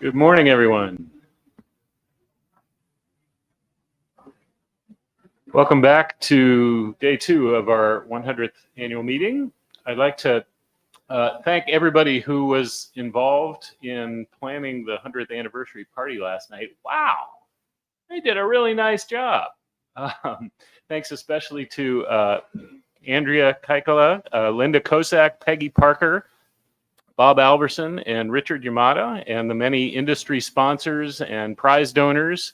Good morning, everyone. Welcome back to day 2 of our 100th annual meeting. I'd like to thank everybody who was involved in planning the 100th anniversary party last night. Wow, they did a really nice job. Thanks especially to Andrea Keikola, Linda Kosak, Peggy Parker, Bob Alverson, and Richard Yamada, and the many industry sponsors and prize donors.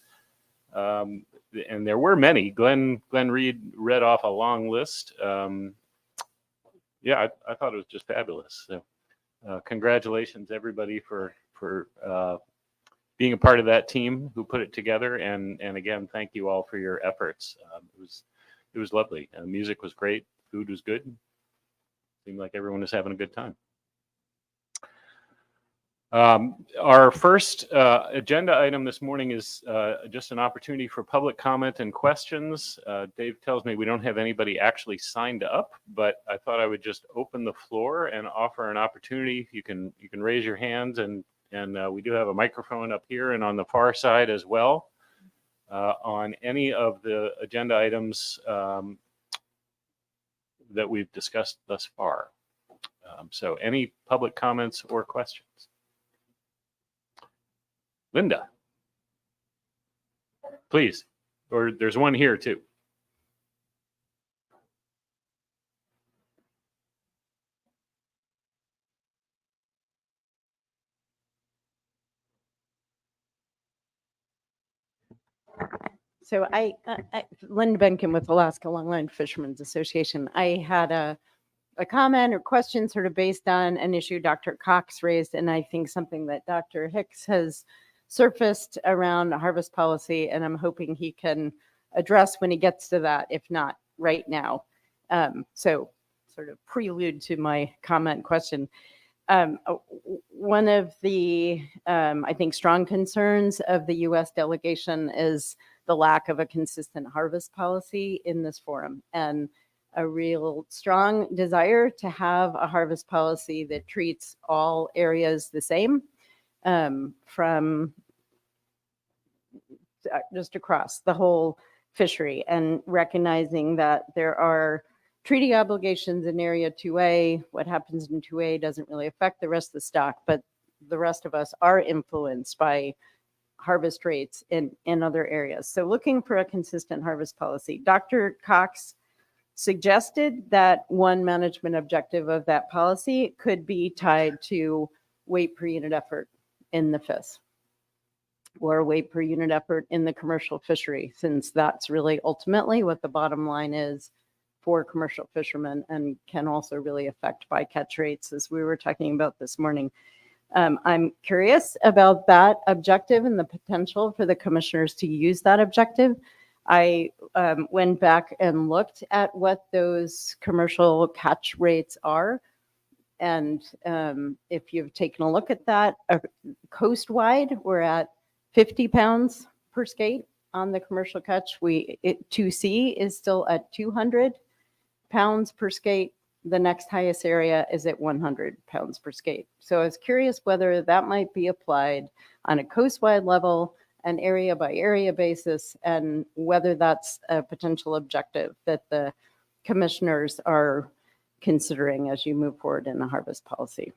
And there were many. Glenn Reed read off a long list. Yeah, I thought it was just fabulous. So congratulations, everybody, for being a part of that team who put it together. And again, thank you all for your efforts. It was lovely. Music was great. Food was good. Seemed like everyone was having a good time. Our first agenda item this morning is just an opportunity for public comment and questions. Dave tells me we don't have anybody actually signed up, but I thought I would just open the floor and offer an opportunity. You can raise your hands, and we do have a microphone up here and on the far side as well on any of the agenda items that we've discussed thus far. So any public comments or questions? Linda, please. Or there's one here too. So Linda Benkin with Alaska Longline Fishermen's Association. I had a comment or question sort of based on an issue Dr. Cox raised, and I think something that Dr. Hicks has surfaced around harvest policy, and I'm hoping he can address when he gets to that, if not right now. So sort of prelude to my comment question. One of the, I think, strong concerns of the U.S. delegation is the lack of a consistent harvest policy in this forum, and a real strong desire to have a harvest policy that treats all areas the same, from just across the whole fishery, and recognizing that there are treaty obligations in Area 2A. What happens in 2A doesn't really affect the rest of the stock, but the rest of us are influenced by harvest rates in other areas. So looking for a consistent harvest policy. Dr. Cox suggested that one management objective of that policy could be tied to weight per unit effort in the FIS, or weight per unit effort in the commercial fishery, since that's really ultimately what the bottom line is for commercial fishermen, and can also really affect bycatch rates, as we were talking about this morning. I'm curious about that objective and the potential for the commissioners to use that objective. I went back and looked at what those commercial catch rates are. And if you've taken a look at that, coast-wide, we're at 50 pounds per skate on the commercial catch. 2C is still at 200 pounds per skate. The next highest area is at 100 pounds per skate. So I was curious whether that might be applied on a coast-wide level, an area by area basis, and whether that's a potential objective that the commissioners are considering as you move forward in the harvest policy.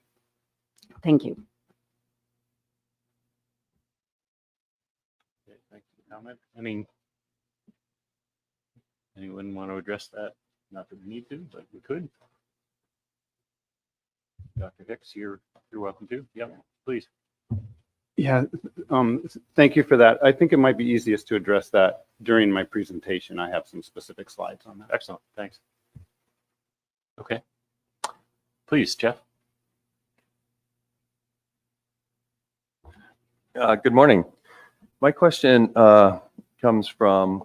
Thank you. Okay, thank you for the comment. Anyone want to address that? Not that we need to, but we could. Dr. Hicks, you're welcome to. Yeah, please. Yeah, thank you for that. I think it might be easiest to address that during my presentation. I have some specific slides on that. Excellent, thanks. Okay, please, Jeff. Good morning. My question comes from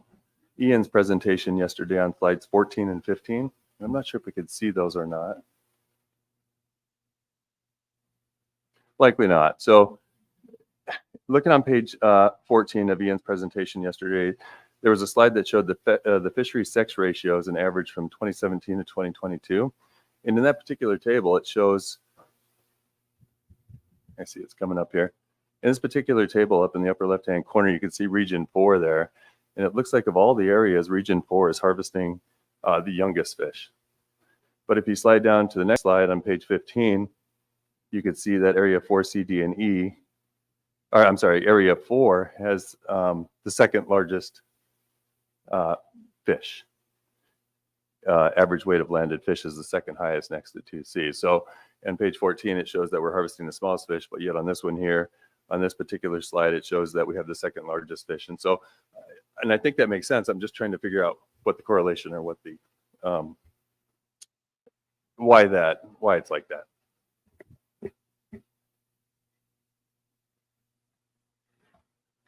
Ian's presentation yesterday on slides 14 and 15. I'm not sure if we could see those or not. Likely not. So looking on page 14 of Ian's presentation yesterday, there was a slide that showed the fishery sex ratios and average from 2017 to 2022. And in that particular table, it shows, I see it's coming up here. In this particular table up in the upper left-hand corner, you can see region 4 there. And it looks like of all the areas, region 4 is harvesting the youngest fish. But if you slide down to the next slide on page 15, you can see that area 4, C, D, and E, or I'm sorry, area 4 has the second largest fish. Average weight of landed fish is the second highest next to 2C. So on page 14, it shows that we're harvesting the smallest fish, but yet on this one here, on this particular slide, it shows that we have the second largest fish. And so, and I think that makes sense. I'm just trying to figure out what the correlation or what the, why it's like that.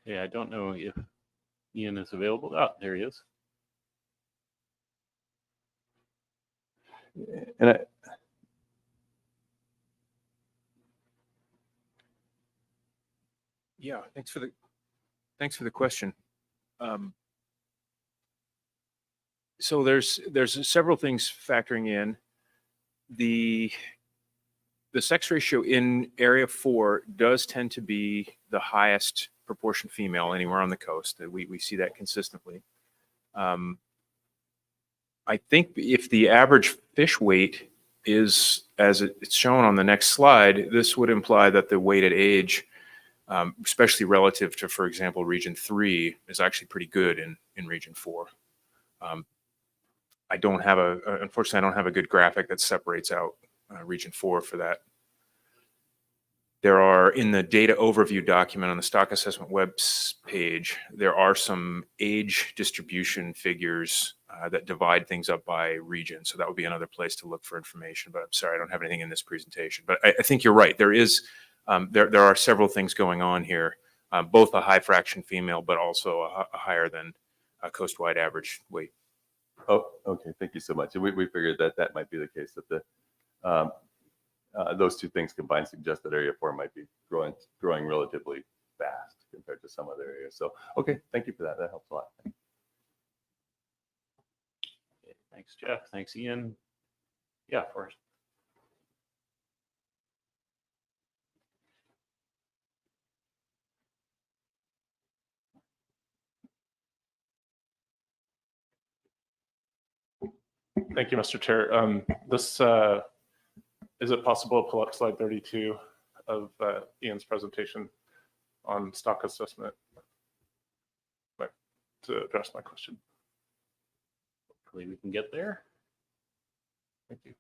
Yeah, I don't know if Ian is available. Oh, there he is. And Yeah, thanks for the question. So there's several things factoring in. The sex ratio in area 4 does tend to be the highest proportion female anywhere on the coast. We see that consistently. I think if the average fish weight is as it's shown on the next slide, this would imply that the weighted age, especially relative to, for example, region 3, is actually pretty good in region 4. I don't have unfortunately, I don't have a good graphic that separates out region 4 for that. There are, in the data overview document on the stock assessment web page, there are some age distribution figures that divide things up by region. So that would be another place to look for information, but I'm sorry, I don't have anything in this presentation. But I think you're right. There is, there are several things going on here, both a high fraction female, but also a higher than a coast-wide average weight. oh, okay, thank you so much. And we figured that that might be the case, that the those two things combined suggest that area 4 might be growing relatively fast compared to some other areas. So, okay, thank you for that. That helps a lot. Thanks, Jeff. Thanks, Ian. Yeah, Forrest. Thank you, Mr. Chair. Is it possible to pull up slide 32 of Ian's presentation on stock assessment to address my question? Hopefully we can get there. Thank you.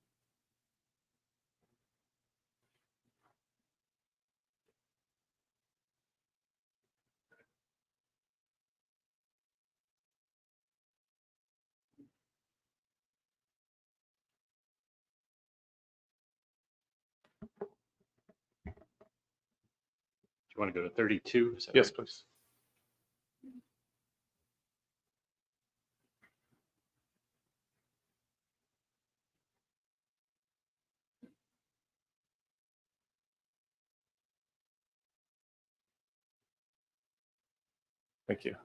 Do you want to go to 32? Is that Yes, right? please. Thank you.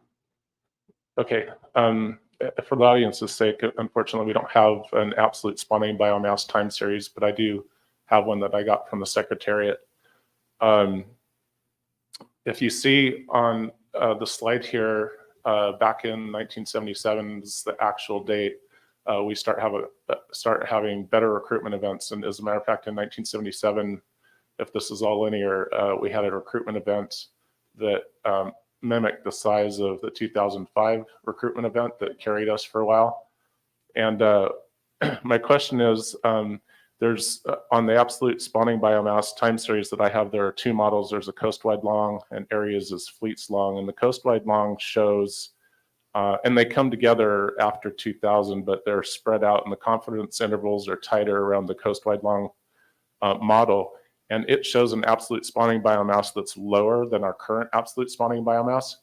Okay. For the audience's sake, unfortunately, we don't have an absolute spawning biomass time series, but I do have one that I got from the Secretariat. If you see on the slide here, back in 1977 is the actual date, we start having better recruitment events. And as a matter of fact, in 1977, if this is all linear, we had a recruitment event that mimicked the size of the 2005 recruitment event that carried us for a while. And my question is, there's on the absolute spawning biomass time series that I have, there are two models. There's a coastwide long and areas as fleets long. And the coastwide long shows, and they come together after 2000, but they're spread out and the confidence intervals are tighter around the coastwide long model. And it shows an absolute spawning biomass that's lower than our current absolute spawning biomass.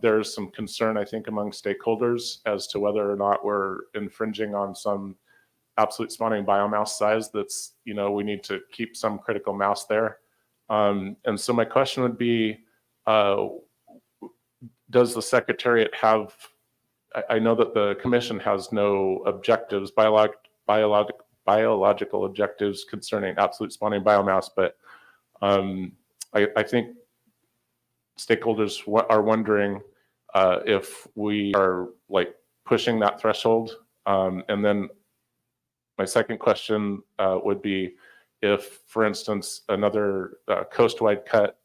There's some concern, I think, among stakeholders as to whether or not we're infringing on some absolute spawning biomass size that's, you know, we need to keep some critical mass there. And so my question would be, does the Secretariat have, I know that the Commission has no objectives, biological objectives concerning absolute spawning biomass, but I think stakeholders are wondering if we are like pushing that threshold. And then my second question would be if, for instance, another coastwide cut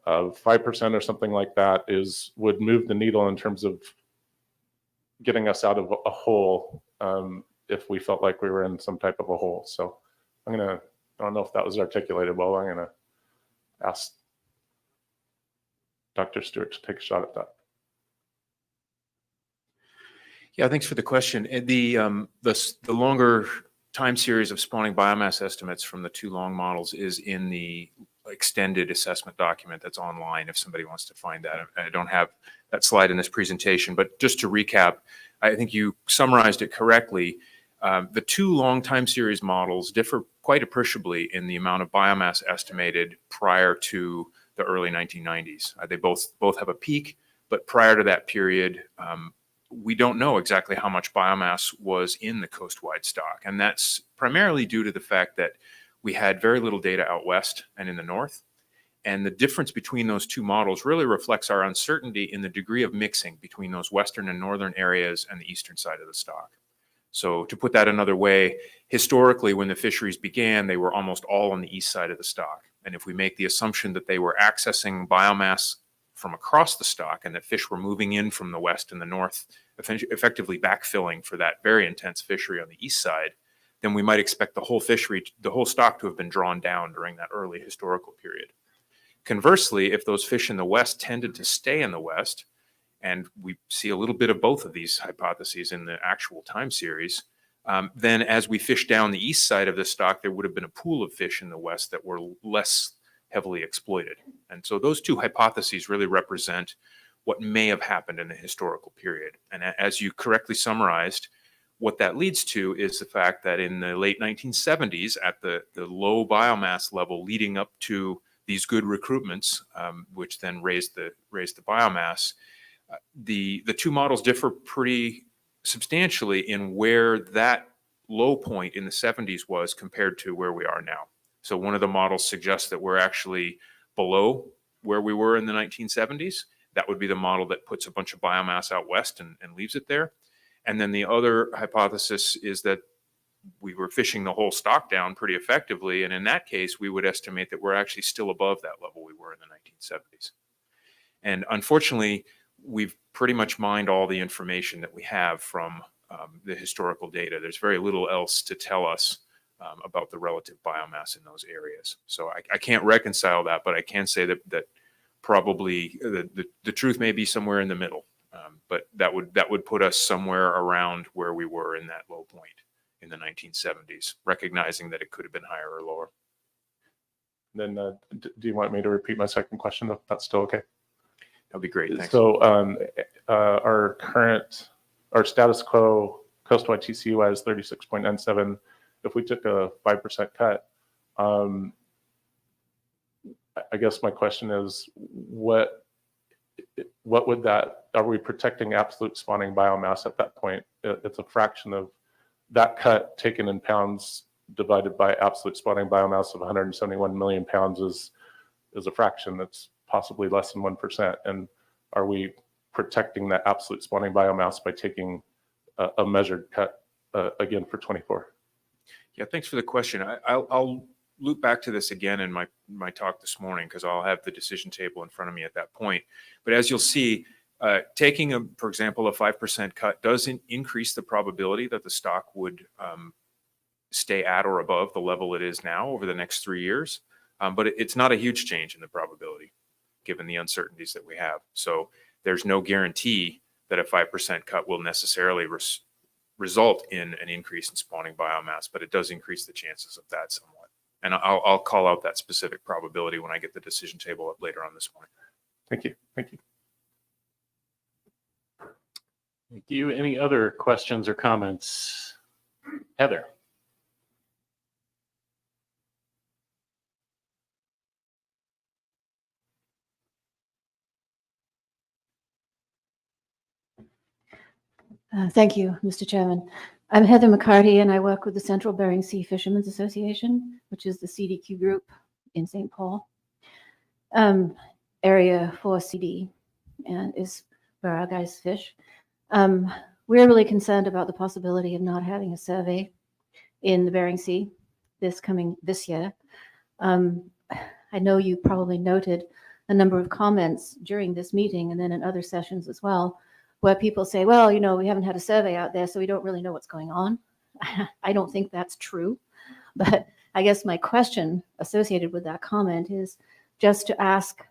of 5% or something like that would move the needle in terms of getting us out of a hole, if we felt like we were in some type of a hole. So I don't know if that was articulated well. I'm gonna ask Dr. Stewart to take a shot at that. Yeah, thanks for the question. The longer time series of spawning biomass estimates from the two long models is in the extended assessment document that's online if somebody wants to find that. I don't have that slide in this presentation, but just to recap, I think you summarized it correctly. The two long time series models differ quite appreciably in the amount of biomass estimated prior to the early 1990s. They both have a peak, but prior to that period, we don't know exactly how much biomass was in the coastwide stock. And that's primarily due to the fact that we had very little data out west and in the north. And the difference between those two models really reflects our uncertainty in the degree of mixing between those western and northern areas and the eastern side of the stock. So to put that another way, historically, when the fisheries began, they were almost all on the east side of the stock. And if we make the assumption that they were accessing biomass from across the stock and that fish were moving in from the west and the north, effectively backfilling for that very intense fishery on the east side, then we might expect the whole fishery, the whole stock to have been drawn down during that early historical period. Conversely, if those fish in the west tended to stay in the west, and we see a little bit of both of these hypotheses in the actual time series, then as we fish down the east side of the stock, there would have been a pool of fish in the west that were less heavily exploited. And so those two hypotheses really represent what may have happened in the historical period. And as you correctly summarized, what that leads to is the fact that in the late 1970s, at the low biomass level leading up to these good recruitments, which then raised the biomass, the two models differ pretty substantially in where that low point in the 70s was compared to where we are now. So one of the models suggests that we're actually below where we were in the 1970s. That would be the model that puts a bunch of biomass out west and leaves it there. And then the other hypothesis is that we were fishing the whole stock down pretty effectively. And in that case, we would estimate that we're actually still above that level we were in the 1970s. And unfortunately, we've pretty much mined all the information that we have from the historical data. There's very little else to tell us about the relative biomass in those areas. So I can't reconcile that, but I can say that probably the truth may be somewhere in the middle. But that would put us somewhere around where we were in that low point in the 1970s, recognizing that it could have been higher or lower. Then do you want me to repeat my second question, if that's still okay? That'd be great, thanks. So our status quo coastwide TCUI is 36.97. If we took a 5% cut, I guess my question is, what would that, are we protecting absolute spawning biomass at that point? It's a fraction of that cut taken in pounds divided by absolute spawning biomass of 171 million pounds is a fraction that's possibly less than 1%. And are we protecting that absolute spawning biomass by taking a measured cut again for 24? Yeah, thanks for the question. I'll loop back to this again in my talk this morning because I'll have the decision table in front of me at that point. But as you'll see, taking, for example, a 5% cut does increase the probability that the stock would stay at or above the level it is now over the next 3 years. But it's not a huge change in the probability given the uncertainties that we have. So there's no guarantee that a 5% cut will necessarily result in an increase in spawning biomass, but it does increase the chances of that somewhat. And I'll call out that specific probability when I get the decision table up later on this morning. Thank you. Thank you. Thank you. Any other questions or comments? Heather. Thank you, Mr. Chairman. I'm Heather McCarty, and I work with the Central Bering Sea Fishermen's Association, which is the CDQ group in St. Paul. area 4CD, and is where our guys fish. We're really concerned about the possibility of not having a survey in the Bering Sea this year. I know you probably noted a number of comments during this meeting and then in other sessions as well, where people say, well, you know, we haven't had a survey out there, so we don't really know what's going on. I don't think that's true. But I guess my question associated with that comment is just to ask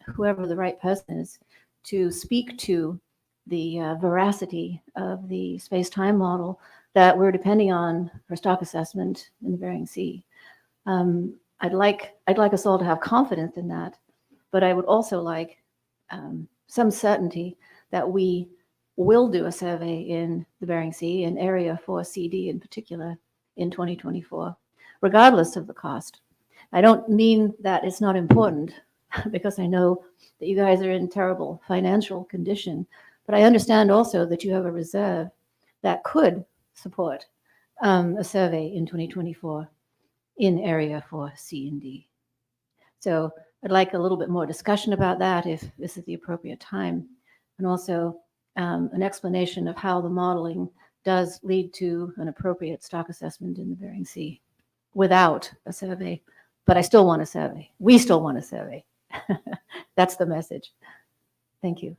whoever the right person is to speak to the veracity of the space-time model that we're depending on for stock assessment in the Bering Sea. I'd like us all to have confidence in that, but I would also like some certainty that we will do a survey in the Bering Sea, in Area 4CD in particular, in 2024, regardless of the cost. I don't mean that it's not important, because I know that you guys are in terrible financial condition, but I understand also that you have a reserve that could support a survey in 2024 in Area 4C and D. So I'd like a little bit more discussion about that if this is the appropriate time, and also an explanation of how the modeling does lead to an appropriate stock assessment in the Bering Sea without a survey. But I still want a survey. We still want a survey. That's the message. Thank you.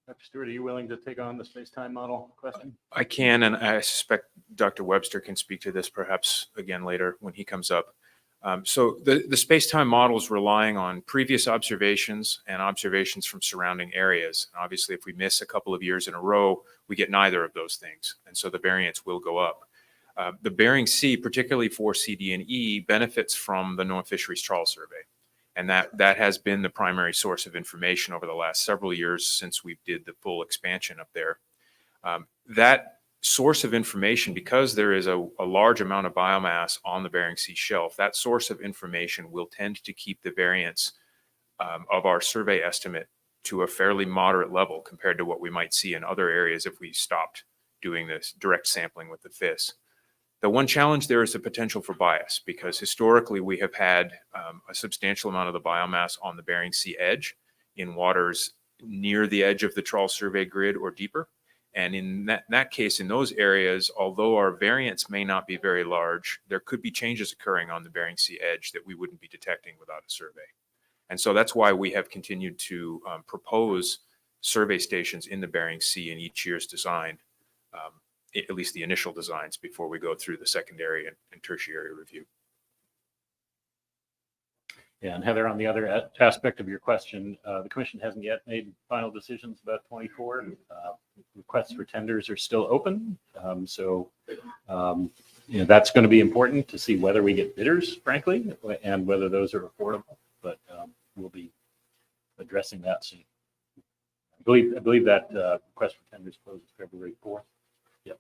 Dr. Stewart, are you willing to take on the space-time model question? I can, and I suspect Dr. Webster can speak to this perhaps again later when he comes up. So the space-time model is relying on previous observations and observations from surrounding areas. And obviously, if we miss a couple of years in a row, we get neither of those things. And so the variance will go up. The Bering Sea, particularly for CD and E, benefits from the North Fisheries Trawl Survey. And that has been the primary source of information over the last several years since we did the full expansion up there. That source of information, because there is a large amount of biomass on the Bering Sea shelf, that source of information will tend to keep the variance of our survey estimate to a fairly moderate level compared to what we might see in other areas if we stopped doing this direct sampling with the FIS. The one challenge there is the potential for bias, because historically we have had a substantial amount of the biomass on the Bering Sea edge in waters near the edge of the trawl survey grid or deeper. And in that case, in those areas, although our variance may not be very large, there could be changes occurring on the Bering Sea edge that we wouldn't be detecting without a survey. And so that's why we have continued to propose survey stations in the Bering Sea in each year's design, at least the initial designs, before we go through the secondary and tertiary review. Yeah, and Heather, on the other aspect of your question, the commission hasn't yet made final decisions about 24. Requests for tenders are still open. You know, that's going to be important to see whether we get bidders, frankly, and whether those are affordable. But we'll be addressing that soon. I believe that request for tenders closes February 4th. Yep.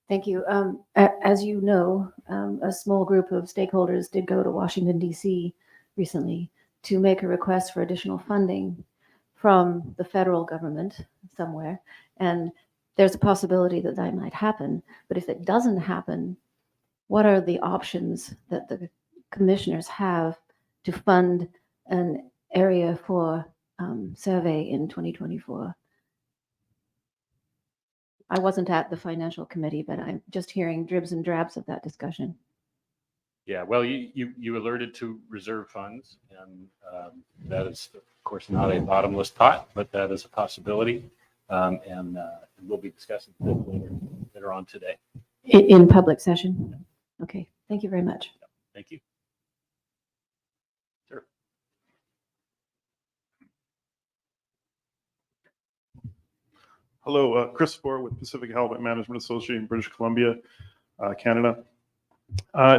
Thank you. As you know, a small group of stakeholders did go to Washington, D.C. recently to make a request for additional funding from the federal government somewhere. And there's a possibility that that might happen. But if it doesn't happen, what are the options that the commissioners have to fund an Area 4 survey in 2024? I wasn't at the financial committee, but I'm just hearing dribs and drabs of that discussion. Yeah, well, you alerted to reserve funds, and that is, of course, not a bottomless pot, but that is a possibility, and we'll be discussing it later on today. In public session? Okay, thank you very much. Thank you. Sure. Hello, Chris Spohr with Pacific Halibut Management Association in British Columbia, Canada.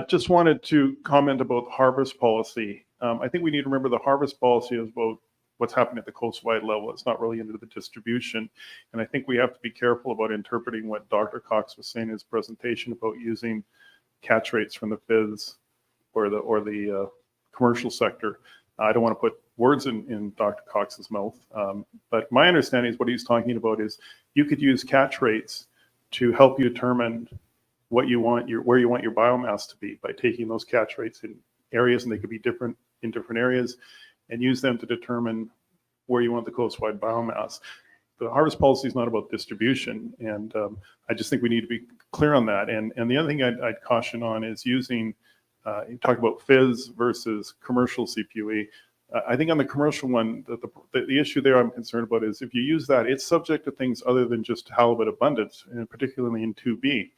Just wanted to comment about harvest policy. I think we need to remember the harvest policy is about what's happening at the coast-wide level. It's not really into the distribution. And I think we have to be careful about interpreting what Dr. Cox was saying in his presentation about using catch rates from the FIS or the commercial sector. I don't want to put words in Dr. Cox's mouth, but my understanding is what he's talking about is you could use catch rates to help you determine what you want where you want your biomass to be by taking those catch rates areas, and they could be different in different areas, and use them to determine where you want the coastwide biomass. The harvest policy is not about distribution, and I just think we need to be clear on that. And the other thing I'd caution on is using, you talk about fizz versus commercial CPUE. I think on the commercial one, the issue there I'm concerned about is if you use that, it's subject to things other than just halibut abundance, and particularly in 2B.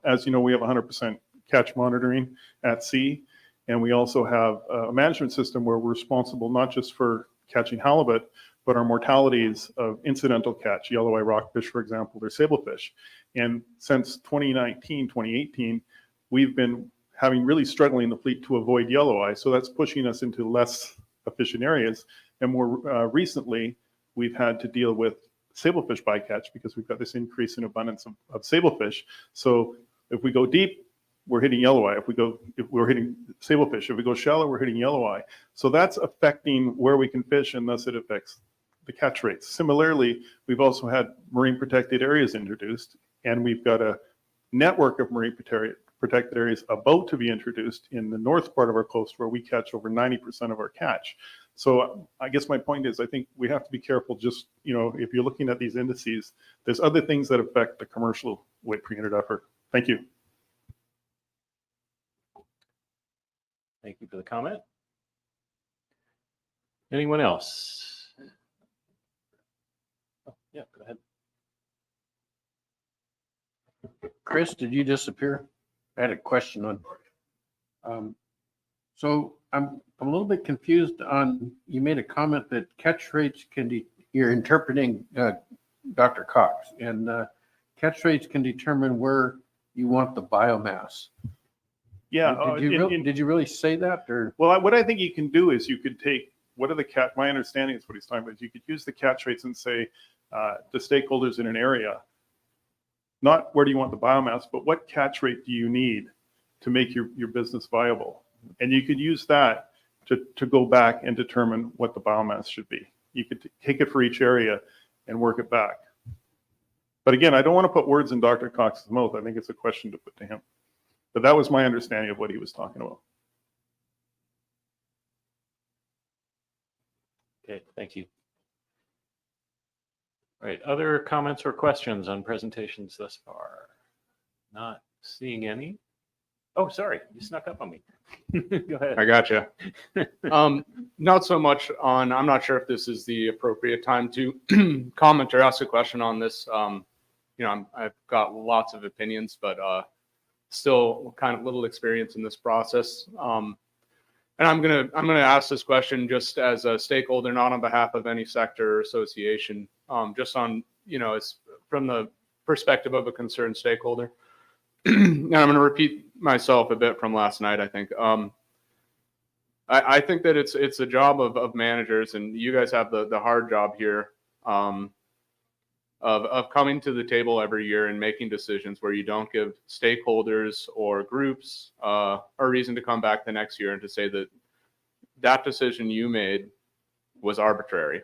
As you know, we have 100% catch monitoring at sea, and we also have a management system where we're responsible not just for catching halibut, but our mortalities of incidental catch, yellow eye rockfish, for example, or sablefish. And since 2019, 2018, we've been really struggling in the fleet to avoid yellow eye. So that's pushing us into less efficient areas. And more recently, we've had to deal with sablefish bycatch because we've got this increase in abundance of sablefish. So if we go deep, we're hitting yellow eye. If we're hitting sablefish, if we go shallow, we're hitting yellow eye. So that's affecting where we can fish, and thus it affects the catch rates. Similarly, we've also had marine protected areas introduced, and we've got a network of marine protected areas about to be introduced in the north part of our coast where we catch over 90% of our catch. So I guess my point is, I think we have to be careful. Just, if you're looking at these indices, there's other things that affect the commercial weight per unit effort. Thank you. Thank you for the comment. Anyone else? Oh, yeah, go ahead. Chris, did you disappear? I had a question on. So I'm a little bit confused on, you made a comment that catch rates you're interpreting Dr. Cox, and catch rates can determine where you want the biomass. Yeah. Did you really say that? Or? Well, what I think you can do is you could take, my understanding is what he's talking about, is you could use the catch rates and say to stakeholders in an area, not where do you want the biomass, but what catch rate do you need to make your business viable? And you could use that to go back and determine what the biomass should be. You could take it for each area and work it back. But again, I don't want to put words in Dr. Cox's mouth. I think it's a question to put to him. But that was my understanding of what he was talking about. Okay, thank you. All right, other comments or questions on presentations thus far? Not seeing any. Oh, sorry, you snuck up on me. Go ahead. I gotcha. Not so much on, I'm not sure if this is the appropriate time to comment or ask a question on this. I've got lots of opinions, but still kind of little experience in this process. And I'm gonna ask this question just as a stakeholder, not on behalf of any sector or association, just on, it's from the perspective of a concerned stakeholder. And I'm gonna repeat myself a bit from last night, I think. I think that it's a job of managers, and you guys have the hard job here of coming to the table every year and making decisions where you don't give stakeholders or groups a reason to come back the next year and to say that decision you made was arbitrary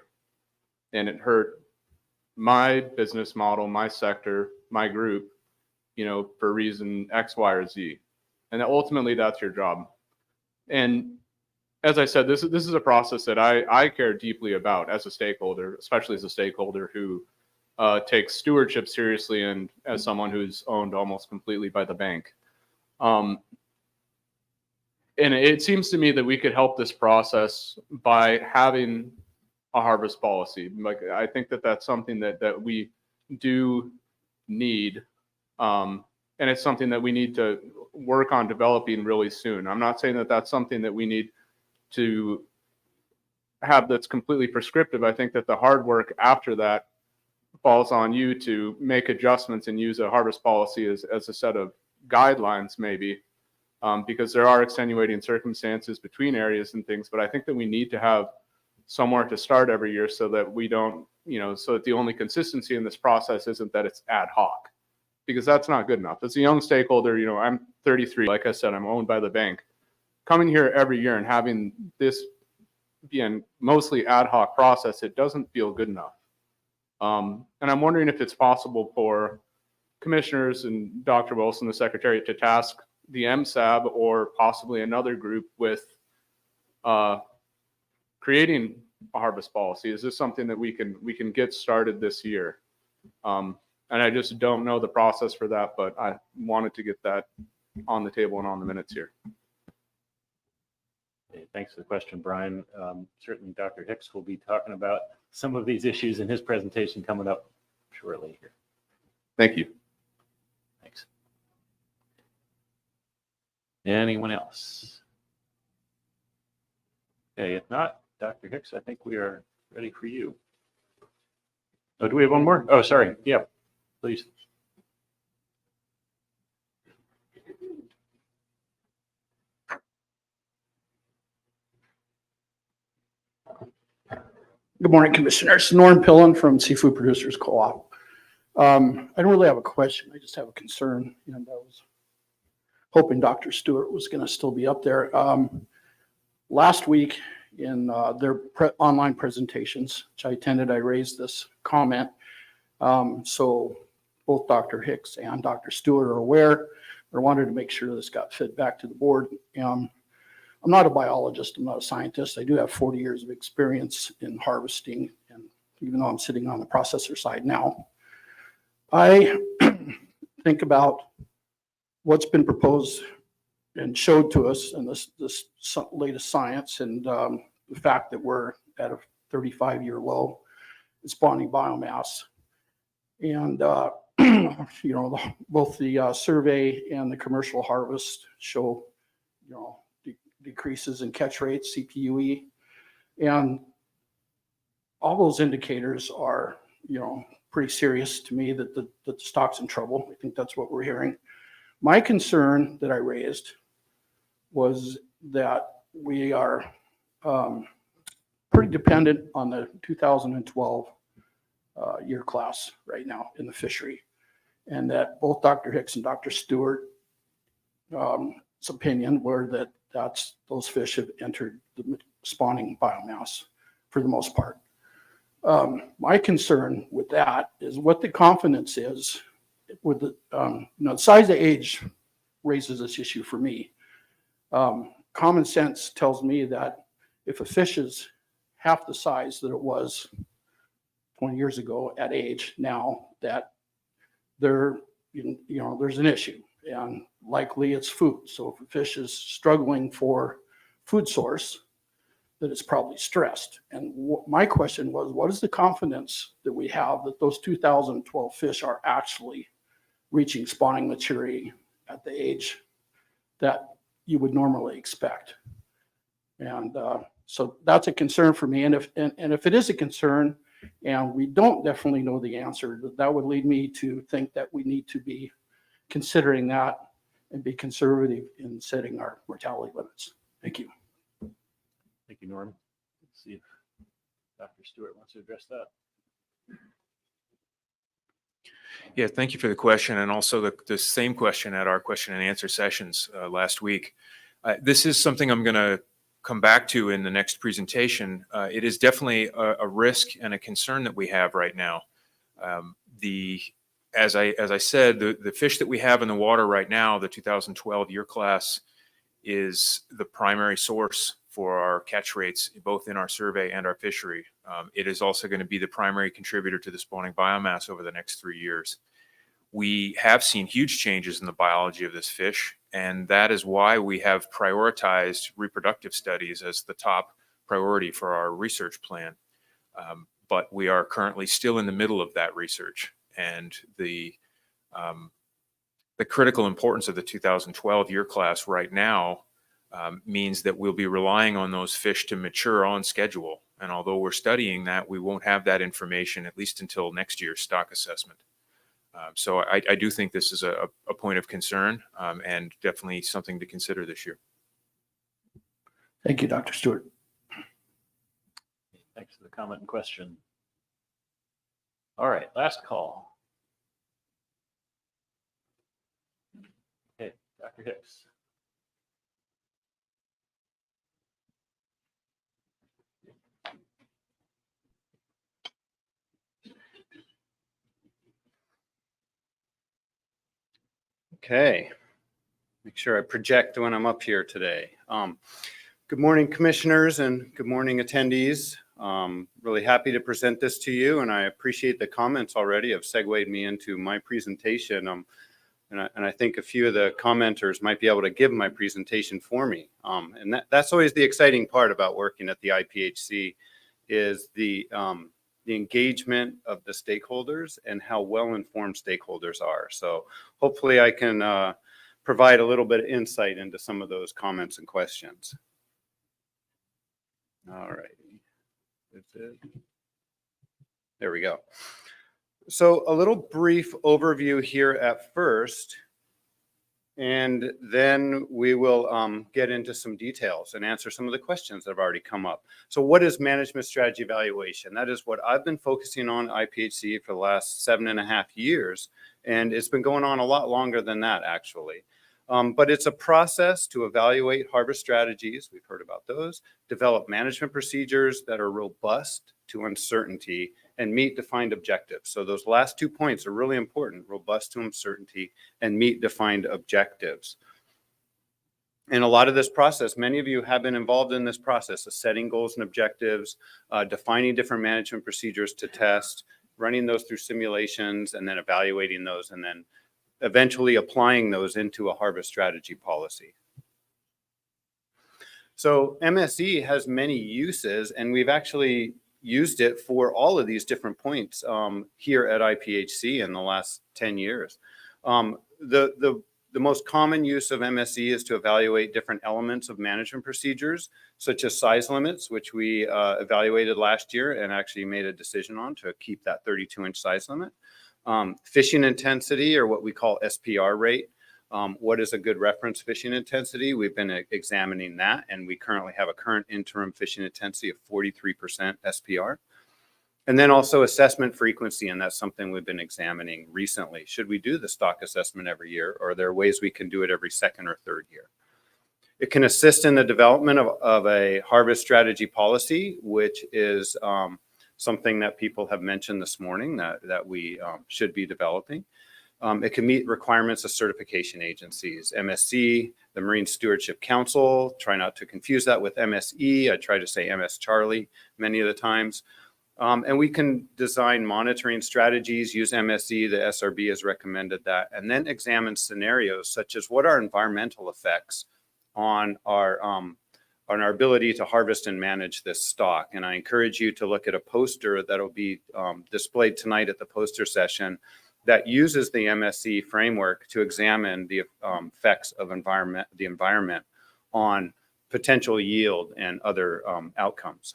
and it hurt my business model, my sector, my group, for reason X, Y, or Z. And ultimately that's your job. And as I said, this is a process that I care deeply about as a stakeholder, especially as a stakeholder who takes stewardship seriously and as someone who's owned almost completely by the bank. And it seems to me that we could help this process by having a harvest policy. Like, I think that's something that we do need. And it's something that we need to work on developing really soon. I'm not saying that that's something that we need to have that's completely prescriptive. I think that the hard work after that falls on you to make adjustments and use a harvest policy as a set of guidelines, maybe, because there are extenuating circumstances between areas and things. But I think that we need to have somewhere to start every year so that we don't, so that the only consistency in this process isn't that it's ad hoc, because that's not good enough. As a young stakeholder, I'm 33. Like I said, I'm owned by the bank. Coming here every year and having this be a mostly ad hoc process, it doesn't feel good enough. And I'm wondering if it's possible for commissioners and Dr. Wilson, the secretary, to task the MSAB or possibly another group with creating a harvest policy? Is this something that we can get started this year? And I just don't know the process for that, but I wanted to get that on the table and on the minutes here. Okay, thanks for the question, Brian. Certainly Dr. Hicks will be talking about some of these issues in his presentation coming up shortly here. Thank you. Thanks. Anyone else? Okay, if not, Dr. Hicks, I think we are ready for you. Oh, do we have one more? Oh, sorry. Yeah, please. Good morning, Commissioners. Norm Pillen from Seafood Producers Co-op. I don't really have a question. I just have a concern. And I was hoping Dr. Stewart was going to still be up there. Last week in their online presentations, which I attended, I raised this comment. So both Dr. Hicks and Dr. Stewart are aware. I wanted to make sure this got fed back to the board. I'm not a biologist. I'm not a scientist. I do have 40 years of experience in harvesting, and even though I'm sitting on the processor side now, I think about what's been proposed and showed to us in this latest science, and the fact that we're at a 35-year low in spawning biomass. And you know, both the survey and the commercial harvest show, you know, decreases in catch rates, CPUE, and all those indicators are, you know, pretty serious to me that the stock's in trouble. I think that's what we're hearing. My concern that I raised was that we are pretty dependent on the 2012 year class right now in the fishery, and that both Dr. Hicks and Dr. Stewart's opinion were that those fish have entered the spawning biomass for the most part. My concern with that is what the confidence is with the, you know, the size of age raises this issue for me. Common sense tells me that if a fish is half the size that it was 20 years ago at age now, that there, you know, there's an issue, and likely it's food. So if a fish is struggling for food source, that it's probably stressed. And my question was, what is the confidence that we have that those 2012 fish are actually reaching spawning maturity at the age that you would normally expect? And so that's a concern for me. And if it is a concern, and we don't definitely know the answer, that would lead me to think that we need to be considering that and be conservative in setting our mortality limits. Thank you. Thank you, Norm. Let's see if Dr. Stewart wants to address that. Yeah, thank you for the question, and also the same question at our question and answer sessions last week. This is something I'm going to come back to in the next presentation. It is definitely a risk and a concern that we have right now. As I said, the fish that we have in the water right now, the 2012 year class, is the primary source for our catch rates, both in our survey and our fishery. It is also going to be the primary contributor to the spawning biomass over the next 3 years. We have seen huge changes in the biology of this fish, and that is why we have prioritized reproductive studies as the top priority for our research plan. But we are currently still in the middle of that research, and the critical importance of the 2012 year class right now means that we'll be relying on those fish to mature on schedule. And although we're studying that, we won't have that information at least until next year's stock assessment. So I do think this is a point of concern and definitely something to consider this year. Thank you, Dr. Stewart. Thanks for the comment and question. All right, last call. Okay, Dr. Hicks. Okay. Make sure I project when I'm up here today. Good morning, commissioners, and good morning, attendees. Really happy to present this to you, and I appreciate the comments already have segued me into my presentation. And I think a few of the commenters might be able to give my presentation for me. And that's always the exciting part about working at the IPHC is the engagement of the stakeholders and how well-informed stakeholders are. So hopefully I can provide a little bit of insight into some of those comments and questions. All right. There we go. So a little brief overview here at first, and then we will get into some details and answer some of the questions that have already come up. So what is management strategy evaluation? That is what I've been focusing on IPHC for the last 7.5 years, and it's been going on a lot longer than that, actually. But it's a process to evaluate harvest strategies, we've heard about those, develop management procedures that are robust to uncertainty, and meet defined objectives. So those last 2 points are really important, robust to uncertainty and meet defined objectives. And a lot of this process, many of you have been involved in this process of setting goals and objectives, defining different management procedures to test, running those through simulations, and then evaluating those, and then eventually applying those into a harvest strategy policy. So MSE has many uses, and we've actually used it for all of these different points here at IPHC in the last 10 years. The most common use of MSE is to evaluate different elements of management procedures, such as size limits, which we evaluated last year and actually made a decision on to keep that 32-inch size limit. Fishing intensity, or what we call SPR rate. What is a good reference fishing intensity? We've been examining that, and we currently have a current interim fishing intensity of 43% SPR. And then also assessment frequency, and that's something we've been examining recently. Should we do the stock assessment every year, or are there ways we can do it every second or third year? It can assist in the development of a harvest strategy policy, which is something that people have mentioned this morning that we should be developing. It can meet requirements of certification agencies, MSC, the Marine Stewardship Council. Try not to confuse that with MSE. I try to say MS Charlie many of the times. And we can design monitoring strategies, use MSE, the SRB has recommended that, and then examine scenarios such as what are environmental effects on our ability to harvest and manage this stock. And I encourage you to look at a poster that'll be displayed tonight at the poster session that uses the MSE framework to examine the effects of the environment on potential yield and other outcomes.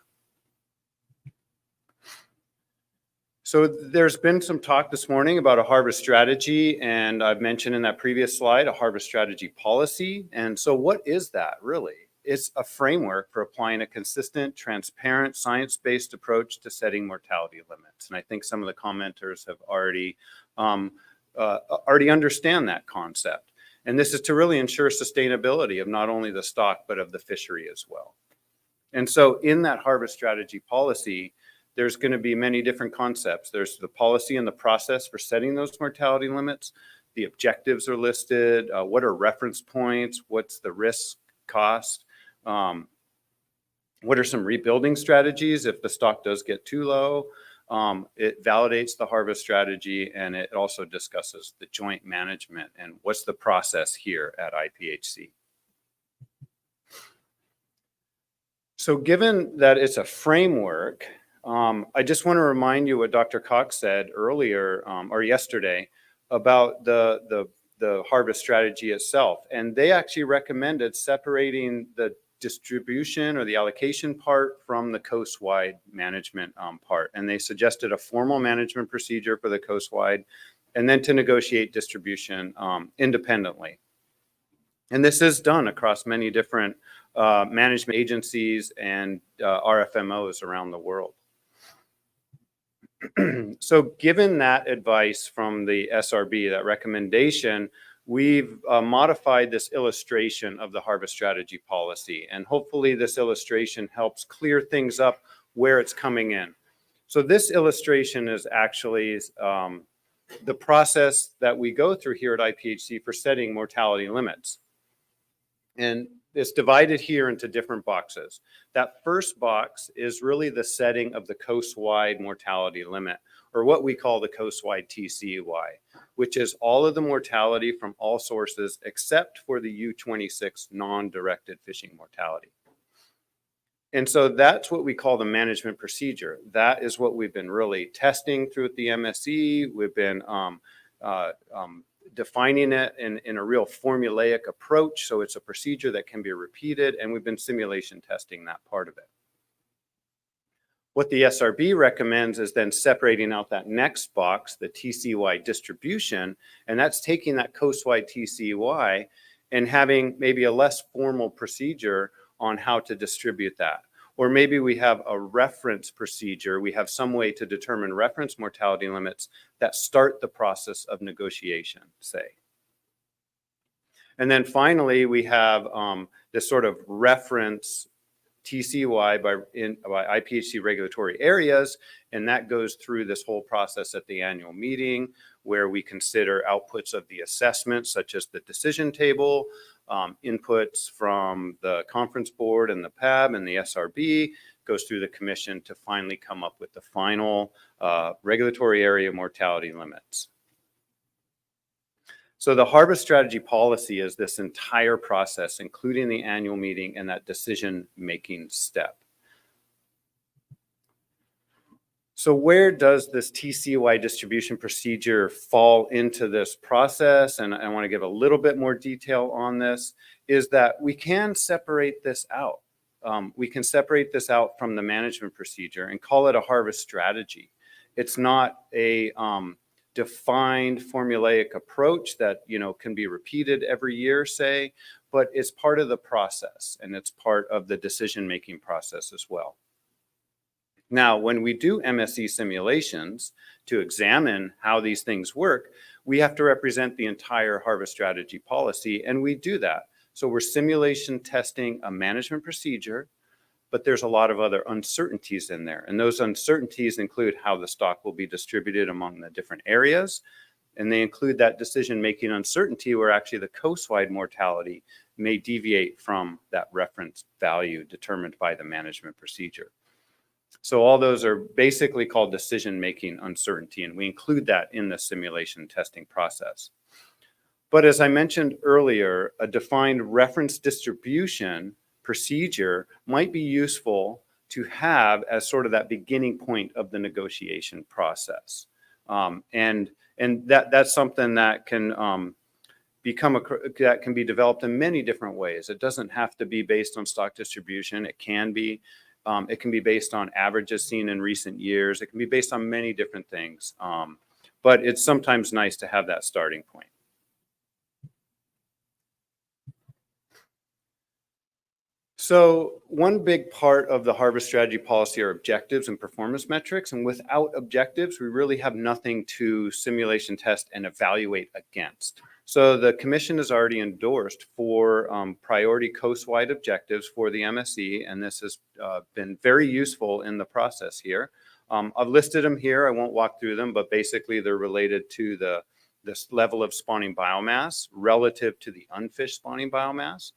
So there's been some talk this morning about a harvest strategy, and I've mentioned in that previous slide a harvest strategy policy. And so what is that really? It's a framework for applying a consistent, transparent, science-based approach to setting mortality limits. And I think some of the commenters have already understand that concept. And this is to really ensure sustainability of not only the stock, but of the fishery as well. And so in that harvest strategy policy, there's going to be many different concepts. There's the policy and the process for setting those mortality limits. The objectives are listed. What are reference points? What's the risk cost? What are some rebuilding strategies if the stock does get too low? It validates the harvest strategy, and it also discusses the joint management and what's the process here at IPHC. So given that it's a framework, I just want to remind you what Dr. Cox said earlier or yesterday about the harvest strategy itself. And they actually recommended separating the distribution or the allocation part from the coast-wide management part. And they suggested a formal management procedure for the coast-wide and then to negotiate distribution independently. And this is done across many different management agencies and RFMOs around the world. So given that advice from the SRB, that recommendation, we've modified this illustration of the harvest strategy policy. And hopefully this illustration helps clear things up where it's coming in. So this illustration is actually the process that we go through here at IPHC for setting mortality limits. And it's divided here into different boxes. That first box is really the setting of the coast-wide mortality limit, or what we call the coast-wide TCY, which is all of the mortality from all sources except for the U26 non-directed fishing mortality. And so that's what we call the management procedure. That is what we've been really testing through the MSE. We've been defining it in a real formulaic approach. So it's a procedure that can be repeated, and we've been simulation testing that part of it. What the SRB recommends is then separating out that next box, the TCY distribution, and that's taking that coast-wide TCY and having maybe a less formal procedure on how to distribute that. Or maybe we have a reference procedure. We have some way to determine reference mortality limits that start the process of negotiation, say. And then finally, we have this sort of reference TCY by IPHC regulatory areas, and that goes through this whole process at the annual meeting where we consider outputs of the assessment, such as the decision table, inputs from the conference board and the PAB and the SRB, goes through the commission to finally come up with the final regulatory area mortality limits. So the harvest strategy policy is this entire process, including the annual meeting and that decision-making step. So where does this TCY distribution procedure fall into this process? And I want to give a little bit more detail on this, is that we can separate this out. We can separate this out from the management procedure and call it a harvest strategy. It's not a defined formulaic approach that, you know, can be repeated every year, say, but it's part of the process and it's part of the decision-making process as well. Now, when we do MSE simulations to examine how these things work, we have to represent the entire harvest strategy policy, and we do that. So we're simulation testing a management procedure, but there's a lot of other uncertainties in there. And those uncertainties include how the stock will be distributed among the different areas. And they include that decision-making uncertainty where actually the coast-wide mortality may deviate from that reference value determined by the management procedure. So all those are basically called decision-making uncertainty, and we include that in the simulation testing process. But as I mentioned earlier, a defined reference distribution procedure might be useful to have as sort of that beginning point of the negotiation process. And that's something that can that can be developed in many different ways. It doesn't have to be based on stock distribution. It can be based on averages seen in recent years. It can be based on many different things. But it's sometimes nice to have that starting point. So one big part of the harvest strategy policy are objectives and performance metrics. And without objectives, we really have nothing to simulation test and evaluate against. So the commission has already endorsed 4 priority coast-wide objectives for the MSE, and this has been very useful in the process here. I've listed them here. I won't walk through them, but basically they're related to this level of spawning biomass relative to the unfished spawning biomass.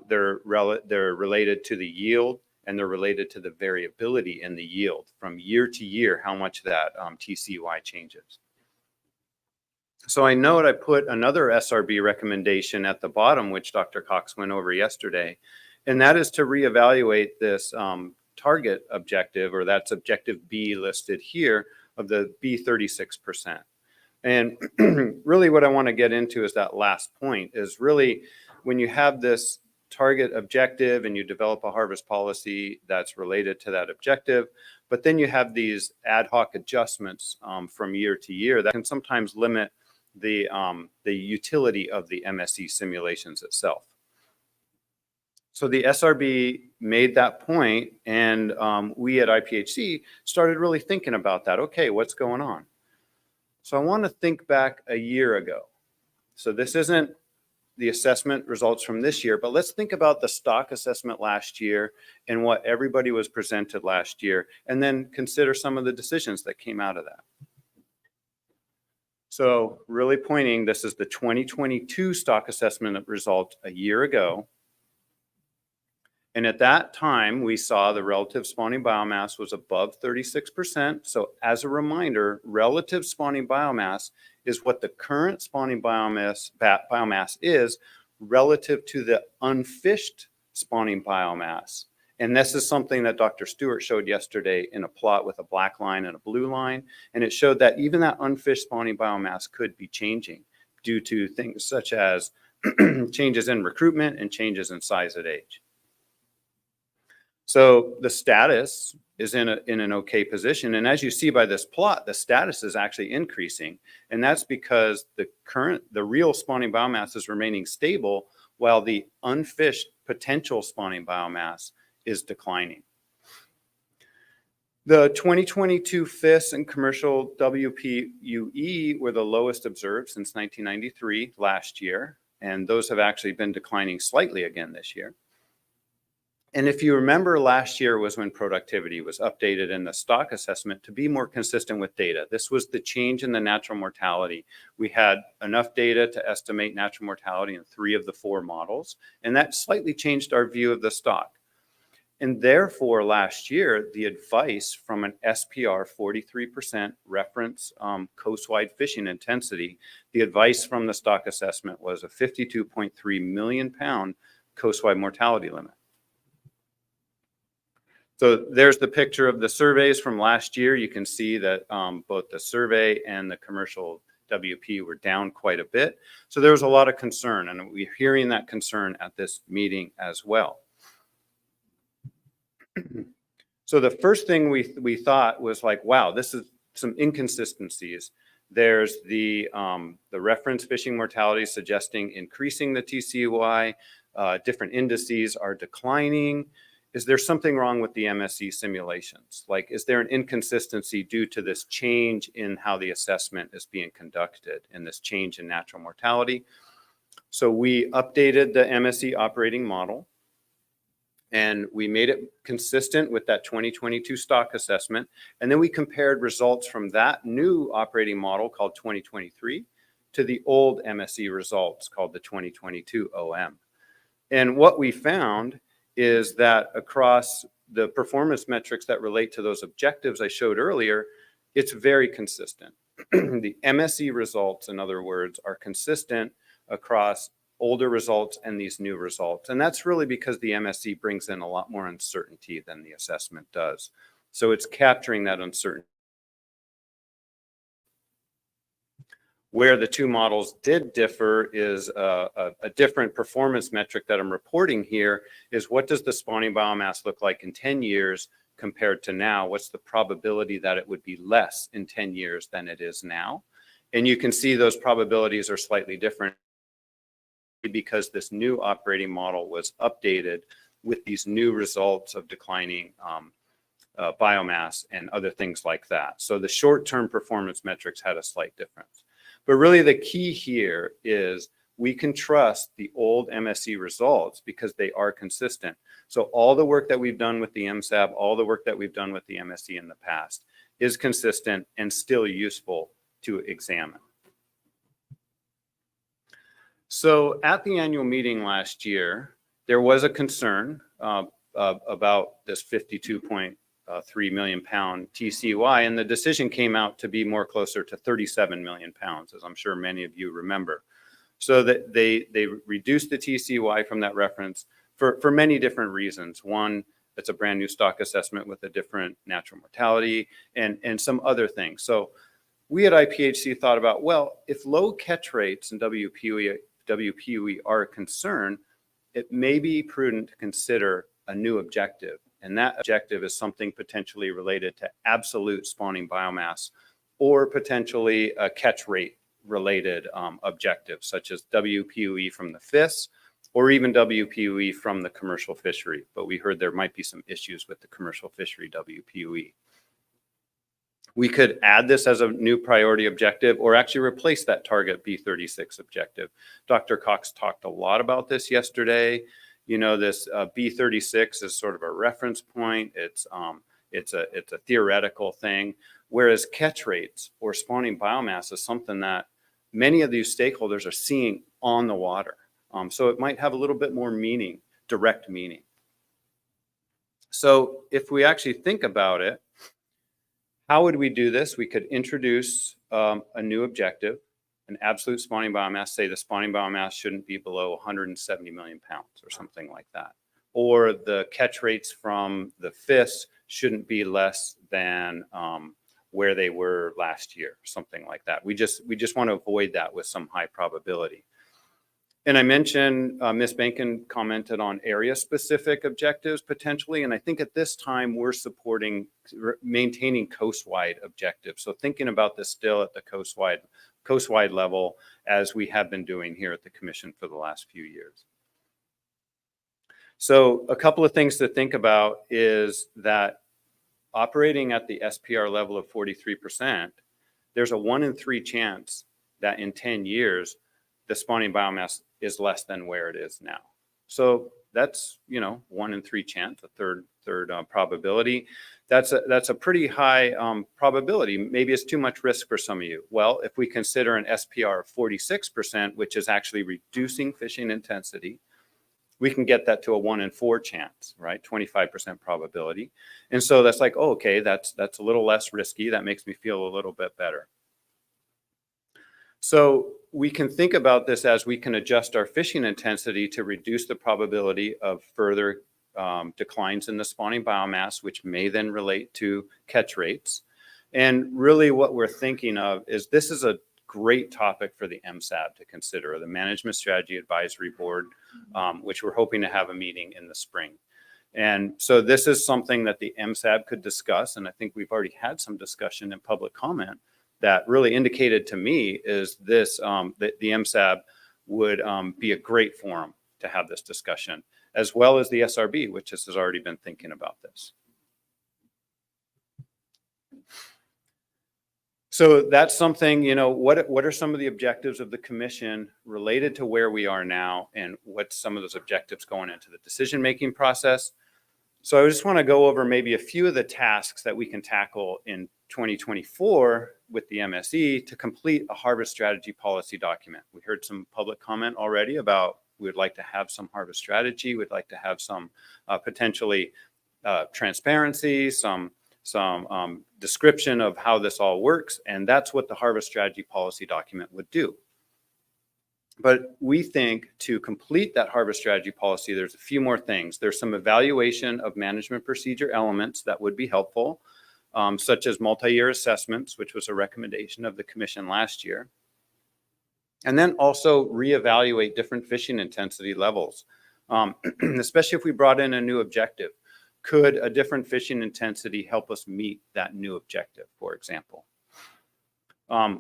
They're related to the yield, and they're related to the variability in the yield from year to year, how much that TCY changes. So I note I put another SRB recommendation at the bottom, which Dr. Cox went over yesterday, and that is to reevaluate this target objective, or that's objective B listed here, of the B36%. And really what I want to get into is that last point is really when you have this target objective and you develop a harvest policy that's related to that objective, but then you have these ad hoc adjustments from year to year that can sometimes limit the utility of the MSE simulations itself. So the SRB made that point, and we at IPHC started really thinking about that. Okay, what's going on? So I want to think back a year ago. So this isn't the assessment results from this year, but let's think about the stock assessment last year and what everybody was presented last year, and then consider some of the decisions that came out of that. So really pointing, this is the 2022 stock assessment result a year ago. And at that time, we saw the relative spawning biomass was above 36%. So as a reminder, relative spawning biomass is what the current spawning biomass is relative to the unfished spawning biomass. And this is something that Dr. Stewart showed yesterday in a plot with a black line and a blue line. And it showed that even that unfished spawning biomass could be changing due to things such as changes in recruitment and changes in size at age. So the status is in an okay position. And as you see by this plot, the status is actually increasing. And that's because the real spawning biomass is remaining stable while the unfished potential spawning biomass is declining. The 2022 FIS and commercial WPUE were the lowest observed since 1993 last year. And those have actually been declining slightly again this year. And if you remember, last year was when productivity was updated in the stock assessment to be more consistent with data. This was the change in the natural mortality. We had enough data to estimate natural mortality in 3 of the 4 models, and that slightly changed our view of the stock. And therefore, last year, the advice from an SPR 43% reference coast-wide fishing intensity, the advice from the stock assessment was a 52.3 million pound coast-wide mortality limit. So there's the picture of the surveys from last year. You can see that both the survey and the commercial WP were down quite a bit. So there was a lot of concern, and we're hearing that concern at this meeting as well. So the first thing we thought was like, wow, this is some inconsistencies. There's the reference fishing mortality suggesting increasing the TCY. Different indices are declining. Is there something wrong with the MSE simulations? Like, is there an inconsistency due to this change in how the assessment is being conducted and this change in natural mortality? So we updated the MSE operating model, and we made it consistent with that 2022 stock assessment. And then we compared results from that new operating model called 2023 to the old MSE results called the 2022 OM. And what we found is that across the performance metrics that relate to those objectives I showed earlier, it's very consistent. The MSE results, in other words, are consistent across older results and these new results. And that's really because the MSE brings in a lot more uncertainty than the assessment does. So it's capturing that uncertainty. Where the 2 models did differ is a different performance metric that I'm reporting here is what does the spawning biomass look like in 10 years compared to now? What's the probability that it would be less in 10 years than it is now? And you can see those probabilities are slightly different because this new operating model was updated with these new results of declining biomass and other things like that. So the short-term performance metrics had a slight difference. But really the key here is we can trust the old MSE results because they are consistent. So all the work that we've done with the MSAB, all the work that we've done with the MSE in the past is consistent and still useful to examine. So at the annual meeting last year, there was a concern about this 52.3 million pound TCY, and the decision came out to be more closer to 37 million pounds, as I'm sure many of you remember. So that they reduced the TCY from that reference for many different reasons. One, it's a brand new stock assessment with a different natural mortality and some other things. So we at IPHC thought about, well, if low catch rates and WPUE are a concern, it may be prudent to consider a new objective. And that objective is something potentially related to absolute spawning biomass or potentially a catch rate related objectives such as WPUE from the FIS or even WPUE from the commercial fishery. But we heard there might be some issues with the commercial fishery WPUE. We could add this as a new priority objective or actually replace that target B36 objective. Dr. Cox talked a lot about this yesterday. You know, this B36 is sort of a reference point. It's a theoretical thing. Whereas catch rates or spawning biomass is something that many of these stakeholders are seeing on the water. So it might have a little bit more meaning, direct meaning. So if we actually think about it, how would we do this? We could introduce a new objective, an absolute spawning biomass, say the spawning biomass shouldn't be below 170 million pounds or something like that. Or the catch rates from the fish shouldn't be less than where they were last year, something like that. We just want to avoid that with some high probability. And I mentioned, Ms. Bankin commented on area-specific objectives potentially, and I think at this time we're supporting maintaining coast-wide objectives. So thinking about this still at the coast-wide level as we have been doing here at the Commission for the last few years. So a couple of things to think about is that operating at the SPR level of 43%, there's a 1 in 3 chance that in 10 years, the spawning biomass is less than where it is now. So that's, 1 in 3 chance, a third probability. That's a pretty high probability. Maybe it's too much risk for some of you. Well, if we consider an SPR of 46%, which is actually reducing fishing intensity, we can get that to a 1 in 4 chance, right? 25% probability. And so that's like, oh, okay, that's a little less risky. That makes me feel a little bit better. So we can think about this as we can adjust our fishing intensity to reduce the probability of further declines in the spawning biomass, which may then relate to catch rates. And really what we're thinking of is this is a great topic for the MSAB to consider, the Management Strategy Advisory Board, which we're hoping to have a meeting in the spring. And so this is something that the MSAB could discuss, and I think we've already had some discussion in public comment that really indicated to me is this, that the MSAB would be a great forum to have this discussion, as well as the SRB, which has already been thinking about this. So that's something, what are some of the objectives of the commission related to where we are now, and what's some of those objectives going into the decision-making process? So I just want to go over maybe a few of the tasks that we can tackle in 2024 with the MSE to complete a harvest strategy policy document. We heard some public comment already about we would like to have some harvest strategy. We'd like to have some potentially transparency, some description of how this all works. And that's what the harvest strategy policy document would do. But we think to complete that harvest strategy policy, there's a few more things. There's some evaluation of management procedure elements that would be helpful, such as multi-year assessments, which was a recommendation of the commission last year. And then also reevaluate different fishing intensity levels, especially if we brought in a new objective. Could a different fishing intensity help us meet that new objective, for example?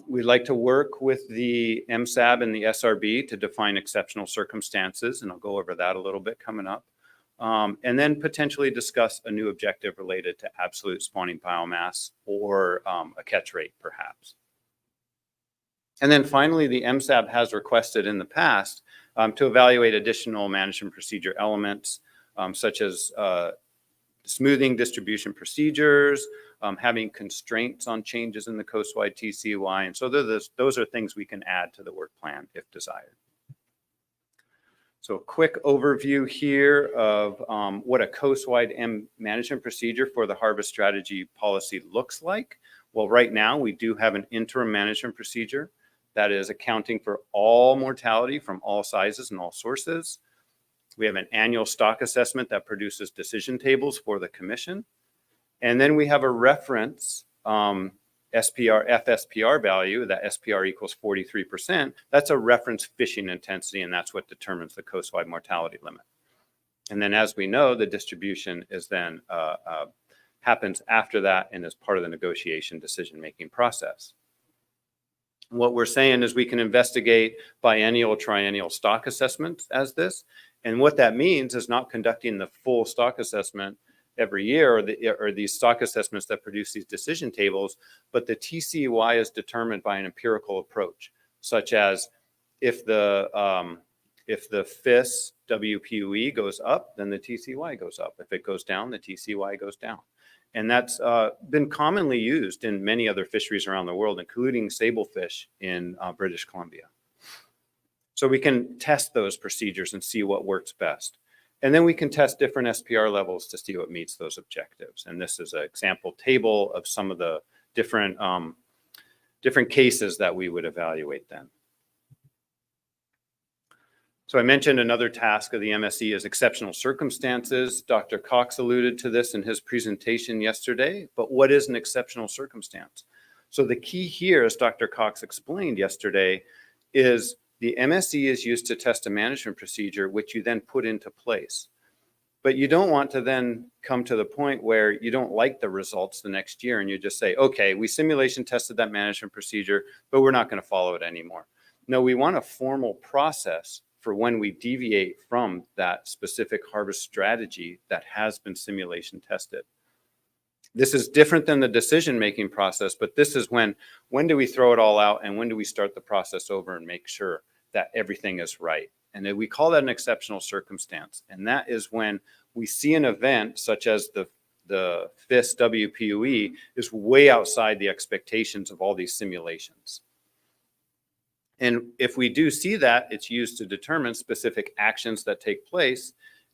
We'd like to work with the MSAB and the SRB to define exceptional circumstances, and I'll go over that a little bit coming up. And then potentially discuss a new objective related to absolute spawning biomass or a catch rate, perhaps. And then finally, the MSAB has requested in the past to evaluate additional management procedure elements, such as smoothing distribution procedures, having constraints on changes in the coastwide TCY. And so those are things we can add to the work plan if desired. So a quick overview here of what a coastwide management procedure for the harvest strategy policy looks like. Well, right now we do have an interim management procedure that is accounting for all mortality from all sizes and all sources. We have an annual stock assessment that produces decision tables for the commission. And then we have a reference FSPR value, that SPR equals 43%. That's a reference fishing intensity, and that's what determines the coastwide mortality limit. And then as we know, the distribution is then happens after that and is part of the negotiation decision-making process. What we're saying is we can investigate biennial, triennial stock assessments as this. And what that means is not conducting the full stock assessment every year or these stock assessments that produce these decision tables, but the TCY is determined by an empirical approach, such as if the If the FIS WPUE goes up, then the TCY goes up. If it goes down, the TCY goes down. And that's been commonly used in many other fisheries around the world, including sablefish in British Columbia. So we can test those procedures and see what works best. And then we can test different SPR levels to see what meets those objectives. And this is an example table of some of the different, different cases that we would evaluate then. So I mentioned another task of the MSE is exceptional circumstances. Dr. Cox alluded to this in his presentation yesterday, but what is an exceptional circumstance? So the key here, as Dr. Cox explained yesterday, is the MSE is used to test a management procedure, which you then put into place. But you don't want to then come to the point where you don't like the results the next year and you just say, okay, we simulation tested that management procedure, but we're not going to follow it anymore. No, we want a formal process for when we deviate from that specific harvest strategy that has been simulation tested. This is different than the decision-making process, but this is when do we throw it all out and when do we start the process over and make sure that everything is right? And then we call that an exceptional circumstance. And that is when we see an event such as the FIS WPUE is way outside the expectations of all these simulations. And if we do see that, it's used to determine specific actions that take place.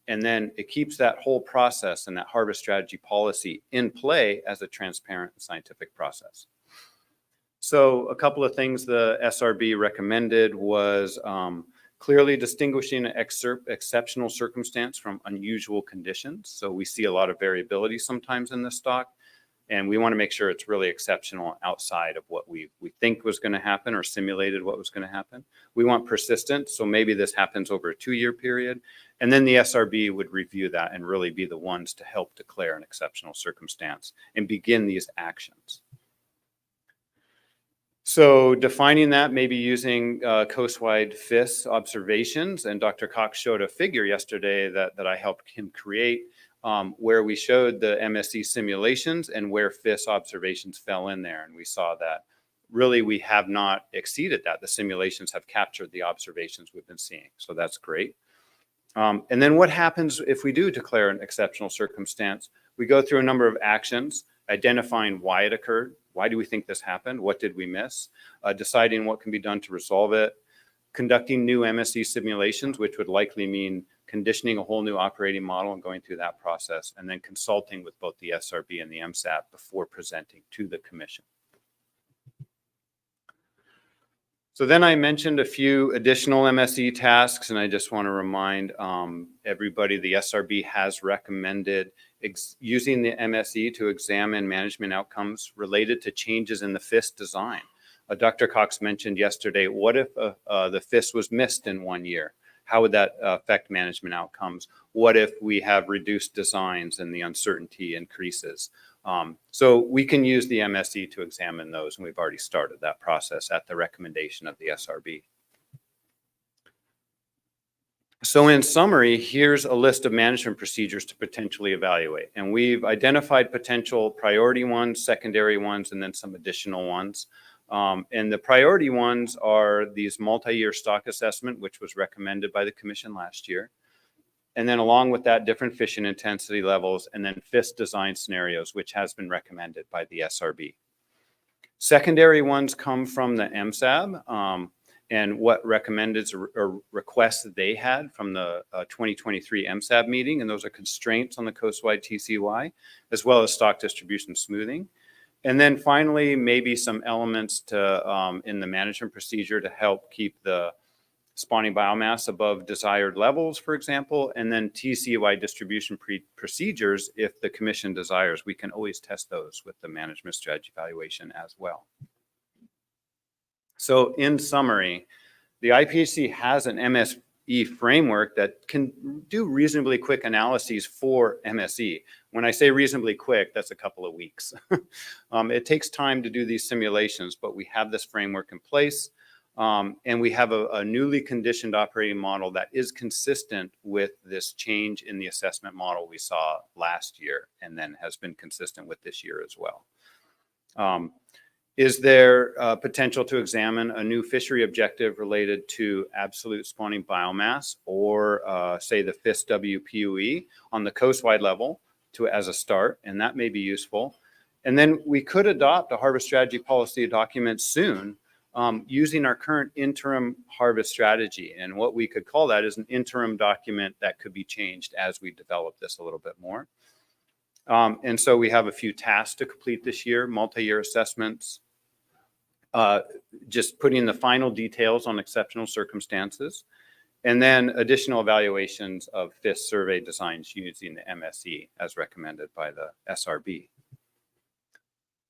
And then it keeps that whole process and that harvest strategy policy in play as a transparent and scientific process. So a couple of things the SRB recommended was clearly distinguishing an exceptional circumstance from unusual conditions. So we see a lot of variability sometimes in the stock. And we want to make sure it's really exceptional outside of what we think was going to happen or simulated what was going to happen. We want persistence. So maybe this happens over a 2-year period. And then the SRB would review that and really be the ones to help declare an exceptional circumstance and begin these actions. So defining that, maybe using coast-wide FIS observations. And Dr. Cox showed a figure yesterday that I helped him create, where we showed the MSE simulations and where FIS observations fell in there. And we saw that really we have not exceeded that. The simulations have captured the observations we've been seeing. So that's great. And then what happens if we do declare an exceptional circumstance? We go through a number of actions, identifying why it occurred. Why do we think this happened? What did we miss? Deciding what can be done to resolve it. Conducting new MSE simulations, which would likely mean conditioning a whole new operating model and going through that process, and then consulting with both the SRB and the MSAP before presenting to the commission. So then I mentioned a few additional MSE tasks, and I just want to remind everybody the SRB has recommended using the MSE to examine management outcomes related to changes in the FIS design. Dr. Cox mentioned yesterday, what if the FIS was missed in 1 year? How would that affect management outcomes? What if we have reduced designs and the uncertainty increases? So we can use the MSE to examine those, and we've already started that process at the recommendation of the SRB. So in summary, here's a list of management procedures to potentially evaluate. And we've identified potential priority ones, secondary ones, and then some additional ones. And the priority ones are these multi-year stock assessment, which was recommended by the commission last year. And then along with that, different fishing intensity levels, and then FIS design scenarios, which has been recommended by the SRB. Secondary ones come from the MSAB and what recommended or requests that they had from the 2023 MSAB meeting. And those are constraints on the coastwide TCY, as well as stock distribution smoothing. And then finally, maybe some elements to in the management procedure to help keep the spawning biomass above desired levels, for example, and then TCY distribution procedures. If the commission desires, we can always test those with the management strategy evaluation as well. So in summary, the IPHC has an MSE framework that can do reasonably quick analyses for MSE. When I say reasonably quick, that's a couple of weeks. It takes time to do these simulations, but we have this framework in place. And we have a newly conditioned operating model that is consistent with this change in the assessment model we saw last year, and then has been consistent with this year as well. Is there potential to examine a new fishery objective related to absolute spawning biomass or say the FIS WPUE on the coastwide level as a start? And that may be useful. And then we could adopt a harvest strategy policy document soon using our current interim harvest strategy. And what we could call that is an interim document that could be changed as we develop this a little bit more. And so we have a few tasks to complete this year, multi-year assessments, just putting the final details on exceptional circumstances, and then additional evaluations of FIS survey designs using the MSE as recommended by the SRB.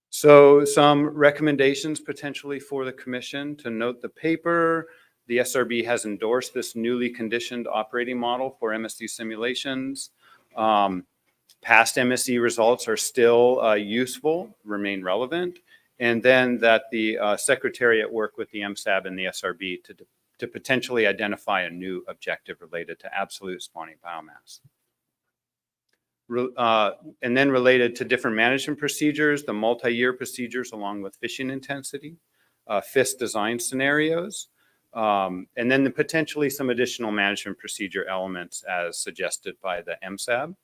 So some recommendations potentially for the commission to note the paper. The SRB has endorsed this newly conditioned operating model for MSE simulations. Past MSE results are still useful, remain relevant. And then that the Secretariat work with the MSAB and the SRB to potentially identify a new objective related to absolute spawning biomass. And then related to different management procedures, the multi-year procedures along with fishing intensity, FIS design scenarios, and then potentially some additional management procedure elements as suggested by the MSAB.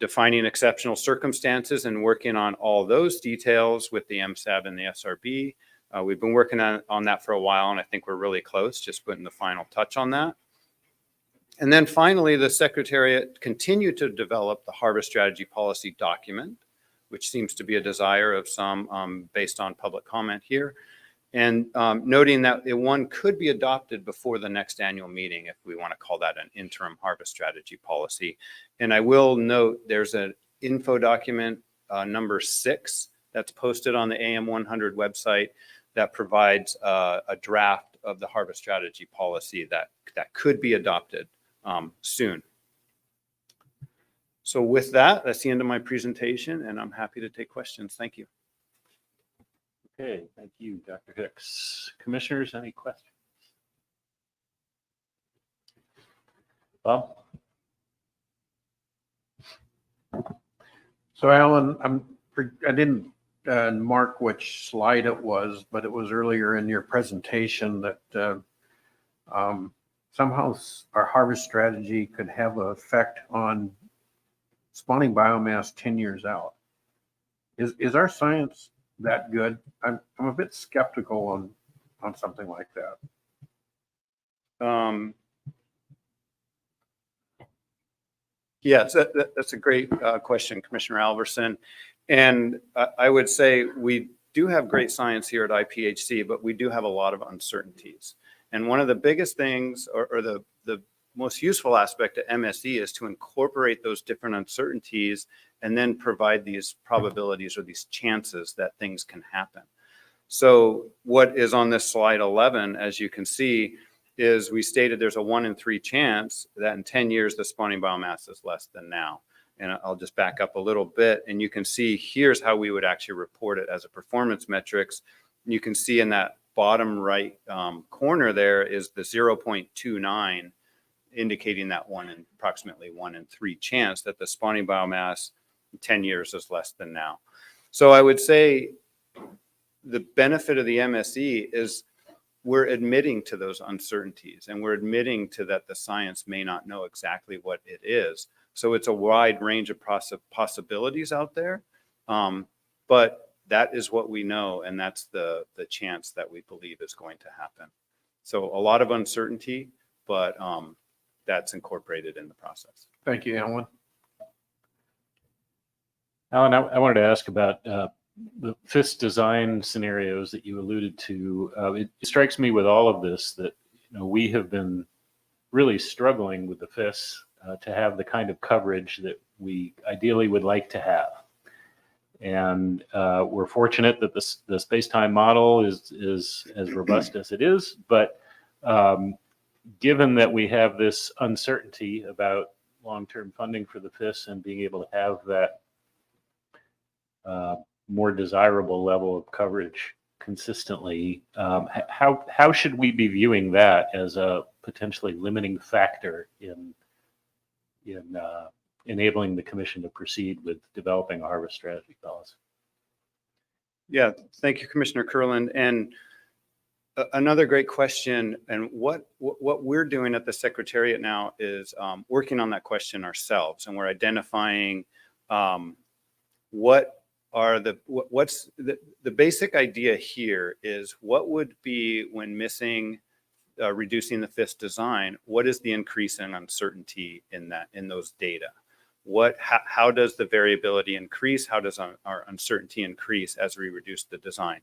Defining exceptional circumstances and working on all those details with the MSAB and the SRB. We've been working on that for a while, and I think we're really close, just putting the final touch on that. And then finally, the Secretariat continued to develop the harvest strategy policy document, which seems to be a desire of some based on public comment here. And noting that one could be adopted before the next annual meeting if we want to call that an interim harvest strategy policy. And I will note there's an info document number 6 that's posted on the AM100 website that provides a draft of the harvest strategy policy that could be adopted soon. So with that, that's the end of my presentation, and I'm happy to take questions. Thank you. Okay, thank you, Dr. Hicks. Commissioners, any questions? Bob? So Alan, I didn't mark which slide it was, but it was earlier in your presentation that somehow our harvest strategy could have an effect on spawning biomass 10 years out. Is our science that good? I'm a bit skeptical on something like that. Yes, that's a great question, Commissioner Alverson. And I would say we do have great science here at IPHC, but we do have a lot of uncertainties. And one of the biggest things, or the most useful aspect of MSE, is to incorporate those different uncertainties and then provide these probabilities or these chances that things can happen. So what is on this slide 11, as you can see, is we stated there's a 1 in 3 chance that in 10 years the spawning biomass is less than now. And I'll just back up a little bit, and you can see here's how we would actually report it as a performance metrics. You can see in that bottom right corner there is the 0.29, indicating that approximately 1 in 3 chance that the spawning biomass in 10 years is less than now. So I would say the benefit of the MSE is we're admitting to those uncertainties, and we're admitting to that the science may not know exactly what it is. So it's a wide range of possibilities out there, but that is what we know, and that's the chance that we believe is going to happen. So a lot of uncertainty, but that's incorporated in the process. Thank you, Alan. Alan, I wanted to ask about the FIS design scenarios that you alluded to. It strikes me with all of this that we have been really struggling with the FIS to have the kind of coverage that we ideally would like to have. And we're fortunate that the space-time model is as robust as it is, but given that we have this uncertainty about long-term funding for the FIS and being able to have that more desirable level of coverage consistently, how should we be viewing that as a potentially limiting factor in enabling the commission to proceed with developing a harvest strategy policy? Yeah, thank you, Commissioner Kurland. And another great question. And what we're doing at the Secretariat now is working on that question ourselves, and we're identifying what's the basic idea here is what would be when missing reducing the FIST design, what is the increase in uncertainty in those data? How does the variability increase? How does our uncertainty increase as we reduce the design?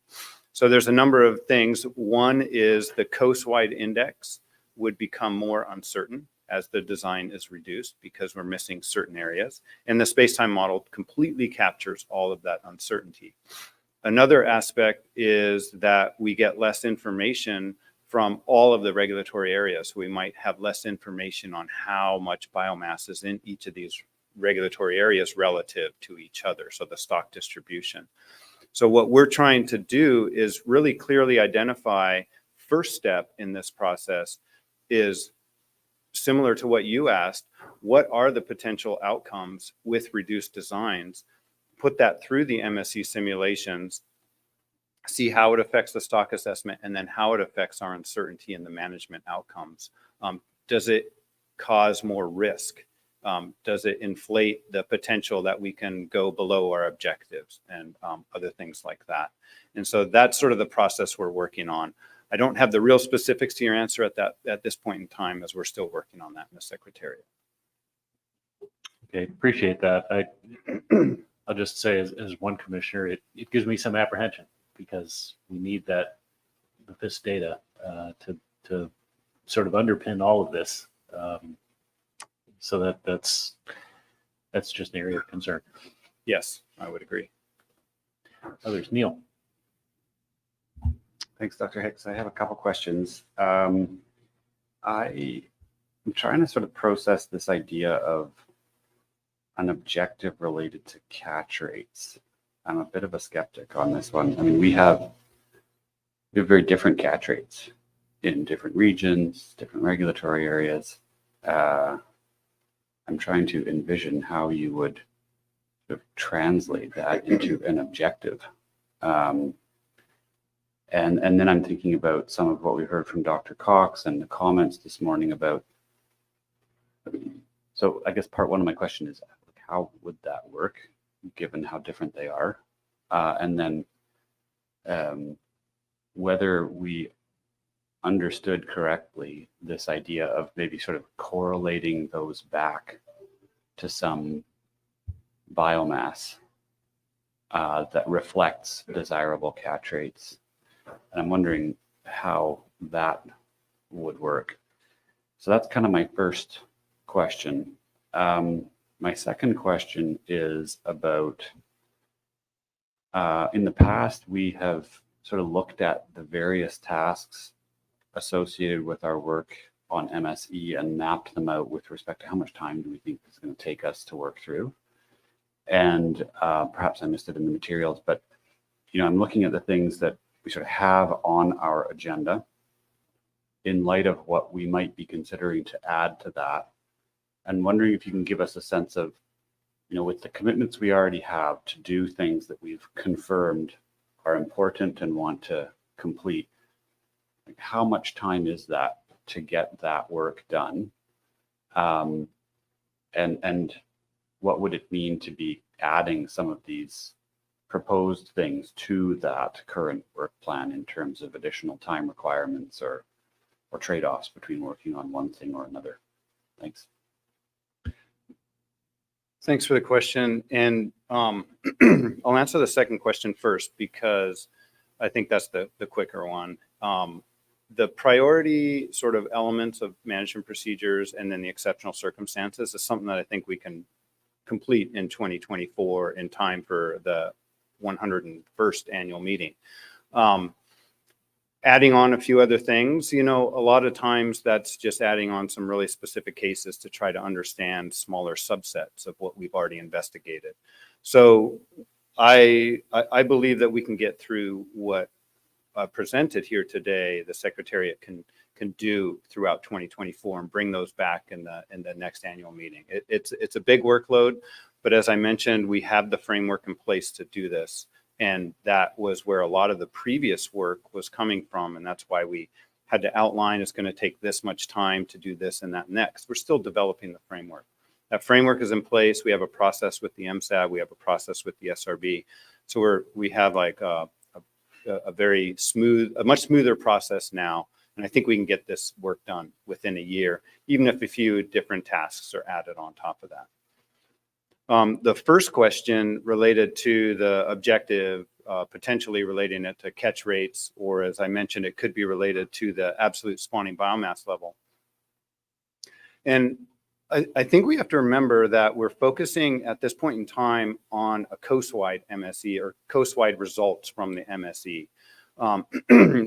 So there's a number of things. One is the coast-wide index would become more uncertain as the design is reduced because we're missing certain areas. And the space-time model completely captures all of that uncertainty. Another aspect is that we get less information from all of the regulatory areas. We might have less information on how much biomass is in each of these regulatory areas relative to each other, so the stock distribution. So what we're trying to do is really clearly identify, first step in this process is similar to what you asked, what are the potential outcomes with reduced designs, put that through the MSC simulations, see how it affects the stock assessment, and then how it affects our uncertainty in the management outcomes. Does it cause more risk? Does it inflate the potential that we can go below our objectives and other things like that? And so that's sort of the process we're working on. I don't have the real specifics to your answer at this point in time, as we're still working on that in the Secretariat. Okay, appreciate that. I'll just say as one commissioner, it gives me some apprehension because we need the FIST data to sort of underpin all of this. So that's just an area of concern. Yes, I would agree. Others, Neil. Thanks, Dr. Hicks. I have a couple questions. I'm trying to sort of process this idea of an objective related to catch rates. I'm a bit of a skeptic on this one. I mean, we have very different catch rates in different regions, different regulatory areas. I'm trying to envision how you would sort of translate that into an objective. And then I'm thinking about some of what we heard from Dr. Cox and the comments this morning about, so I guess part one of my question is, how would that work given how different they are? And then whether we understood correctly this idea of maybe sort of correlating those back to some biomass that reflects desirable catch rates. And I'm wondering how that would work. So that's kind of my first question. My second question is about, in the past, we have sort of looked at the various tasks associated with our work on MSE and mapped them out with respect to how much time do we think it's going to take us to work through. And perhaps I missed it in the materials, but I'm looking at the things that we sort of have on our agenda in light of what we might be considering to add to that. And wondering if you can give us a sense of, with the commitments we already have to do things that we've confirmed are important and want to complete, like how much time is that to get that work done? And what would it mean to be adding some of these proposed things to that current work plan in terms of additional time requirements or trade-offs between working on one thing or another? Thanks. Thanks for the question. And I'll answer the second question first because I think that's the quicker one. The priority sort of elements of management procedures and then the exceptional circumstances is something that I think we can complete in 2024 in time for the 101st annual meeting. Adding on a few other things, a lot of times that's just adding on some really specific cases to try to understand smaller subsets of what we've already investigated. So I believe that we can get through what presented here today, the Secretariat can do throughout 2024 and bring those back in the next annual meeting. It's a big workload, but as I mentioned, we have the framework in place to do this. And that was where a lot of the previous work was coming from. And that's why we had to outline it's going to take this much time to do this and that next. We're still developing the framework. That framework is in place. We have a process with the MSAB. We have a process with the SRB. So we have like a very smooth, a much smoother process now. And I think we can get this work done within a year, even if a few different tasks are added on top of that. The first question related to the objective, potentially relating it to catch rates, or as I mentioned, it could be related to the absolute spawning biomass level. And I think we have to remember that we're focusing at this point in time on a coastwide MSE or coastwide results from the MSE.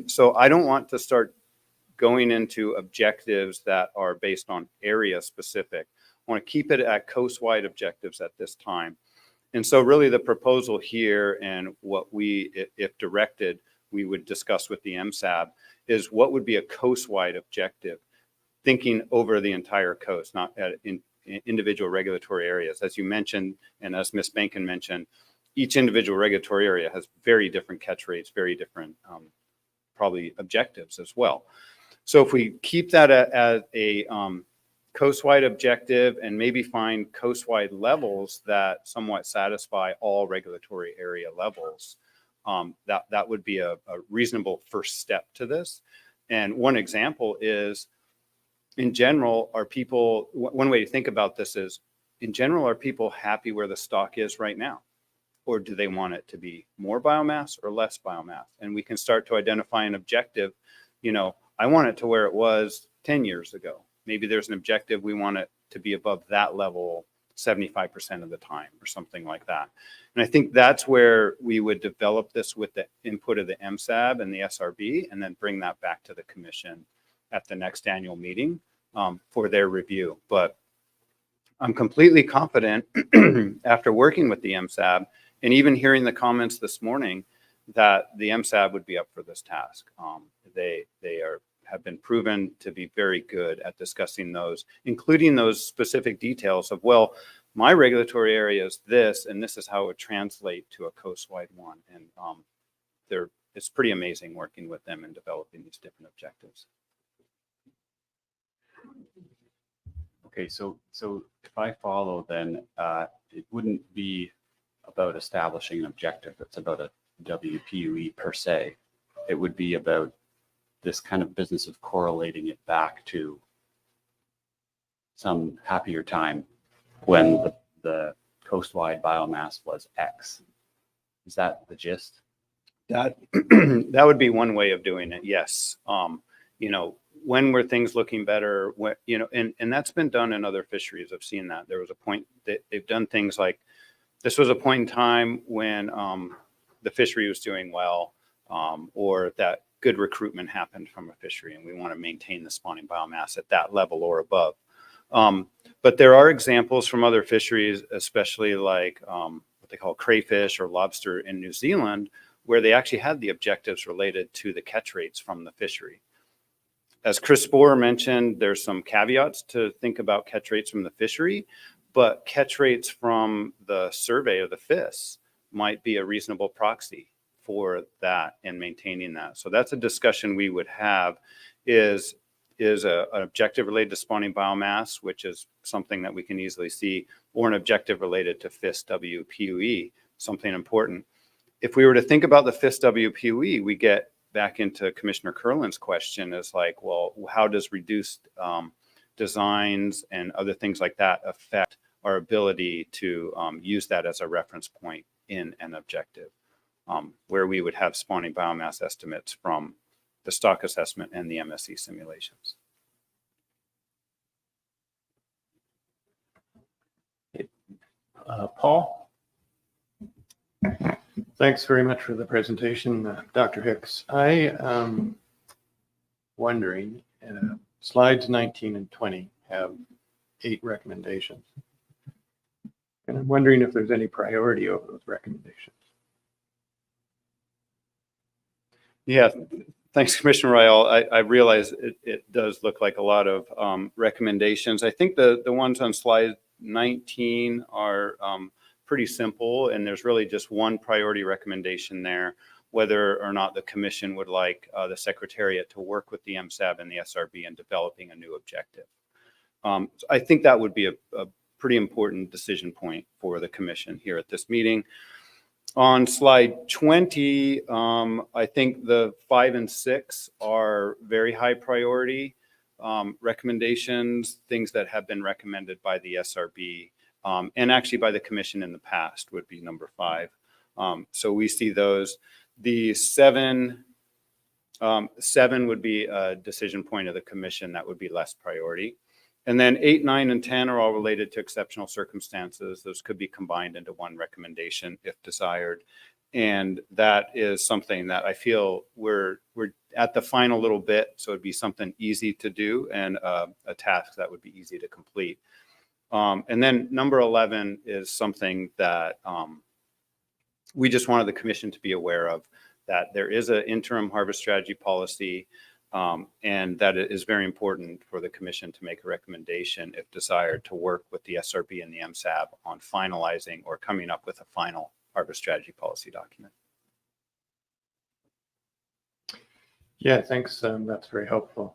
So I don't want to start going into objectives that are based on area specific. I want to keep it at coastwide objectives at this time. And so really the proposal here and what we, if directed, we would discuss with the MSAB is what would be a coastwide objective, thinking over the entire coast, not in individual regulatory areas. As you mentioned, and as Ms. Bankin mentioned, each individual regulatory area has very different catch rates, very different probably objectives as well. So if we keep that as a coastwide objective and maybe find coastwide levels that somewhat satisfy all regulatory area levels, that would be a reasonable first step to this. And one example is, in general, are people, one way to think about this is, in general, are people happy where the stock is right now? Or do they want it to be more biomass or less biomass? And we can start to identify an objective. You know, I want it to where it was 10 years ago. Maybe there's an objective, we want it to be above that level 75% of the time or something like that. And I think that's where we would develop this with the input of the MSAB and the SRB, and then bring that back to the commission at the next annual meeting for their review. But I'm completely confident after working with the MSAB and even hearing the comments this morning that the MSAB would be up for this task. They have been proven to be very good at discussing those, including those specific details of, well, my regulatory area is this, and this is how it would translate to a coastwide one. And it's pretty amazing working with them and developing these different objectives. Okay, so if I follow, then it wouldn't be about establishing an objective that's about a WPUE per se. It would be about this kind of business of correlating it back to some happier time when the coastwide biomass was X. Is that the gist? That would be one way of doing it. Yes. You know, when were things looking better? When, you know, and that's been done in other fisheries. I've seen that. There was a point that they've done things like, this was a point in time when the fishery was doing well, or that good recruitment happened from a fishery, and we want to maintain the spawning biomass at that level or above. But there are examples from other fisheries, especially like what they call crayfish or lobster in New Zealand, where they actually had the objectives related to the catch rates from the fishery. As Chris Sporer mentioned, there's some caveats to think about catch rates from the fishery, but catch rates from the survey of the FIS might be a reasonable proxy for that and maintaining that. So that's a discussion we would have, is an objective related to spawning biomass, which is something that we can easily see, or an objective related to FIS WPUE, something important. If we were to think about the FIS WPUE, we get back into Commissioner Kurland's question, is like, well, how does reduced designs and other things like that affect our ability to use that as a reference point in an objective, where we would have spawning biomass estimates from the stock assessment and the MSE simulations. Paul? Thanks very much for the presentation, Dr. Hicks. I am wondering, slides 19 and 20 have 8 recommendations. And I'm wondering if there's any priority over those recommendations. Yeah, thanks, Commissioner Ryall. I realize it does look like a lot of recommendations. I think the ones on slide 19 are pretty simple, and there's really just one priority recommendation there, whether or not the commission would like the Secretariat to work with the MSAB and the SRB in developing a new objective. So I think that would be a pretty important decision point for the commission here at this meeting. On slide 20, I think the 5 and 6 are very high priority recommendations, things that have been recommended by the SRB and actually by the commission in the past would be number 5. So we see those. The 7 would be a decision point of the commission that would be less priority. And then 8, 9, and 10 are all related to exceptional circumstances. Those could be combined into one recommendation if desired. And that is something that I feel we're at the final little bit. So it'd be something easy to do and a task that would be easy to complete. And then number 11 is something that we just wanted the commission to be aware of, that there is an interim harvest strategy policy, and that it is very important for the commission to make a recommendation, if desired, to work with the SRB and the MSAB on finalizing or coming up with a final harvest strategy policy document. Yeah, thanks. That's very helpful.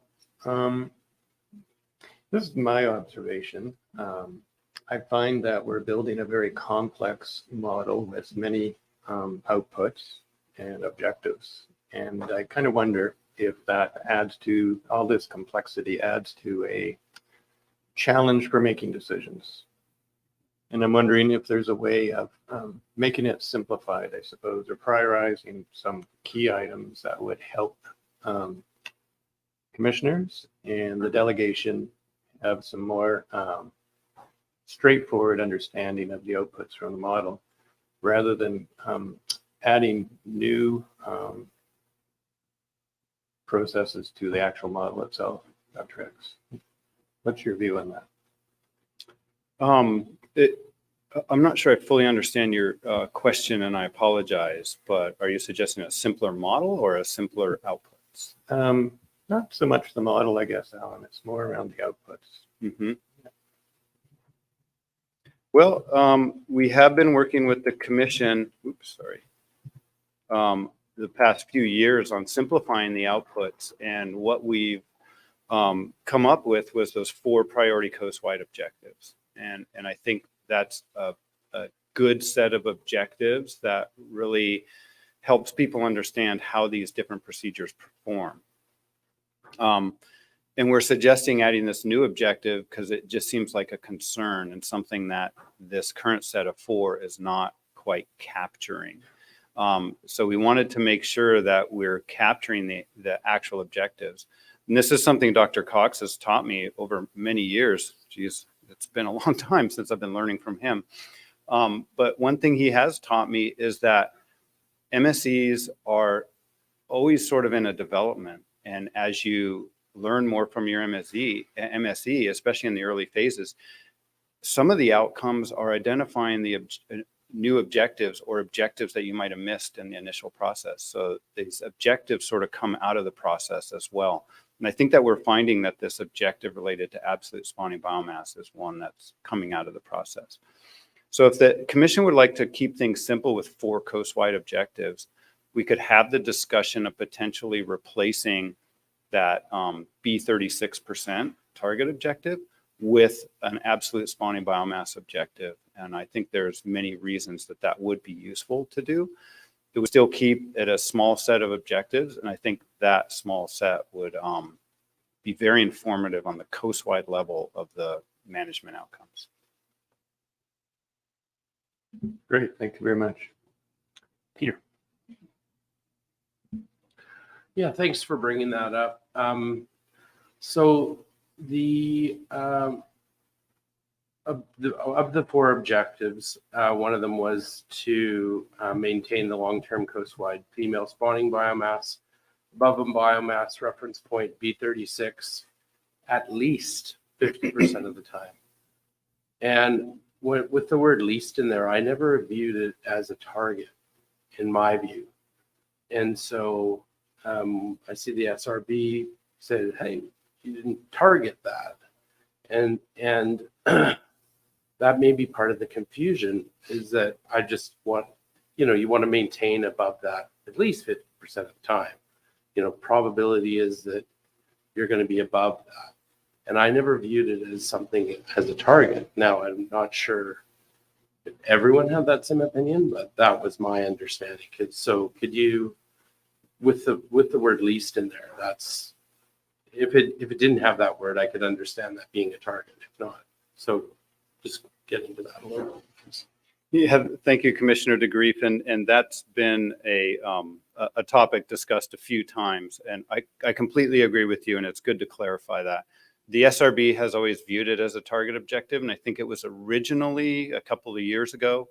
This is my observation. I find that we're building a very complex model with many outputs and objectives. And I kind of wonder if that adds to, all this complexity adds to a challenge for making decisions. And I'm wondering if there's a way of making it simplified, I suppose, or prioritizing some key items that would help commissioners and the delegation have some more straightforward understanding of the outputs from the model, rather than adding new processes to the actual model itself. Dr. X, what's your view on that? I'm not sure I fully understand your question, and I apologize, but are you suggesting a simpler model or a simpler outputs? Not so much the model, I guess, Alan. It's more around the outputs. Mm-hmm. Well, we have been working with the commission, the past few years on simplifying the outputs, and what we've come up with was those 4 priority coast-wide objectives. And I think that's a good set of objectives that really helps people understand how these different procedures perform. And we're suggesting adding this new objective because it just seems like a concern and something that this current set of 4 is not quite capturing. So we wanted to make sure that we're capturing the actual objectives. And this is something Dr. Cox has taught me over many years. Geez, it's been a long time since I've been learning from him. But one thing he has taught me is that MSEs are always sort of in a development. And as you learn more from your MSE, especially in the early phases, some of the outcomes are identifying the new objectives or objectives that you might have missed in the initial process. So these objectives sort of come out of the process as well. And I think that we're finding that this objective related to absolute spawning biomass is one that's coming out of the process. So if the commission would like to keep things simple with 4 coast-wide objectives, we could have the discussion of potentially replacing that B36% target objective with an absolute spawning biomass objective. And I think there's many reasons that that would be useful to do. It would still keep it a small set of objectives. And I think that small set would be very informative on the coast-wide level of the management outcomes. Great, thank you very much. Peter. Yeah, thanks for bringing that up. So of the 4 objectives, one of them was to maintain the long-term coast-wide female spawning biomass above a biomass reference point B36 at least 50% of the time. And with the word least in there, I never viewed it as a target in my view. And so I see the SRB said, hey, you didn't target that. And that may be part of the confusion, is that I just want, you want to maintain above that at least 50% of the time. Probability is that you're going to be above that. And I never viewed it as something as a target. Now, I'm not sure if everyone had that same opinion, but that was my understanding. So could you, with the word least in there, that's, if it didn't have that word, I could understand that being a target. If not, so just get into that a little. Yeah, thank you, Commissioner DeGrief, and that's been a topic discussed a few times, and I completely agree with you, and it's good to clarify that. The SRB has always viewed it as a target objective, and I think it was originally a couple of years ago,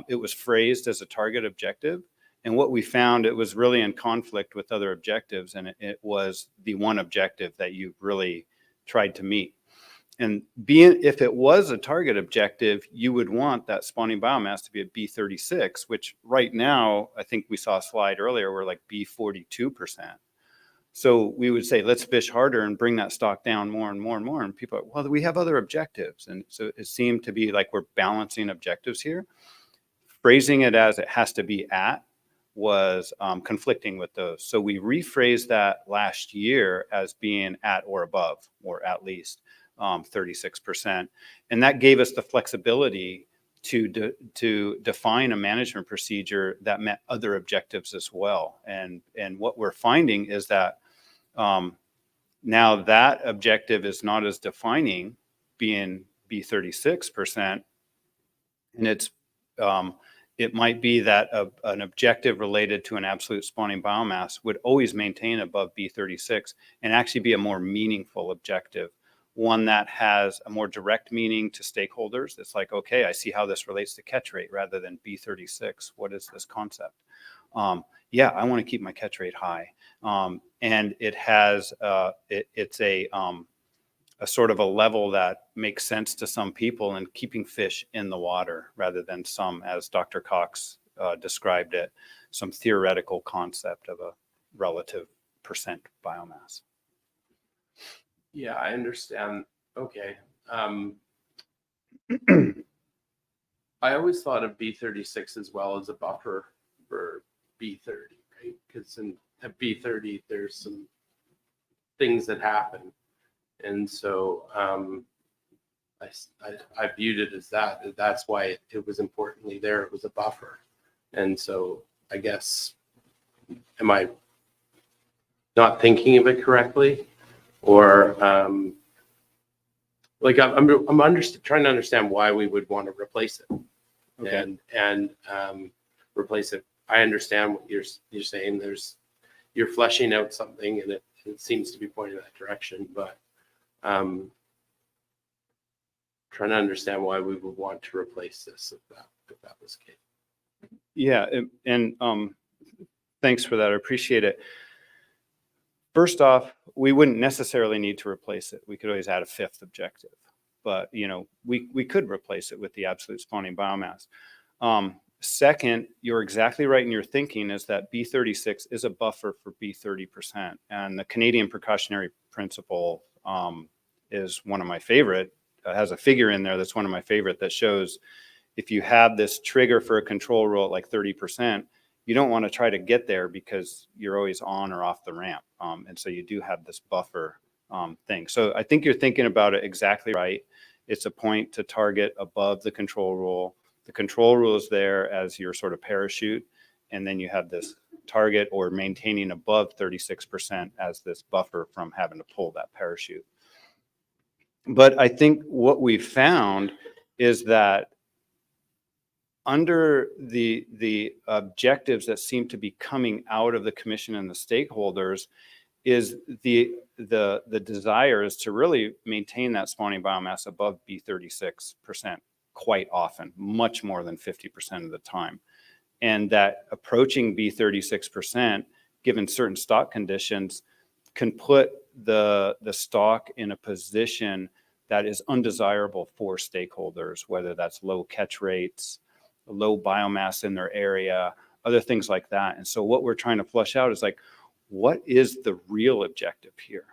it was phrased as a target objective, and what we found, it was really in conflict with other objectives, and it was the one objective that you really tried to meet. And if it was a target objective, you would want that spawning biomass to be at B36, which right now, I think we saw a slide earlier, we're like B42%. So we would say, let's fish harder and bring that stock down more and more and more. And people are, well, we have other objectives. And so it seemed to be like we're balancing objectives here. Phrasing it as it has to be at was conflicting with those. So we rephrased that last year as being at or above, or at least 36%. And that gave us the flexibility to define a management procedure that met other objectives as well. And what we're finding is that now that objective is not as defining, being B36%, and it might be that an objective related to an absolute spawning biomass would always maintain above B36 and actually be a more meaningful objective, one that has a more direct meaning to stakeholders. It's like, okay, I see how this relates to catch rate rather than B36. What is this concept? Yeah, I want to keep my catch rate high. And it has, it's a sort of a level that makes sense to some people in keeping fish in the water rather than some, as Dr. Cox described it, some theoretical concept of a relative percent biomass. Yeah, I understand. Okay. I always thought of B36 as well as a buffer for B30, right? Because at B30, there's some things that happen. And so I viewed it as that. That's why it was importantly there. It was a buffer. And so I guess, am I not thinking of it correctly? Or like I'm trying to understand why we would want to replace it. Okay. And replace it. I understand what you're saying. You're fleshing out something, and it seems to be pointing in that direction. But trying to understand why we would want to replace this if that was the case. Yeah, and thanks for that. I appreciate it. First off, we wouldn't necessarily need to replace it. We could always add a fifth objective, but we could replace it with the absolute spawning biomass. Second, you're exactly right in your thinking is that B36 is a buffer for B30%. And the Canadian precautionary principle is one of my favorite, has a figure in there that's one of my favorite that shows if you have this trigger for a control rule at like 30%, you don't want to try to get there because you're always on or off the ramp. And so you do have this buffer thing. So I think you're thinking about it exactly right. It's a point to target above the control rule. The control rule is there as your sort of parachute. And then you have this target or maintaining above 36% as this buffer from having to pull that parachute. But I think what we found is that under the objectives that seem to be coming out of the commission and the stakeholders is the desire is to really maintain that spawning biomass above B36% quite often, much more than 50% of the time. And that approaching B36%, given certain stock conditions, can put the stock in a position that is undesirable for stakeholders, whether that's low catch rates, low biomass in their area, other things like that. And so what we're trying to flush out is like, what is the real objective here?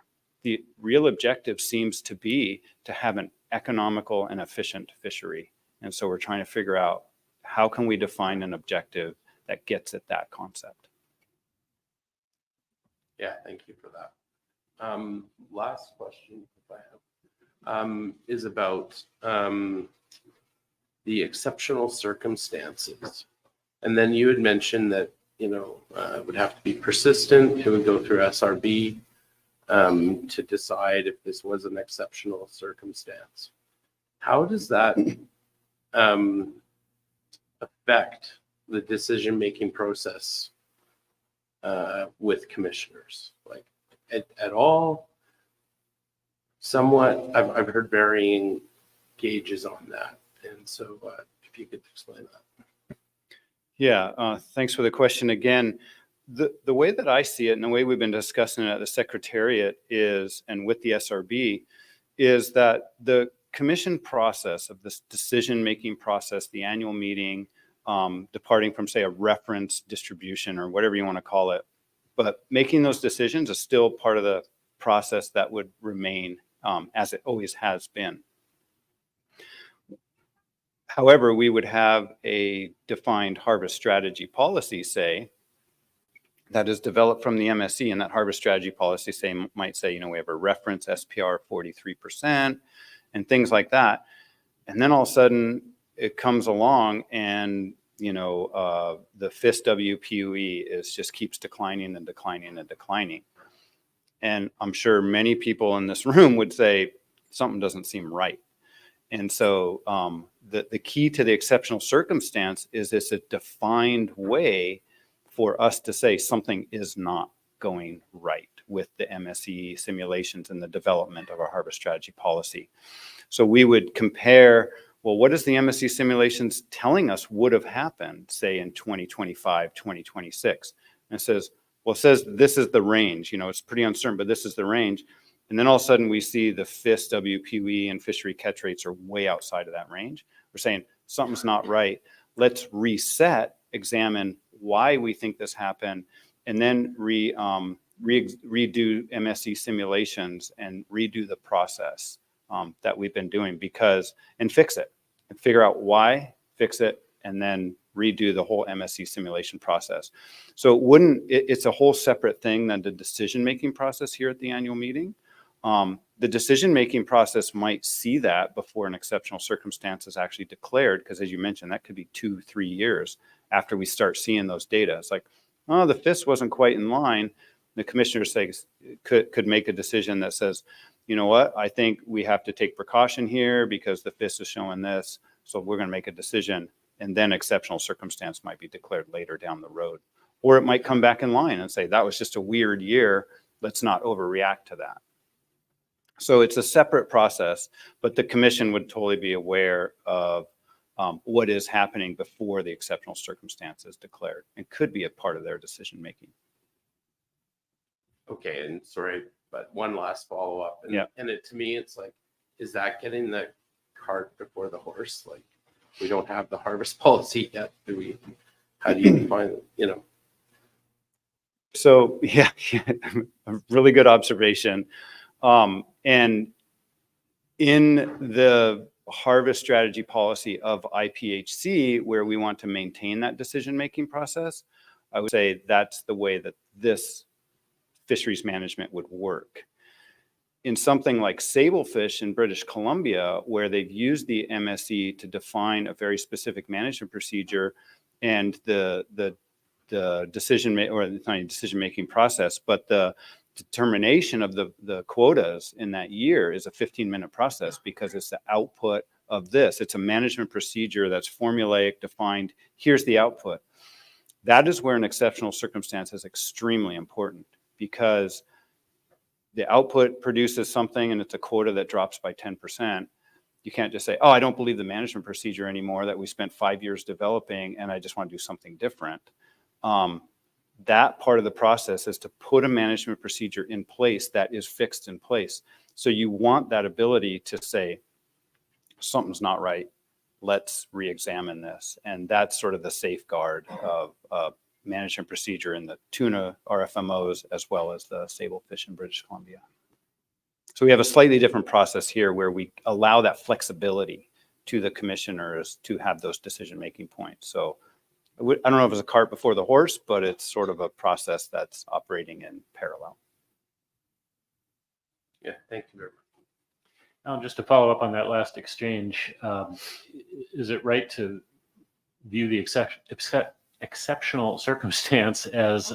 the real objective seems to be to have an economical and efficient fishery. And so we're trying to figure out how can we define an objective that gets at that concept. Yeah, thank you for that. Last question, if I have, is about the exceptional circumstances. And then you had mentioned that, it would have to be persistent. It would go through SRB to decide if this was an exceptional circumstance. How does that affect the decision-making process with commissioners? Like at all? Somewhat, I've heard varying gauges on that. And so if you could explain that. Yeah, thanks for the question again. The way that I see it and the way we've been discussing it at the Secretariat is, and with the SRB, is that the commission process of this decision-making process, the annual meeting, departing from, say, a reference distribution or whatever you want to call it, but making those decisions is still part of the process that would remain as it always has been. However, we would have a defined harvest strategy policy, say, that is developed from the MSC, and that harvest strategy policy might say, we have a reference SPR 43% and things like that. And then all of a sudden it comes along and, the FIS WPUE just keeps declining and declining and declining. And I'm sure many people in this room would say something doesn't seem right. And so the key to the exceptional circumstance is it's a defined way for us to say something is not going right with the MSE simulations and the development of our harvest strategy policy. So we would compare, well, what is the MSE simulations telling us would have happened, say in 2025, 2026? And it says this is the range, it's pretty uncertain, but this is the range. And then all of a sudden we see the FIS WPUE and fishery catch rates are way outside of that range. We're saying something's not right. Let's reset, examine why we think this happened, and then redo MSE simulations and redo the process that we've been doing and fix it and figure out why, fix it, and then redo the whole MSE simulation process. So it's a whole separate thing than the decision-making process here at the annual meeting. The decision-making process might see that before an exceptional circumstance is actually declared, because as you mentioned, that could be 2-3 years after we start seeing those data. It's like, oh, the FIS wasn't quite in line. The commissioner could make a decision that says, you know what, I think we have to take precaution here because the FIS is showing this, so we're going to make a decision, and then exceptional circumstance might be declared later down the road. Or it might come back in line and say, that was just a weird year, let's not overreact to that. So it's a separate process, but the commission would totally be aware of what is happening before the exceptional circumstance is declared and could be a part of their decision making. Okay, and sorry, but one last follow-up. And to me, it's like, is that getting the cart before the horse? Like, we don't have the harvest policy yet. How do you define it, So yeah, a really good observation. And in the harvest strategy policy of IPHC, where we want to maintain that decision-making process, I would say that's the way that this fisheries management would work. In something like sablefish in British Columbia, where they've used the MSE to define a very specific management procedure and the decision-making process, but the determination of the quotas in that year is a 15-minute process because it's the output of this. It's a management procedure that's formulaic, defined. Here's the output. That is where an exceptional circumstance is extremely important, because the output produces something and it's a quota that drops by 10%. You can't just say, oh, I don't believe the management procedure anymore that we spent 5 years developing and I just want to do something different. That part of the process is to put a management procedure in place that is fixed in place. So you want that ability to say, something's not right, let's re-examine this. And that's sort of the safeguard of management procedure in the tuna RFMOs as well as the sablefish in British Columbia. So we have a slightly different process here where we allow that flexibility to the commissioners to have those decision-making points. So I don't know if it's a cart before the horse, but it's sort of a process that's operating in parallel. Yeah, thank you very much. Now, just to follow up on that last exchange, is it right to view the exceptional circumstance as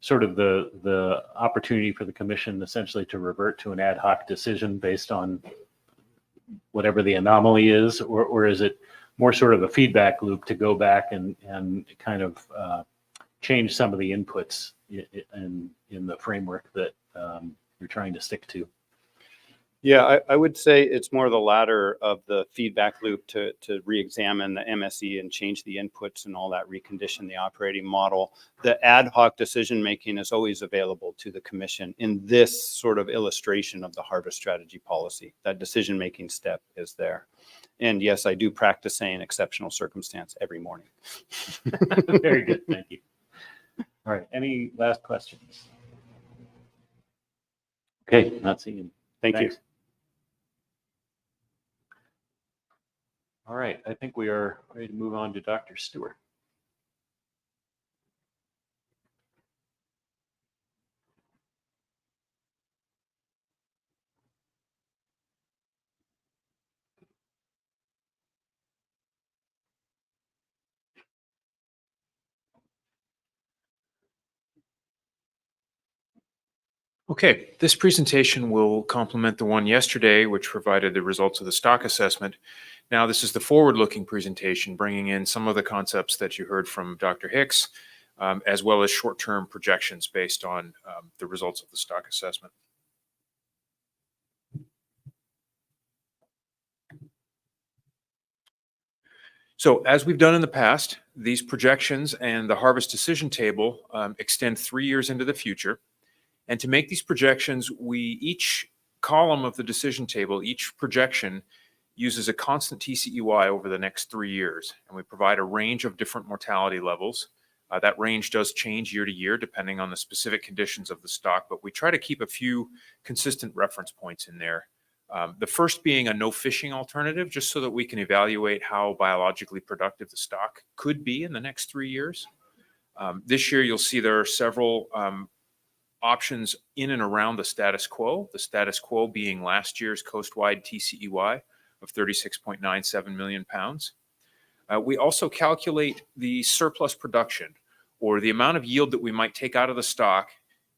sort of the opportunity for the commission essentially to revert to an ad hoc decision based on whatever the anomaly is, or is it more sort of a feedback loop to go back and kind of change some of the inputs in the framework that you're trying to stick to? Yeah, I would say it's more the latter of the feedback loop to re-examine the MSE and change the inputs and all that, recondition the operating model. The ad hoc decision-making is always available to the commission in this sort of illustration of the harvest strategy policy. That decision-making step is there. And yes, I do practice saying exceptional circumstance every morning. Very good, thank you. All right, any last questions? Okay, not seeing. Thank you. Thanks. All right, I think we are ready to move on to Dr. Stewart. Okay, this presentation will complement the one yesterday, which provided the results of the stock assessment. Now, this is the forward-looking presentation, bringing in some of the concepts that you heard from Dr. Hicks, as well as short-term projections based on the results of the stock assessment. So as we've done in the past, these projections and the harvest decision table extend 3 years into the future. And to make these projections, each column of the decision table, each projection uses a constant TCEY over the next 3 years. And we provide a range of different mortality levels. That range does change year to year depending on the specific conditions of the stock, but we try to keep a few consistent reference points in there. The first being a no fishing alternative, just so that we can evaluate how biologically productive the stock could be in the next 3 years. This year, you'll see there are several options in and around the status quo being last year's coast-wide TCEY of 36.97 million pounds. We also calculate the surplus production, or the amount of yield that we might take out of the stock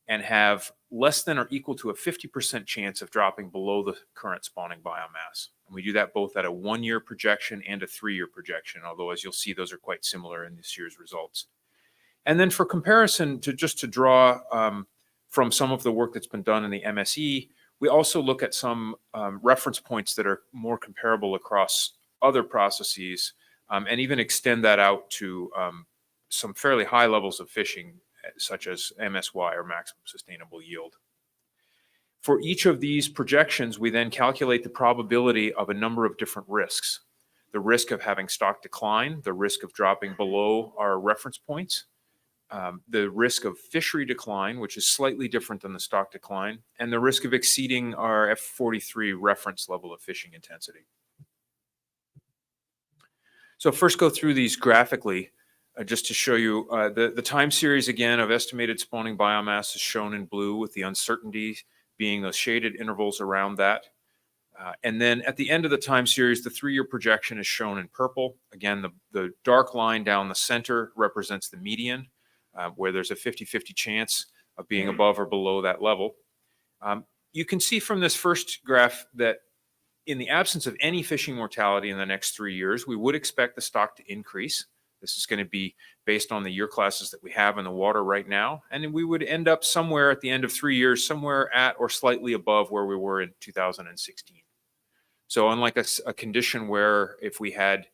and have less than or equal to a 50% chance of dropping below the current spawning biomass. And we do that both at a 1-year projection and a 3-year projection, although as you'll see, those are quite similar in this year's results. And then for comparison, to draw from some of the work that's been done in the MSE, we also look at some reference points that are more comparable across other processes, and even extend that out to some fairly high levels of fishing, such as MSY, or maximum sustainable yield. For each of these projections, we then calculate the probability of a number of different risks. The risk of having stock decline, the risk of dropping below our reference points, the risk of fishery decline, which is slightly different than the stock decline, and the risk of exceeding our F43 reference level of fishing intensity. So first go through these graphically, just to show you the time series again of estimated spawning biomass is shown in blue, with the uncertainty being those shaded intervals around that. And then at the end of the time series, the 3-year projection is shown in purple. Again, the dark line down the center represents the median, where there's a 50-50 chance of being above or below that level. You can see from this first graph that in the absence of any fishing mortality in the next 3 years, we would expect the stock to increase. This is going to be based on the year classes that we have in the water right now. And we would end up somewhere at the end of 3 years, somewhere at or slightly above where we were in 2016. So unlike a condition where if we had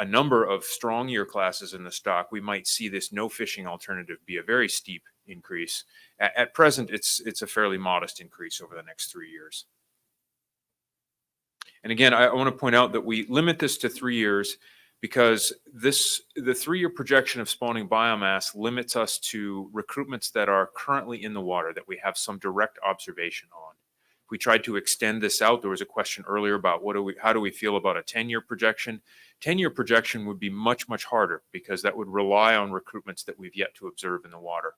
a number of strong year classes in the stock, we might see this no fishing alternative be a very steep increase. At present, it's a fairly modest increase over the next 3 years. And again, I want to point out that we limit this to 3 years because the 3-year projection of spawning biomass limits us to recruitments that are currently in the water, that we have some direct observation on. If we tried to extend this out, there was a question earlier about how do we feel about a 10-year projection? 10-year projection would be much, much harder because that would rely on recruitments that we've yet to observe in the water.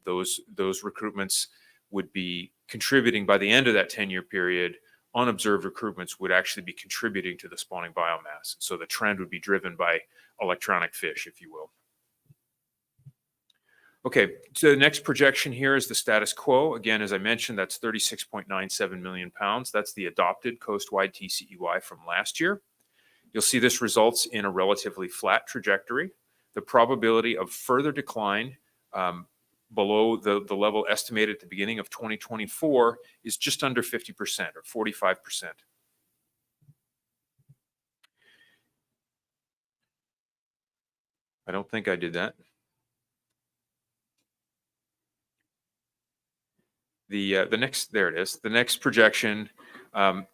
Those recruitments would be contributing by the end of that 10-year period. Unobserved recruitments would actually be contributing to the spawning biomass. So the trend would be driven by electronic fish, if you will. Okay, so the next projection here is the status quo. Again, as I mentioned, that's 36.97 million pounds. That's the adopted coast-wide TCEY from last year. You'll see this results in a relatively flat trajectory. The probability of further decline below the level estimated at the beginning of 2024 is just under 50% or 45%. I don't think I did that. The next, there it is. The next projection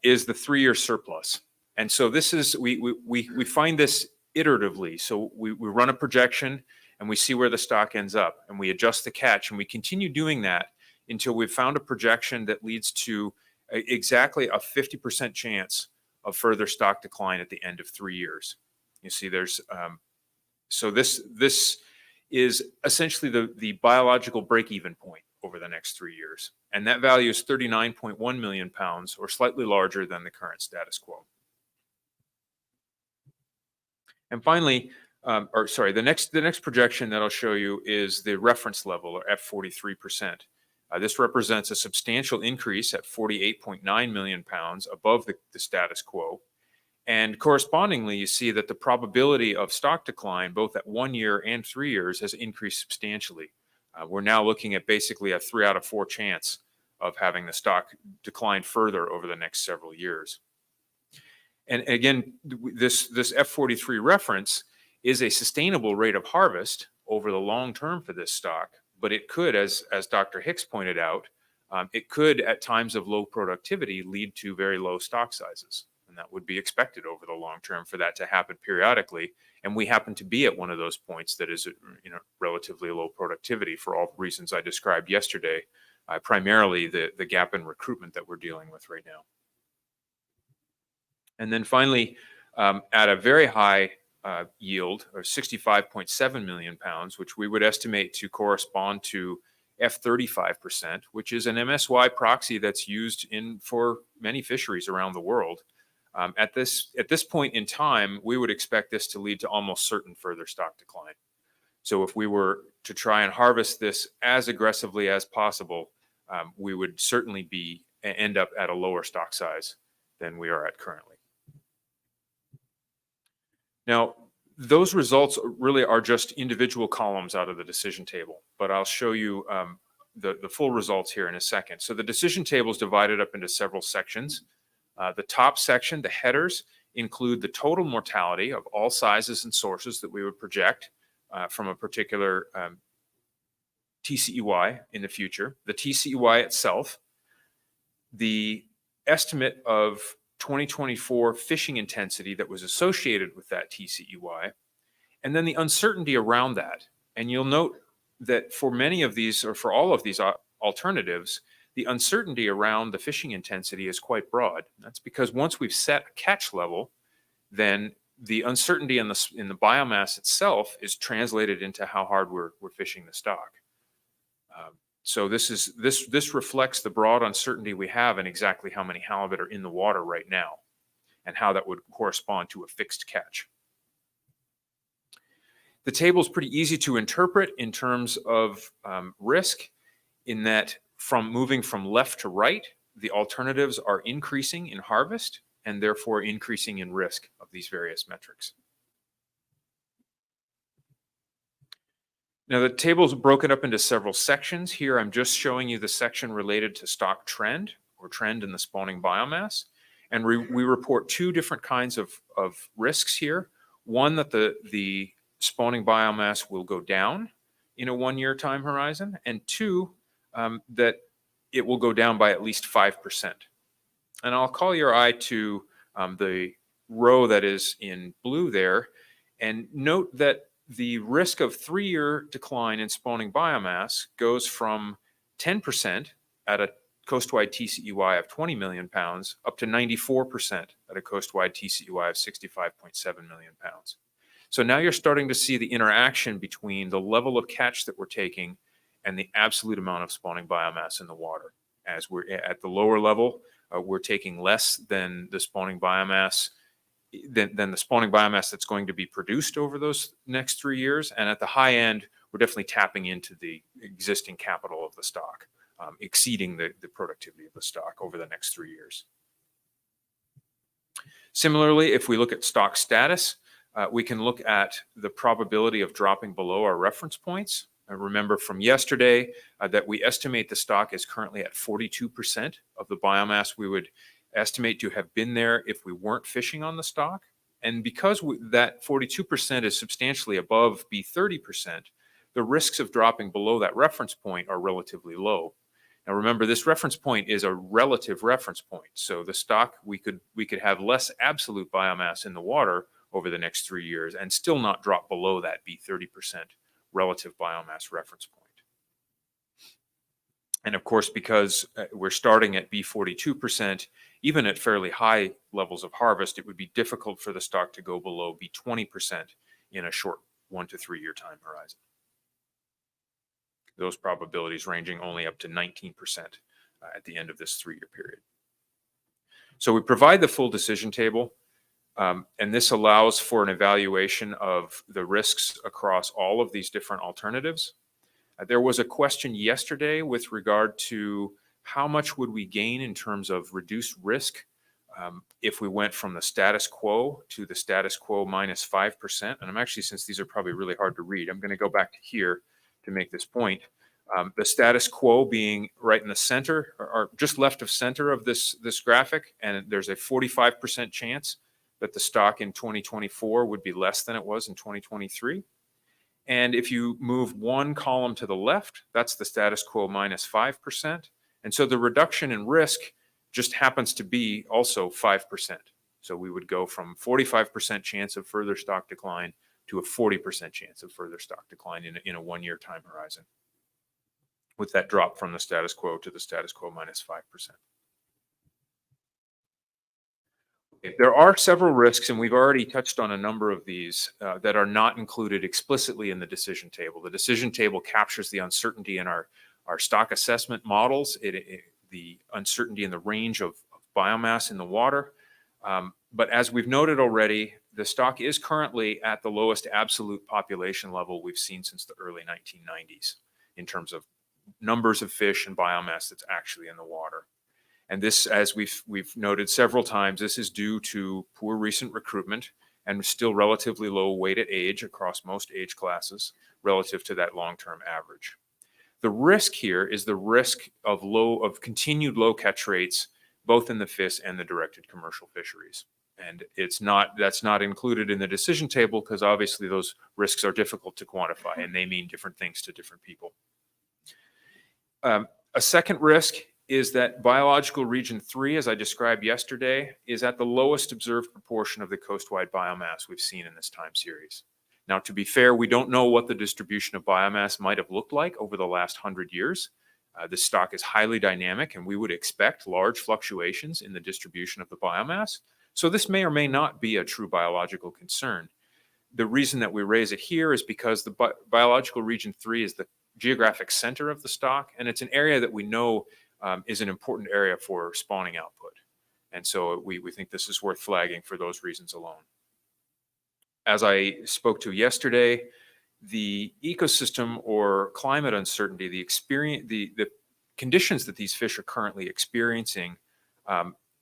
is the 3-year surplus. And so this is, we find this iteratively. So we run a projection and we see where the stock ends up and we adjust the catch and we continue doing that until we've found a projection that leads to exactly a 50% chance of further stock decline at the end of 3 years. You see there's, so this is essentially the biological break-even point over the next 3 years. And that value is 39.1 million pounds or slightly larger than the current status quo. And finally, the next projection that I'll show you is the reference level, or F43%. This represents a substantial increase at 48.9 million pounds above the status quo. And correspondingly, you see that the probability of stock decline, both at 1 year and 3 years, has increased substantially. We're now looking at basically a 3 out of 4 chance of having the stock decline further over the next several years. And again, this F43 reference is a sustainable rate of harvest over the long term for this stock, but it could, as Dr. Hicks pointed out, it could at times of low productivity lead to very low stock sizes. And that would be expected over the long term for that to happen periodically. And we happen to be at one of those points that is, relatively low productivity for all the reasons I described yesterday, primarily the gap in recruitment that we're dealing with right now. And then finally, at a very high yield of 65.7 million pounds, which we would estimate to correspond to F35%, which is an MSY proxy that's used for many fisheries around the world. At this point in time, we would expect this to lead to almost certain further stock decline. So if we were to try and harvest this as aggressively as possible, we would certainly end up at a lower stock size than we are at currently. Now, those results really are just individual columns out of the decision table, but I'll show you the full results here in a second. So the decision table is divided up into several sections. The top section, the headers, include the total mortality of all sizes and sources that we would project from a particular TCEY in the future, the TCEY itself, the estimate of 2024 fishing intensity that was associated with that TCEY, and then the uncertainty around that. And you'll note that for many of these, or for all of these alternatives, the uncertainty around the fishing intensity is quite broad. That's because once we've set a catch level, then the uncertainty in the biomass itself is translated into how hard we're fishing the stock. So this reflects the broad uncertainty we have in exactly how many halibut are in the water right now and how that would correspond to a fixed catch. The table is pretty easy to interpret in terms of risk, in that from moving from left to right, the alternatives are increasing in harvest and therefore increasing in risk of these various metrics. Now the table is broken up into several sections. Here I'm just showing you the section related to stock trend, or trend in the spawning biomass. And we report two different kinds of risks here. One, that the spawning biomass will go down in a 1 year time horizon, and two, that it will go down by at least 5%. And I'll call your eye to the row that is in blue there, and note that the risk of 3 year decline in spawning biomass goes from 10% at coast-wide TCEY of 20 million pounds up to 94% at a coast-wide TCEY of 65.7 million pounds. So now you're starting to see the interaction between the level of catch that we're taking and the absolute amount of spawning biomass in the water. As we're at the lower level, we're taking less than the spawning biomass than the spawning biomass that's going to be produced over those next 3 years. And at the high end, we're definitely tapping into the existing capital of the stock, exceeding the productivity of the stock over the next 3 years. Similarly, if we look at stock status, we can look at the probability of dropping below our reference points. Remember from yesterday that we estimate the stock is currently at 42% of the biomass we would estimate to have been there if we weren't fishing on the stock. And because that 42% is substantially above B30%, the risks of dropping below that reference point are relatively low. Now remember, this reference point is a relative reference point. So the stock, we could have less absolute biomass in the water over the next 3 years and still not drop below that B30% relative biomass reference point. And of course, because we're starting at B42%, even at fairly high levels of harvest, it would be difficult for the stock to go below B20% in a short 1 to 3 year time horizon. Those probabilities ranging only up to 19% at the end of this 3 year period. So we provide the full decision table, and this allows for an evaluation of the risks across all of these different alternatives. There was a question yesterday with regard to how much would we gain in terms of reduced risk if we went from the status quo to the status quo minus 5%. And I'm actually, since these are probably really hard to read, I'm going to go back to here to make this point. The status quo being right in the center or just left of center of this graphic, and there's a 45% chance that the stock in 2024 would be less than it was in 2023. And if you move one column to the left, that's the status quo minus 5%. And so the reduction in risk just happens to be also 5%. So we would go from 45% chance of further stock decline to a 40% chance of further stock decline in a 1 year time horizon, with that drop from the status quo to the status quo minus 5%. There are several risks, and we've already touched on a number of these that are not included explicitly in the decision table. The decision table captures the uncertainty in our stock assessment models, the uncertainty in the range of biomass in the water. But as we've noted already, the stock is currently at the lowest absolute population level we've seen since the early 1990s in terms of numbers of fish and biomass that's actually in the water. And this, as we've noted several times, this is due to poor recent recruitment and still relatively low weight at age across most age classes relative to that long-term average. The risk here is the risk of continued low catch rates, both in the FIS and the directed commercial fisheries. And that's not included in the decision table because obviously those risks are difficult to quantify and they mean different things to different people. A second risk is that biological region 3, as I described yesterday, is at the lowest observed proportion of the coastwide biomass we've seen in this time series. Now, to be fair, we don't know what the distribution of biomass might have looked like over the last 100 years. This stock is highly dynamic, and we would expect large fluctuations in the distribution of the biomass. So this may or may not be a true biological concern. The reason that we raise it here is because the biological region 3 is the geographic center of the stock, and it's an area that we know is an important area for spawning output. And so we think this is worth flagging for those reasons alone. As I spoke to yesterday, the ecosystem or climate uncertainty, the conditions that these fish are currently experiencing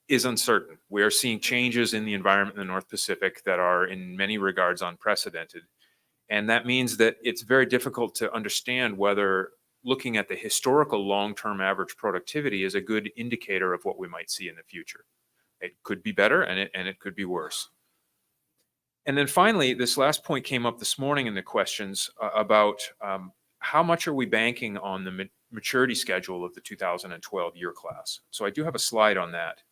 is uncertain. We are seeing changes in the environment in the North Pacific that are in many regards unprecedented. And that means that it's very difficult to understand whether looking at the historical long-term average productivity is a good indicator of what we might see in the future. It could be better and it could be worse. And then finally, this last point came up this morning in the questions about how much are we banking on the maturity schedule of the 2012 year class. So I do have a slide on that.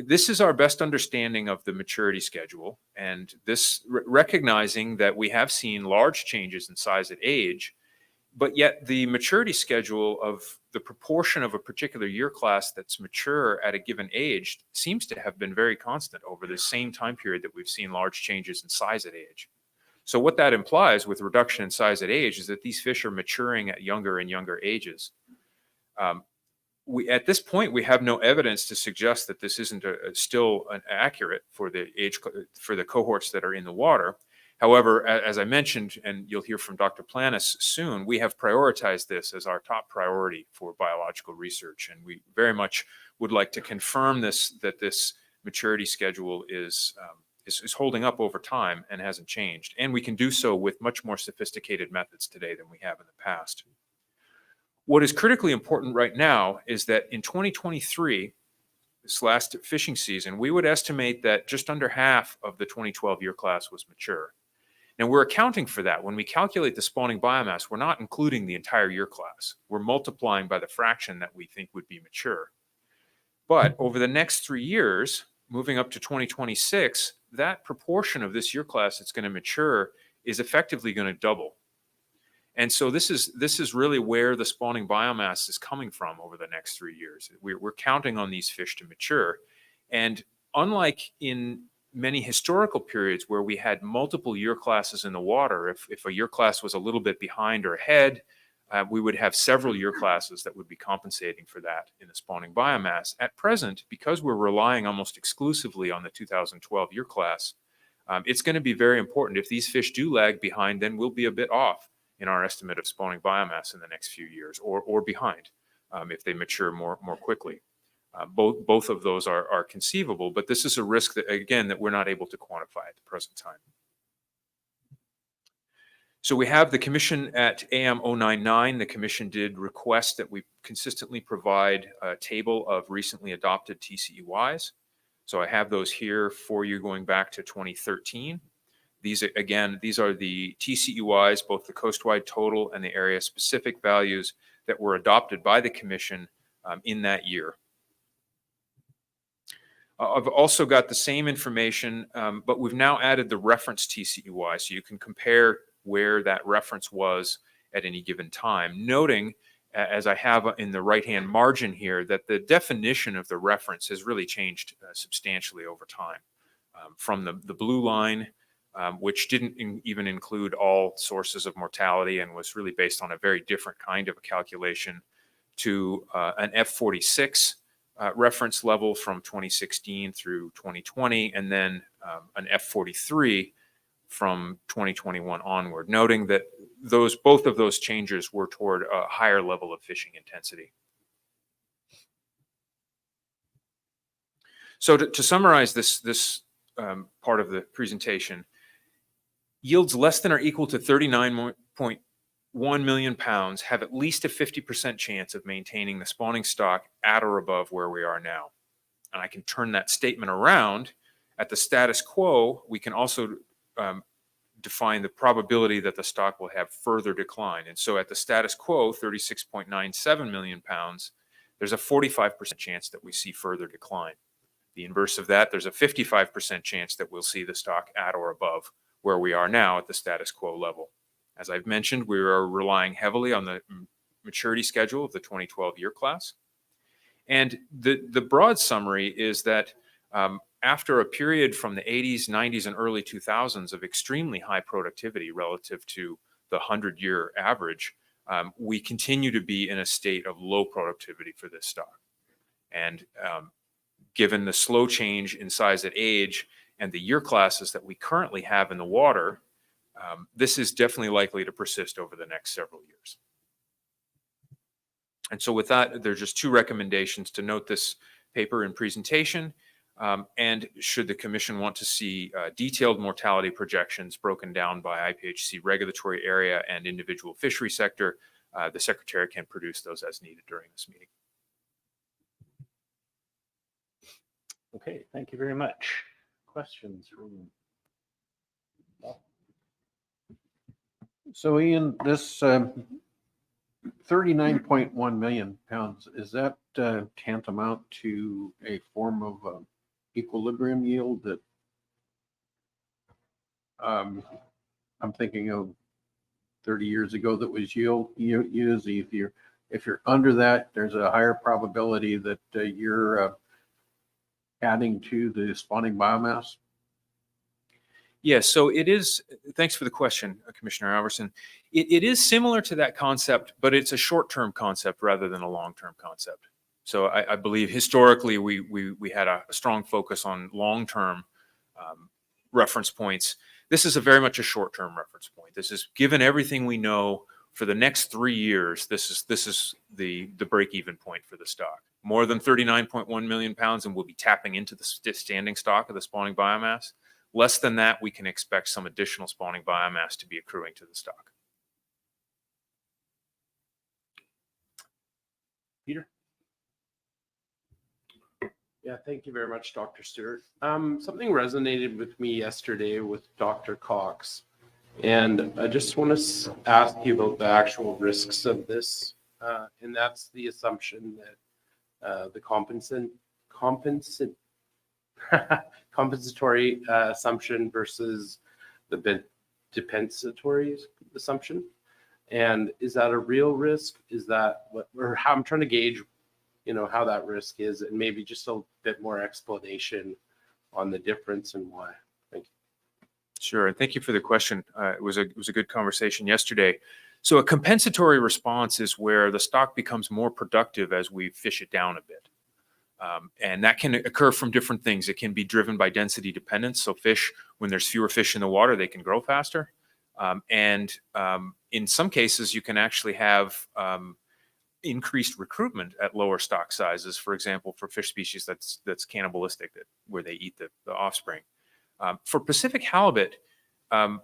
This is our best understanding of the maturity schedule, and this recognizing that we have seen large changes in size at age, But yet the maturity schedule of the proportion of a particular year class that's mature at a given age seems to have been very constant over the same time period that we've seen large changes in size at age. So what that implies with reduction in size at age is that these fish are maturing at younger and younger ages. At this point, we have no evidence to suggest that this isn't still accurate for the age, for the cohorts that are in the water. However, as I mentioned, and you'll hear from Dr. Planis soon, we have prioritized this as our top priority for biological research. And we very much would like to confirm that this maturity schedule is holding up over time and hasn't changed. And we can do so with much more sophisticated methods today than we have in the past. What is critically important right now is that in 2023, this last fishing season, we would estimate that just under half of the 2012 year class was mature. Now we're accounting for that. When we calculate the spawning biomass, we're not including the entire year class. We're multiplying by the fraction that we think would be mature. But over the next 3 years, moving up to 2026, that proportion of this year class that's going to mature is effectively going to double. And so this is really where the spawning biomass is coming from over the next 3 years. We're counting on these fish to mature. And unlike in many historical periods where we had multiple year classes in the water, if a year class was a little bit behind or ahead, we would have several year classes that would be compensating for that in the spawning biomass. At present, because we're relying almost exclusively on the 2012 year class, it's going to be very important. If these fish do lag behind, then we'll be a bit off in our estimate of spawning biomass in the next few years, or behind if they mature more quickly. Both of those are conceivable, but this is a risk that, again, that we're not able to quantify at the present time. So we have the commission at AM100. The commission did request that we consistently provide a table of recently adopted TCEYs. So I have those here for you going back to 2013. These are the TCEYs, both the coastwide total and the area specific values that were adopted by the commission in that year. I've also got the same information, but we've now added the reference TCEY, so you can compare where that reference was at any given time, noting, as I have in the right-hand margin here, that the definition of the reference has really changed substantially over time. From the blue line, which didn't even include all sources of mortality and was really based on a very different kind of a calculation, to an F46 reference level from 2016 through 2020, and then an F43 from 2021 onward, noting that both of those changes were toward a higher level of fishing intensity. So to summarize this part of the presentation, yields less than or equal to 39.1 million pounds have at least a 50% chance of maintaining the spawning stock at or above where we are now. And I can turn that statement around. At the status quo, we can also define the probability that the stock will have further decline. And so at the status quo, 36.97 million pounds, there's a 45% chance that we see further decline. The inverse of that, there's a 55% chance that we'll see the stock at or above where we are now at the status quo level. As I've mentioned, we are relying heavily on the maturity schedule of the 2012 year class. And the broad summary is that after a period from the 80s, 90s, and early 2000s of extremely high productivity relative to the 100-year average, we continue to be in a state of low productivity for this stock. And given the slow change in size at age and the year classes that we currently have in the water, this is definitely likely to persist over the next several years. And so with that, there's just two recommendations to note this paper and presentation. And should the commission want to see detailed mortality projections broken down by IPHC regulatory area and individual fishery sector, the secretary can produce those as needed during this meeting. Okay, thank you very much. Questions from? So Ian, this 39.1 million pounds, is that tantamount to a form of equilibrium yield that I'm thinking of 30 years ago that was used. If you're under that, there's a higher probability that you're adding to the spawning biomass. Yes, so it is, thanks for the question, Commissioner Alverson. It is similar to that concept, but it's a short-term concept rather than a long-term concept. So I believe historically we had a strong focus on long-term reference points. This is very much a short-term reference point. This is given everything we know for the next 3 years. This is the break-even point for the stock. More than 39.1 million pounds, and we'll be tapping into the standing stock of the spawning biomass. Less than that, we can expect some additional spawning biomass to be accruing to the stock. Peter? Yeah, thank you very much, Dr. Stewart. Something resonated with me yesterday with Dr. Cox, and I just want to ask you about the actual risks of this, and that's the assumption that the compensatory assumption versus the compensatory assumption. And is that a real risk? Is that what, or how I'm trying to gauge, how that risk is, and maybe just a bit more explanation on the difference and why. Thank you. Sure, and thank you for the question. It was a good conversation yesterday. So a compensatory response is where the stock becomes more productive as we fish it down a bit. And that can occur from different things. It can be driven by density dependence. So fish, when there's fewer fish in the water, they can grow faster. And in some cases, you can actually have increased recruitment at lower stock sizes. For example, for fish species that's cannibalistic, where they eat the offspring. For Pacific halibut, the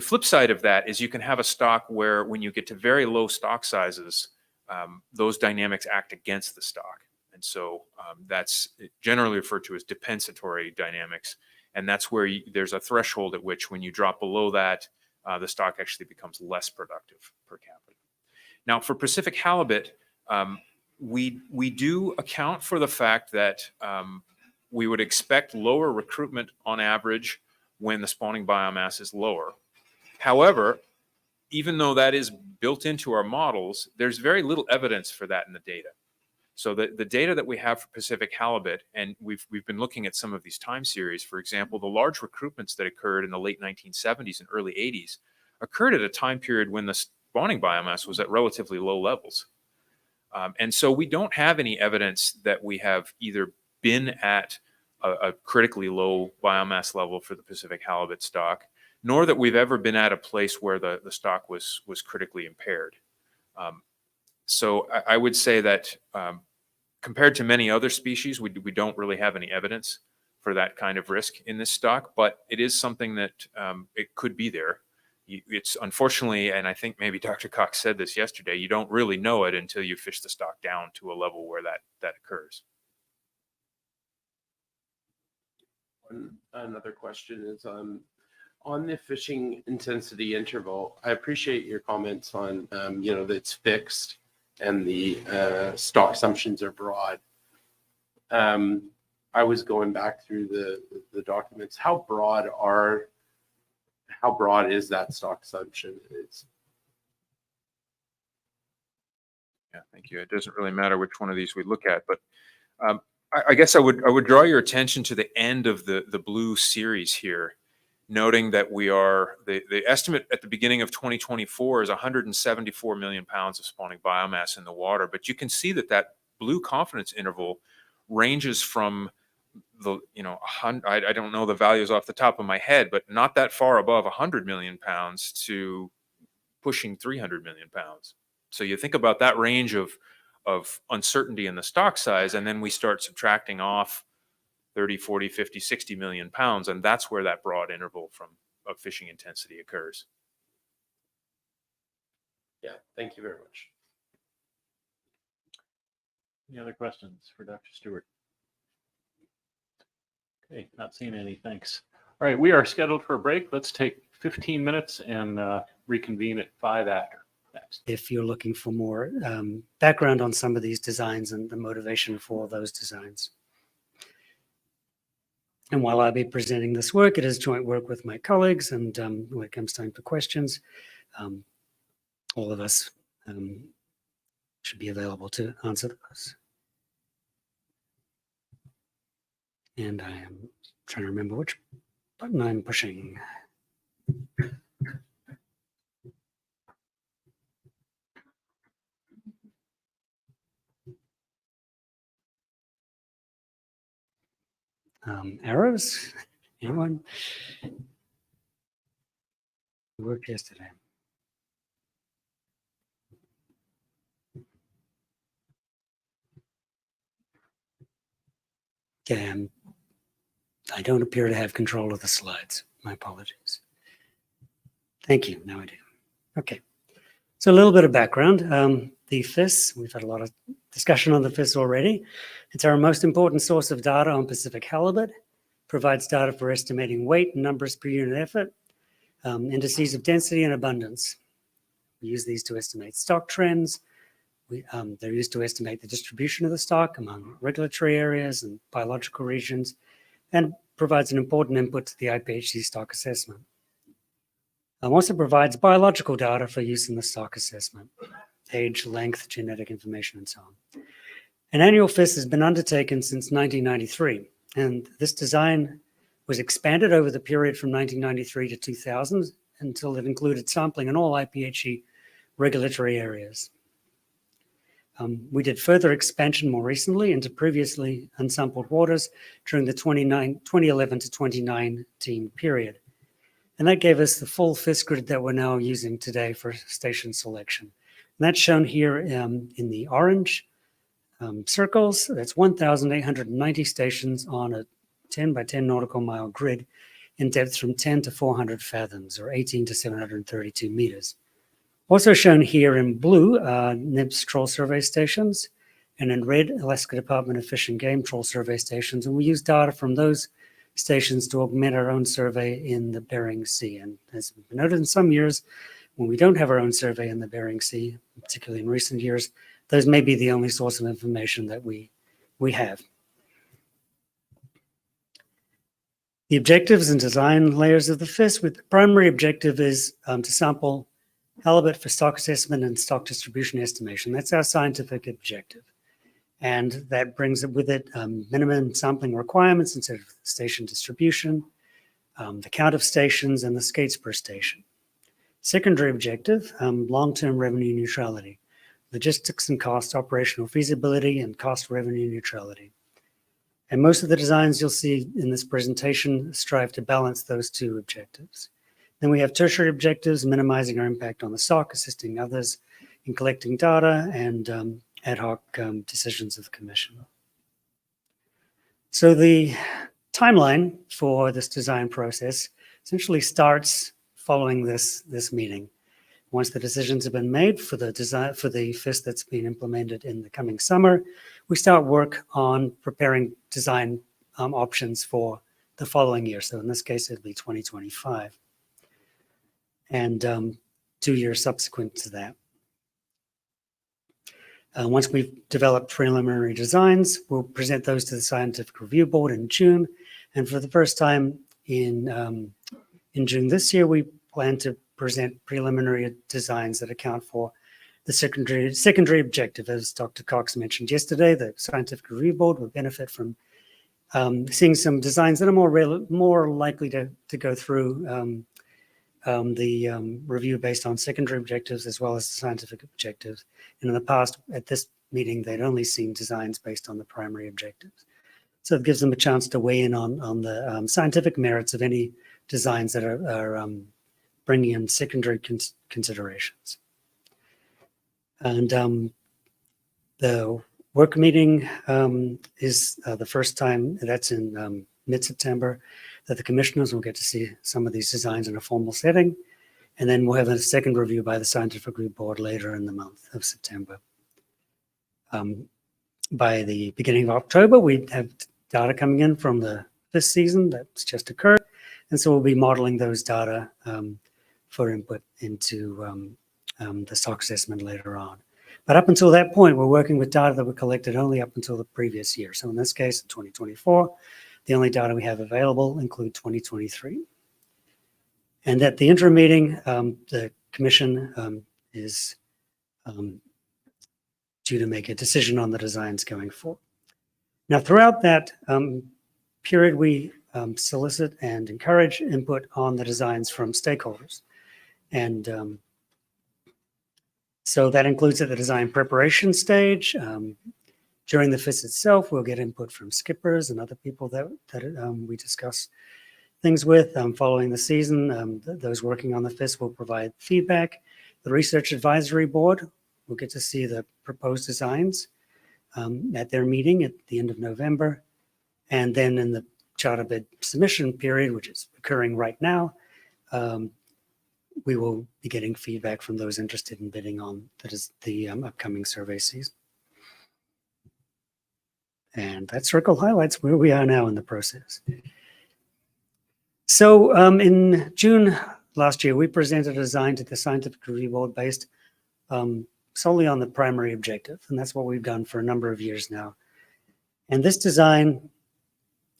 flip side of that is you can have a stock where when you get to very low stock sizes, those dynamics act against the stock. And so that's generally referred to as depensatory dynamics. And that's where there's a threshold at which when you drop below that, the stock actually becomes less productive per capita. Now for Pacific halibut, we do account for the fact that we would expect lower recruitment on average when the spawning biomass is lower. However, even though that is built into our models, there's very little evidence for that in the data. So the data that we have for Pacific halibut, and we've been looking at some of these time series, for example, the large recruitments that occurred in the late 1970s and early 80s occurred at a time period when the spawning biomass was at relatively low levels. And so we don't have any evidence that we have either been at a critically low biomass level for the Pacific halibut stock, nor that we've ever been at a place where the stock was critically impaired. So I would say that compared to many other species, we don't really have any evidence for that kind of risk in this stock, but it is something that it could be there. It's unfortunately, and I think maybe Dr. Cox said this yesterday, you don't really know it until you fish the stock down to a level where that occurs. Another question is on the fishing intensity interval. I appreciate your comments on, that it's fixed and the stock assumptions are broad. I was going back through the documents. How broad is that stock assumption? Yeah, thank you. It doesn't really matter which one of these we look at, but I guess I would draw your attention to the end of the blue series here, noting that the estimate at the beginning of 2024 is 174 million pounds of spawning biomass in the water. But you can see that blue confidence interval ranges from I don't know the values off the top of my head, but not that far above 100 million pounds to pushing 300 million pounds. So you think about that range of uncertainty in the stock size, and then we start subtracting off 30, 40, 50, 60 million pounds, and that's where that broad interval of fishing intensity occurs. Yeah, thank you very much. Any other questions for Dr. Stewart? Okay, not seeing any, thanks. All right, we are scheduled for a break. Let's take 15 minutes and reconvene at 5 after. Next. If you're looking for more background on some of these designs and the motivation for those designs. And while I'll be presenting this work, it is joint work with my colleagues. And when it comes time for questions, all of us should be available to answer those. And I am trying to remember which button I'm pushing. Arrows? Anyone? It worked yesterday. Okay, I don't appear to have control of the slides. My apologies. Thank you. Now I do. Okay. So a little bit of background. The FIS, we've had a lot of discussion on the FIS already. It's our most important source of data on Pacific halibut, provides data for estimating weight and numbers per unit effort, indices of density and abundance. We use these to estimate stock trends. They're used to estimate the distribution of the stock among regulatory areas and biological regions, and provides an important input to the IPHC stock assessment. Also provides biological data for use in the stock assessment, age, length, genetic information, and so on. An annual FIS has been undertaken since 1993, and this design was expanded over the period from 1993 to 2000 until it included sampling in all IPHC regulatory areas. We did further expansion more recently into previously unsampled waters during the 2011 to 2019 period. And that gave us the full FIS grid that we're now using today for station selection. And that's shown here in the orange circles. That's 1,890 stations on a 10 by 10 nautical mile grid in depth from 10 to 400 fathoms, or 18 to 732 meters. Also shown here in blue are NIBS troll survey stations, and in red, Alaska Department of Fish and Game troll survey stations. And we use data from those stations to augment our own survey in the Bering Sea. And as we've noted in some years, when we don't have our own survey in the Bering Sea, particularly in recent years, those may be the only source of information that we have. The objectives and design layers of the FIS, with the primary objective is to sample halibut for stock assessment and stock distribution estimation. That's our scientific objective. And that brings with it minimum sampling requirements instead of station distribution, the count of stations, and the skates per station. Secondary objective, long-term revenue neutrality, logistics and cost, operational feasibility, and cost revenue neutrality. And most of the designs you'll see in this presentation strive to balance those two objectives. Then we have tertiary objectives, minimizing our impact on the stock, assisting others in collecting data, and ad hoc decisions of the commission. So the timeline for this design process essentially starts following this meeting. Once the decisions have been made for the design for the FIS that's being implemented in the coming summer, we start work on preparing design options for the following year. So in this case, it'll be 2025, and 2 years subsequent to that. Once we've developed preliminary designs, we'll present those to the Scientific Review Board in June. And for the first time in June this year, we plan to present preliminary designs that account for the secondary objective. As Dr. Cox mentioned yesterday, the Scientific Review Board will benefit from seeing some designs that are more likely to go through the review based on secondary objectives as well as the scientific objectives. And in the past, at this meeting, they'd only seen designs based on the primary objectives. So it gives them a chance to weigh in on the scientific merits of any designs that are bringing in secondary considerations. And the work meeting is the first time, that's in mid-September, that the commissioners will get to see some of these designs in a formal setting. And then we'll have a second review by the Scientific Review Board later in the month of September. By the beginning of October, we have data coming in from the FIS season that's just occurred. And so we'll be modeling those data for input into the stock assessment later on. But up until that point, we're working with data that were collected only up until the previous year. So in this case, in 2024, The only data we have available include 2023. And at the interim meeting, the commission is due to make a decision on the designs going forward. Now, throughout that period, we solicit and encourage input on the designs from stakeholders. And so that includes at the design preparation stage. During the FIS itself, we'll get input from skippers and other people that we discuss things with. Following the season, those working on the FIS will provide feedback. The Research Advisory Board will get to see the proposed designs at their meeting at the end of November. And then in the charter bid submission period, which is occurring right now, we will be getting feedback from those interested in bidding on the upcoming survey season. And that circle highlights where we are now in the process. So in June last year, we presented a design to the Scientific Review Board based solely on the primary objective. And that's what we've done for a number of years now. And this design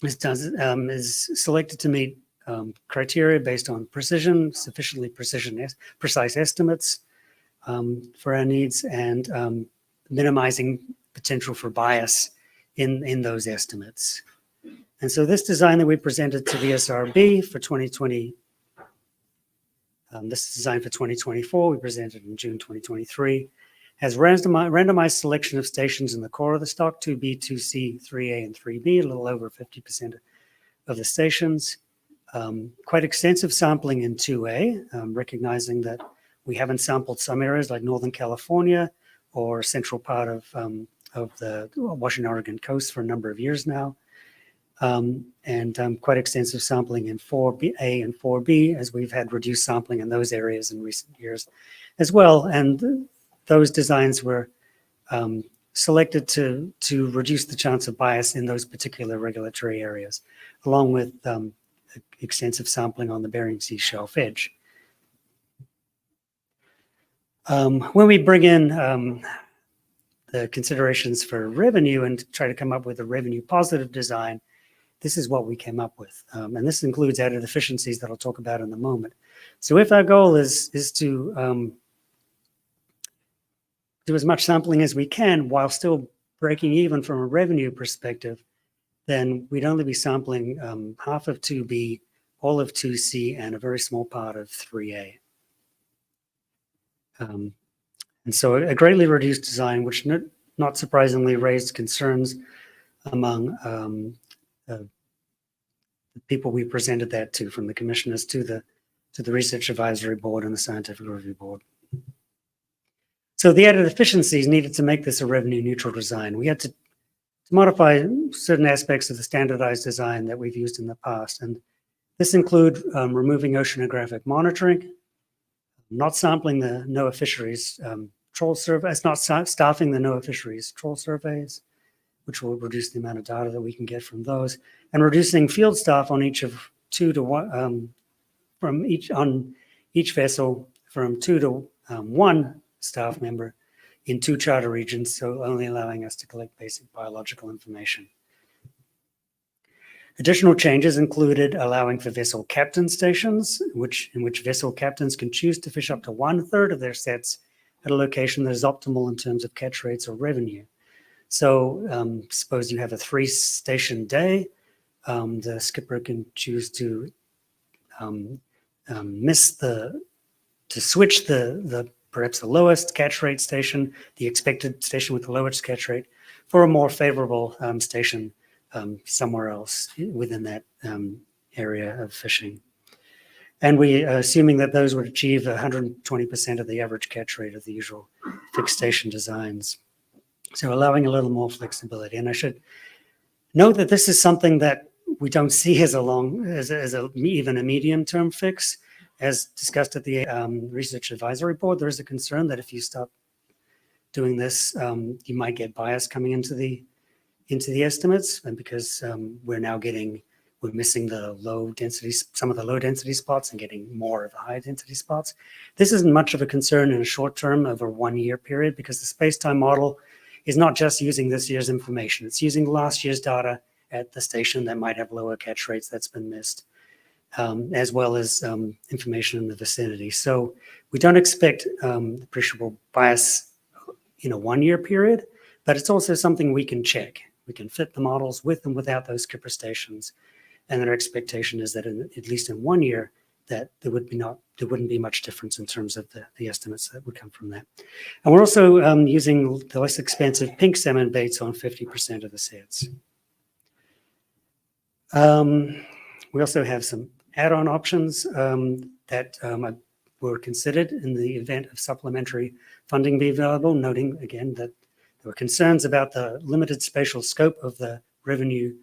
is selected to meet criteria based on precision, sufficiently precise estimates for our needs, and minimizing potential for bias in those estimates. And so this design that we presented to the SRB for 2020, this design for 2024, we presented in June 2023, has randomized selection of stations in the core of the stock, 2B, 2C, 3A, and 3B, a little over 50% of the stations. Quite extensive sampling in 2A, recognizing that we haven't sampled some areas like Northern California or central part of the Washington, Oregon coast for a number of years now. And quite extensive sampling in 4A and 4B, as we've had reduced sampling in those areas in recent years as well. And those designs were selected to reduce the chance of bias in those particular regulatory areas, along with extensive sampling on the Bering Sea shelf edge. When we bring in the considerations for revenue and try to come up with a revenue positive design, this is what we came up with. And this includes added efficiencies that I'll talk about in a moment. So if our goal is to do as much sampling as we can while still breaking even from a revenue perspective, then we'd only be sampling half of 2B, all of 2C, and a very small part of 3A. And so a greatly reduced design, which not surprisingly raised concerns among the people we presented that to, from the commissioners to the Research Advisory Board and the Scientific Review Board. So the added efficiencies needed to make this a revenue neutral design. We had to modify certain aspects of the standardized design that we've used in the past. And this include removing oceanographic monitoring, not sampling the NOAA fisheries troll surveys, not staffing the NOAA fisheries troll surveys, which will reduce the amount of data that we can get from those, and reducing field staff on each of 2 to 1 on each vessel from 2 to 1 staff member in 2 charter regions, so only allowing us to collect basic biological information. Additional changes included allowing for vessel captain stations, in which vessel captains can choose to fish up to 1/3 of their sets at a location that is optimal in terms of catch rates or revenue. So suppose you have a 3-station day, the skipper can choose to switch the perhaps the lowest catch rate station, the expected station with the lowest catch rate, for a more favorable station somewhere else within that area of fishing. And we are assuming that those would achieve 120% of the average catch rate of the usual fixed station designs. So allowing a little more flexibility. And I should note that this is something that we don't see as even a medium-term fix. As discussed at the Research Advisory Board, there is a concern that if you stop doing this, you might get bias coming into the estimates, and because we're missing the low density, some of the low density spots, and getting more of the high density spots. This isn't much of a concern in a short term over 1 year period, because the space-time model is not just using this year's information. It's using last year's data at the station that might have lower catch rates that's been missed, as well as information in the vicinity. So we don't expect appreciable bias in a 1-year period, but it's also something we can check. We can fit the models with and without those skipper stations. And our expectation is that at least in 1 year, that there wouldn't be much difference in terms of the estimates that would come from that. And we're also using the less expensive pink salmon baits on 50% of the sets. We also have some add-on options that were considered in the event of supplementary funding be available, noting again that there were concerns about the limited spatial scope of the revenue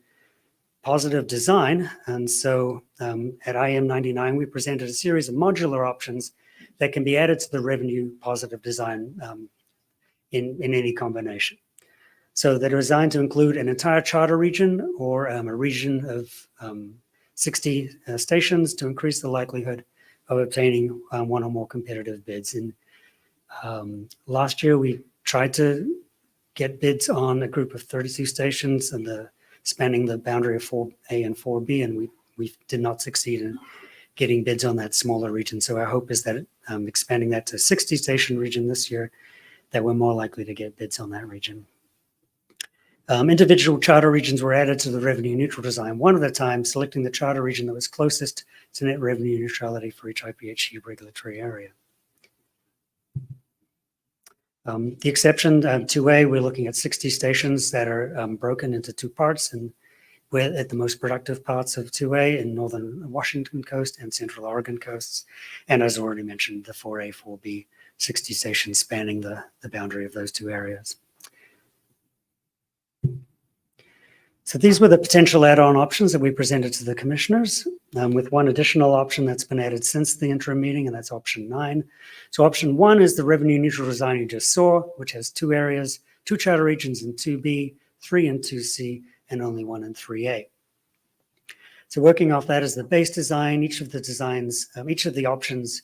positive design. And so at AM99, we presented a series of modular options that can be added to the revenue positive design in any combination. So they're designed to include an entire charter region or a region of 60 stations to increase the likelihood of obtaining one or more competitive bids. And last year, we tried to get bids on a group of 32 stations and spanning the boundary of 4A and 4B, and we did not succeed in getting bids on that smaller region. So our hope is that expanding that to 60 station region this year, that we're more likely to get bids on that region. Individual charter regions were added to the revenue neutral design one at a time, selecting the charter region that was closest to net revenue neutrality for each IPHC regulatory area. The exception 2A, we're looking at 60 stations that are broken into 2 parts, and we're at the most productive parts of 2A in northern Washington coast and central Oregon coasts. And as already mentioned, the 4A, 4B, 60 stations spanning the boundary of those 2 areas. So these were the potential add-on options that we presented to the commissioners, with one additional option that's been added since the interim meeting, and that's option 9. So option 1 is the revenue neutral design you just saw, which has 2 areas, 2 charter regions in 2B, 3 in 2C, and only 1 in 3A. So working off that as the base design, each of the options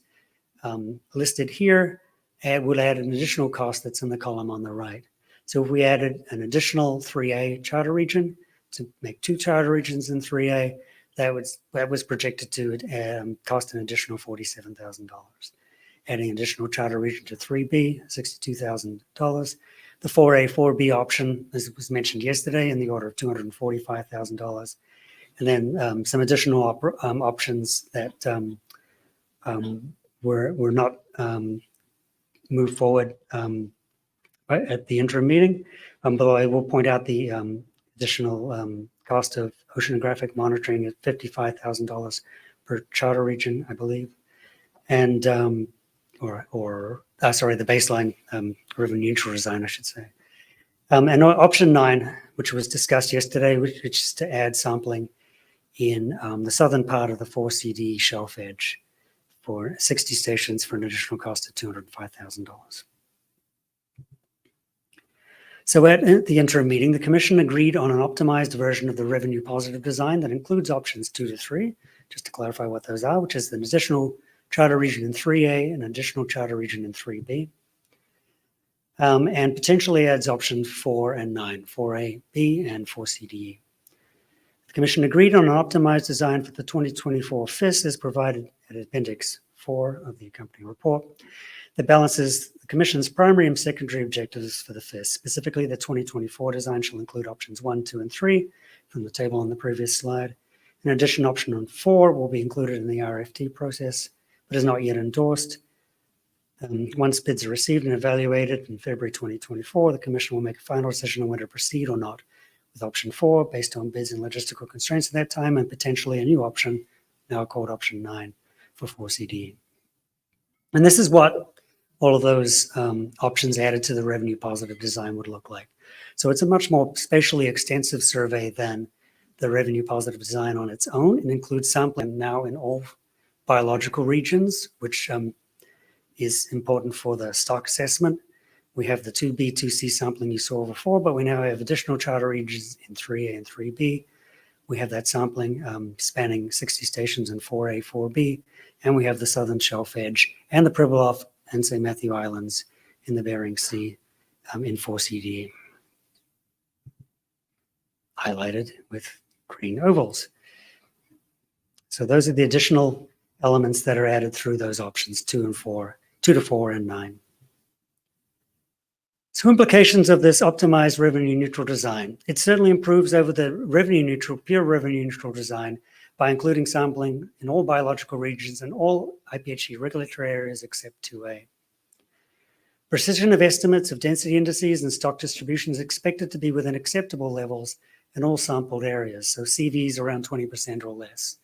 listed here will add an additional cost that's in the column on the right. So if we added an additional 3A charter region to make 2 charter regions in 3A, that was projected to cost an additional $47,000. Adding additional charter region to 3B, $62,000. The 4A, 4B option, as was mentioned yesterday, in the order of $245,000. And then some additional options that were not moved forward at the interim meeting. But I will point out the additional cost of oceanographic monitoring at $55,000 per charter region, I believe. And, the baseline revenue neutral design, I should say. And option 9, which was discussed yesterday, which is to add sampling in the southern part of the 4CD shelf edge for 60 stations for an additional cost of $205,000. So at the interim meeting, the Commission agreed on an optimized version of the revenue positive design that includes options 2 to 3, just to clarify what those are, which is an additional charter region in 3A, an additional charter region in 3B, and potentially adds options 4 and 9, 4A, B, and 4CDE. The Commission agreed on an optimized design for the 2024 FIS as provided at Appendix 4 of the accompanying report that balances the Commission's primary and secondary objectives for the FIS. Specifically, the 2024 design shall include options 1, 2, and 3 from the table on the previous slide. In addition, option 4 will be included in the RFT process, but is not yet endorsed. Once bids are received and evaluated in February 2024, the Commission will make a final decision on whether to proceed or not with option 4 based on bids and logistical constraints at that time, and potentially a new option, now called option 9 for 4CD. And this is what all of those options added to the revenue positive design would look like. So it's a much more spatially extensive survey than the revenue positive design on its own. It includes sampling now in all biological regions, which is important for the stock assessment. We have the 2B, 2C sampling you saw before, but we now have additional charter regions in 3A and 3B. We have that sampling spanning 60 stations in 4A, 4B, and we have the southern shelf edge and the Pribilof and St. Matthew Islands in the Bering Sea in 4CD. highlighted with green ovals. So those are the additional elements that are added through those options 2 to 4 and 9. So implications of this optimized revenue neutral design. It certainly improves over the pure revenue neutral design by including sampling in all biological regions and all IPHC regulatory areas except 2A. Precision of estimates of density indices and stock distribution is expected to be within acceptable levels in all sampled areas, so CVs around 20% or less.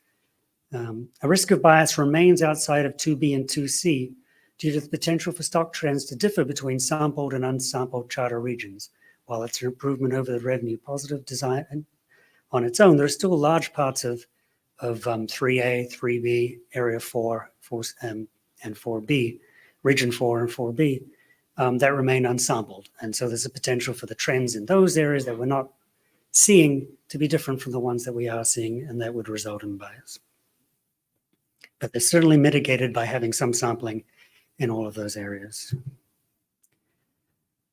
A risk of bias remains outside of 2B and 2C due to the potential for stock trends to differ between sampled and unsampled charter regions. While it's an improvement over the revenue positive design on its own, there are still large parts of 3A, 3B, Area 4, and 4B, Region 4 and 4B, that remain unsampled. And so there's a potential for the trends in those areas that we're not seeing to be different from the ones that we are seeing, and that would result in bias. But they're certainly mitigated by having some sampling in all of those areas.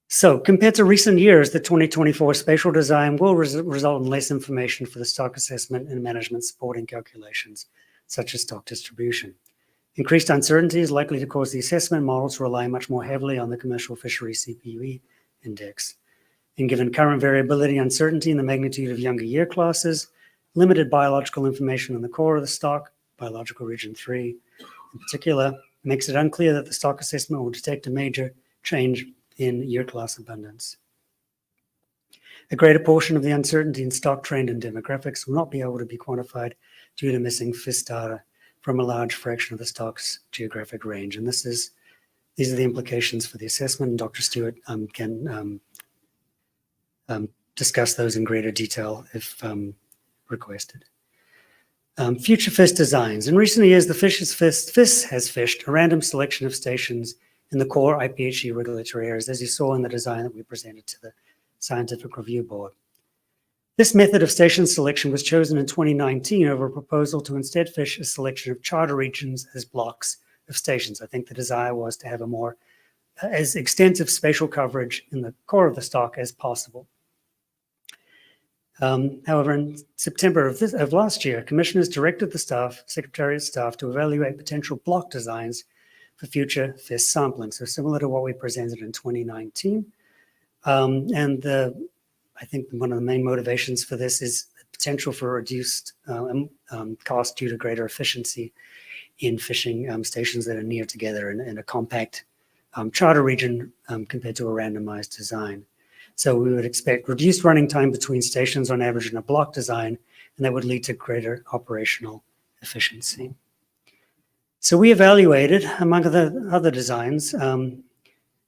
So compared to recent years, the 2024 spatial design will result in less information for the stock assessment and management supporting calculations, such as stock distribution. Increased uncertainty is likely to cause the assessment model to rely much more heavily on the commercial fisheries CPUE index. And given current variability, uncertainty in the magnitude of younger year classes, limited biological information on the core of the stock, biological region 3 in particular, makes it unclear that the stock assessment will detect a major change in year class abundance. A greater portion of the uncertainty in stock trend and demographics will not be able to be quantified due to missing FIS data from a large fraction of the stock's geographic range. And these are the implications for the assessment. And Dr. Stewart can discuss those in greater detail if requested. Future FIS designs. In recent years, the FIS has fished a random selection of stations in the core IPHC regulatory areas, as you saw in the design that we presented to the Scientific Review Board. This method of station selection was chosen in 2019 over a proposal to instead fish a selection of charter regions as blocks of stations. I think the desire was to have as extensive spatial coverage in the core of the stock as possible. However, in September of last year, commissioners directed the Secretariat staff to evaluate potential block designs for future FIS sampling, so similar to what we presented in 2019. I think one of the main motivations for this is the potential for reduced cost due to greater efficiency in fishing stations that are near together in a compact charter region compared to a randomized design. So we would expect reduced running time between stations on average in a block design, and that would lead to greater operational efficiency. So we evaluated, among other designs, and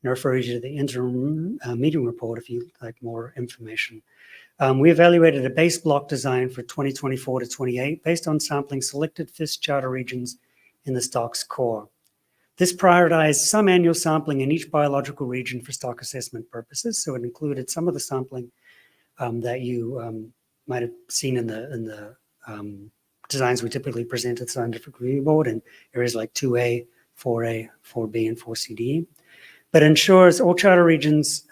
I refer you to the interim meeting report if you'd like more information. We evaluated a base block design for 2024 to 28 based on sampling selected FIS charter regions in the stock's core. This prioritized some annual sampling in each biological region for stock assessment purposes. So it included some of the sampling that you might have seen in the designs we typically present at the Scientific Review Board in areas like 2A, 4A, 4B, and 4CD. But ensures all charter regions,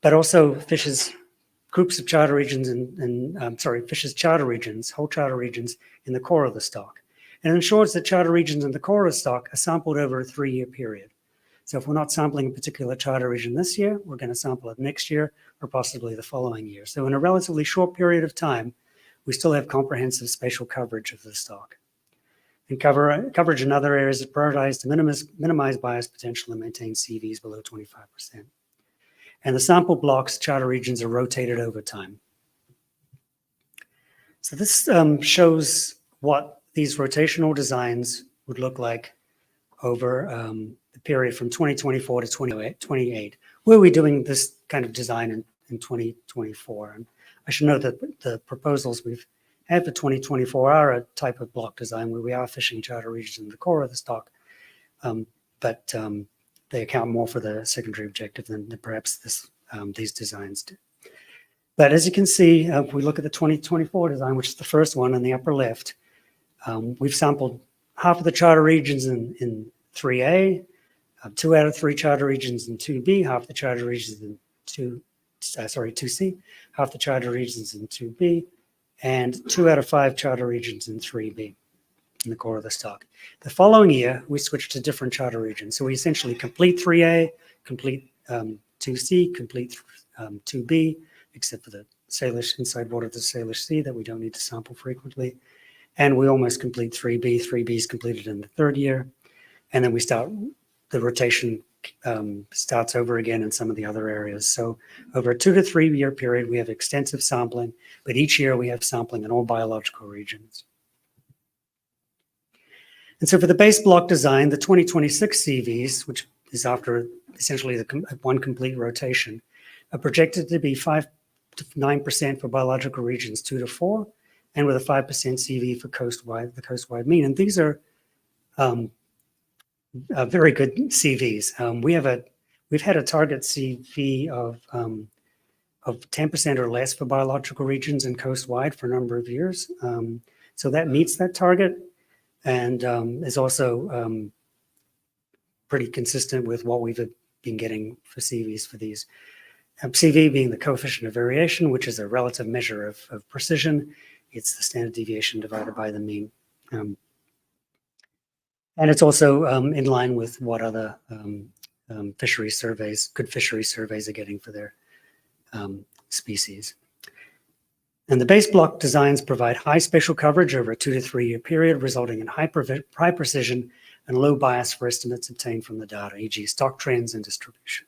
but also fishes groups of charter regions fishes charter regions, whole charter regions in the core of the stock. And ensures that charter regions in the core of the stock are sampled over a 3-year period. So if we're not sampling a particular charter region this year, we're going to sample it next year or possibly the following year. So in a relatively short period of time, we still have comprehensive spatial coverage of the stock. And coverage in other areas is prioritized to minimize bias potential and maintain CVs below 25%. And the sample blocks, charter regions, are rotated over time. So this shows what these rotational designs would look like over the period from 2024 to 2028. Were we doing this kind of design in 2024? And I should note that the proposals we've had for 2024 are a type of block design where we are fishing charter regions in the core of the stock, but they account more for the secondary objective than perhaps these designs do. But as you can see, if we look at the 2024 design, which is the first one in the upper left, we've sampled half of the charter regions in 3A, 2 out of 3 charter regions in 2B, half the charter regions in 2C, half the charter regions in 2B, and 2 out of 5 charter regions in 3B in the core of the stock. The following year, we switched to different charter regions. So we essentially complete 3A, complete 2C, complete 2B, except for the Salish inside water, the Salish Sea that we don't need to sample frequently. And we almost complete 3B. 3B is completed in the 3rd year. And then we start, the rotation starts over again in some of the other areas. So over a 2 to 3 year period, we have extensive sampling, but each year we have sampling in all biological regions. And so for the base block design, the 2026 CVs, which is after essentially the one complete rotation, are projected to be 5 to 9% for biological regions 2 to 4, and with a 5% CV for the coastwide mean. And these are very good CVs. We've had a target CV of 10% or less for biological regions and coastwide for a number of years. So that meets that target, and is also pretty consistent with what we've been getting for CVs for these. CV being the coefficient of variation, which is a relative measure of precision. It's the standard deviation divided by the mean. And it's also in line with what other fishery surveys, good fishery surveys are getting for their species. And the base block designs provide high spatial coverage over a 2 to 3 year period, resulting in high precision and low bias for estimates obtained from the data, e.g. stock trends and distribution.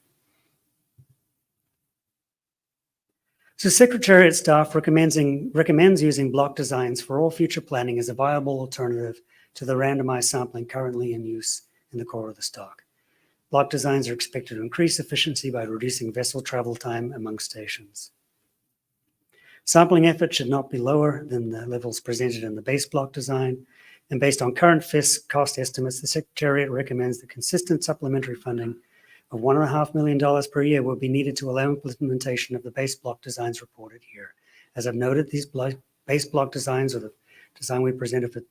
So Secretariat staff recommends using block designs for all future planning as a viable alternative to the randomized sampling currently in use in the core of the stock. Block designs are expected to increase efficiency by reducing vessel travel time among stations. Sampling effort should not be lower than the levels presented in the base block design, and based on current FIS cost estimates, the Secretariat recommends that consistent supplementary funding of $1.5 million per year will be needed to allow implementation of the base block designs reported here. As I've noted, these base block designs, or the design we presented for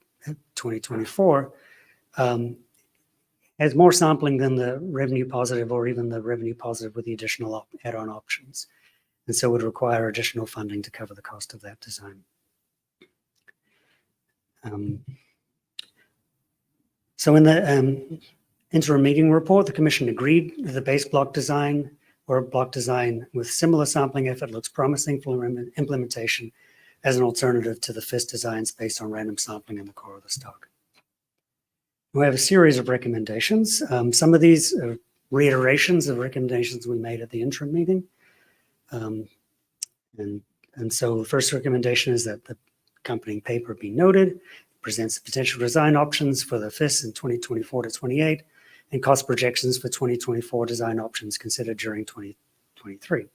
2024, has more sampling than the revenue positive, or even the revenue positive with the additional add-on options. And so would require additional funding to cover the cost of that design. So in the interim meeting report, the Commission agreed that the base block design, or a block design with similar sampling effort, looks promising for implementation as an alternative to the FIS designs based on random sampling in the core of the stock. We have a series of recommendations. Some of these are reiterations of recommendations we made at the interim meeting. And so the first recommendation is that the accompanying paper be noted, presents potential design options for the FIS in 2024 to 28, and cost projections for 2024 design options considered during 2023.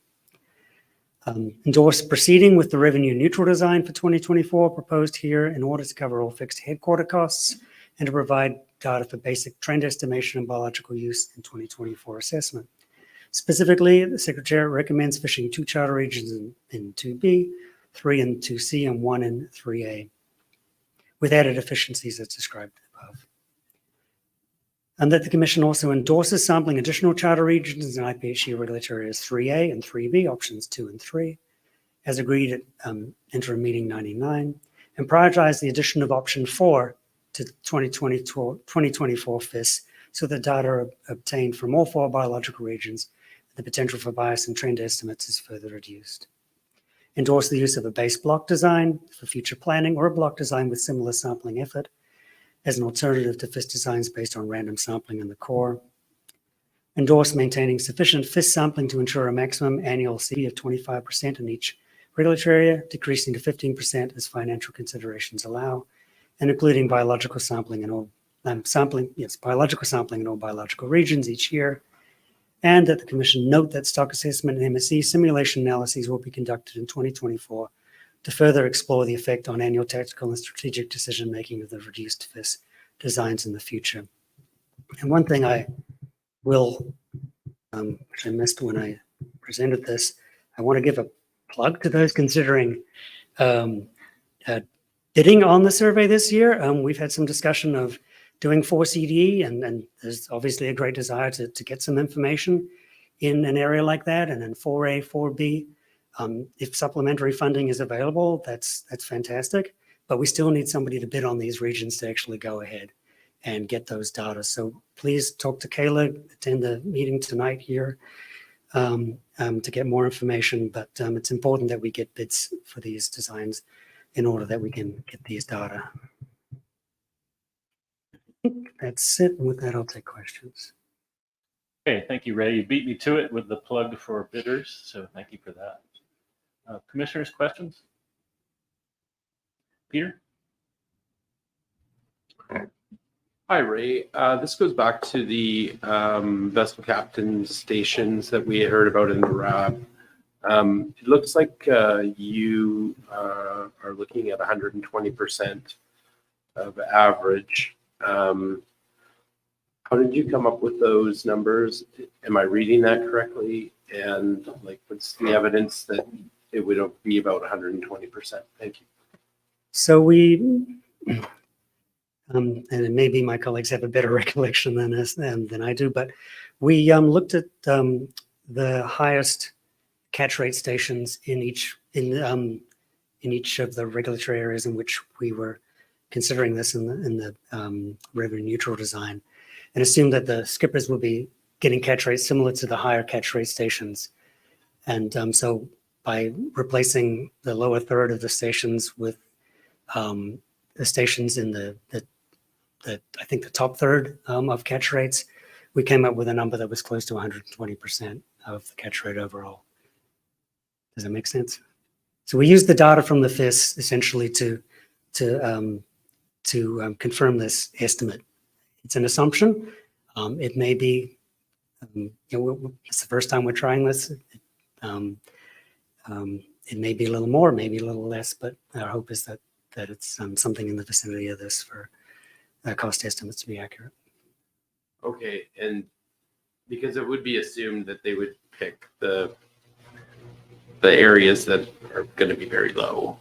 Endorse proceeding with the revenue neutral design for 2024 proposed here in order to cover all fixed headquarter costs and to provide data for basic trend estimation and biological use in 2024 assessment. Specifically, the Secretariat recommends fishing 2 charter regions in 2B, 3 in 2C, and 1 in 3A, with added efficiencies as described above. And that the Commission also endorses sampling additional charter regions in IPHC regulatory areas 3A and 3B, options 2 and 3, as agreed at interim meeting 99, and prioritize the addition of option 4 to 2024 FIS, so that data are obtained from all 4 biological regions, the potential for bias and trend estimates is further reduced. Endorse the use of a base block design for future planning, or a block design with similar sampling effort as an alternative to FIS designs based on random sampling in the core. Endorse maintaining sufficient FIS sampling to ensure a maximum annual CV of 25% in each regulatory area, decreasing to 15% as financial considerations allow, and including biological sampling in all biological sampling in all biological regions each year. And that the Commission note that stock assessment and MSE simulation analyses will be conducted in 2024 to further explore the effect on annual tactical and strategic decision-making of the reduced FIS designs in the future. And one thing I will, which I missed when I presented this, I want to give a plug to those considering bidding on the survey this year. We've had some discussion of doing 4 CDE, and there's obviously a great desire to get some information in an area like that, and in 4A, 4B. If supplementary funding is available, that's fantastic, but we still need somebody to bid on these regions to actually go ahead and get those data. So please talk to Kayla, attend the meeting tonight here to get more information, but it's important that we get bids for these designs in order that we can get these data. I think that's it. And with that, I'll take questions. Okay, thank you, Ray. You beat me to it with the plug for bidders, so thank you for that. Commissioners, questions? Peter? Hi, Ray. This goes back to the vessel captain stations that we heard about in the RAB. It looks like you are looking at 120% of average. How did you come up with those numbers? Am I reading that correctly? And like, what's the evidence that it would be about 120%? Thank you. So we, and it maybe my colleagues have a better recollection than I do, but we looked at the highest catch rate stations in each of the regulatory areas in which we were considering this in the revenue neutral design, and assumed that the skippers would be getting catch rates similar to the higher catch rate stations. And so by replacing the lower third of the stations with the stations in the I think the top third of catch rates, we came up with a number that was close to 120% of the catch rate overall. Does that make sense? So we used the data from the FIS essentially to confirm this estimate. It's an assumption. It may be, it's the first time we're trying this. It may be a little more, maybe a little less, but our hope is that it's something in the vicinity of this for cost estimates to be accurate. Okay, and because it would be assumed that they would pick the areas that are going to be very low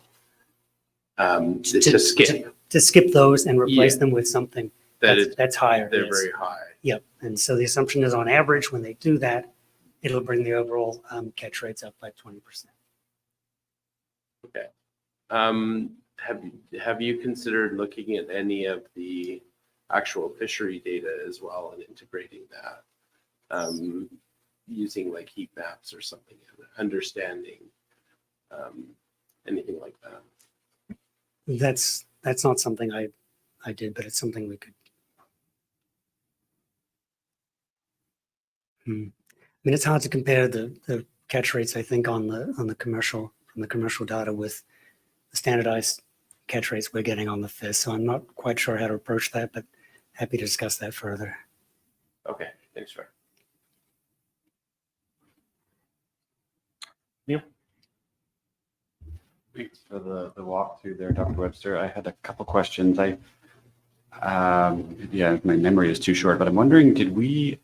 to skip. To skip those and replace them with something that's higher. They're yes. very high. Yep. And so the assumption is on average, when they do that, it'll bring the overall catch rates up by 20%. Okay. Have you considered looking at any of the actual fishery data as well and integrating that, using like heat maps or something, understanding anything like that? That's not something I did, but it's something we could. I mean, it's hard to compare the catch rates, I think, on the commercial data with the standardized catch rates we're getting on the FIS. So I'm not quite sure how to approach that, but happy to discuss that further. Okay, thanks, Fred. Neil? Thanks for the walkthrough there, Dr. Webster. I had a couple questions. My memory is too short, but I'm wondering, did we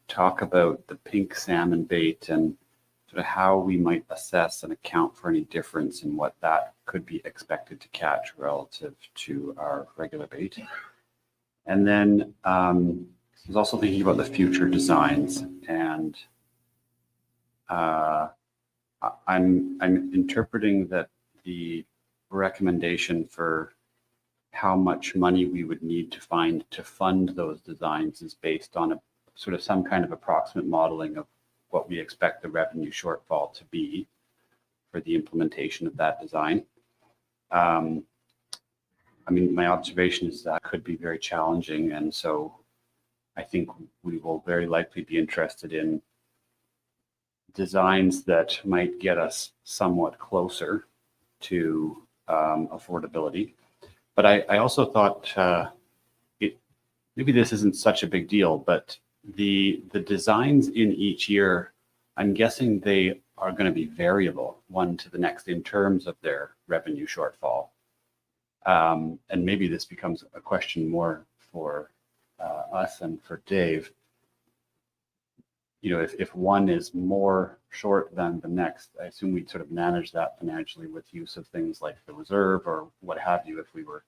talk about the pink salmon bait and sort of how we might assess and account for any difference in what that could be expected to catch relative to our regular bait? And then I was also thinking about the future designs, and I'm interpreting that the recommendation for how much money we would need to find to fund those designs is based on a sort of some kind of approximate modeling of what we expect the revenue shortfall to be for the implementation of that design. I mean, my observation is that could be very challenging, and so I think we will very likely be interested in designs that might get us somewhat closer to affordability. But I also thought maybe this isn't such a big deal, but the designs in each year, I'm guessing they are going to be variable one to the next in terms of their revenue shortfall. And maybe this becomes a question more for us and for Dave. You know, if one is more short than the next, I assume we'd sort of manage that financially with use of things like the reserve or what have you if we were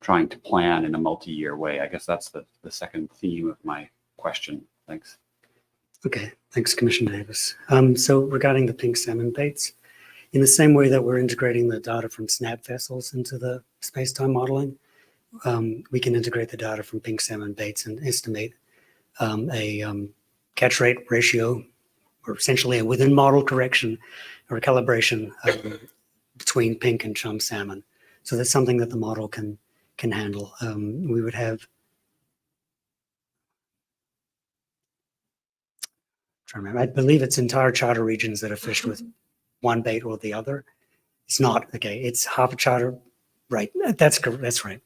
trying to plan in a multi-year way. I guess that's the second theme of my question. Thanks. Okay, thanks, Commissioner Davis. So regarding the pink salmon baits, in the same way that we're integrating the data from SNAP vessels into the space-time modeling, we can integrate the data from pink salmon baits and estimate a catch rate ratio, or essentially a within model correction or a calibration between pink and chum salmon. So that's something that the model can handle. We would have, trying to remember, I believe it's entire charter regions that are fished with one bait or the other. It's not, okay, it's half a charter, right? That's correct, that's right.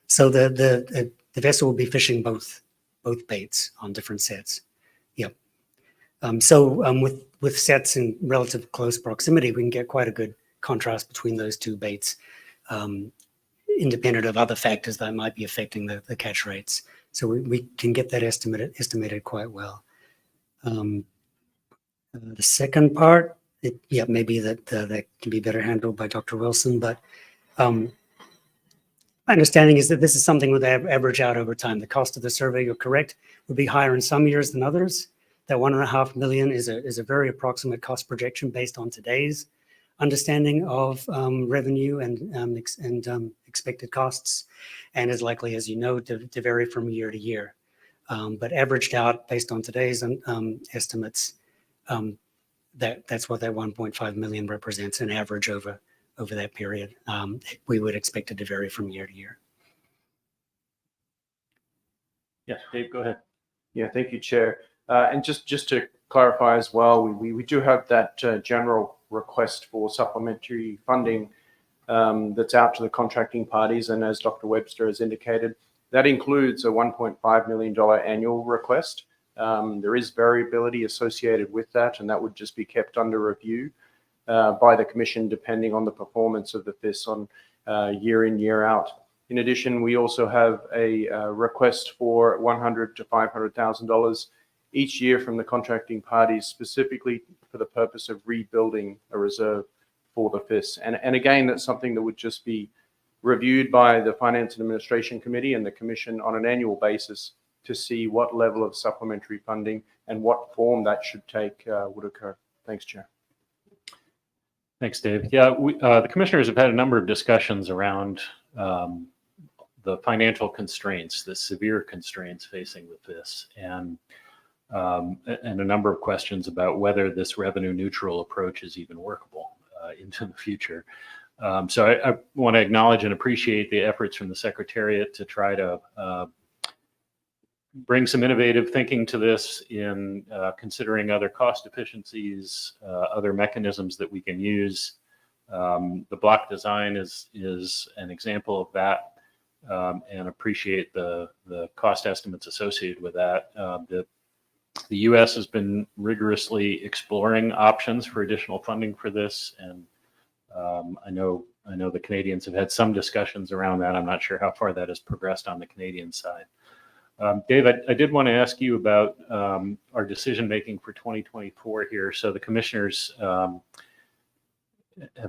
So the vessel will be fishing both baits on different sets. Yep. With sets in relative close proximity, we can get quite a good contrast between those two baits, independent of other factors that might be affecting the catch rates. So we can get that estimated quite well. The second part, maybe that can be better handled by Dr. Wilson, but my understanding is that this is something with average out over time. The cost of the survey, you're correct, would be higher in some years than others. That $1.5 million is a very approximate cost projection based on today's understanding of revenue and expected costs, and is likely, as you know, to vary from year to year. But averaged out based on today's estimates, that's what that 1.5 million represents, an average over that period. We would expect it to vary from year to year. Yeah, Dave, go ahead. Yeah, thank you, Chair. And just to clarify as well, we do have that general request for supplementary funding that's out to the contracting parties. And as Dr. Webster has indicated, that includes a $1.5 million annual request. There is variability associated with that, and that would just be kept under review by the Commission depending on the performance of the FIS on year in, year out. In addition, we also have a request for $100,000 to $500,000 each year from the contracting parties, specifically for the purpose of rebuilding a reserve for the FIS. And again, that's something that would just be reviewed by the Finance and Administration Committee and the Commission on an annual basis to see what level of supplementary funding and what form that should take would occur. Thanks, Chair. Thanks, Dave. Yeah, the commissioners have had a number of discussions around the financial constraints, the severe constraints facing the FIS, and a number of questions about whether this revenue neutral approach is even workable into the future. So I want to acknowledge and appreciate the efforts from the Secretariat to try to bring some innovative thinking to this in considering other cost efficiencies, other mechanisms that we can use. The block design is an example of that, and appreciate the cost estimates associated with that. The U.S. has been rigorously exploring options for additional funding for this, and I know the Canadians have had some discussions around that. I'm not sure how far that has progressed on the Canadian side. Dave, I did want to ask you about our decision making for 2024 here. So the commissioners have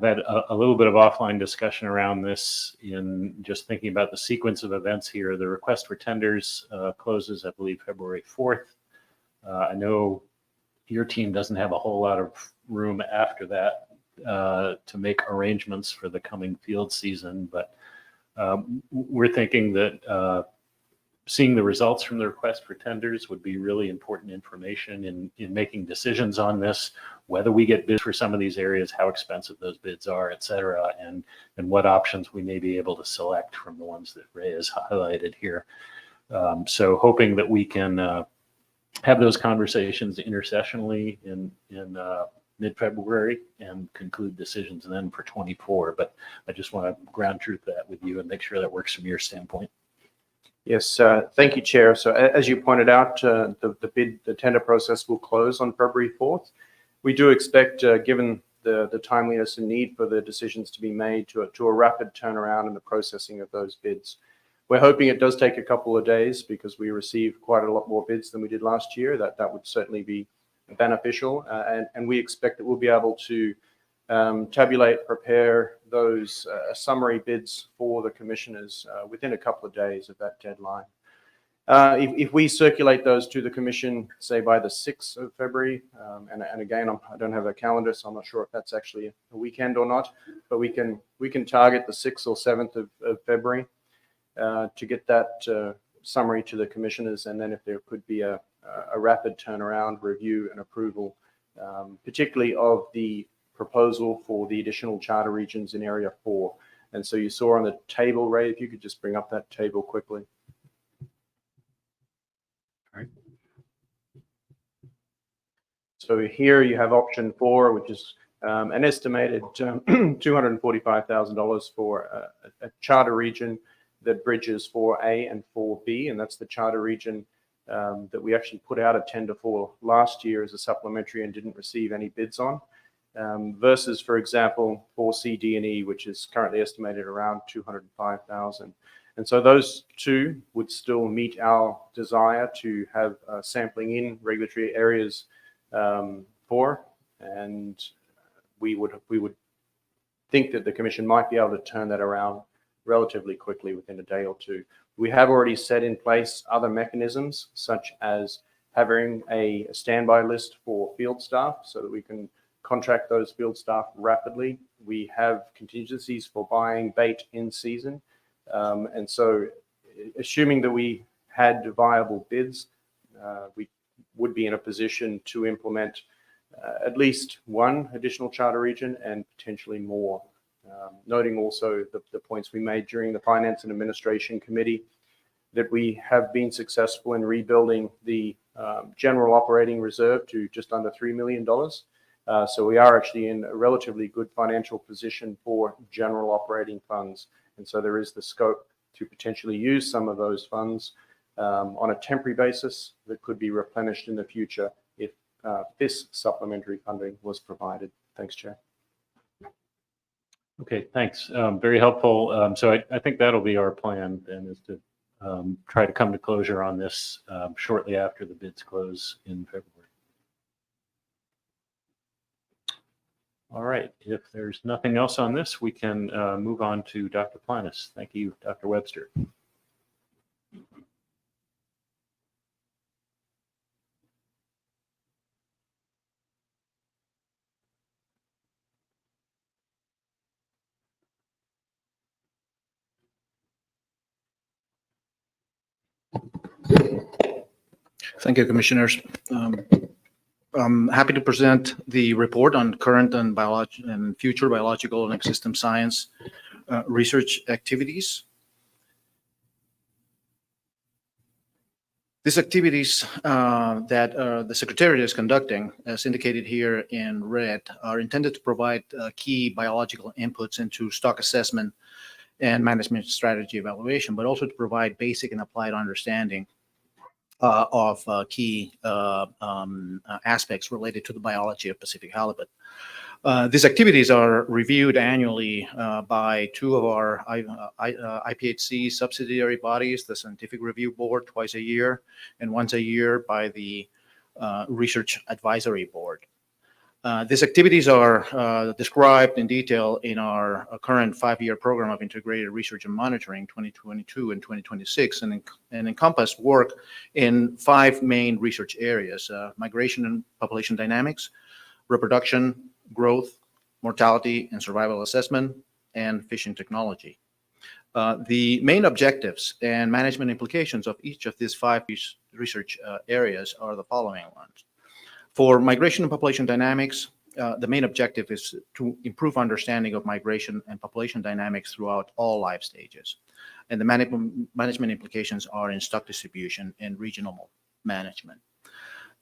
had a little bit of offline discussion around this in just thinking about the sequence of events here. The request for tenders closes, I believe, February 4th. I know your team doesn't have a whole lot of room after that to make arrangements for the coming field season, but we're thinking that seeing the results from the request for tenders would be really important information in making decisions on this, whether we get bids for some of these areas, how expensive those bids are, et cetera, and what options we may be able to select from the ones that Ray has highlighted here. So hoping that we can have those conversations intersessionally in mid-February and conclude decisions then for 24. But I just want to ground truth that with you and make sure that works from your standpoint. Yes, thank you, Chair. So as you pointed out, the tender process will close on February 4th. We do expect, given the timeliness and need for the decisions to be made, to a rapid turnaround in the processing of those bids. We're hoping it does take a couple of days because we received quite a lot more bids than we did last year. That would certainly be beneficial, and we expect that we'll be able to tabulate, prepare those summary bids for the commissioners within a couple of days of that deadline. If we circulate those to the commission, say by the 6th of February, and again, I don't have a calendar, so I'm not sure if that's actually a weekend or not, but we can target the 6th or 7th of February to get that summary to the commissioners, and then if there could be a rapid turnaround, review and approval, particularly of the proposal for the additional charter regions in Area 4. And so you saw on the table, Ray, if you could just bring up that table quickly. So here you have option 4, which is an estimated $245,000 for a charter region that bridges 4A and 4B, and that's the charter region that we actually put out a tender for last year as a supplementary and didn't receive any bids on, versus, for example, 4C, D, and E, which is currently estimated around $205,000. And so those two would still meet our desire to have sampling in regulatory areas 4, and we would think that the commission might be able to turn that around relatively quickly within a day or two. We have already set in place other mechanisms, such as having a standby list for field staff so that we can contract those field staff rapidly. We have contingencies for buying bait in season. And so assuming that we had viable bids, we would be in a position to implement at least one additional charter region and potentially more. Noting also the points we made during the Finance and Administration Committee, that we have been successful in rebuilding the general operating reserve to just under $3 million. So we are actually in a relatively good financial position for general operating funds. And so there is the scope to potentially use some of those funds on a temporary basis that could be replenished in the future if this supplementary funding was provided. Thanks, Chair. Okay, thanks. Very helpful. So I think that'll be our plan then, is to try to come to closure on this shortly after the bids close in February. All right, if there's nothing else on this, we can move on to Dr. Planis. Thank you, Dr. Webster. Thank you, Commissioners. I'm happy to present the report on current and future biological and ecosystem science research activities. These activities that the Secretariat is conducting, as indicated here in red, are intended to provide key biological inputs into stock assessment and management strategy evaluation, but also to provide basic and applied understanding of key aspects related to the biology of Pacific halibut. These activities are reviewed annually by two of our IPHC subsidiary bodies, the Scientific Review Board twice a year, and once a year by the Research Advisory Board. These activities are described in detail in our current 5-year program of integrated research and monitoring 2022 and 2026, and encompass work in 5 main research areas: migration and population dynamics, reproduction, growth, mortality and survival assessment, and fishing technology. The main objectives and management implications of each of these 5 research areas are the following ones. For migration and population dynamics, the main objective is to improve understanding of migration and population dynamics throughout all life stages. And the management implications are in stock distribution and regional management.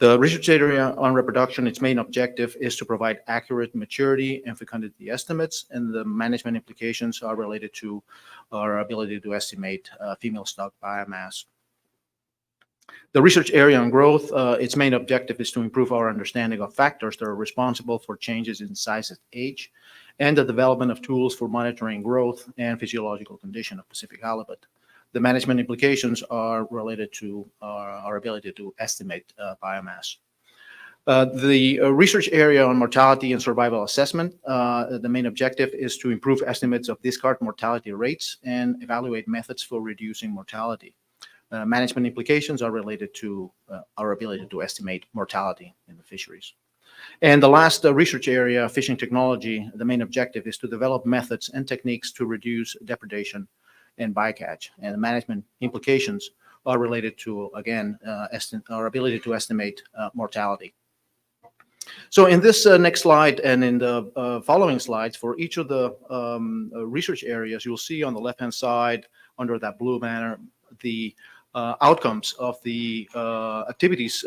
The research area on reproduction, its main objective is to provide accurate maturity and fecundity estimates, and the management implications are related to our ability to estimate female stock biomass. The research area on growth, its main objective is to improve our understanding of factors that are responsible for changes in size and age, and the development of tools for monitoring growth and physiological condition of Pacific halibut. The management implications are related to our ability to estimate biomass. The research area on mortality and survival assessment, the main objective is to improve estimates of discard mortality rates and evaluate methods for reducing mortality. management implications are related to our ability to estimate mortality in the fisheries. And the last research area, fishing technology, the main objective is to develop methods and techniques to reduce depredation and bycatch. And the management implications are related to, again, our ability to estimate mortality. So in this next slide and in the following slides, for each of the research areas, you'll see on the left-hand side, under that blue banner, the outcomes of the activities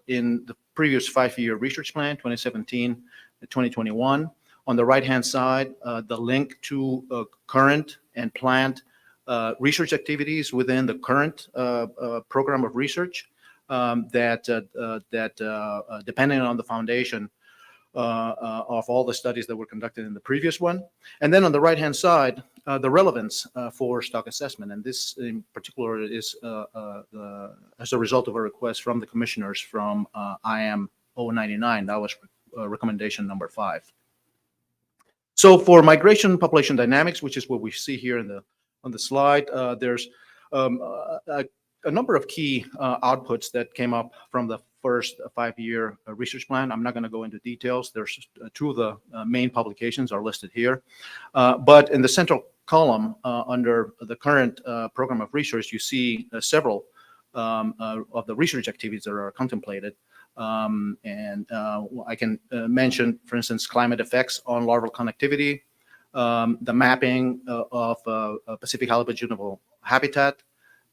in the previous 5-year research plan, 2017 to 2021. On the right-hand side, the link to current and planned research activities within the current program of research that depending on the foundation of all the studies that were conducted in the previous one. And then on the right-hand side, the relevance for stock assessment. And this in particular is as a result of a request from the commissioners from IM100. That was recommendation number 5. So for migration population dynamics, which is what we see here on the slide, there's a number of key outputs that came up from the first 5-year research plan. I'm not going to go into details. There's 2 of the main publications are listed here. But in the central column under the current program of research, you see several of the research activities that are contemplated. And I can mention, for instance, climate effects on larval connectivity, the mapping of Pacific halibut juvenile habitat,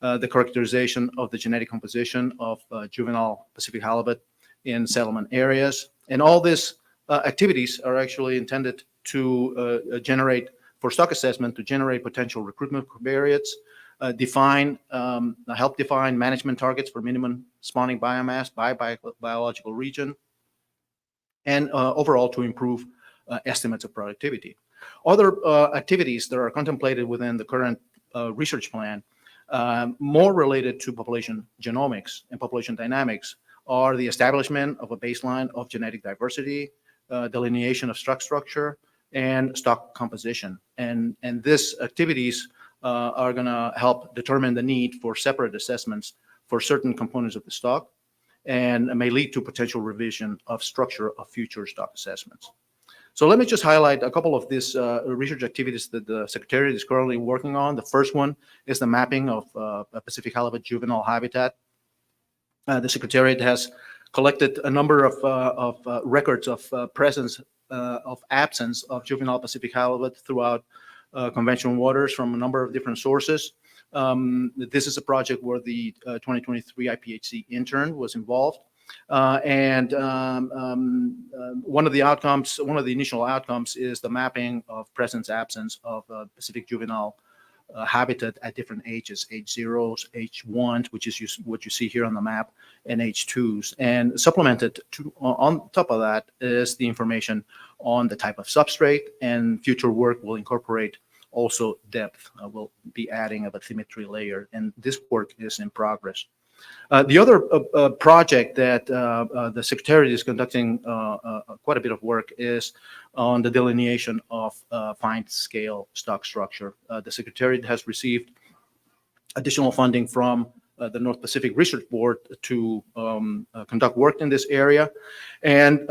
the characterization of the genetic composition of juvenile Pacific halibut in settlement areas. And all these activities are actually intended to generate, for stock assessment, to generate potential recruitment covariates, help define management targets for minimum spawning biomass by biological region, and overall to improve estimates of productivity. Other activities that are contemplated within the current research plan, more related to population genomics and population dynamics, are the establishment of a baseline of genetic diversity, delineation of stock structure, and stock composition. And these activities are going to help determine the need for separate assessments for certain components of the stock, and may lead to potential revision of structure of future stock assessments. So let me just highlight a couple of these research activities that the Secretariat is currently working on. The first one is the mapping of Pacific halibut juvenile habitat. The Secretariat has collected a number of records of presence of absence of juvenile Pacific halibut throughout conventional waters from a number of different sources. This is a project where the 2023 IPHC intern was involved. And one of the initial outcomes is the mapping of presence absence of Pacific juvenile habitat at different ages, age 0s, age 1s, which is what you see here on the map, and age 2s. And supplemented on top of that is the information on the type of substrate, and future work will incorporate also depth. We'll be adding a bathymetry layer, and this work is in progress. The other project that the Secretariat is conducting quite a bit of work is on the delineation of fine scale stock structure. The Secretariat has received additional funding from the North Pacific Research Board to conduct work in this area. And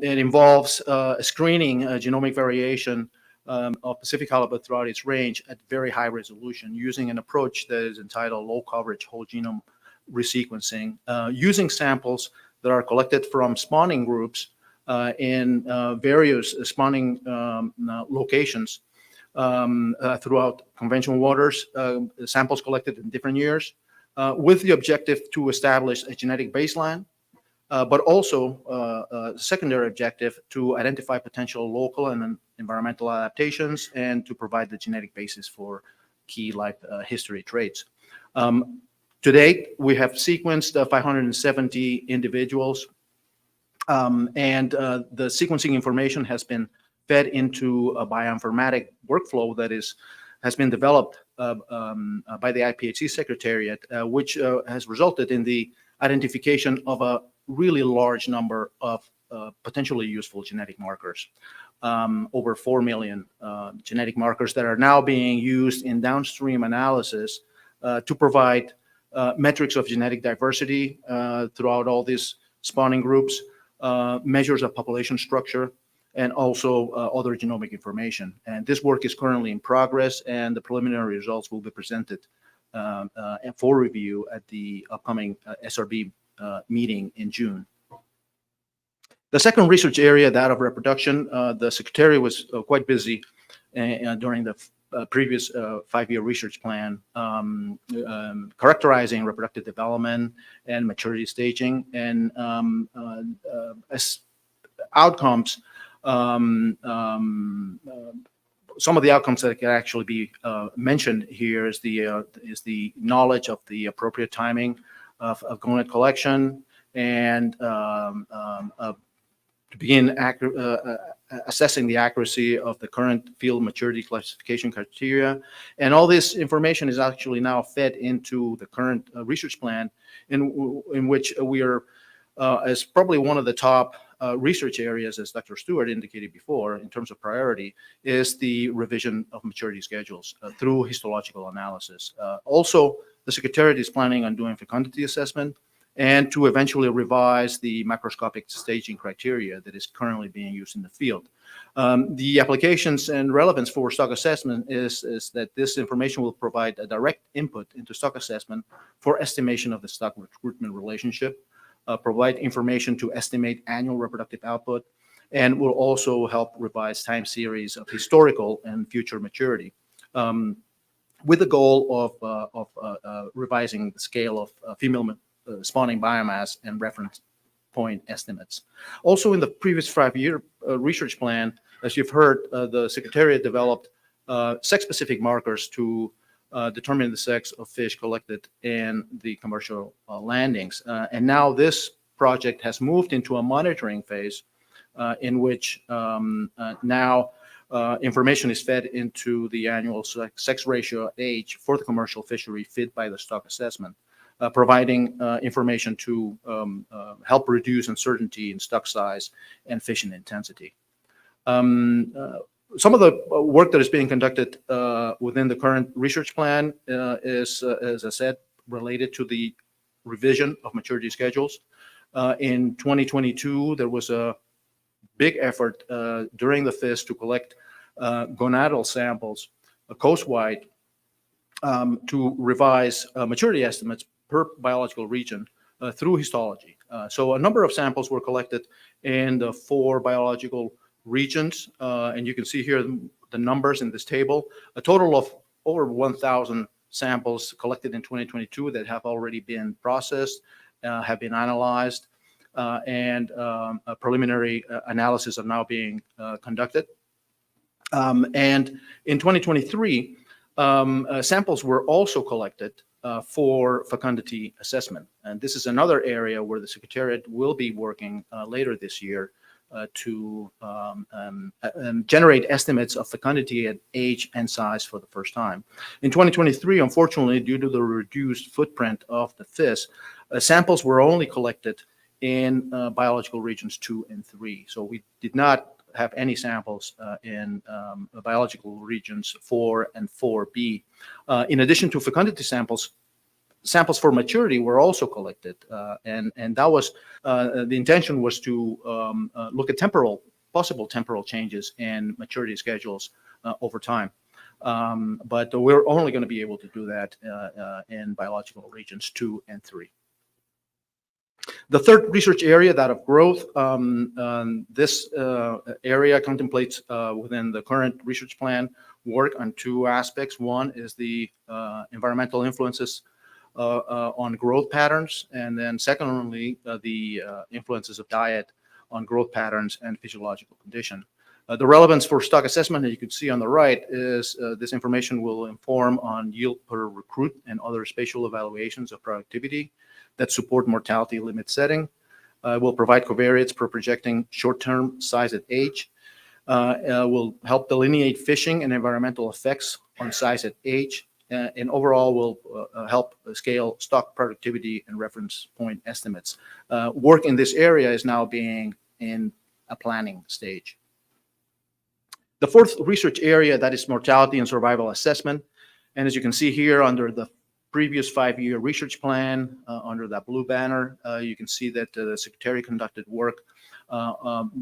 it involves screening genomic variation of Pacific halibut throughout its range at very high resolution, using an approach that is entitled low coverage whole genome resequencing, using samples that are collected from spawning groups in various spawning locations throughout conventional waters, samples collected in different years, with the objective to establish a genetic baseline, but also a secondary objective to identify potential local and environmental adaptations, and to provide the genetic basis for key life history traits. To date, we have sequenced 570 individuals, and the sequencing information has been fed into a bioinformatic workflow that has been developed by the IPHC Secretariat, which has resulted in the identification of a really large number of potentially useful genetic markers, over 4 million genetic markers that are now being used in downstream analysis to provide metrics of genetic diversity throughout all these spawning groups, measures of population structure, and also other genomic information. And this work is currently in progress, and the preliminary results will be presented for review at the upcoming SRB meeting in June. The second research area, that of reproduction, the Secretary was quite busy during the previous 5-year research plan, characterizing reproductive development and maturity staging, and as outcomes, some of the outcomes that can actually be mentioned here is the knowledge of the appropriate timing of gonad collection, and to begin assessing the accuracy of the current field maturity classification criteria. And all this information is actually now fed into the current research plan, in which we are, as probably one of the top research areas, as Dr. Stewart indicated before, in terms of priority, is the revision of maturity schedules through histological analysis. Also, the Secretariat is planning on doing fecundity assessment, and to eventually revise the macroscopic staging criteria that is currently being used in the field. The applications and relevance for stock assessment is that this information will provide a direct input into stock assessment for estimation of the stock recruitment relationship, provide information to estimate annual reproductive output, and will also help revise time series of historical and future maturity, with the goal of revising the scale of female spawning biomass and reference point estimates. Also, in the previous 5-year research plan, as you've heard, the Secretariat developed sex-specific markers to determine the sex of fish collected in the commercial landings. And now this project has moved into a monitoring phase in which now information is fed into the annual sex ratio age for the commercial fishery fit by the stock assessment, providing information to help reduce uncertainty in stock size and fishing intensity. Some of the work that is being conducted within the current research plan is, as I said, related to the revision of maturity schedules. In 2022, there was a big effort during the FIS to collect gonadal samples coastwide to revise maturity estimates per biological region through histology. So a number of samples were collected in the 4 biological regions, and you can see here the numbers in this table. A total of over 1,000 samples collected in 2022 that have already been processed, have been analyzed, and a preliminary analysis are now being conducted. And in 2023, samples were also collected for fecundity assessment. And this is another area where the Secretariat will be working later this year to generate estimates of fecundity at age and size for the first time. In 2023, unfortunately, due to the reduced footprint of the FIS, samples were only collected in biological regions 2 and 3. So we did not have any samples in biological regions 4 and 4B. In addition to fecundity samples, samples for maturity were also collected, and that was the intention was to look at possible temporal changes in maturity schedules over time. But we're only going to be able to do that in biological regions 2 and 3. The third research area, that of growth, this area contemplates within the current research plan work on 2 aspects. One is the environmental influences on growth patterns, and then secondly, the influences of diet on growth patterns and physiological condition. The relevance for stock assessment, as you can see on the right, is this information will inform on yield per recruit and other spatial evaluations of productivity that support mortality limit setting. Will provide covariates for projecting short-term size at age. Will help delineate fishing and environmental effects on size at age, and overall will help scale stock productivity and reference point estimates. Work in this area is now being in a planning stage. The fourth research area, that is mortality and survival assessment. And as you can see here under the previous 5-year research plan under that blue banner. You can see that the Secretary conducted work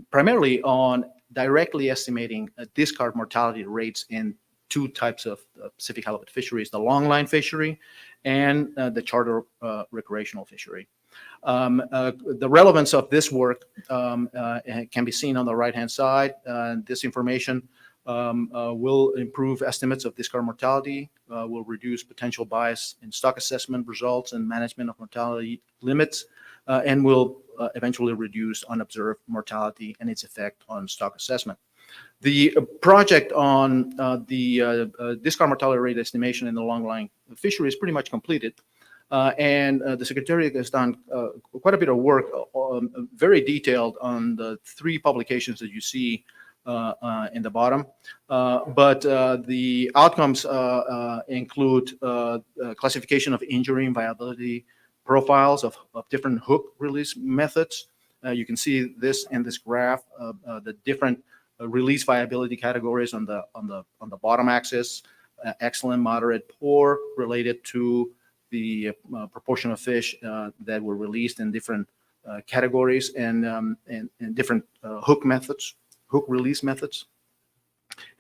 primarily on directly estimating discard mortality rates in two types of Pacific halibut fisheries, the longline fishery and the charter recreational fishery. The relevance of this work can be seen on the right-hand side. This information will improve estimates of discard mortality, will reduce potential bias in stock assessment results and management of mortality limits, and will eventually reduce unobserved mortality and its effect on stock assessment. The project on the discard mortality rate estimation in the longline fishery is pretty much completed. And the Secretary has done quite a bit of work, very detailed on the 3 publications that you see in the bottom. But the outcomes include classification of injury and viability profiles of different hook release methods. You can see this in this graph, the different release viability categories on the bottom axis, excellent, moderate, poor, related to the proportion of fish that were released in different categories and different hook methods, hook release methods.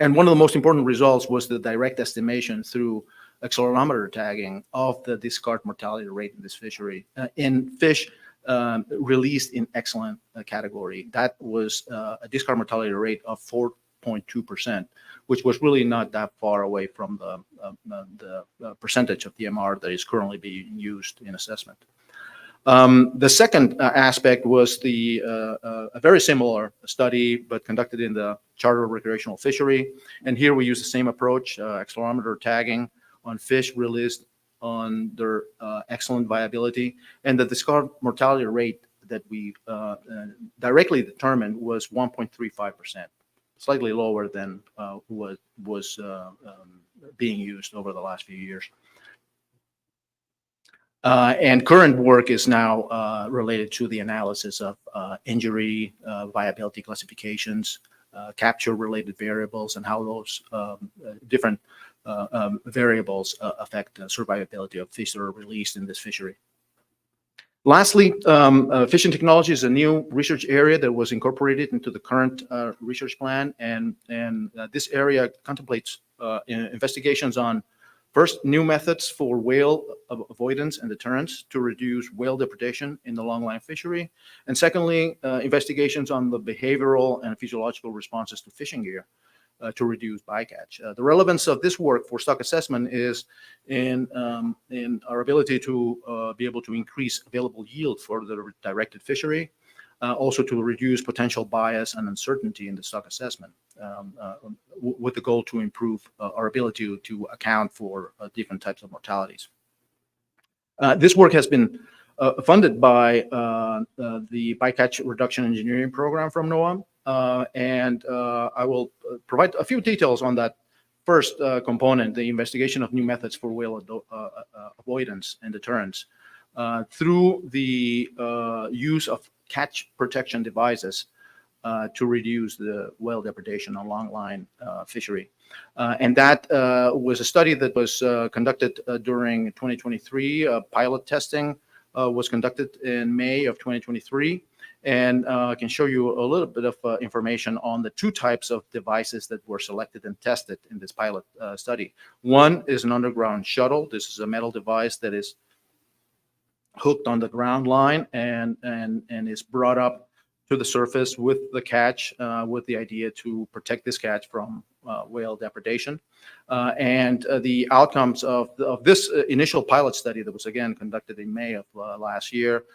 And one of the most important results was the direct estimation through accelerometer tagging of the discard mortality rate in this fishery in fish released in excellent category. That was a discard mortality rate of 4.2%, which was really not that far away from the percentage of DMR that is currently being used in assessment. The second aspect was a very similar study, but conducted in the charter recreational fishery. And here we use the same approach, accelerometer tagging on fish released on their excellent viability. And the discard mortality rate that we directly determined was 1.35%, slightly lower than what was being used over the last few years. And current work is now related to the analysis of injury, viability classifications, capture-related variables, and how those different variables affect survivability of fish that are released in this fishery. Lastly, fishing technology is a new research area that was incorporated into the current research plan, and this area contemplates investigations on, first, new methods for whale avoidance and deterrence to reduce whale depredation in the longline fishery. And secondly, investigations on the behavioral and physiological responses to fishing gear to reduce bycatch. The relevance of this work for stock assessment is in our ability to be able to increase available yield for the directed fishery, also to reduce potential bias and uncertainty in the stock assessment, with the goal to improve our ability to account for different types of mortalities. This work has been funded by the Bycatch Reduction Engineering Program from NOAA, and I will provide a few details on that first component, the investigation of new methods for whale avoidance and deterrence through the use of catch protection devices to reduce the whale depredation on longline fishery. And that was a study that was conducted during 2023. Pilot testing was conducted in May of 2023. And I can show you a little bit of information on the 2 types of devices that were selected and tested in this pilot study. One is an underground shuttle. This is a metal device that is hooked on the ground line and is brought up to the surface with the catch, with the idea to protect this catch from whale depredation. And the outcomes of this initial pilot study that was again conducted in May of last year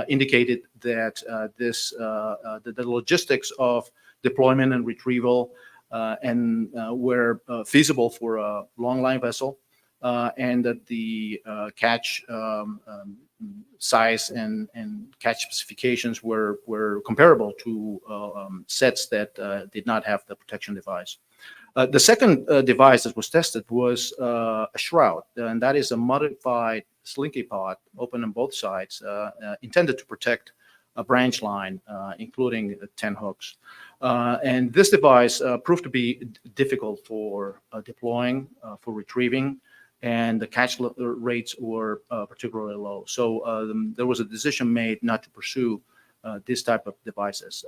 indicated that the logistics of deployment and retrieval and were feasible for a longline vessel, and that the catch size and catch specifications were comparable to sets that did not have the protection device. The second device that was tested was a shroud, and that is a modified slinky pod open on both sides, intended to protect a branch line, including 10 hooks. And this device proved to be difficult for deploying, for retrieving, and the rates were particularly low. So there was a decision made not to pursue this type of devices.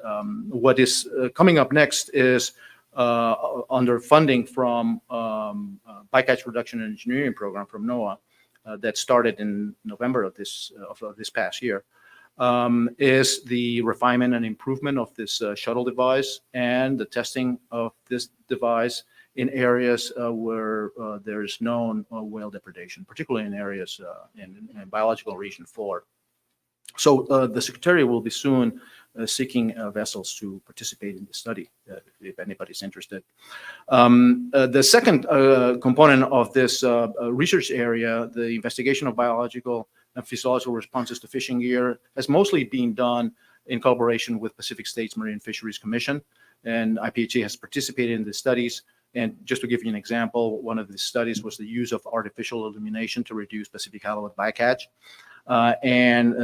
What is coming up next is under funding from bycatch reduction and engineering program from NOAA that started in November of this past year, is the refinement and improvement of this shuttle device and the testing of this device in areas where there is known whale depredation, particularly in areas in biological region 4. So the Secretary will be soon seeking vessels to participate in the study, if anybody's interested. The second component of this research area, the investigation of biological and physiological responses to fishing gear, has mostly been done in collaboration with Pacific States Marine Fisheries Commission, and IPHC has participated in the studies. And just to give you an example, one of the studies was the use of artificial illumination to reduce Pacific halibut bycatch.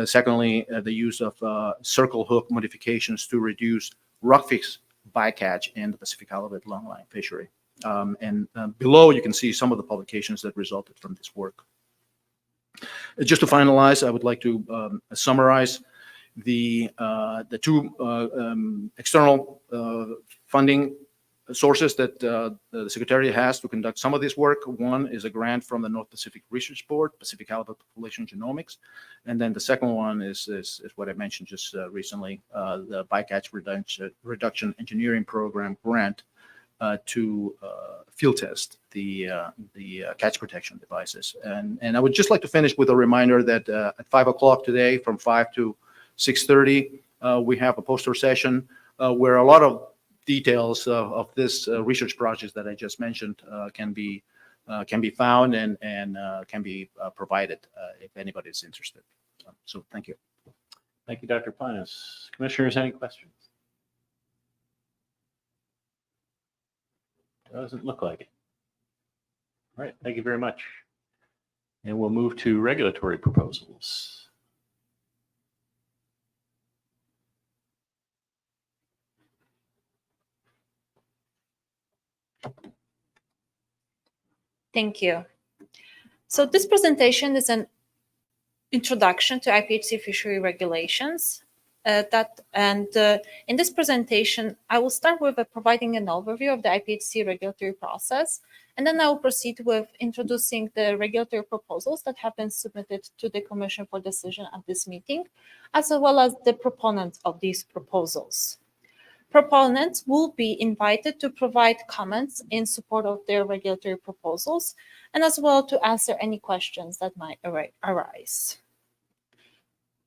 Secondly, the use of circle hook modifications to reduce rockfish bycatch in the Pacific halibut longline fishery. Below, you can see some of the publications that resulted from this work. Just to finalize, I would like to summarize the two external funding sources that the Secretariat has to conduct some of this work. One is a grant from the North Pacific Research Board, Pacific Halibut Population Genomics. And then the second one is what I mentioned just recently, the Bycatch Reduction Engineering Program grant to field test the catch protection devices. And I would just like to finish with a reminder that at 5 o'clock today, from 5 to 6:30, we have a poster session where a lot of details of this research project that I just mentioned can be found and can be provided if anybody is interested. So thank you. Thank you, Dr. Pinus. Commissioners, any questions? Doesn't look like it. All right, thank you very much. And we'll move to regulatory proposals. Thank you. So this presentation is an introduction to IPHC fishery regulations. In this presentation, I will start with providing an overview of the IPHC regulatory process, and then I will proceed with introducing the regulatory proposals that have been submitted to the Commission for decision at this meeting, as well as the proponents of these proposals. Proponents will be invited to provide comments in support of their regulatory proposals, and as well to answer any questions that might arise.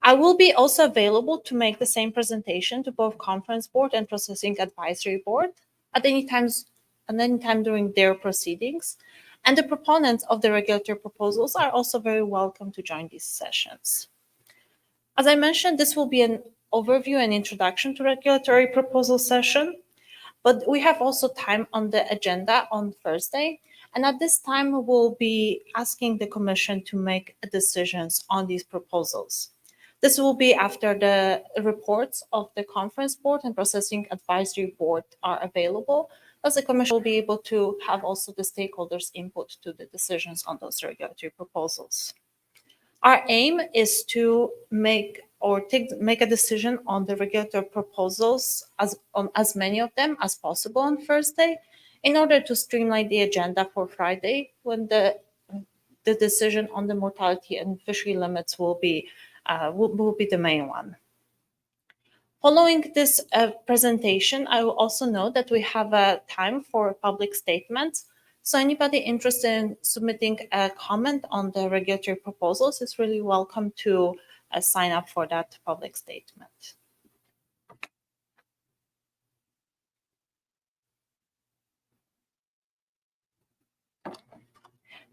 I will be also available to make the same presentation to both Conference Board and Processing Advisory Board at any time during their proceedings, and the proponents of the regulatory proposals are also very welcome to join these sessions. As I mentioned, this will be an overview and introduction to regulatory proposal session, but we have also time on the agenda on Thursday, and at this time we'll be asking the Commission to make decisions on these proposals. This will be after the reports of the Conference Board and Processing Advisory Board are available, as the Commission will be able to have also the stakeholders' input to the decisions on those regulatory proposals. Our aim is to make a decision on the regulatory proposals on as many of them as possible on Thursday, in order to streamline the agenda for Friday, when the decision on the mortality and fishery limits will be the main one. Following this presentation, I will also note that we have a time for public statements. So anybody interested in submitting a comment on the regulatory proposals is really welcome to sign up for that public statement.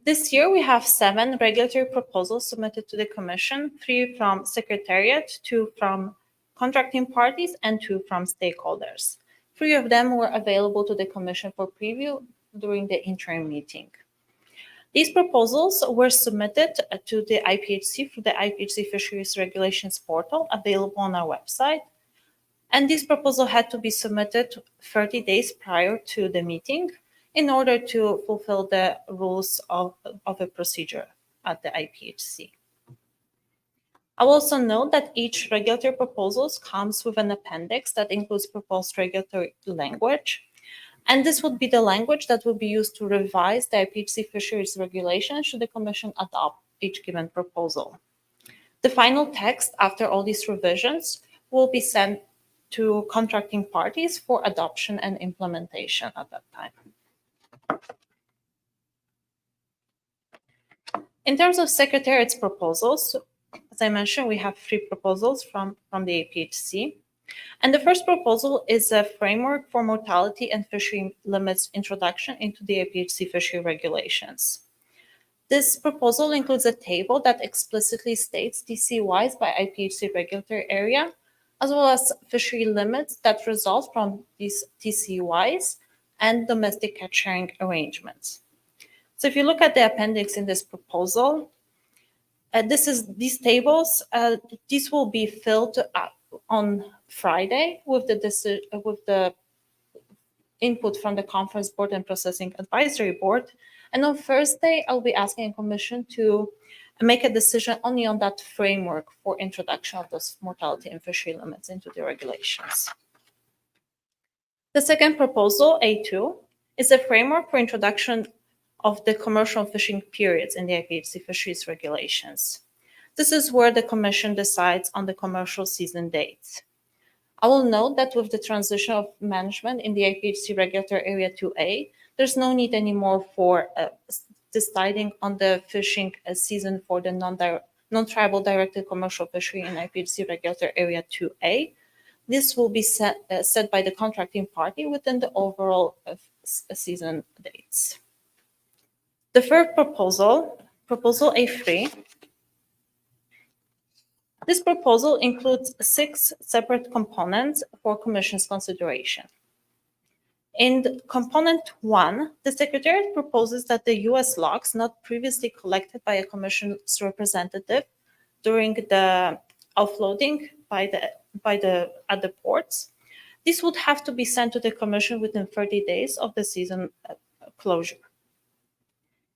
This year, we have 7 regulatory proposals submitted to the Commission, 3 from Secretariat, 2 from contracting parties, and 2 from stakeholders. 3 of them were available to the Commission for preview during the interim meeting. These proposals were submitted to the IPHC through the IPHC Fisheries Regulations portal available on our website. And this proposal had to be submitted 30 days prior to the meeting. in order to fulfill the rules of a procedure at the IPHC. I'll also note that each regulatory proposal comes with an appendix that includes proposed regulatory language. And this would be the language that will be used to revise the IPHC fisheries regulation should the Commission adopt each given proposal. The final text after all these revisions will be sent to contracting parties for adoption and implementation at that time. In terms of Secretariat's proposals, as I mentioned, we have 3 proposals from the APHC. And the first proposal is a framework for mortality and fishery limits introduction into the APHC fishery regulations. This proposal includes a table that explicitly states TCYs by IPHC regulatory area, as well as fishery limits that result from these TCYs and domestic catch sharing arrangements. So if you look at the appendix in this proposal, these tables, these will be filled up on Friday with the input from the Conference Board and Processing Advisory Board. And on Thursday, I'll be asking the Commission to make a decision only on that framework for introduction of those mortality and fishery limits into the regulations. The second proposal, A2, is a framework for introduction of the commercial fishing periods in the IPHC fisheries regulations. This is where the Commission decides on the commercial season dates. I will note that with the transition of management in the IPHC regulatory area 2A, there's no need anymore for deciding on the fishing season for the non-tribal directed commercial fishery in IPHC regulatory area 2A. This will be set by the contracting party within the overall season dates. The third proposal, Proposal A3, this proposal includes 6 separate components for Commission's consideration. In Component 1, the Secretariat proposes that the U.S. logs not previously collected by a Commission's representative during the offloading at the ports, this would have to be sent to the Commission within 30 days of the season closure.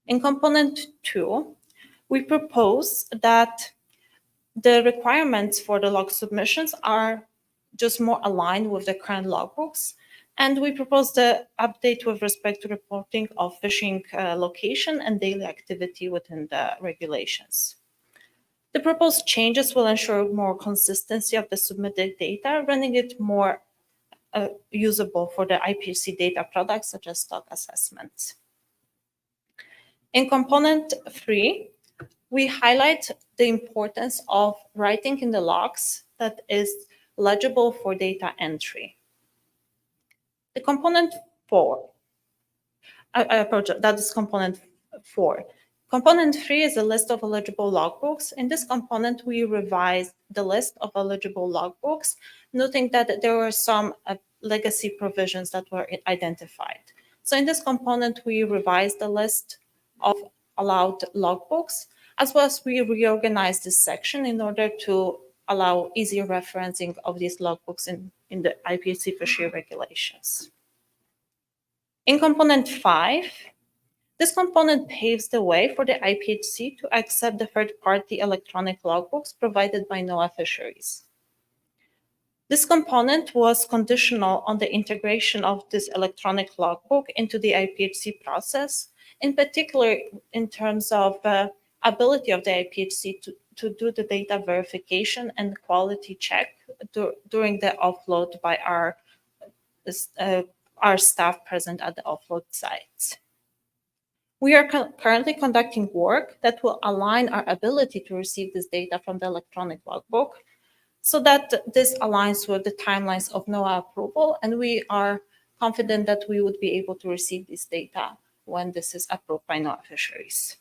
In Component 2, we propose that the requirements for the log submissions are just more aligned with the current logbooks, and we propose the update with respect to reporting of fishing location and daily activity within the regulations. The proposed changes will ensure more consistency of the submitted data, rendering it more usable for the IPHC data products such as stock assessments. In Component 3, we highlight the importance of writing in the logs that is legible for data entry. The Component 4, that is Component 4. Component 3 is a list of eligible logbooks. In this component, we revised the list of eligible logbooks, noting that there were some legacy provisions that were identified. So in this component, we revised the list of allowed logbooks, as well as we reorganized this section in order to allow easier referencing of these logbooks in the IPHC fishery regulations. In Component 5, this component paves the way for the IPHC to accept the third-party electronic logbooks provided by NOAA Fisheries. This component was conditional on the integration of this electronic logbook into the IPHC process, in particular in terms of ability of the IPHC to do the data verification and quality check during the offload by our staff present at the offload sites. We are currently conducting work that will align our ability to receive this data from the electronic logbook so that this aligns with the timelines of NOAA approval, and we are confident that we would be able to receive this data when this is approved by NOAA Fisheries.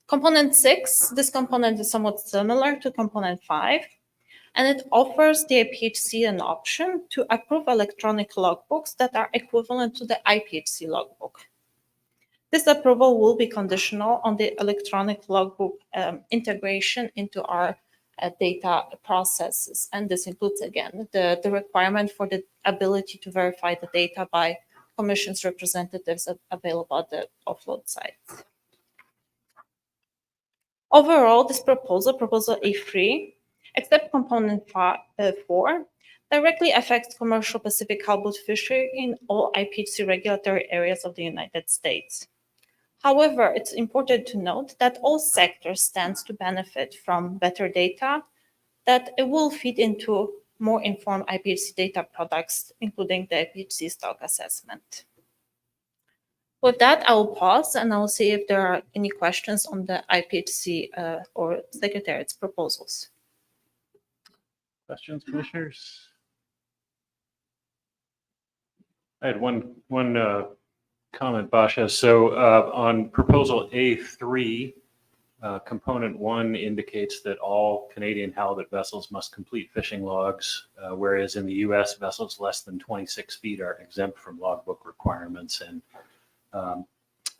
Component 6, this component is somewhat similar to Component 5, and it offers the IPHC an option to approve electronic logbooks that are equivalent to the IPHC logbook. This approval will be conditional on the electronic logbook integration into our data processes, and this includes, again, the requirement for the ability to verify the data by commission's representatives available at the offload sites. Overall, this proposal A3, except component 4, directly affects commercial Pacific halibut fishery in all IPHC regulatory areas of the United States. However, it's important to note that all sectors stand to benefit from better data, that it will feed into more informed IPHC data products, including the IPHC stock assessment. With that, I will pause and I will see if there are any questions on the IPHC or Secretariat's proposals. Questions, commissioners? I had one comment, Basha. So on proposal A3, component 1 indicates that all Canadian halibut vessels must complete fishing logs, whereas in the U.S. vessels less than 26 feet are exempt from logbook requirements. And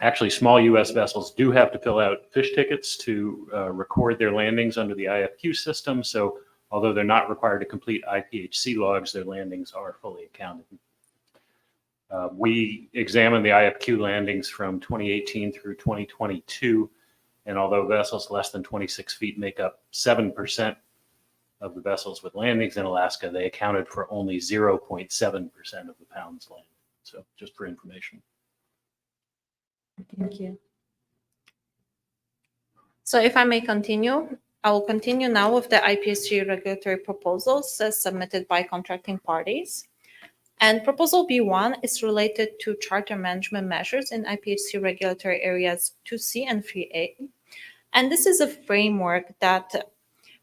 actually, small U.S. vessels do have to fill out fish tickets to record their landings under the IFQ system. So although they're not required to complete IPHC logs, their landings are fully accounted. We examined the IFQ landings from 2018 through 2022, and although vessels less than 26 feet make up 7% of the vessels with landings in Alaska, they accounted for only 0.7% of the pounds landed. So just for information. Thank you. So if I may continue, I will continue now with the IPHC regulatory proposals as submitted by contracting parties. And proposal B1 is related to charter management measures in IPHC regulatory areas 2C and 3A. And this is a framework that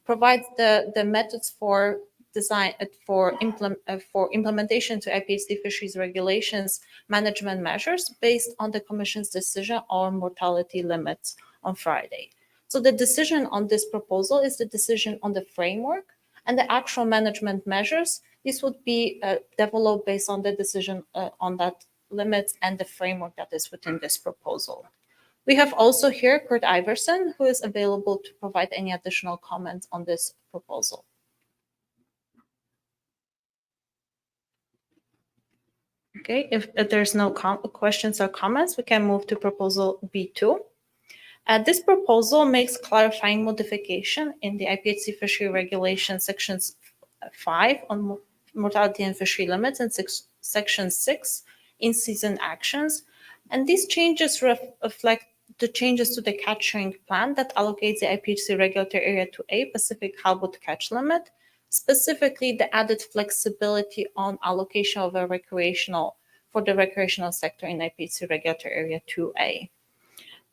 provides the methods for design for implementation to IPHC fisheries regulations management measures based on the Commission's decision on mortality limits on Friday. So the decision on this proposal is the decision on the framework, and the actual management measures, this would be developed based on the decision on that limits and the framework that is within this proposal. We have also here Kurt Iverson, who is available to provide any additional comments on this proposal. Okay, if there's no questions or comments, we can move to proposal B2. This proposal makes clarifying modification in the IPHC fishery regulation sections 5 on mortality and fishery limits and section 6 in season actions. And these changes reflect the changes to the catching plan that allocates the IPHC regulatory area to a Pacific halibut catch limit, specifically the added flexibility on allocation of a for the recreational sector in IPHC regulatory area 2A.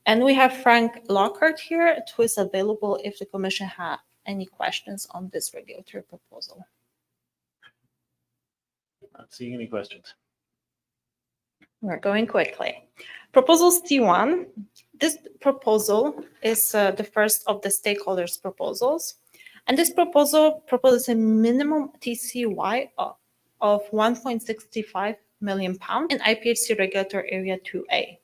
And we have Frank Lockhart here, who is available if the Commission has any questions on this regulatory proposal. Not seeing any questions. We're going quickly. Proposal C1. This proposal is the first of the stakeholders' proposals. And this proposal proposes a minimum TCY of 1.65 million pounds in IPHC regulatory area 2A.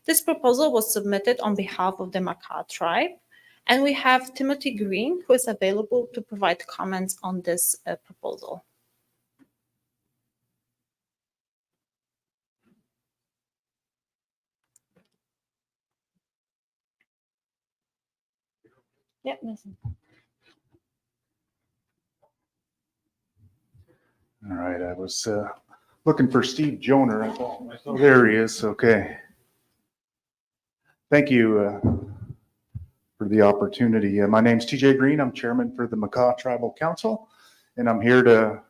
This proposal was submitted on behalf of the Makah tribe, and we have Timothy Green, who is available to provide comments on this proposal. Yeah, listen. All right, I was looking for Steve Joner. I thought, oh, there he is. Okay. Thank you for the opportunity. My name's TJ Green. I'm chairman for the Makah Tribal Council, and I'm here to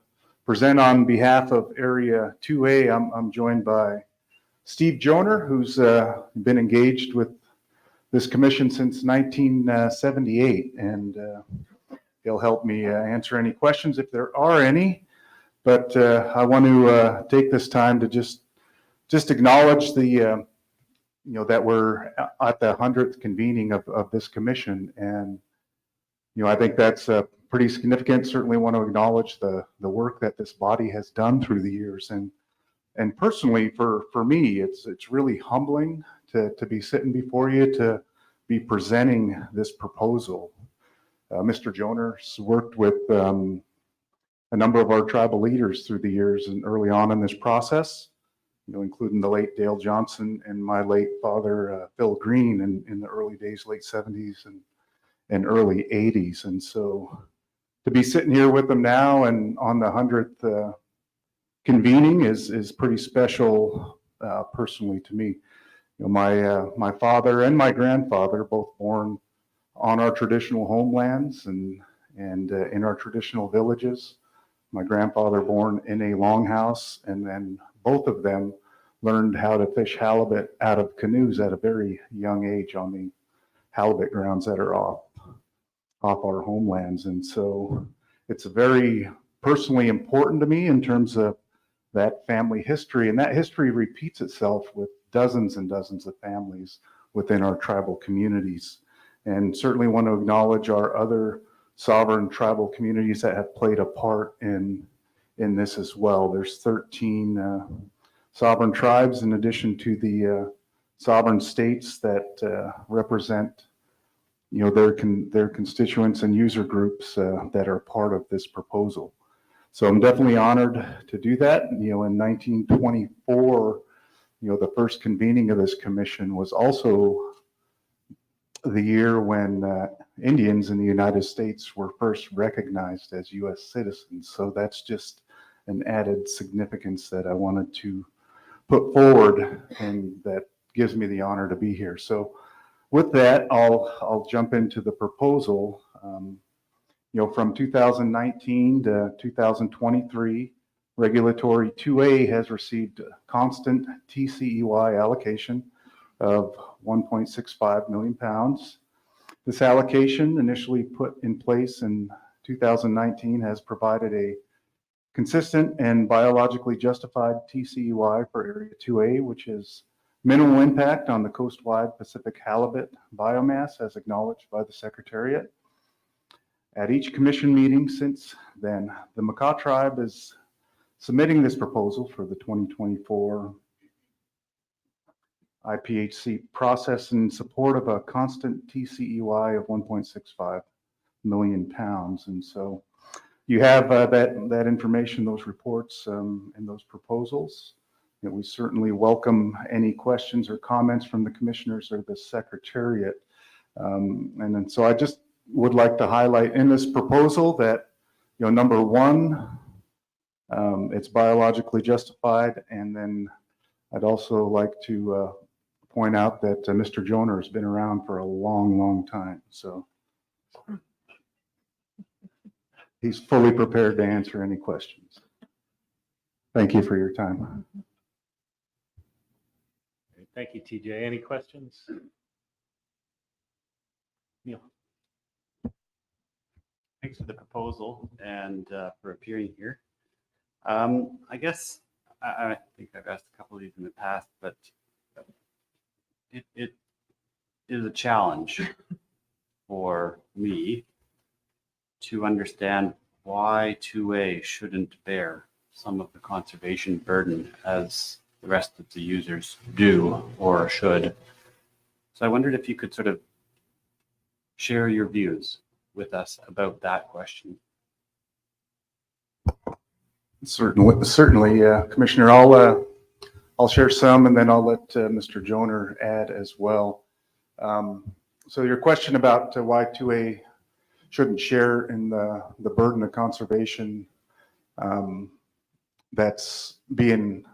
present on behalf of Area 2A. I'm joined by Steve Joner, who's been engaged with this commission since 1978, and he'll help me answer any questions if there are any. But I want to take this time to just acknowledge the that we're at the 100th convening of this commission, and I think that's pretty significant. Certainly want to acknowledge the work that this body has done through the years, and personally for me, it's really humbling to be sitting before you, to be presenting this proposal. Mr. Joner's worked with a number of our tribal leaders through the years and early on in this process. including the late Dale Johnson and my late father, Phil Green, in the early days, late 70s and early 80s. And so to be sitting here with them now and on the 100th convening is pretty special personally to me. My father and my grandfather, both born on our traditional homelands and in our traditional villages. My grandfather born in a longhouse, and then both of them learned how to fish halibut out of canoes at a very young age on the halibut grounds that are off our homelands. And so it's very personally important to me in terms of that family history, and that history repeats itself with dozens and dozens of families within our tribal communities. And certainly want to acknowledge our other sovereign tribal communities that have played a part in this as well. There's 13 sovereign tribes in addition to the sovereign states that represent their constituents and user groups that are part of this proposal. So I'm definitely honored to do that. In 1924, the first convening of this commission was also the year when Indians in the United States were first recognized as U.S. citizens. So that's just an added significance that I wanted to put forward, and that gives me the honor to be here. So with that, I'll jump into the proposal. From 2019 to 2023, Regulatory 2A has received constant TCEY allocation of 1.65 million pounds. This allocation, initially put in place in 2019, has provided a consistent and biologically justified TCEY for Area 2A, which is minimal impact on the coastwide Pacific halibut biomass, as acknowledged by the Secretariat. At each commission meeting since then, the Makah tribe is submitting this proposal for the 2024 IPHC process in support of a constant TCEY of 1.65 million pounds. And so you have that information, those reports, and those proposals. We certainly welcome any questions or comments from the commissioners or the Secretariat. And then so I just would like to highlight in this proposal that, number one, it's biologically justified. And then I'd also like to point out that Mr. Joner has been around for a long, long time. So he's fully prepared to answer any questions. Thank you for your time. Thank you, TJ. Any questions? Neil. Thanks for the proposal and for appearing here. I guess I think I've asked a couple of these in the past, but it is a challenge for me to understand why 2A shouldn't bear some of the conservation burden as the rest of the users do or should. So I wondered if you could sort of share your views with us about that question. Certainly, Commissioner. I'll share some, and then I'll let Mr. Joner add as well. So your question about why 2A shouldn't share in the burden of conservation that's being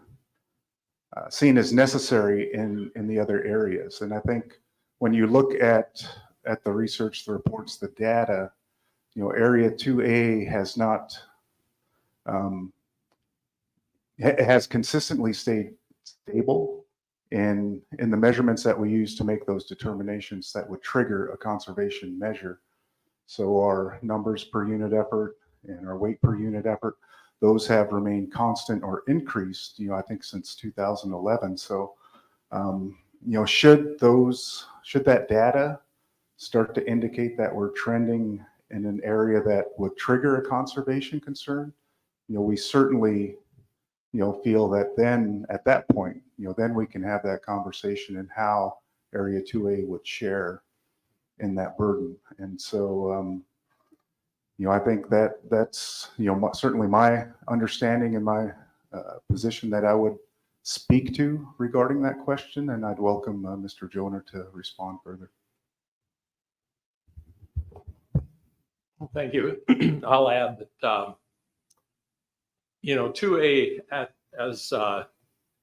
seen as necessary in the other areas. And I think when you look at the research, the reports, the data, Area 2A has not has consistently stayed stable in the measurements that we use to make those determinations that would trigger a conservation measure. So our numbers per unit effort and our weight per unit effort, those have remained constant or increased, I think since 2011. So, should that data start to indicate that we're trending in an area that would trigger a conservation concern, we certainly feel that then at that point, then we can have that conversation and how Area 2A would share in that burden. And so, I think that's, certainly my understanding and my position that I would speak to regarding that question, and I'd welcome Mr. Joner to respond further. Well, thank you. I'll add that, 2A as the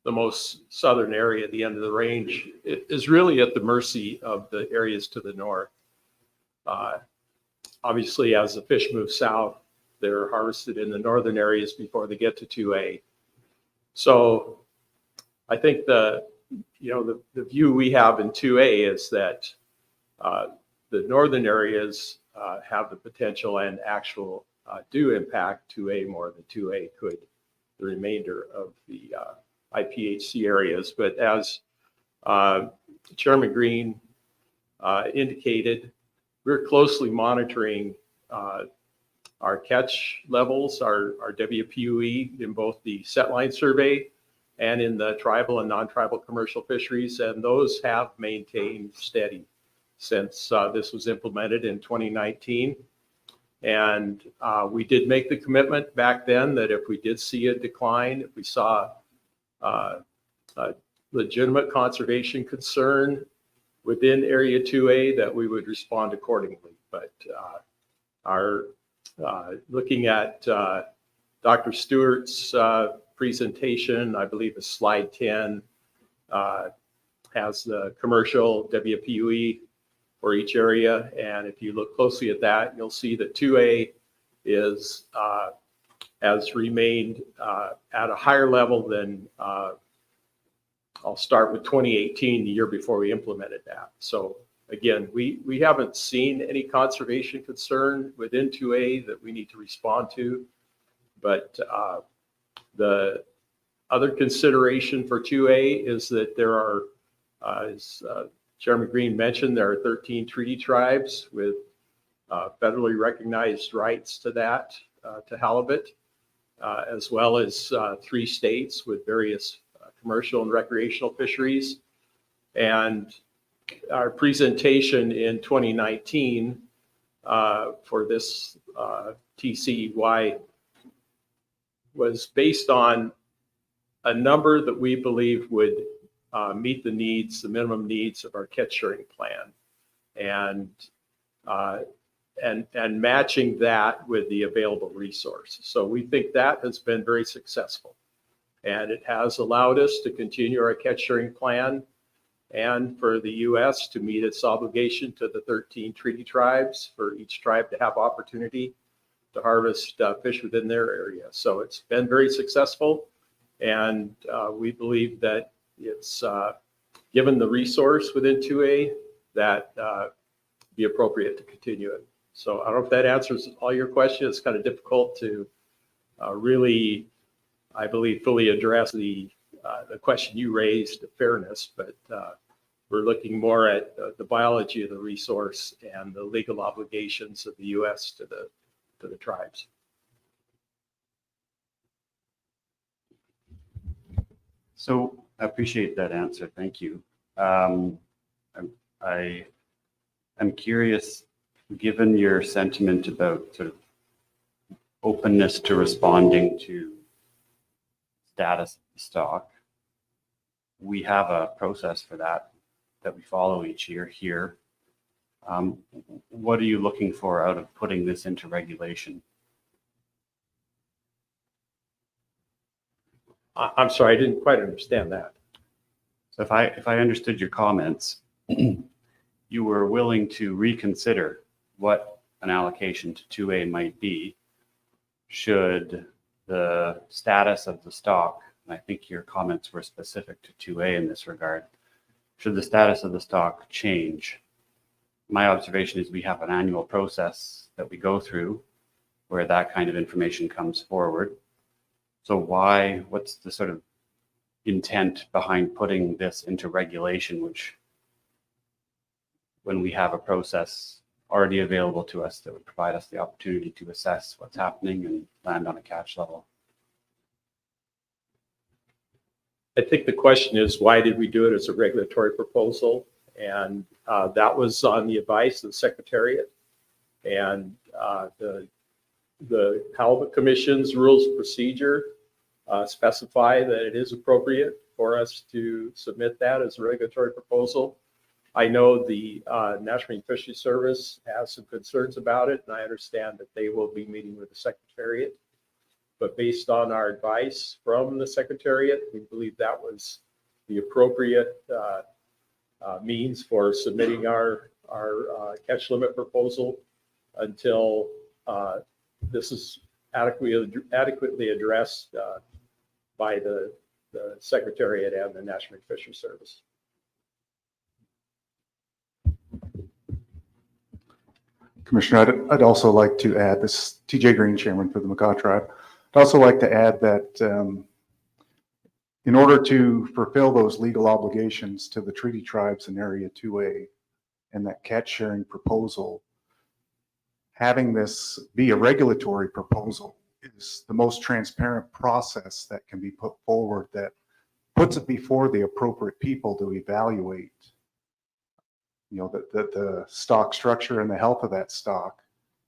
most southern area at the end of the range is really at the mercy of the areas to the north. Obviously, as the fish move south, they're harvested in the northern areas before they get to 2A. So I think the view we have in 2A is that the northern areas have the potential and actual do impact 2A more than 2A could the remainder of the IPHC areas. But as Chairman Green indicated, we're closely monitoring our catch levels, our WPUE in both the set line survey and in the tribal and non-tribal commercial fisheries, and those have maintained steady since this was implemented in 2019. And we did make the commitment back then that if we did see a decline, if we saw a legitimate conservation concern within Area 2A, that we would respond accordingly. But looking at Dr. Stewart's presentation, I believe is slide 10, has the commercial WPUE for each area. And if you look closely at that, you'll see that 2A has remained at a higher level than I'll start with 2018, the year before we implemented that. So again, we haven't seen any conservation concern within 2A that we need to respond to. But the other consideration for 2A is that there are, as Chairman Green mentioned, there are 13 treaty tribes with federally recognized rights to that, to halibut, as well as 3 states with various commercial and recreational fisheries. And our presentation in 2019 for this TCEY was based on a number that we believe would meet the needs, the minimum needs of our catch sharing plan, and matching that with the available resources. So we think that has been very successful, and it has allowed us to continue our catch sharing plan and for the U.S. to meet its obligation to the 13 treaty tribes, for each tribe to have opportunity to harvest fish within their area. So it's been very successful, and we believe that it's given the resource within 2A that be appropriate to continue it. So I don't know if that answers all your questions. It's kind of difficult to really, I believe, fully address the question you raised, the fairness, but we're looking more at the biology of the resource and the legal obligations of the U.S. to the tribes. So I appreciate that answer. Thank you. I'm curious, given your sentiment about sort of openness to responding to status of the stock, we have a process for that we follow each year here. What are you looking for out of putting this into regulation? I'm sorry, I didn't quite understand that. So if I understood your comments, you were willing to reconsider what an allocation to 2A might be should the status of the stock, and I think your comments were specific to 2A in this regard, should the status of the stock change. My observation is we have an annual process that we go through where that kind of information comes forward. So what's the sort of intent behind putting this into regulation, which when we have a process already available to us that would provide us the opportunity to assess what's happening and land on a catch level? I think the question is, why did we do it as a regulatory proposal? And that was on the advice of the Secretariat and the Halibut Commission's rules of procedure specify that it is appropriate for us to submit that as a regulatory proposal. I know the National Marine Fisheries Service has some concerns about it, and I understand that they will be meeting with the Secretariat. But based on our advice from the Secretariat, we believe that was the appropriate means for submitting our catch limit proposal until this is adequately addressed by the Secretariat and the National Marine Fisheries Service. Commissioner, I'd also like to add, this TJ Green, Chairman for the Makah Tribe. I'd also like to add that in order to fulfill those legal obligations to the treaty tribes in Area 2A and that catch sharing proposal, having this be a regulatory proposal is the most transparent process that can be put forward, that puts it before the appropriate people to evaluate, you know, the stock structure and the health of that stock,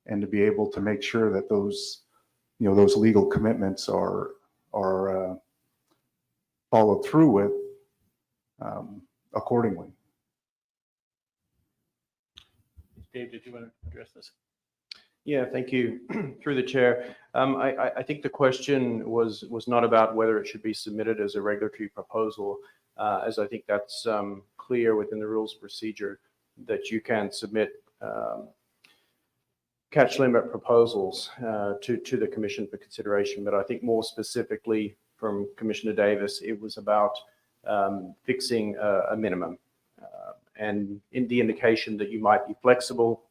and to be able to make sure that those, you know, those legal commitments are followed through with accordingly. Dave, did you want to address this? Yeah, thank you. Through the chair. I think the question was not about whether it should be submitted as a regulatory proposal, as I think that's clear within the rules of procedure that you can submit catch limit proposals to the commission for consideration. But I think more specifically from Commissioner Davis, it was about fixing a minimum and in the indication that you might be flexible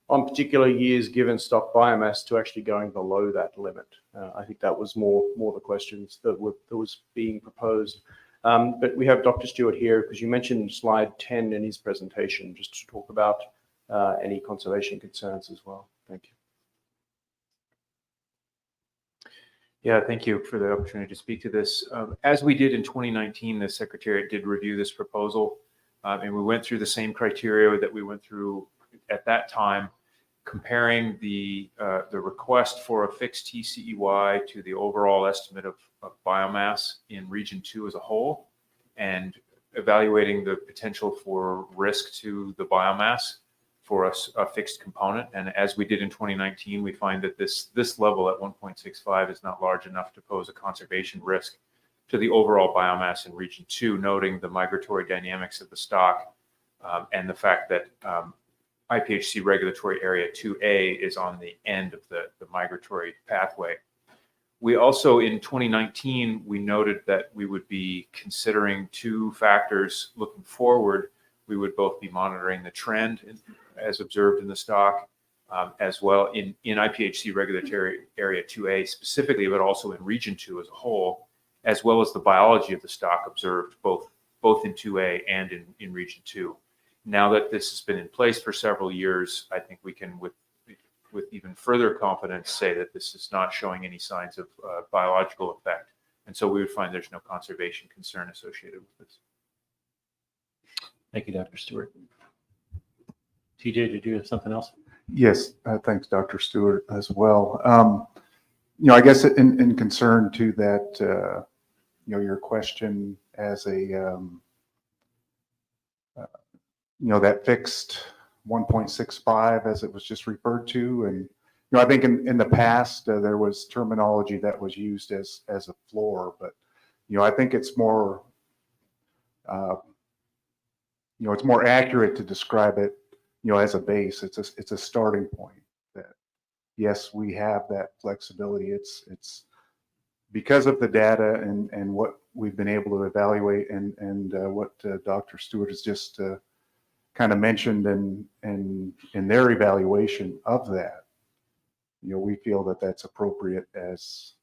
on particular years given stock biomass to actually going below that limit. I think that was more the questions that was being proposed. But we have Dr. Stewart here because you mentioned slide 10 in his presentation, just to talk about any conservation concerns as well. Thank you. Yeah, thank you for the opportunity to speak to this. As we did in 2019, the Secretariat did review this proposal, and we went through the same criteria that we went through at that time, comparing the request for a fixed TCEY to the overall estimate of biomass in Region 2 as a whole, and evaluating the potential for risk to the biomass for a fixed component. And as we did in 2019, we find that this level at 1.65 is not large enough to pose a conservation risk to the overall biomass in Region 2, noting the migratory dynamics of the stock and the fact that IPHC regulatory area 2A is on the end of the migratory pathway. We also, in 2019, we noted that we would be considering two factors looking forward. We would both be monitoring the trend as observed in the stock, as well in IPHC regulatory area 2A specifically, but also in Region 2 as a whole, as well as the biology of the stock observed both in 2A and in Region 2. Now that this has been in place for several years, I think we can, with even further confidence, say that this is not showing any signs of biological effect. And so we would find there's no conservation concern associated with this. Thank you, Dr. Stewart. TJ, did you have something else? Yes, thanks, Dr. Stewart, as well. You know, I guess in concern to that, you know, your question as a, you know, that fixed 1.65 as it was just referred to. And, you know, I think in the past, there was terminology that was used as a floor, but, you know, I think it's more, you know, it's more accurate to describe it, you know, as a base. It's a starting point that, yes, we have that flexibility. It's because of the data and what we've been able to evaluate and what Dr. Stewart has just kind of mentioned in their evaluation of that. You know, we feel that that's appropriate as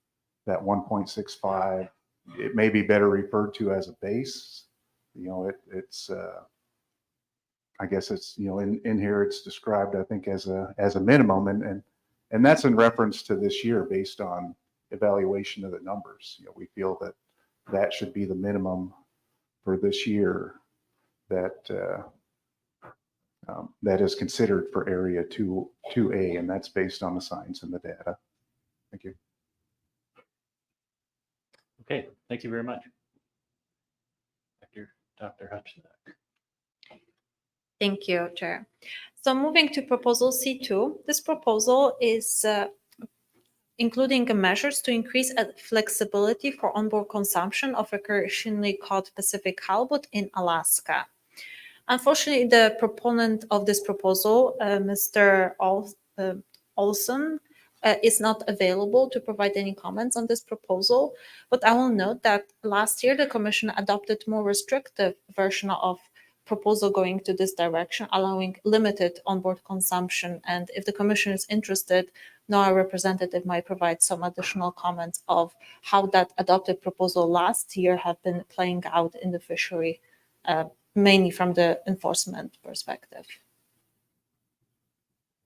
that 1.65. It may be better referred to as a base. You know, it's I guess it's, you know, in here it's described, I think, as a minimum, and that's in reference to this year based on evaluation of the numbers. You know, we feel that that should be the minimum for this year that that is considered for area 2A, and that's based on the science and the data. Thank you. Okay, thank you very much. Dr. Hutchinson. Thank you, Chair. So moving to proposal C2, this proposal is including measures to increase flexibility for onboard consumption of recreationally caught Pacific halibut in Alaska. Unfortunately, the proponent of this proposal, Mr. Olson, is not available to provide any comments on this proposal, but I will note that last year the Commission adopted more restrictive version of proposal going to this direction, allowing limited onboard consumption. And if the Commission is interested, NOAA representative might provide some additional comments of how that adopted proposal last year have been playing out in the fishery, mainly from the enforcement perspective.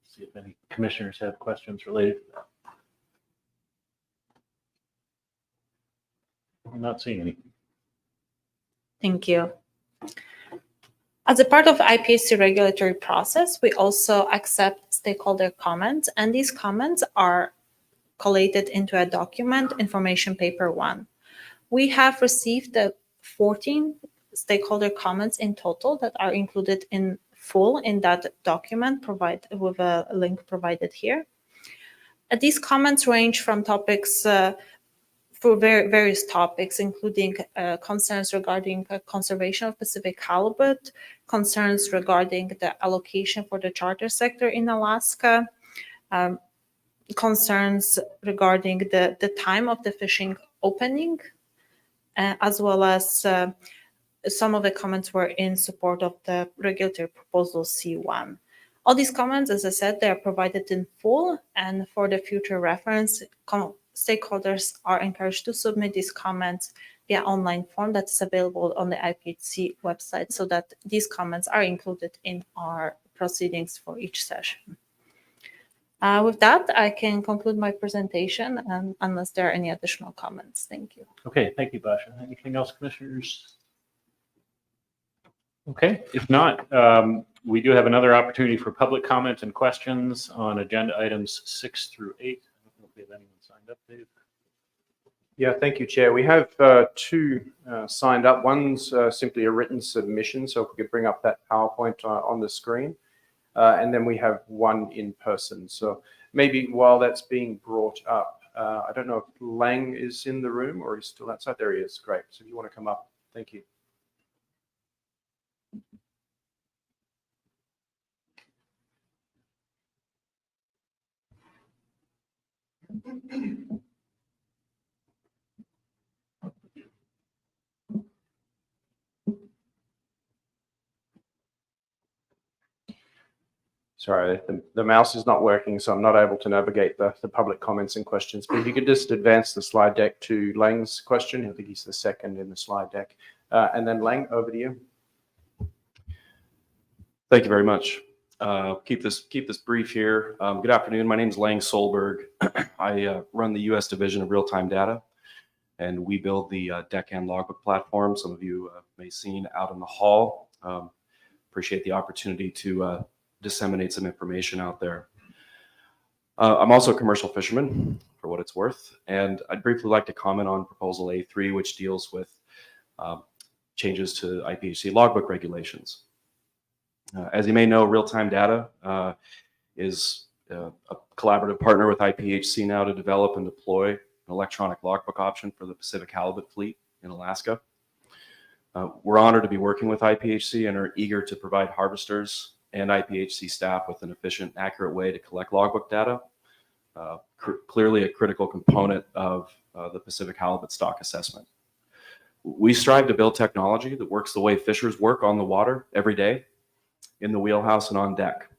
See if any commissioners have questions related to that. I'm not seeing any. Thank you. As a part of IPHC regulatory process, we also accept stakeholder comments, and these comments are collated into a document, information paper 1. We have received the 14 stakeholder comments in total that are included in full in that document, with a link provided here. These comments range from topics for various topics, including concerns regarding conservation of Pacific halibut, concerns regarding the allocation for the charter sector in Alaska, concerns regarding the time of the fishing opening, as well as some of the comments were in support of the regulatory proposal C1. All these comments, as I said, they are provided in full, and for the future reference, stakeholders are encouraged to submit these comments via online form that's available on the IPHC website, so that these comments are included in our proceedings for each session. With that, I can conclude my presentation, unless there are any additional comments. Thank you. Okay, thank you, Basha. Anything else, commissioners? Okay, if not, we do have another opportunity for public comment and questions on agenda items 6 through 8. I don't know if we have anyone signed up, Dave. Yeah, thank you, Chair. We have two signed up. One's simply a written submission, so if we could bring up that PowerPoint on the screen. And then we have one in person. So maybe while that's being brought up, I don't know if Lang is in the room or he's still outside. There he is. Great. So if you want to come up, thank you. Sorry, the mouse is not working, so I'm not able to navigate the public comments and questions. But if you could just advance the slide deck to Lang's question. I think he's the second in the slide deck. And then Lang, over to you. Thank you very much. Keep this brief here. Good afternoon. My name is Lang Solberg. I run the U.S. Division of Real-Time Data, and we build the Deckhand Logbook platform. Some of you may have seen out in the hall. Appreciate the opportunity to disseminate some information out there. I'm also a commercial fisherman, for what it's worth, and I'd briefly like to comment on Proposal A3, which deals with changes to IPHC logbook regulations. As you may know, Real-Time Data is a collaborative partner with IPHC now to develop and deploy an electronic logbook option for the Pacific halibut fleet in Alaska. We're honored to be working with IPHC and are eager to provide harvesters and IPHC staff with an efficient and accurate way to collect logbook data. Clearly a critical component of the Pacific halibut stock assessment. We strive to build technology that works the way fishers work on the water every day, in the wheelhouse and on deck.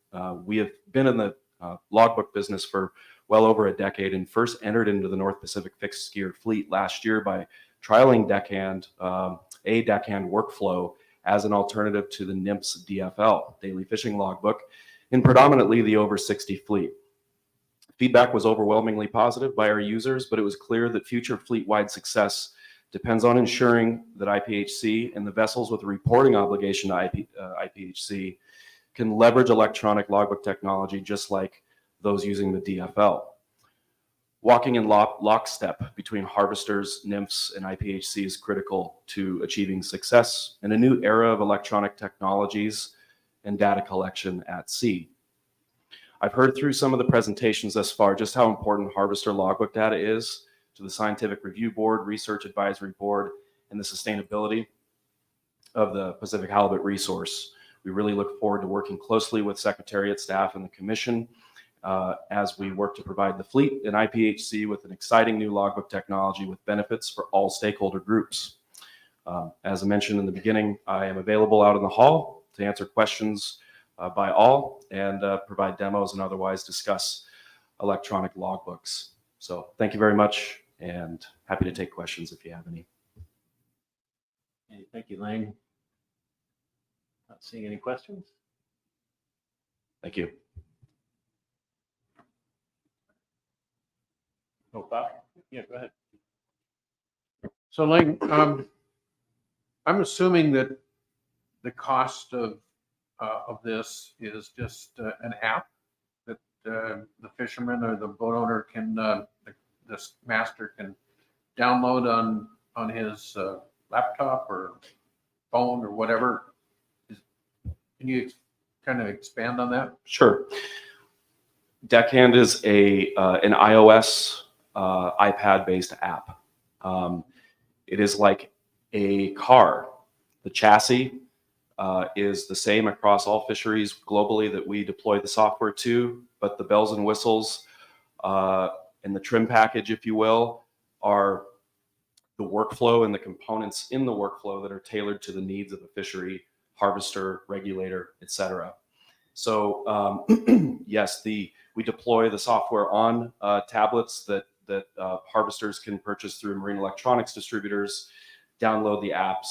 We have been in the logbook business for well over a decade and first entered into the North Pacific fixed gear fleet last year by trialing Deckhand, a Deckhand workflow as an alternative to the NIMS DFL, Daily Fishing Logbook, in predominantly the over 60 fleet. Feedback was overwhelmingly positive by our users, but it was clear that future fleet-wide success depends on ensuring that IPHC and the vessels with a reporting obligation to IPHC can leverage electronic logbook technology just like those using the DFL. Walking in lockstep between harvesters, nymphs, and IPHC is critical to achieving success in a new era of electronic technologies and data collection at sea. I've heard through some of the presentations thus far just how important harvester logbook data is to the Scientific Review Board, Research Advisory Board, and the sustainability of the Pacific Halibut resource. We really look forward to working closely with Secretariat staff and the Commission as we work to provide the fleet and IPHC with an exciting new logbook technology with benefits for all stakeholder groups. As I mentioned in the beginning, I am available out in the hall to answer questions by all and provide demos and otherwise discuss electronic logbooks. So thank you very much and happy to take questions if you have any. Hey, thank you, Lang. Not seeing any questions. Thank you. Oh, Bob? Yeah, go ahead. So Lang, I'm assuming that the cost of this is just an app that the fisherman or the boat owner can, the master can download on his laptop or phone or whatever. Can you kind of expand on that? Sure. Deckhand is an iOS iPad-based app. It is like a car. The chassis is the same across all fisheries globally that we deploy the software to, but the bells and whistles and the trim package, if you will, are the workflow and the components in the workflow that are tailored to the needs of the fishery, harvester, regulator, etc. So yes, we deploy the software on tablets that harvesters can purchase through marine electronics distributors, download the app,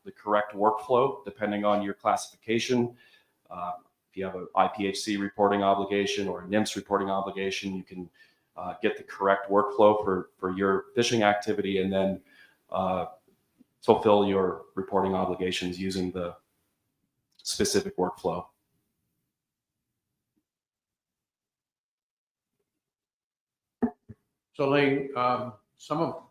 the correct workflow depending on your classification. If you have an IPHC reporting obligation or a NIMS reporting obligation, you can get the correct workflow for your fishing activity and then fulfill your reporting obligations using the specific workflow. So Ling, some of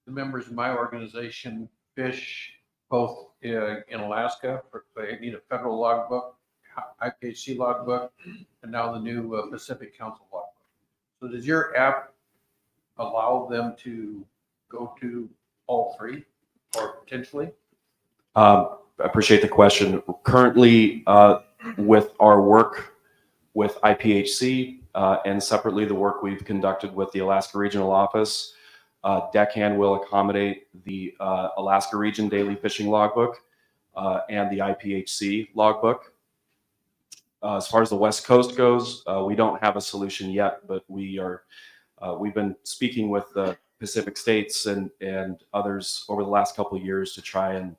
the members of my organization fish both in Alaska. They need a federal logbook, IPHC logbook, and now the new Pacific Council logbook. So does your app allow them to go to all three or potentially? I appreciate the question. Currently, with our work with IPHC and separately the work we've conducted with the Alaska Regional Office, Deckhand will accommodate the Alaska Region Daily Fishing Logbook and the IPHC logbook. As far as the West Coast goes, we don't have a solution yet, but we've been speaking with the Pacific states and others over the last couple of years to try and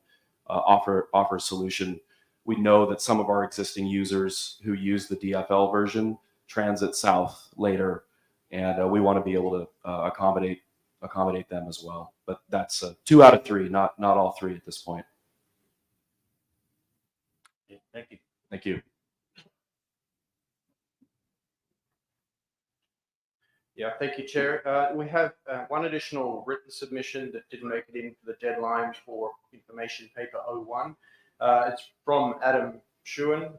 offer a solution. We know that some of our existing users who use the DFL version transit south later, and we want to be able to accommodate them as well. But that's 2 out of 3, not all 3 at this point. Okay, thank you. Thank you. Yeah, thank you, Chair. We have one additional written submission that didn't make it into the deadline for information paper 01. It's from Adam Schuin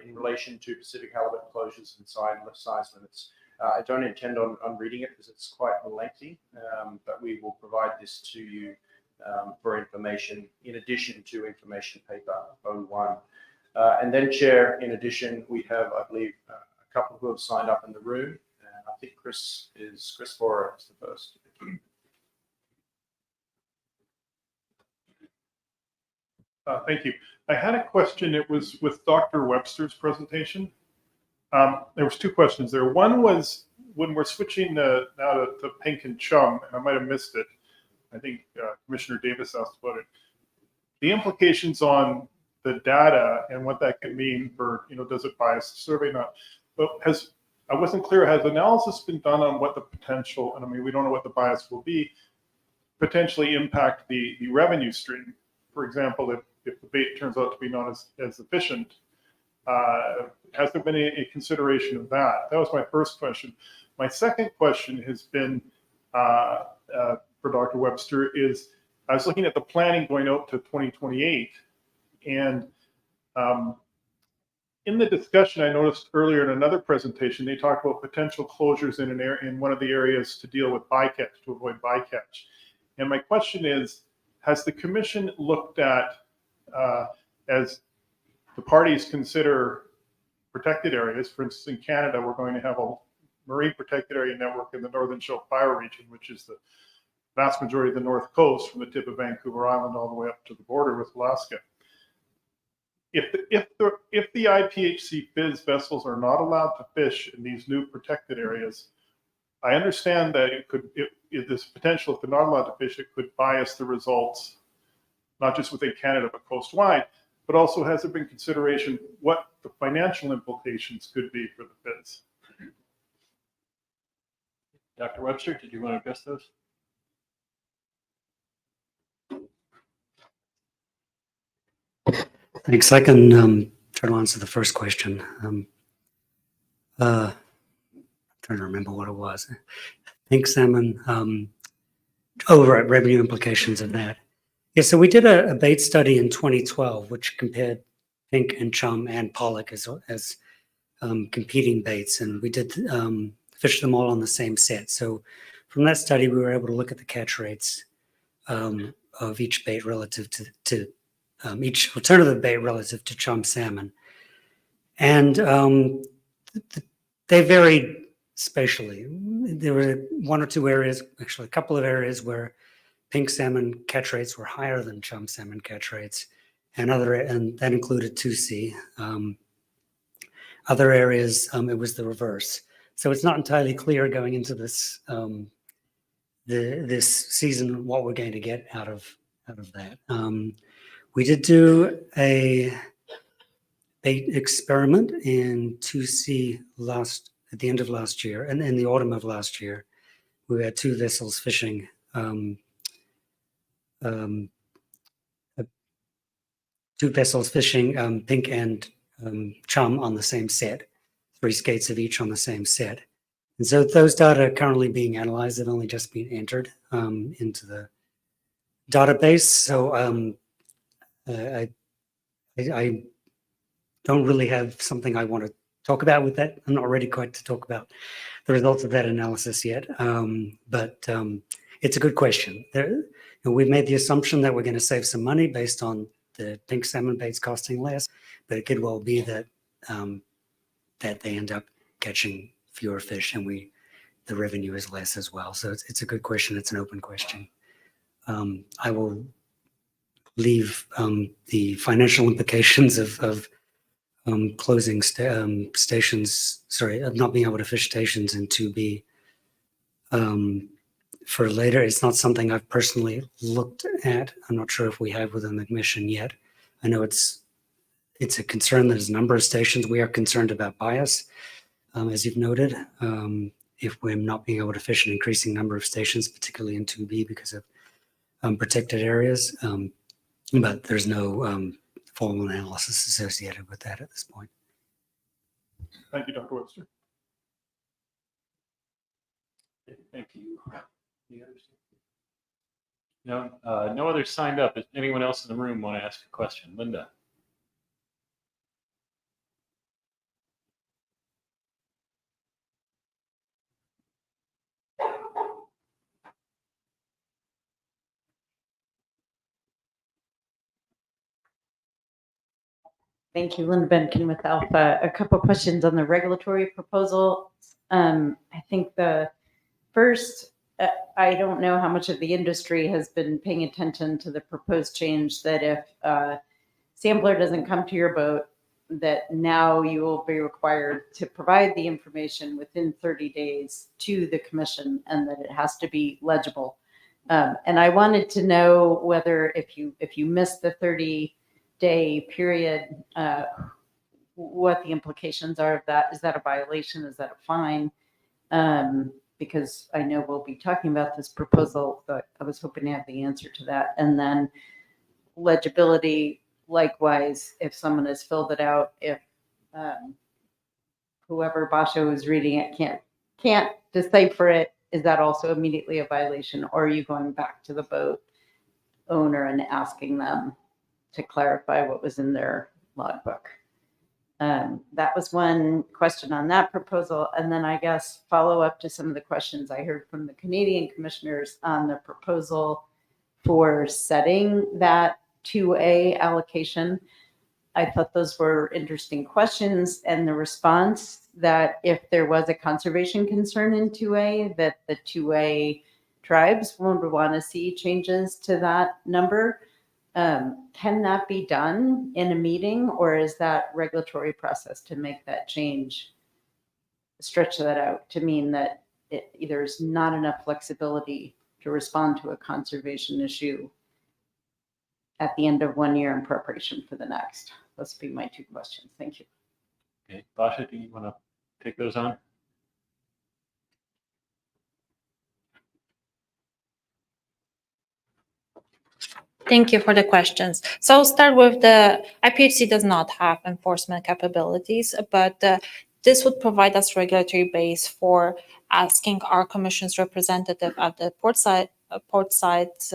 in relation to Pacific halibut closures and size limits. I don't intend on reading it because it's quite lengthy, but we will provide this to you for information in addition to information paper 01. And then, Chair, in addition, we have, I believe, a couple who have signed up in the room. I think Chris Forer is the first. Thank you. I had a question. It was with Dr. Webster's presentation. There was 2 questions there. One was when we're switching now to pink and chum, and I might have missed it. I think Commissioner Davis asked about it. The implications on the data and what that can mean for, does it bias the survey? Not. But I wasn't clear. Has analysis been done on what the potential, and I mean, we don't know what the bias will be, potentially impact the revenue stream? For example, if the bait turns out to be not as efficient, Has there been a consideration of that? That was my first question. My second question has been for Dr. Webster is, I was looking at the planning going out to 2028, and in the discussion, I noticed earlier in another presentation, they talked about potential closures in one of the areas to deal with bycatch, to avoid bycatch. And my question is, has the commission looked at, as the parties consider protected areas, for instance, in Canada, we're going to have a marine protected area network in the Northern Shelf Bioregion, which is the vast majority of the North Coast from the tip of Vancouver Island all the way up to the border with Alaska. If the IPHC FIS vessels are not allowed to fish in these new protected areas, I understand that if there's potential, if they're not allowed to fish, it could bias the results, not just within Canada, but coast-wide. But also, has there been consideration what the financial implications could be for the FIS? Dr. Webster, did you want to address those? Thanks. I can try to answer the first question. I'm trying to remember what it was. Pink salmon, right, revenue implications of that. Yeah, so we did a bait study in 2012, which compared pink and chum and pollock as competing baits, and we did fish them all on the same set. So from that study, we were able to look at the catch rates of each bait relative to each alternative bait relative to chum salmon. And they varied spatially. There were one or two areas, actually a couple of areas where pink salmon catch rates were higher than chum salmon catch rates, and that included 2C. Other areas, it was the reverse. So it's not entirely clear going into this this season what we're going to get out of that. We did do a bait experiment in 2C at the end of last year, and in the autumn of last year, we had two vessels fishing pink and chum on the same set, 3 skates of each on the same set. And so those data are currently being analyzed. They've only just been entered into the database. So I don't really have something I want to talk about with that. I'm not ready quite to talk about the results of that analysis yet. But it's a good question. We've made the assumption that we're going to save some money based on the pink salmon baits costing less, but it could well be that that they end up catching fewer fish and the revenue is less as well. So it's a good question. It's an open question. I will leave the financial implications of closing stations, of not being able to fish stations in 2B for later. It's not something I've personally looked at. I'm not sure if we have within the commission yet. I know it's a concern. There's a number of stations. We are concerned about bias, as you've noted, if we're not being able to fish an increasing number of stations, particularly in 2B because of protected areas. But there's no formal analysis associated with that at this point. Thank you, Dr. Webster. Thank you. No, no others signed up. Does anyone else in the room want to ask a question? Linda. Thank you, Linda Benkin with Alpha. A couple of questions on the regulatory proposal. I think the first, I don't know how much of the industry has been paying attention to the proposed change that if a sampler doesn't come to your boat, that now you will be required to provide the information within 30 days to the commission and that it has to be legible. And I wanted to know whether if you miss the 30-day period, what the implications are of that. Is that a violation? Is that a fine? Because I know we'll be talking about this proposal, but I was hoping to have the answer to that. And then legibility, likewise, if someone has filled it out, if whoever Basho is reading it can't decipher it, is that also immediately a violation? Or are you going back to the boat owner and asking them to clarify what was in their logbook? That was one question on that proposal. And then I guess follow up to some of the questions I heard from the Canadian commissioners on the proposal for setting that 2A allocation. I thought those were interesting questions, and the response that if there was a conservation concern in 2A, that the 2A tribes would want to see changes to that number. Can that be done in a meeting, or is that regulatory process to make that change, stretch that out to mean that there's not enough flexibility to respond to a conservation issue at the end of 1 year in preparation for the next? Those would be my two questions. Thank you. Okay, Basha, do you want to take those on? Thank you for the questions. So I'll start with the IPHC does not have enforcement capabilities, but this would provide us regulatory base for asking our commission's representative at the port sites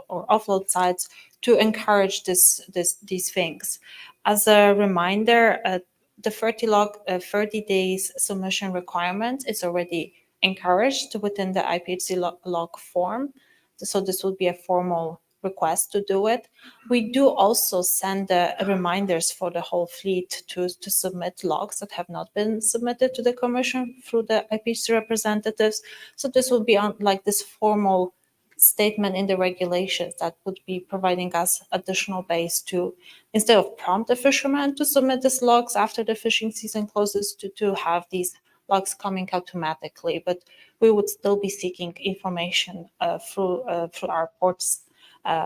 or offload sites to encourage these things. As a reminder, the 30 days submission requirement is already encouraged within the IPHC log form. So this would be a formal request to do it. We do also send reminders for the whole fleet to submit logs that have not been submitted to the commission through the IPHC representatives. So this would be on like this formal statement in the regulations that would be providing us additional base to, instead of prompt the fishermen to submit these logs after the fishing season closes, to have these logs coming automatically. But we would still be seeking information through our ports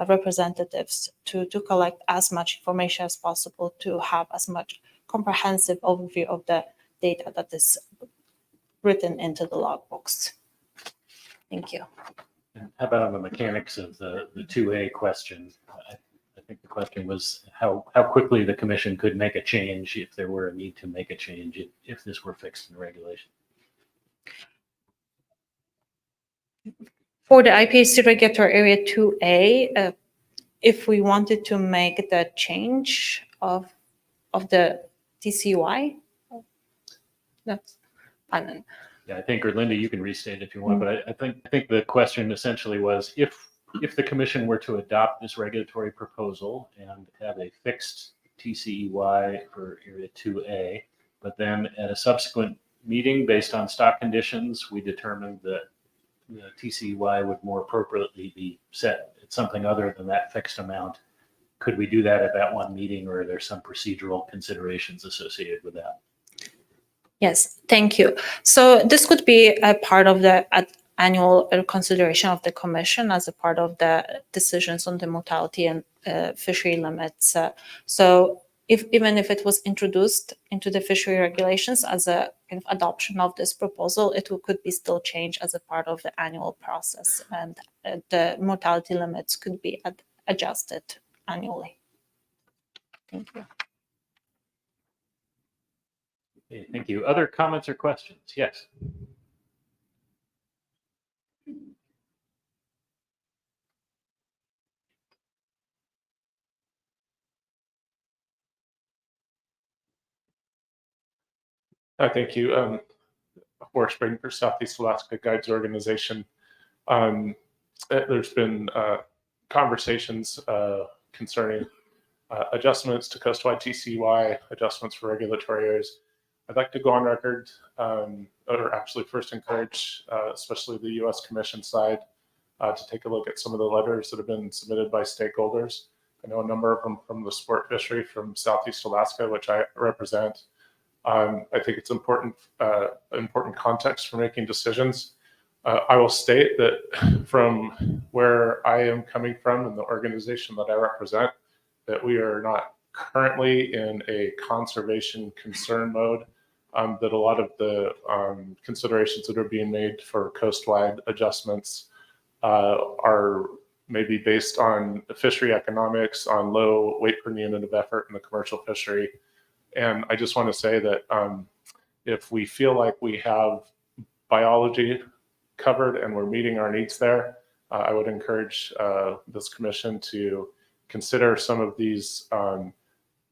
representatives to collect as much information as possible, to have as much comprehensive overview of the data that is written into the logbooks. Thank you. And how about on the mechanics of the 2A question? I think the question was how quickly the commission could make a change if there were a need to make a change if this were fixed in regulation. For the IPHC regulatory area 2A, if we wanted to make the change of the TCY, that's fine. Yeah, I think, or Linda, you can restate if you want, but I think the question essentially was if the commission were to adopt this regulatory proposal and have a fixed TCEY for area 2A, but then at a subsequent meeting based on stock conditions, we determined that the TCEY would more appropriately be set at something other than that fixed amount. Could we do that at that one meeting, or are there some procedural considerations associated with that? Yes, thank you. So this could be a part of the annual consideration of the commission as a part of the decisions on the mortality and fishery limits. So even if it was introduced into the fishery regulations as a kind of adoption of this proposal, it could be still changed as a part of the annual process, and the mortality limits could be adjusted annually. Thank you. Okay, thank you. Other comments or questions? Yes. Thank you. Horace Spring for Southeast Alaska Guides Organization. There's been conversations concerning adjustments to coastwide TCY, adjustments for regulatory areas. I'd like to go on record, or actually first encourage, especially the U.S. Commission side, to take a look at some of the letters that have been submitted by stakeholders. I know a number of them from the sport fishery from Southeast Alaska, which I represent. I think it's important context for making decisions. I will state that from where I am coming from and the organization that I represent, that we are not currently in a conservation concern mode, that a lot of the considerations that are being made for coastwide adjustments are maybe based on fishery economics, on low weight per unit of effort in the commercial fishery. And I just want to say that if we feel like we have biology covered and we're meeting our needs there, I would encourage this commission to consider some of these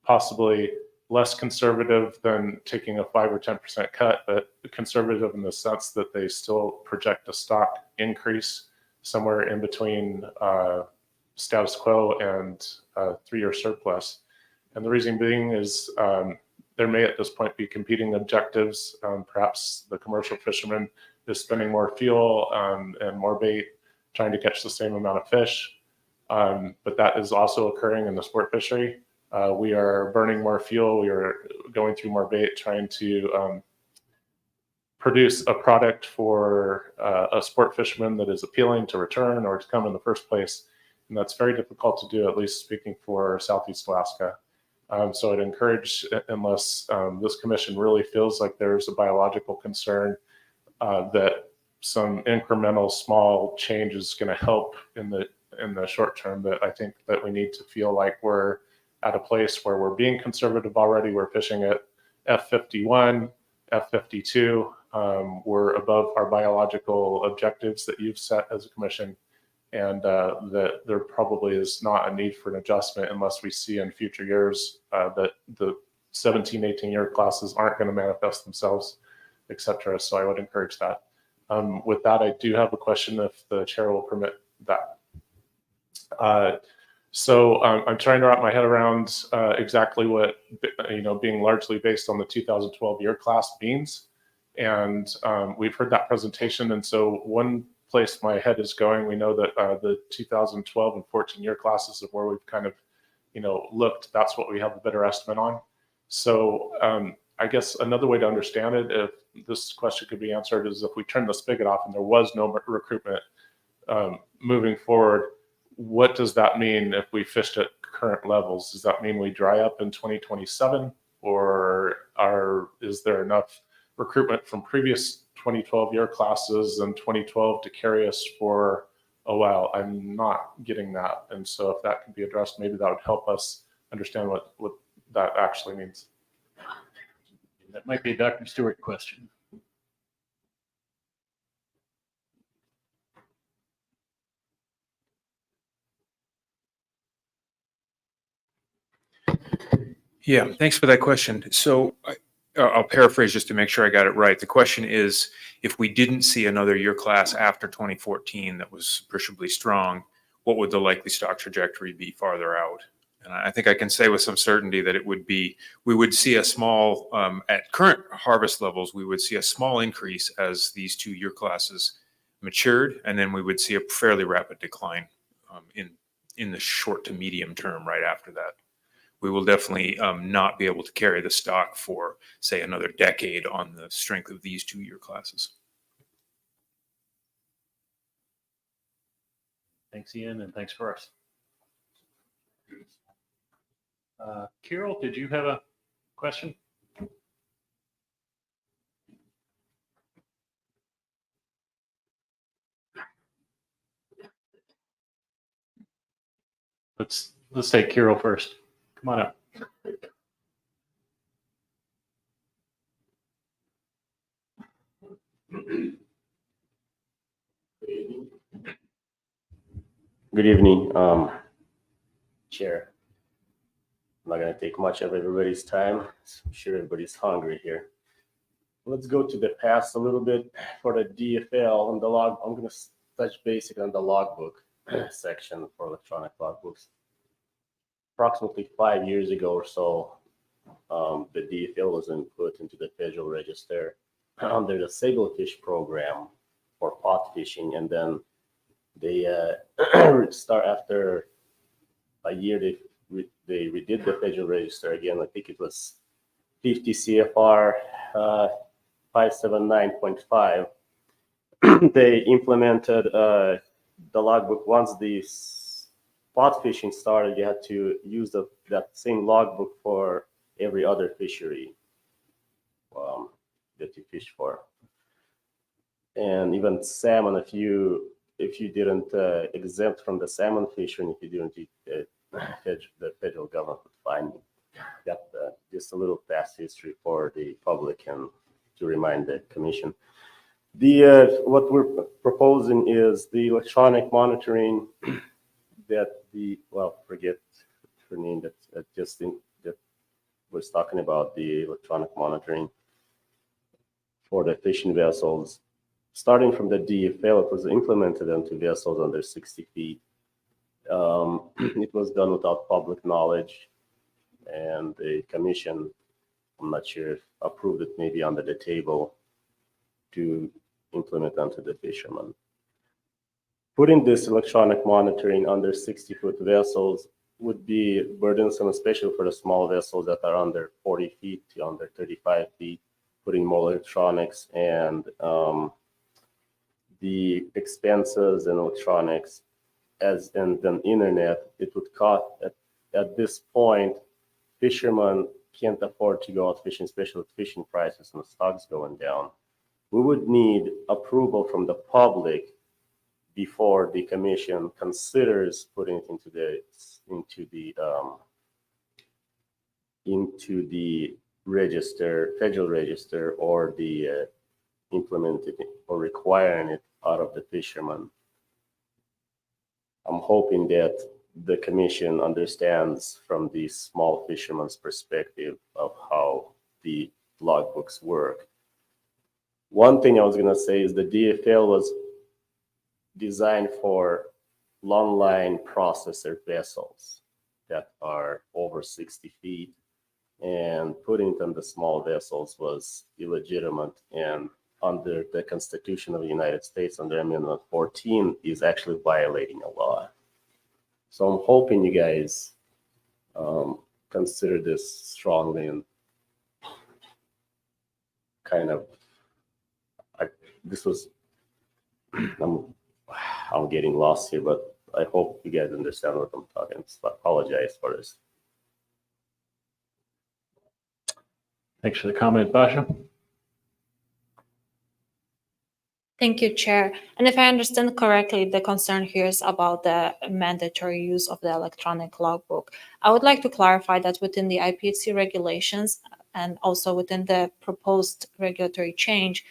possibly less conservative than taking a 5 or 10% cut, but conservative in the sense that they still project a stock increase somewhere in between status quo and 3-year surplus. And the reason being is there may at this point be competing objectives. Perhaps the commercial fisherman is spending more fuel and more bait trying to catch the same amount of fish. But that is also occurring in the sport fishery. We are burning more fuel. We are going through more bait, trying to produce a product for a sport fisherman that is appealing to return or to come in the first place. And that's very difficult to do, at least speaking for Southeast Alaska. So I'd encourage, unless this commission really feels like there's a biological concern, that some incremental small change is going to help in the short term. That I think that we need to feel like we're at a place where we're being conservative already. We're fishing at F51, F52. We're above our biological objectives that you've set as a commission, and that there probably is not a need for an adjustment unless we see in future years that the 17, 18-year classes aren't going to manifest themselves, et cetera. So I would encourage that. With that, I do have a question if the chair will permit that. So I'm trying to wrap my head around exactly what, being largely based on the 2012 year class means. And we've heard that presentation. And so one place my head is going, we know that the 2012 and 14 year classes of where we've kind of, looked, that's what we have a better estimate on. So I guess another way to understand it, if this question could be answered, is if we turn the spigot off and there was no recruitment moving forward, what does that mean if we fished at current levels? Does that mean we dry up in 2027, or is there enough recruitment from previous 2012 year classes and 2012 to carry us for a while? I'm not getting that. And so if that could be addressed, maybe that would help us understand what that actually means. That might be a Dr. Stewart question. Yeah, thanks for that question. So I'll paraphrase just to make sure I got it right. The question is, if we didn't see another year class after 2014 that was appreciably strong, what would the likely stock trajectory be farther out? And I think I can say with some certainty that we would see a small, at current harvest levels, we would see a small increase as these 2 year classes matured, and then we would see a fairly rapid decline in the short to medium term right after that. We will definitely not be able to carry the stock for, say, another decade on the strength of these 2 year classes. Thanks, Ian, and thanks, Forrest. Carol, did you have a question? Let's take Carol first. Come on up. Good evening, Chair. I'm not going to take much of everybody's time. I'm sure everybody's hungry here. Let's go to the past a little bit for the DFL on the log. I'm going to touch basically on the logbook section for electronic logbooks. Approximately 5 years ago or so, the DFL was input into the Federal Register under the Sablefish program for pot fishing, and then they start after a year. They redid the Federal Register again. I think it was 50 CFR 579.5. They implemented the logbook. Once the pot fishing started, you had to use that same logbook for every other fishery that you fish for, and even salmon. If you didn't exempt from the salmon fishing, if you didn't, the federal government would fine you. got just a little past history for the public and to remind the commission. What we're proposing is the electronic monitoring that forget her name, that was talking about the electronic monitoring for the fishing vessels. Starting from the DFL, it was implemented into vessels under 60 feet. It was done without public knowledge, and the commission, I'm not sure if approved it maybe under the table to implement onto the fishermen. Putting this electronic monitoring under 60-foot vessels would be burdensome, especially for the small vessels that are under 40 feet to under 35 feet, putting more electronics and the expenses and electronics and then internet, it would cost at this point, fishermen can't afford to go out fishing, especially with fishing prices and the stocks going down. We would need approval from the public before the commission considers putting it into the register, federal register, or the implementing or requiring it out of the fishermen. I'm hoping that the commission understands from the small fishermen's perspective of how the logbooks work. One thing I was going to say is the DFL was designed for long line processor vessels that are over 60 feet, and putting it on the small vessels was illegitimate, and under the Constitution of the United States, under Amendment 14, is actually violating a law. So I'm hoping you guys consider this strongly and kind of, I'm getting lost here, but I hope you guys understand what I'm talking. So I apologize for this. Thanks for the comment, Basha. Thank you, Chair. And if I understand correctly, the concern here is about the mandatory use of the electronic logbook. I would like to clarify that within the IPHC regulations and also within the proposed regulatory change,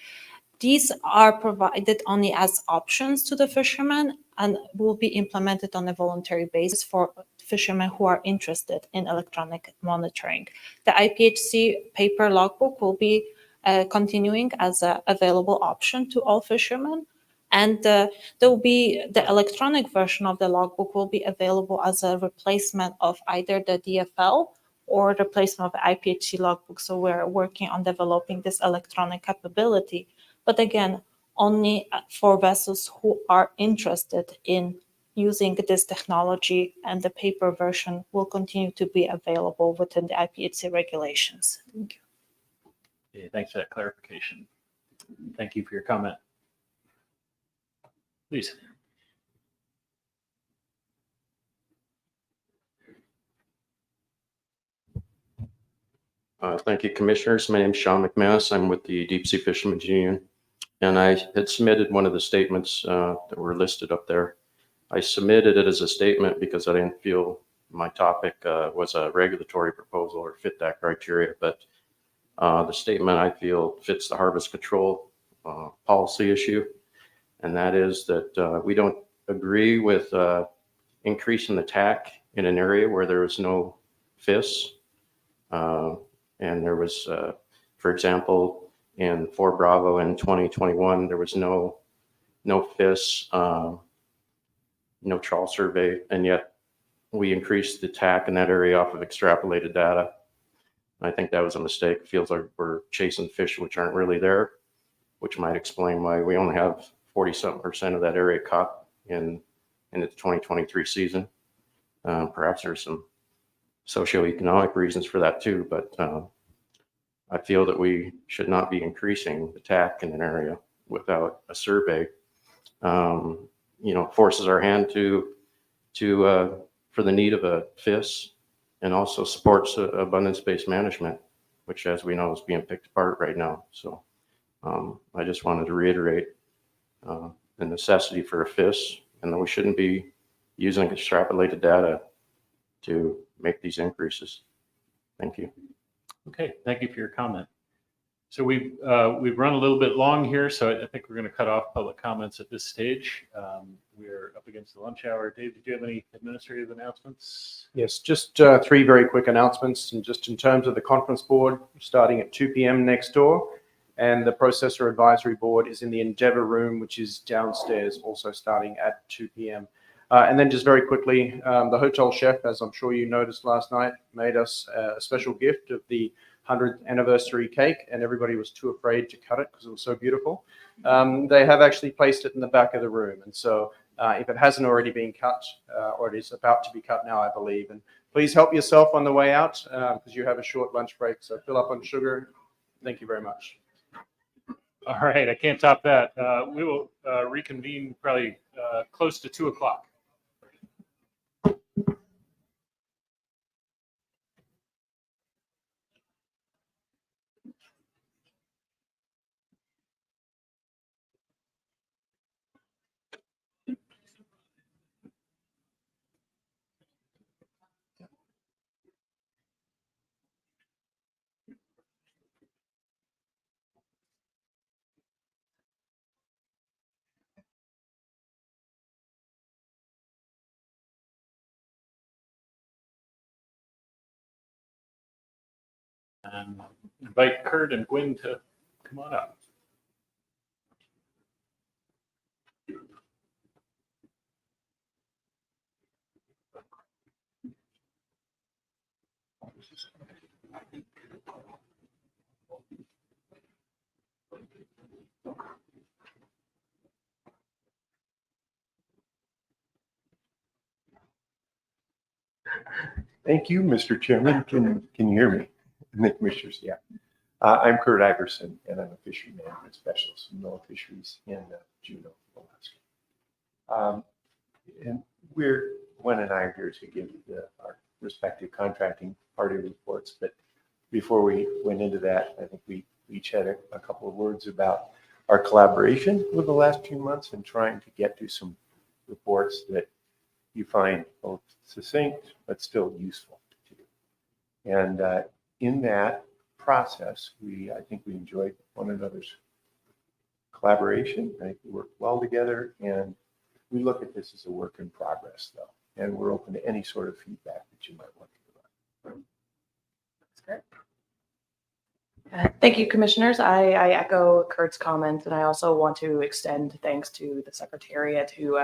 these are provided only as options to the fishermen and will be implemented on a voluntary basis for fishermen who are interested in electronic monitoring. The IPHC paper logbook will be continuing as an available option to all fishermen. And there will be the electronic version of the logbook will be available as a replacement of either the DFL or replacement of the IPHC logbook. So we're working on developing this electronic capability. But again, only for vessels who are interested in using this technology, and the paper version will continue to be available within the IPHC regulations. Thank you. Okay, thanks for that clarification. Thank you for your comment. Please. Thank you, Commissioners. My name is Sean McManus. I'm with the Deep Sea Fishermen's Union, and I had submitted one of the statements that were listed up there. I submitted it as a statement because I didn't feel my topic was a regulatory proposal or fit that criteria, but the statement I feel fits the harvest control policy issue, and that is that we don't agree with increasing the TAC in an area where there is no FIS. And there was, for example, in 4 Bravo in 2021, there was no FIS, no trawl survey, and yet we increased the TAC in that area off of extrapolated data. I think that was a mistake. It feels like we're chasing fish which aren't really there, which might explain why we only have 40-something% of that area caught in the 2023 season. Perhaps there's some socioeconomic reasons for that too, but I feel that we should not be increasing the TAC in an area without a survey. Forces our hand for the need of a FIS, and also supports abundance-based management, which, as we know, is being picked apart right now. So I just wanted to reiterate the necessity for a FIS, and that we shouldn't be using extrapolated data to make these increases. Thank you. Okay, thank you for your comment. So we've run a little bit long here, so I think we're going to cut off public comments at this stage. We're up against the lunch hour. Dave, did you have any administrative announcements? Yes, just 3 very quick announcements. And just in terms of the conference board, starting at 2 p.m. next door. And the processor advisory board is in the Endeavour room, which is downstairs, also starting at 2 p.m. And then just very quickly, the hotel chef, as I'm sure you noticed last night, made us a special gift of the 100th anniversary cake, and everybody was too afraid to cut it because it was so beautiful. They have actually placed it in the back of the room. And so if it hasn't already been cut, or it is about to be cut now, I believe, and please help yourself on the way out because you have a short lunch break. So fill up on sugar. Thank you very much. All right, I can't top that. We will reconvene probably close to 2 o'clock. And invite Kurt and Gwen to come on up. Thank you, Mr. Chairman. Can you hear me? And the commissioners, yeah. I'm Kurt Iverson, and I'm a fishery management specialist in NOAA Fisheries in Juneau, Alaska. And Gwen and I are here to give our respective contracting party reports. But before we went into that, I think we each had a couple of words about our collaboration over the last few months and trying to get to some reports that you find both succinct but still useful to you. And in that process, I think we enjoyed one another's collaboration. I think we worked well together, and we look at this as a work in progress, though, and we're open to any sort of feedback that you might want to provide. That's great. Thank you, commissioners. I echo Kurt's comments, and I also want to extend thanks to the Secretariat who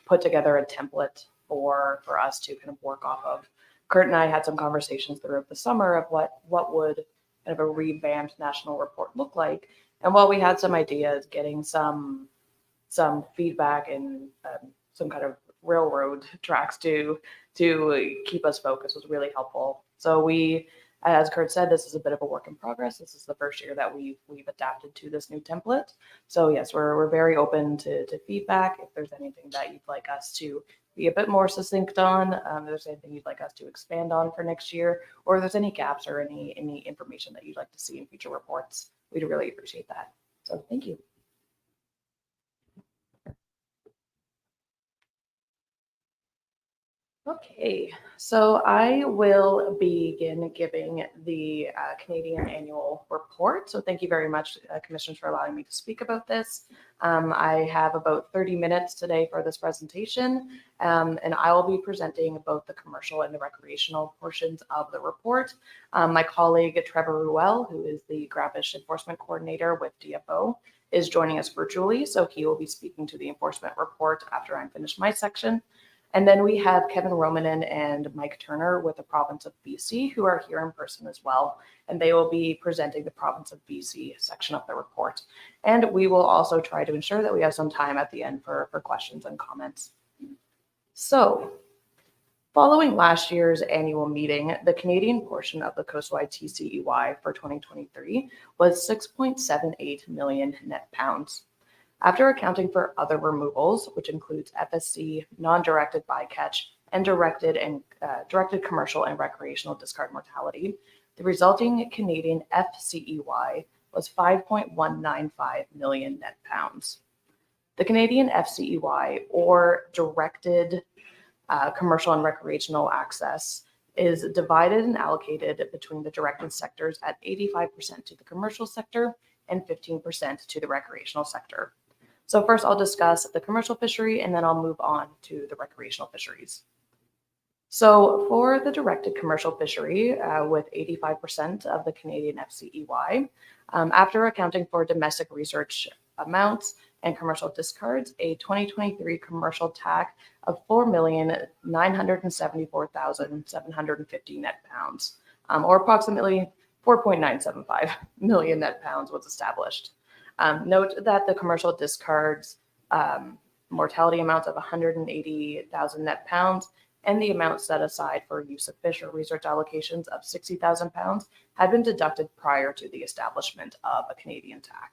put together a template for us to kind of work off of. Kurt and I had some conversations throughout the summer of what would kind of a revamped national report look like. And while we had some ideas, getting some feedback and some kind of railroad tracks to keep us focused was really helpful. So we, as Kurt said, this is a bit of a work in progress. This is the first year that we've adapted to this new template. So yes, we're very open to feedback. If there's anything that you'd like us to be a bit more succinct on, if there's anything you'd like us to expand on for next year, or if there's any gaps or any information that you'd like to see in future reports, we'd really appreciate that. So thank you. Okay, so I will begin giving the Canadian annual report. So thank you very much, Commissioners, for allowing me to speak about this. I have about 30 minutes today for this presentation, and I will be presenting both the commercial and the recreational portions of the report. My colleague, Trevor Ryall, who is the Grappish Enforcement Coordinator with DFO, is joining us virtually, so he will be speaking to the enforcement report after I'm finished my section. And then we have Kevin Romanen and Mike Turner with the province of BC who are here in person as well. And they will be presenting the province of BC section of the report. And we will also try to ensure that we have some time at the end for questions and comments. So following last year's annual meeting, the Canadian portion of the coastwide TCEY for 2023 was 6.78 million net pounds. After accounting for other removals, which includes FSC, non-directed bycatch, and directed commercial and recreational discard mortality, the resulting Canadian FCEY was 5.195 million net pounds. The Canadian FCEY, or directed commercial and recreational access, is divided and allocated between the directed sectors at 85% to the commercial sector and 15% to the recreational sector. So first I'll discuss the commercial fishery and then I'll move on to the recreational fisheries. So for the directed commercial fishery, with 85% of the Canadian FCEY, after accounting for domestic research amounts and commercial discards, a 2023 commercial TAC of 4,974,750 net pounds, or approximately 4.975 million net pounds was established. Note that the commercial discards mortality amounts of 180,000 net pounds and the amount set aside for use of fish or research allocations of 60,000 pounds had been deducted prior to the establishment of a Canadian TAC.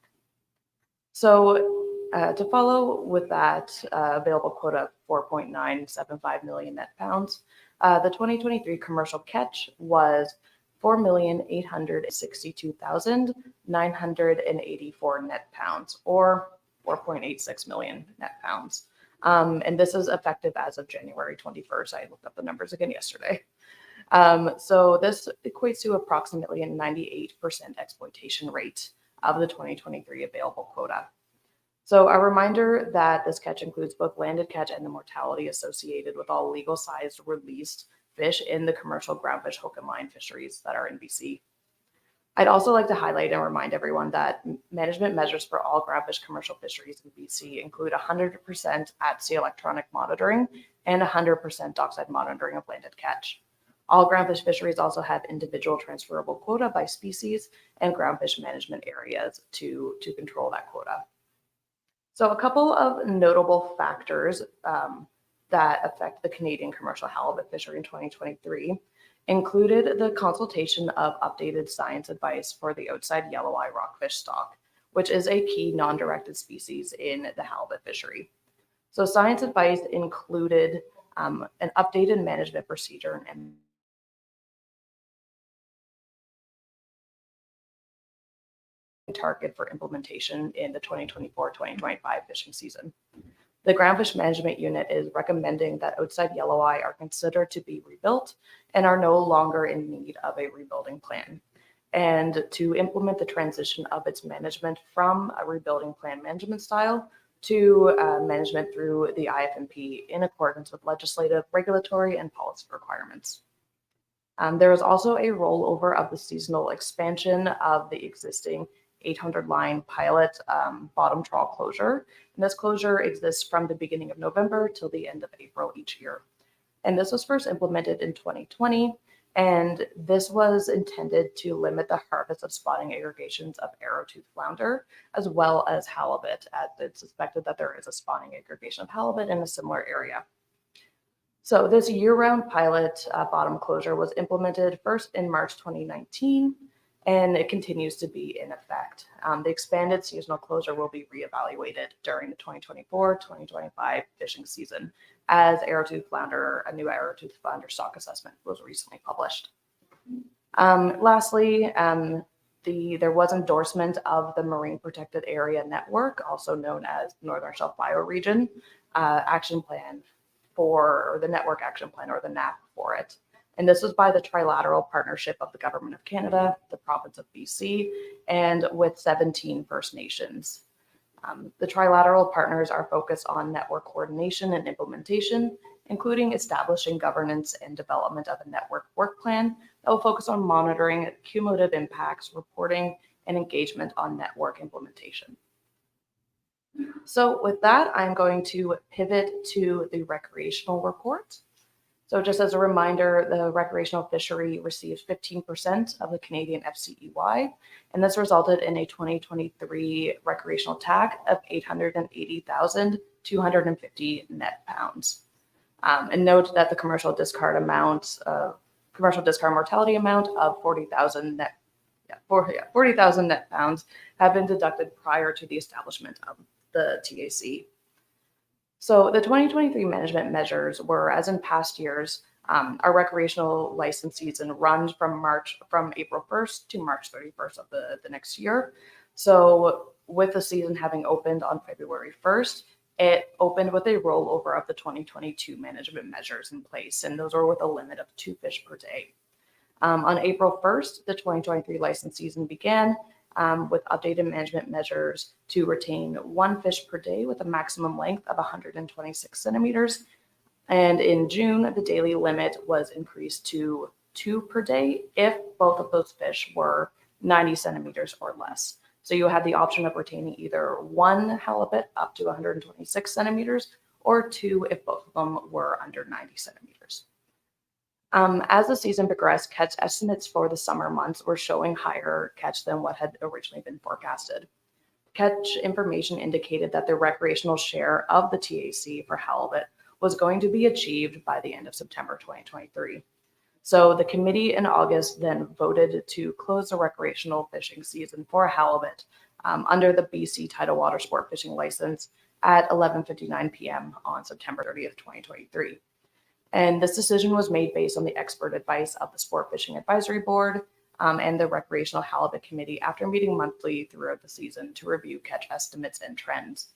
So to follow with that available quota of 4.975 million net pounds, the 2023 commercial catch was 4,862,984 net pounds, or 4.86 million net pounds. And this is effective as of January 21st. I looked up the numbers again yesterday. So this equates to approximately a 98% exploitation rate of the 2023 available quota. So a reminder that this catch includes both landed catch and the mortality associated with all legal sized released fish in the commercial groundfish hook and line fisheries that are in BC. I'd also like to highlight and remind everyone that management measures for all groundfish commercial fisheries in BC include 100% at-sea electronic monitoring and 100% dockside monitoring of landed catch. All groundfish fisheries also have individual transferable quota by species and groundfish management areas to control that quota. So a couple of notable factors that affect the Canadian commercial halibut fishery in 2023 included the consultation of updated science advice for the outside yellow eye rockfish stock, which is a key non-directed species in the halibut fishery. So science advice included an updated management procedure and target for implementation in the 2024-2025 fishing season. The Groundfish Management Unit is recommending that outside yellow eye are considered to be rebuilt and are no longer in need of a rebuilding plan, and to implement the transition of its management from a rebuilding plan management style to management through the IFMP in accordance with legislative, regulatory, and policy requirements. There is also a rollover of the seasonal expansion of the existing 800 line pilot bottom trawl closure. And this closure exists from the beginning of November till the end of April each year. And this was first implemented in 2020. And this was intended to limit the harvest of spawning aggregations of arrowtooth flounder, as well as halibut, as it's suspected that there is a spawning aggregation of halibut in a similar area. So this year-round pilot bottom closure was implemented first in March 2019, and it continues to be in effect. The expanded seasonal closure will be reevaluated during the 2024-2025 fishing season, as a new arrowtooth flounder stock assessment was recently published. Lastly, there was endorsement of the Marine Protected Area Network, also known as Northern Shelf Bioregion Action Plan or the Network Action Plan, or the NAP for it. And this was by the trilateral partnership of the Government of Canada, the province of BC, and with 17 First Nations. The trilateral partners are focused on network coordination and implementation, including establishing governance and development of a network work plan that will focus on monitoring cumulative impacts, reporting, and engagement on network implementation. So with that, I'm going to pivot to the recreational report. So just as a reminder, the recreational fishery received 15% of the Canadian FCEY, and this resulted in a 2023 recreational TAC of 880,250 net pounds. And note that the commercial discard mortality amount of 40,000 net pounds have been deducted prior to the establishment of the TAC. So the 2023 management measures were, as in past years, our recreational license season runs from April 1st to March 31st of the next year. So with the season having opened on February 1st, it opened with a rollover of the 2022 management measures in place, and those were with a limit of 2 fish per day. On April 1st, the 2023 license season began with updated management measures to retain 1 fish per day with a maximum length of 126 centimeters. And in June, the daily limit was increased to 2 per day if both of those fish were 90 centimeters or less. So you had the option of retaining either 1 halibut up to 126 centimeters or 2 if both of them were under 90 centimeters. As the season progressed, catch estimates for the summer months were showing higher catch than what had originally been forecasted. Catch information indicated that the recreational share of the TAC for halibut was going to be achieved by the end of September 2023. So the committee in August then voted to close the recreational fishing season for halibut under the BC Tidal Water Sport Fishing License at 11:59 p.m. on September 30th, 2023. And this decision was made based on the expert advice of the Sport Fishing Advisory Board and the Recreational Halibut Committee after meeting monthly throughout the season to review catch estimates and trends.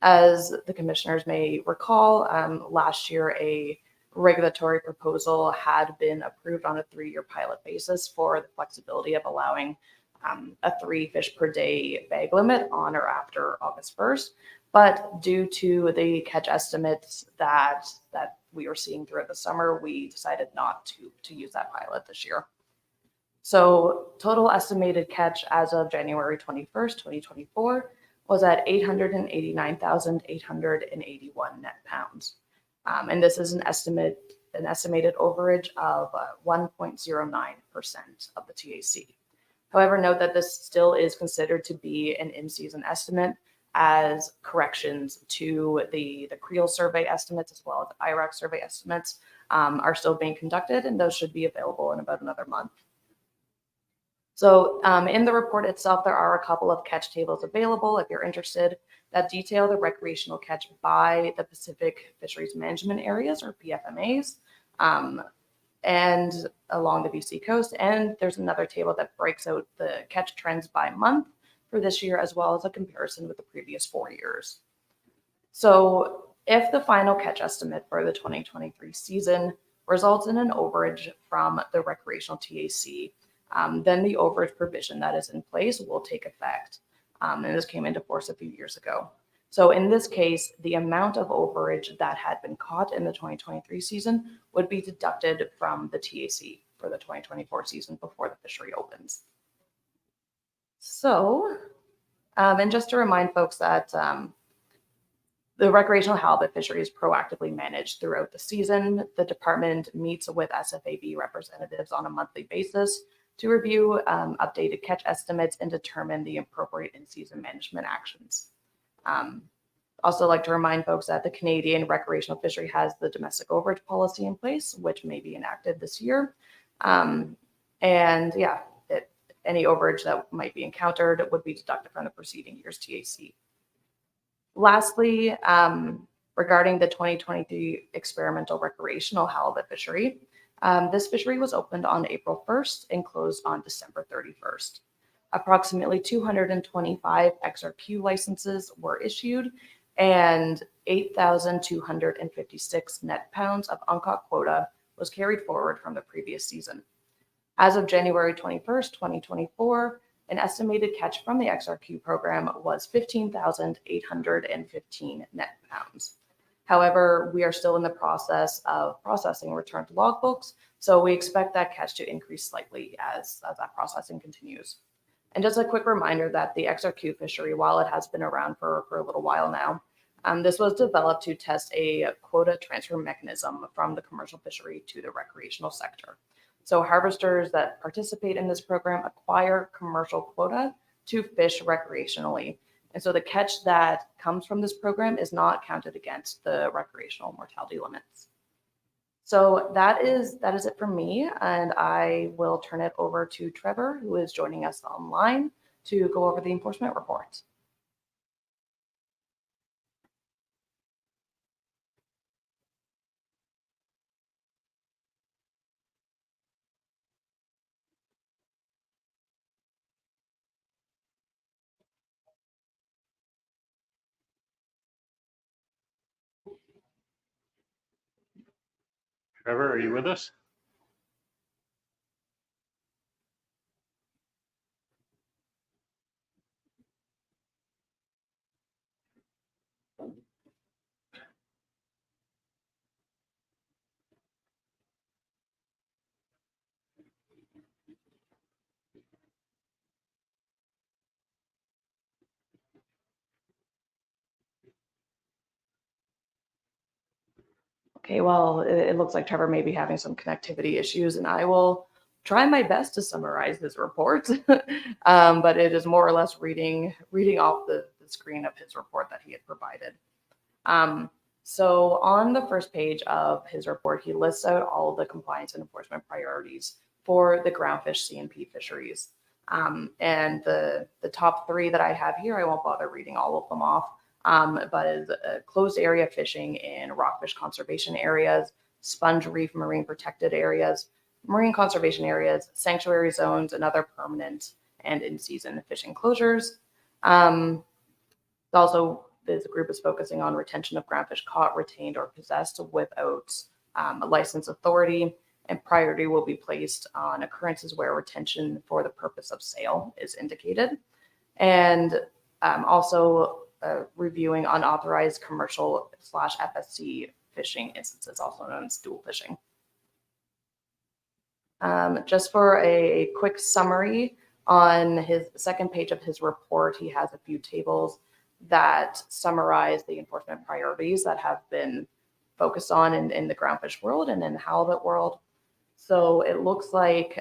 As the commissioners may recall, last year a regulatory proposal had been approved on a 3-year pilot basis for the flexibility of allowing a 3 fish per day bag limit on or after August 1st. But due to the catch estimates that we were seeing throughout the summer, we decided not to use that pilot this year. So total estimated catch as of January 21st, 2024 was at 889,881 net pounds. And this is an estimated overage of 1.09% of the TAC. However, note that this still is considered to be an in-season estimate, as corrections to the Creel survey estimates as well as the IRAC survey estimates are still being conducted, and those should be available in about another month. So in the report itself, there are a couple of catch tables available if you're interested that detail the recreational catch by the Pacific Fisheries Management Areas, or PFMAs, and along the BC coast. And there's another table that breaks out the catch trends by month for this year, as well as a comparison with the previous 4 years. So if the final catch estimate for the 2023 season results in an overage from the recreational TAC, then the overage provision that is in place will take effect. And this came into force a few years ago. So in this case, the amount of overage that had been caught in the 2023 season would be deducted from the TAC for the 2024 season before the fishery opens. So, and just to remind folks that the recreational halibut fishery is proactively managed throughout the season. The department meets with SFAB representatives on a monthly basis to review updated catch estimates and determine the appropriate in-season management actions. Also like to remind folks that the Canadian recreational fishery has the domestic overage policy in place, which may be enacted this year. And yeah, any overage that might be encountered would be deducted from the preceding year's TAC. Lastly, regarding the 2023 experimental recreational halibut fishery, this fishery was opened on April 1st and closed on December 31st. Approximately 225 XRQ licenses were issued and 8,256 net pounds of uncaught quota was carried forward from the previous season. As of January 21st, 2024, an estimated catch from the XRQ program was 15,815 net pounds. However, we are still in the process of processing returned logbooks, so we expect that catch to increase slightly as that processing continues. And just a quick reminder that the XRQ fishery, while it has been around for a little while now, this was developed to test a quota transfer mechanism from the commercial fishery to the recreational sector. So harvesters that participate in this program acquire commercial quota to fish recreationally. And so the catch that comes from this program is not counted against the recreational mortality limits. So that is it from me, and I will turn it over to Trevor, who is joining us online to go over the enforcement report. Trevor, are you with us? Okay, well, it looks like Trevor may be having some connectivity issues, and I will try my best to summarize his report. But it is more or less reading off the screen of his report that he had provided. So on the first page of his report, he lists out all of the compliance and enforcement priorities for the groundfish CNP fisheries. And the top three that I have here, I won't bother reading all of them off. But is closed area fishing in rockfish conservation areas, sponge reef marine protected areas, marine conservation areas, sanctuary zones, and other permanent and in-season fishing closures. Also, this group is focusing on retention of groundfish caught, retained, or possessed without a license authority, and priority will be placed on occurrences where retention for the purpose of sale is indicated. And also reviewing unauthorized commercial / FSC fishing instances, also known as dual fishing. Just for a quick summary, on his second page of his report, he has a few tables that summarize the enforcement priorities that have been focused on in the groundfish world and in the halibut world. So it looks like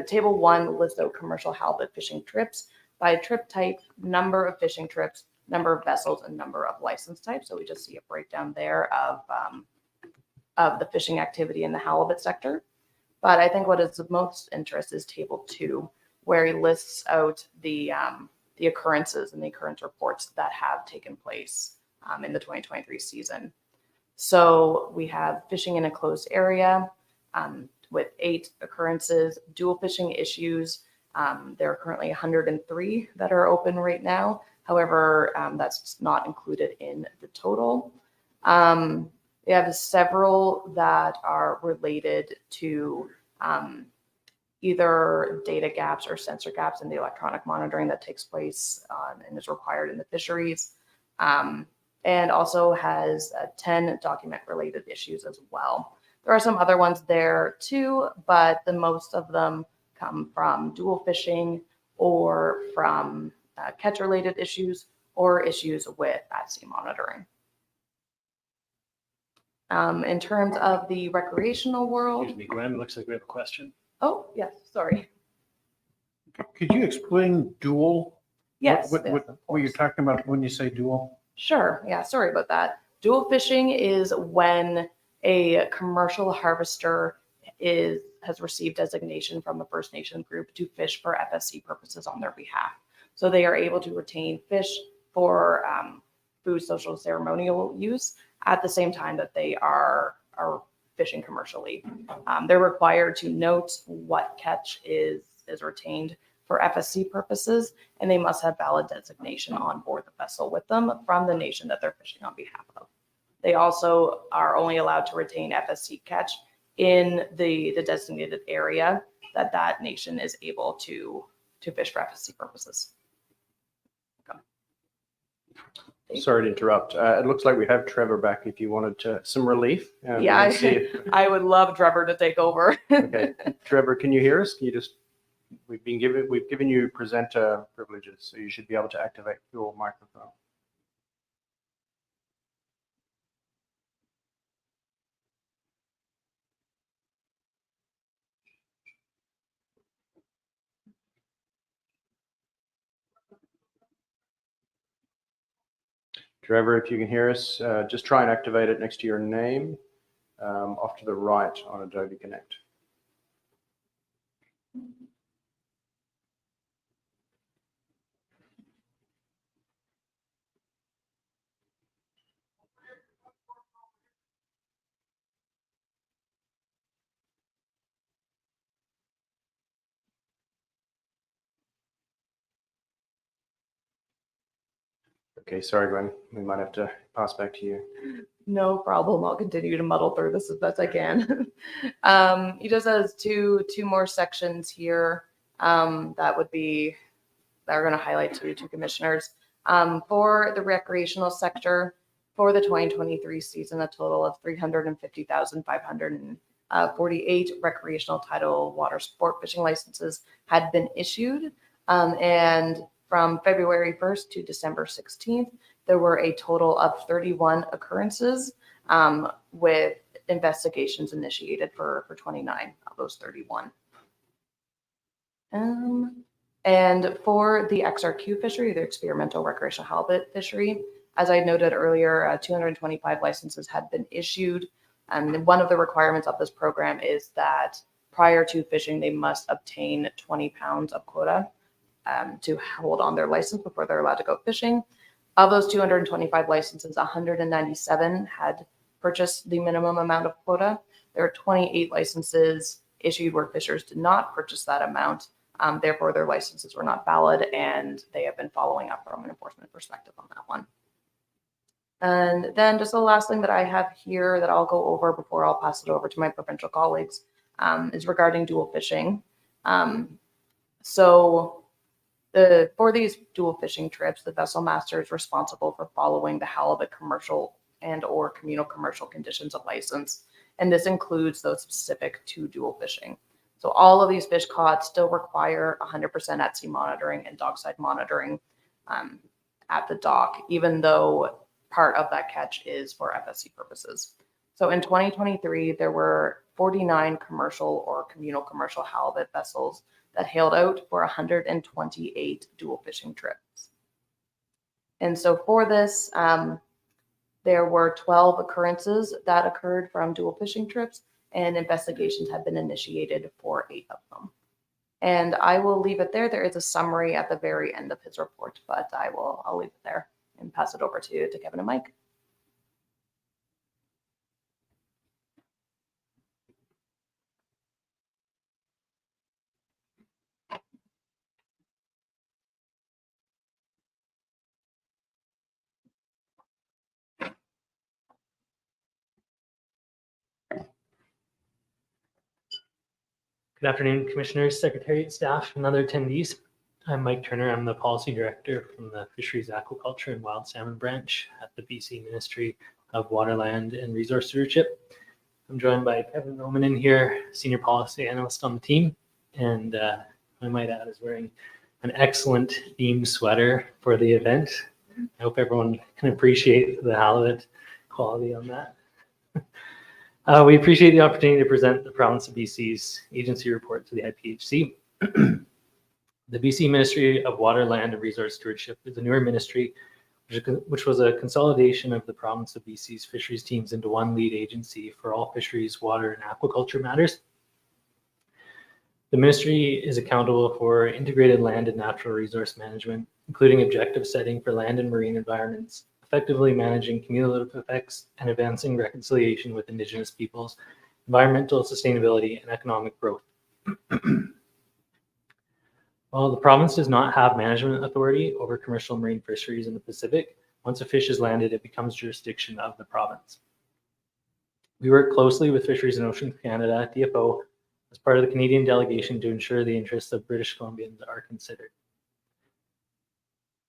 table 1 lists out commercial halibut fishing trips by trip type, number of fishing trips, number of vessels, and number of license types. So we just see a breakdown there of the fishing activity in the halibut sector. But I think what is of most interest is table 2, where he lists out the occurrences and the occurrence reports that have taken place in the 2023 season. So we have fishing in a closed area with 8 occurrences, dual fishing issues. There are currently 103 that are open right now. However, that's not included in the total. We have several that are related to either data gaps or sensor gaps in the electronic monitoring that takes place and is required in the fisheries. And also has 10 document-related issues as well. There are some other ones there too, but the most of them come from dual fishing or from catch-related issues or issues with at-sea monitoring. In terms of the recreational world. Excuse me, Gwen, looks like we have a question. Oh, yes, sorry. Could you explain dual? Yes. What you're talking about when you say dual? Sure. Yeah, sorry about that. Dual fishing is when a commercial harvester has received designation from a First Nation group to fish for FSC purposes on their behalf. So they are able to retain fish for food, social, ceremonial use at the same time that they are fishing commercially. They're required to note what catch is retained for FSC purposes, and they must have valid designation on board the vessel with them from the nation that they're fishing on behalf of. They also are only allowed to retain FSC catch in the designated area that nation is able to fish for FSC purposes. Sorry to interrupt. It looks like we have Trevor back if you wanted some relief. Yeah, I would love Trevor to take over. Okay, Trevor, can you hear us? Can you just, we've given you presenter privileges, so you should be able to activate your microphone. Trevor, if you can hear us, just try and activate it next to your name, off to the right on Adobe Connect. Okay, sorry, Glenn. We might have to pass back to you. No problem. I'll continue to muddle through this as best I can. He just has two more sections here that are going to highlight to commissioners. For the recreational sector, for the 2023 season, a total of 350,548 recreational tidal water sport fishing licenses had been issued. And from February 1st to December 16th, there were a total of 31 occurrences with investigations initiated for 29 of those 31. And for the XRQ fishery, the experimental recreational halibut fishery, as I noted earlier, 225 licenses had been issued. And one of the requirements of this program is that prior to fishing, they must obtain 20 pounds of quota to hold on their license before they're allowed to go fishing. Of those 225 licenses, 197 had purchased the minimum amount of quota. There are 28 licenses issued where fishers did not purchase that amount. Therefore, their licenses were not valid, and they have been following up from an enforcement perspective on that one. And then just the last thing that I have here that I'll go over before I'll pass it over to my provincial colleagues is regarding dual fishing. For these dual fishing trips, the vessel master is responsible for following the halibut commercial and or communal commercial conditions of license. And this includes those specific to dual fishing. So all of these fish caught still require 100% at sea monitoring and dockside monitoring at the dock, even though part of that catch is for FSC purposes. So in 2023, there were 49 commercial or communal commercial halibut vessels that hailed out for 128 dual fishing trips. And so for this, there were 12 occurrences that occurred from dual fishing trips, and investigations have been initiated for 8 of them. And I will leave it there. There is a summary at the very end of his report, but I'll leave it there and pass it over to Kevin and Mike. Good afternoon, Commissioners, Secretariat, staff, and other attendees. I'm Mike Turner. I'm the Policy Director from the Fisheries, Aquaculture, and Wild Salmon Branch at the BC Ministry of Waterland and Resource Stewardship. I'm joined by Kevin Romanen here, Senior Policy Analyst on the team, and I might add is wearing an excellent theme sweater for the event. I hope everyone can appreciate the halibut quality on that. We appreciate the opportunity to present the province of BC's agency report to the IPHC. The BC Ministry of Water, Land and Resource Stewardship is a newer ministry, which was a consolidation of the province of BC's fisheries teams into one lead agency for all fisheries, water and aquaculture matters. The ministry is accountable for integrated land and natural resource management, including objective setting for land and marine environments, effectively managing cumulative effects, and advancing reconciliation with Indigenous peoples, environmental sustainability, and economic growth. While the province does not have management authority over commercial marine fisheries in the Pacific, once a fish is landed, it becomes jurisdiction of the province. We work closely with Fisheries and Oceans Canada, DFO, as part of the Canadian delegation to ensure the interests of British Columbians are considered.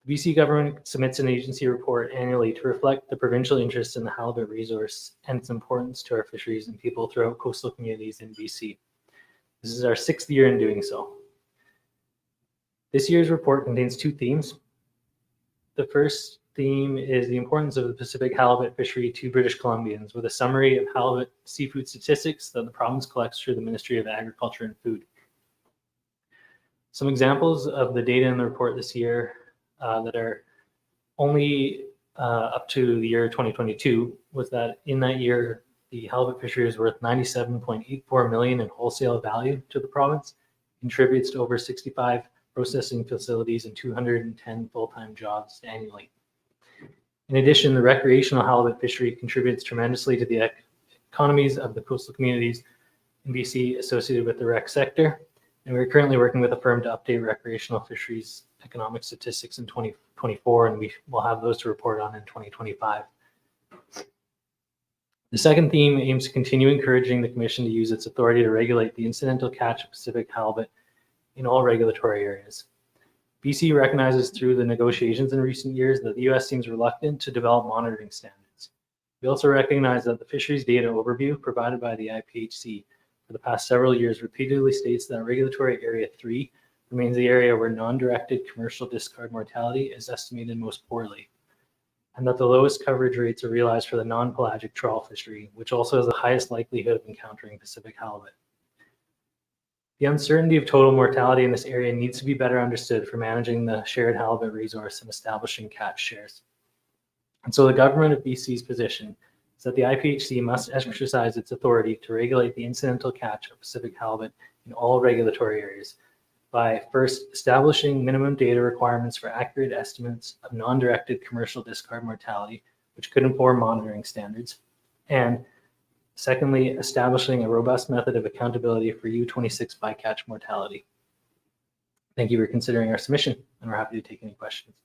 The BC government submits an agency report annually to reflect the provincial interest in the halibut resource and its importance to our fisheries and people throughout coastal communities in BC. This is our 6th year in doing so. This year's report contains 2 themes. The first theme is the importance of the Pacific halibut fishery to British Columbians, with a summary of halibut seafood statistics that the province collects through the Ministry of Agriculture and Food. Some examples of the data in the report this year that are only up to the year 2022 was that in that year, the halibut fishery is worth $97.84 million in wholesale value to the province, contributes to over 65 processing facilities and 210 full-time jobs annually. In addition, the recreational halibut fishery contributes tremendously to the economies of the coastal communities in BC associated with the rec sector. And we're currently working with a firm to update recreational fisheries economic statistics in 2024, and we will have those to report on in 2025. The second theme aims to continue encouraging the Commission to use its authority to regulate the incidental catch of Pacific halibut in all regulatory areas. BC recognizes through the negotiations in recent years that the U.S. seems reluctant to develop monitoring standards. We also recognize that the fisheries data overview provided by the IPHC for the past several years repeatedly states that regulatory area 3 remains the area where non-directed commercial discard mortality is estimated most poorly, and that the lowest coverage rates are realized for the non-pelagic trawl fishery, which also has the highest likelihood of encountering Pacific halibut. The uncertainty of total mortality in this area needs to be better understood for managing the shared halibut resource and establishing catch shares. And so the government of BC's position is that the IPHC must exercise its authority to regulate the incidental catch of Pacific halibut in all regulatory areas by first establishing minimum data requirements for accurate estimates of non-directed commercial discard mortality, which could inform monitoring standards, and secondly, establishing a robust method of accountability for U26 bycatch mortality. Thank you for considering our submission, and we're happy to take any questions.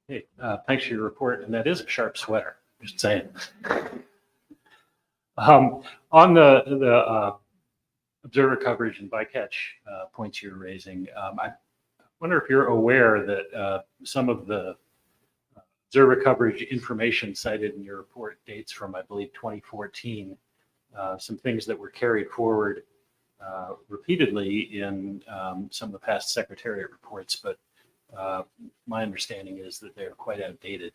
Hey, thanks for your report, and that is a sharp sweater, just saying. On the observer coverage and bycatch points you're raising, I wonder if you're aware that some of the observer coverage information cited in your report dates from, I believe, 2014. Some things that were carried forward repeatedly in some of the past Secretariat reports, but my understanding is that they're quite outdated,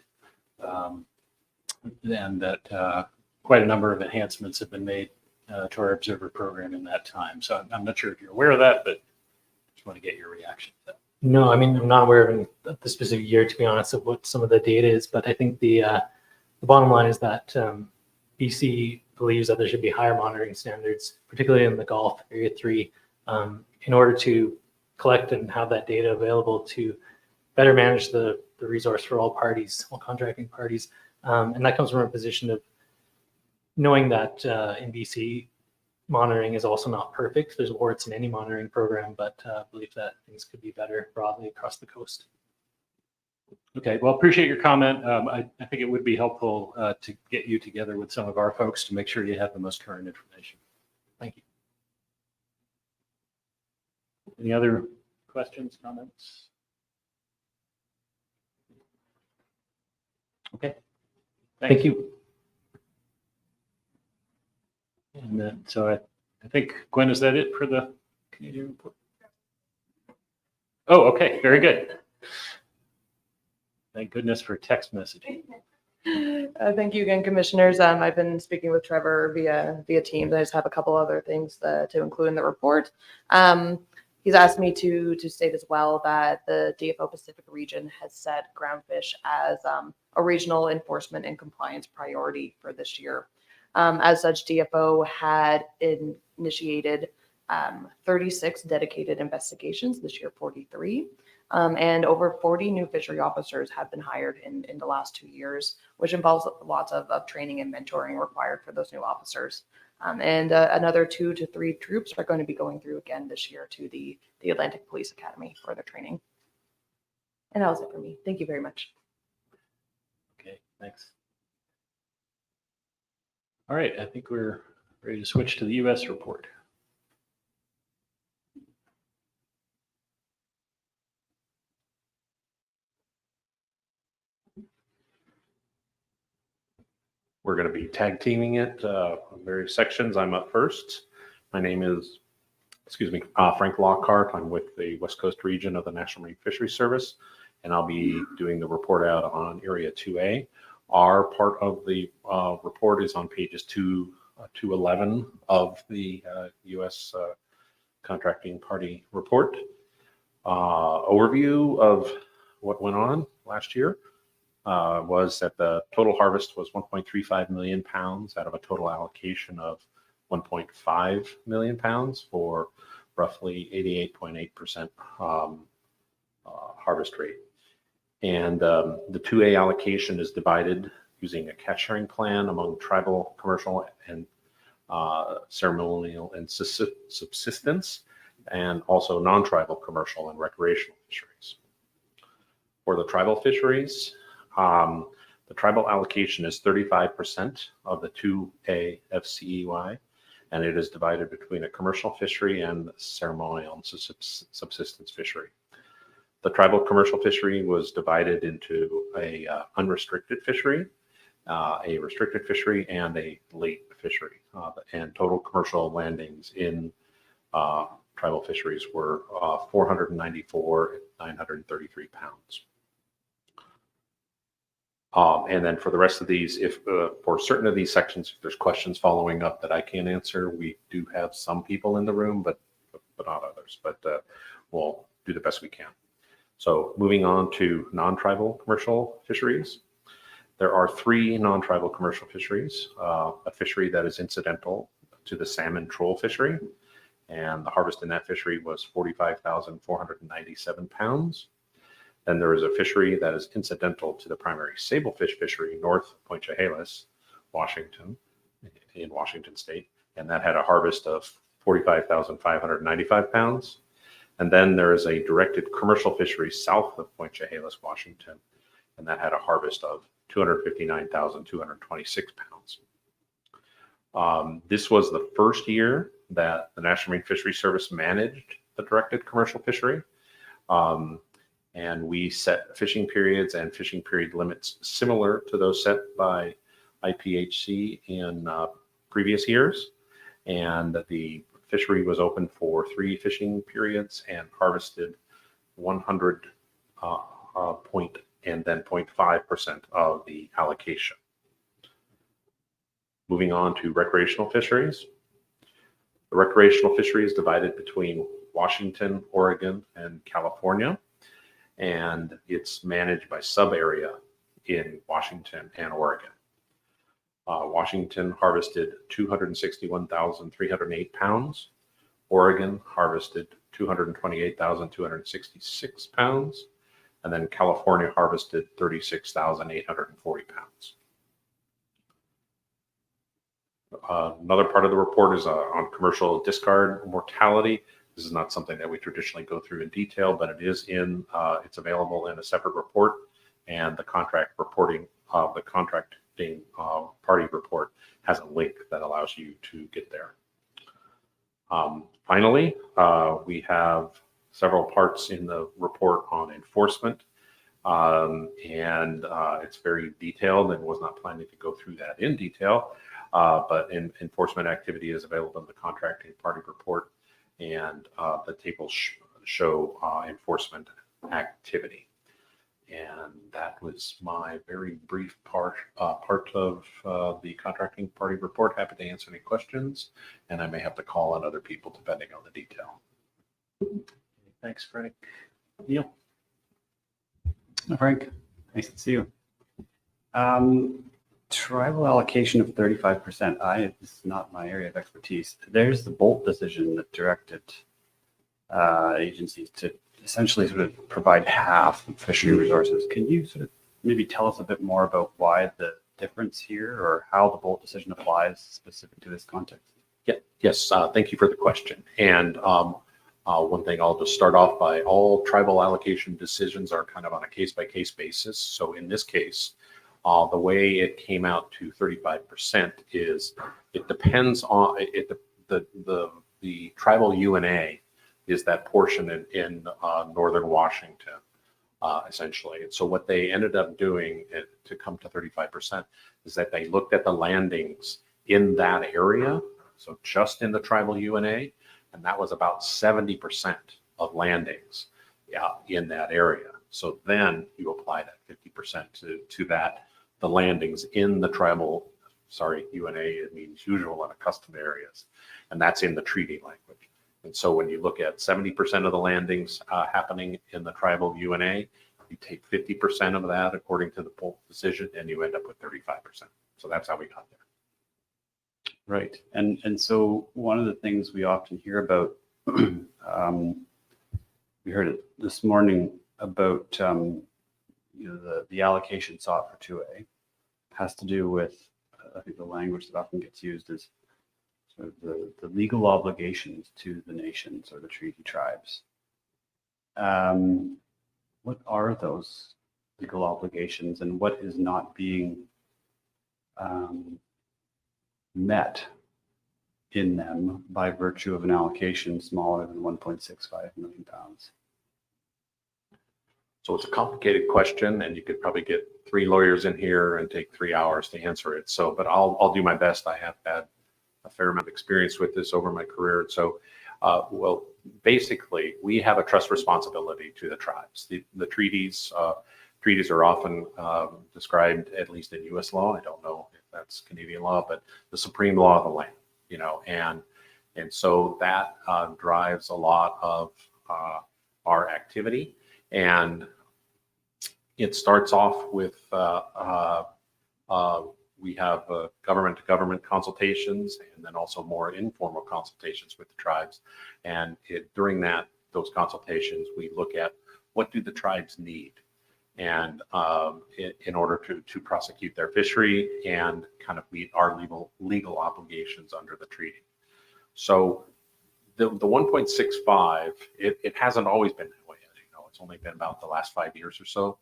and that quite a number of enhancements have been made to our observer program in that time. So I'm not sure if you're aware of that, but just want to get your reaction to that. No, I mean, I'm not aware of the specific year, to be honest, of what some of the data is, but I think the bottom line is that BC believes that there should be higher monitoring standards, particularly in the Gulf Area 3, in order to collect and have that data available to better manage the resource for all parties, all contracting parties. And that comes from a position of knowing that in BC, monitoring is also not perfect. There's warts in any monitoring program, but I believe that things could be better broadly across the coast. Okay, well, appreciate your comment. I think it would be helpful to get you together with some of our folks to make sure you have the most current information. Thank you. Any other questions, comments? Okay. Thank you. And then, so I think, Gwen, is that it for the Canadian report? Oh, okay, very good. Thank goodness for text messaging. Thank you again, commissioners. I've been speaking with Trevor via Teams. I just have a couple other things to include in the report. He's asked me to state as well that the DFO Pacific region has set groundfish as a regional enforcement and compliance priority for this year. As such, DFO had initiated 36 dedicated investigations, this year 43, and over 40 new fishery officers have been hired in the last 2 years, which involves lots of training and mentoring required for those new officers. And another 2 to 3 troops are going to be going through again this year to the Atlantic Police Academy for their training. And that was it for me. Thank you very much. Okay, thanks. All right, I think we're ready to switch to the U.S. report. We're going to be tag teaming it on various sections. I'm up first. My name is, Frank Lockhart. I'm with the West Coast region of the National Marine Fisheries Service, and I'll be doing the report out on Area 2A. Our part of the report is on pages 2 to 11 of the U.S. contracting party report. Overview of what went on last year was that the total harvest was 1.35 million pounds out of a total allocation of 1.5 million pounds for roughly 88.8% harvest rate. And the 2A allocation is divided using a catch sharing plan among tribal, commercial, and ceremonial and subsistence. and also non-tribal commercial and recreational fisheries. For the tribal fisheries, the tribal allocation is 35% of the 2A FCEY, and it is divided between a commercial fishery and ceremonial and subsistence fishery. The tribal commercial fishery was divided into a unrestricted fishery, a restricted fishery, and a lake fishery. And total commercial landings in tribal fisheries were 494,933 pounds. And then for the rest of these, if for certain of these sections, if there's questions following up that I can't answer, we do have some people in the room, but not others. But we'll do the best we can. So moving on to non-tribal commercial fisheries. There are 3 non-tribal commercial fisheries, a fishery that is incidental to the salmon troll fishery, and the harvest in that fishery was 45,497 pounds. Then there is a fishery that is incidental to the primary sablefish fishery north of Point Chehalis, Washington, in Washington State, and that had a harvest of 45,595 pounds. And then there is a directed commercial fishery south of Point Chehalis, Washington, and that had a harvest of 259,226 pounds. This was the first year that the National Marine Fisheries Service managed the directed commercial fishery. And we set fishing periods and fishing period limits similar to those set by IPHC in previous years. And the fishery was open for 3 fishing periods and harvested 100 point and then 0.5% of the allocation. Moving on to recreational fisheries. The recreational fishery is divided between Washington, Oregon, and California, and it's managed by sub-area in Washington and Oregon. Washington harvested 261,308 pounds. Oregon harvested 228,266 pounds. And then California harvested 36,840 pounds. Another part of the report is on commercial discard mortality. This is not something that we traditionally go through in detail, but it is in, it's available in a separate report, and the contract reporting of the contracting party report has a link that allows you to get there. Finally, we have several parts in the report on enforcement, and it's very detailed and was not planning to go through that in detail, but enforcement activity is available in the contracting party report, and the tables show enforcement activity. And that was my very brief part of the contracting party report. Happy to answer any questions, and I may have to call on other people depending on the detail. Thanks, Frank. Neil. Frank, nice to see you. Tribal allocation of 35%. This is not my area of expertise. There's the Bolt decision that directed agencies to essentially sort of provide half of fishery resources. Can you sort of maybe tell us a bit more about why the difference here, or how the Bolt decision applies specific to this context? Yeah, yes, thank you for the question. And one thing I'll just start off by, all tribal allocation decisions are kind of on a case-by-case basis. So in this case, the way it came out to 35% is it depends on the tribal UNA is that portion in northern Washington, essentially. And so what they ended up doing to come to 35% is that they looked at the landings in that area, so just in the tribal UNA, and that was about 70% of landings in that area. So then you apply that 50% to that, the landings in the tribal, UNA, it means usual and accustomed areas, and that's in the treaty language. And so when you look at 70% of the landings happening in the tribal UNA, you take 50% of that according to the Bolt decision, and you end up with 35%. So that's how we got there. Right. And so one of the things we often hear about, we heard it this morning about the allocation sought for 2A has to do with, I think the language that often gets used is sort of the legal obligations to the nations or the treaty tribes. What are those legal obligations, and what is not being met in them by virtue of an allocation smaller than 1.65 million pounds? So it's a complicated question, and you could probably get 3 lawyers in here and take 3 hours to answer it. So, but I'll do my best. I have had a fair amount of experience with this over my career. So, well, basically, we have a trust responsibility to the tribes. The treaties are often described, at least in U.S. law. I don't know if that's Canadian law, but the supreme law of the land. You know, and so that drives a lot of our activity. And it starts off with we have government-to-government consultations, and then also more informal consultations with the tribes. And during those consultations, we look at what do the tribes need, and in order to prosecute their fishery and kind of meet our legal obligations under the treaty. So the 1.65, it hasn't always been that way. As you know, it's only been about the last 5 years or so,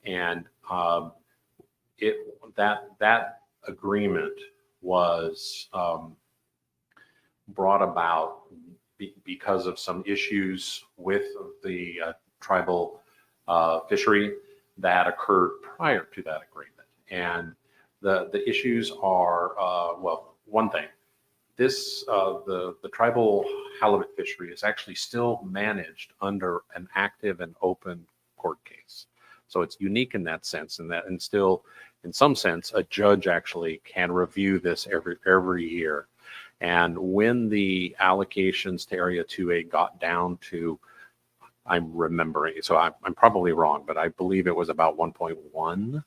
and that agreement was brought about because of some issues with the tribal fishery that occurred prior to that agreement. And the issues are, well, one thing, the tribal halibut fishery is actually still managed under an active and open court case. So it's unique in that sense, and still, in some sense, a judge actually can review this every year. And when the allocations to Area 2A got down to, I'm remembering, so I'm probably wrong, but I believe it was about 1.1,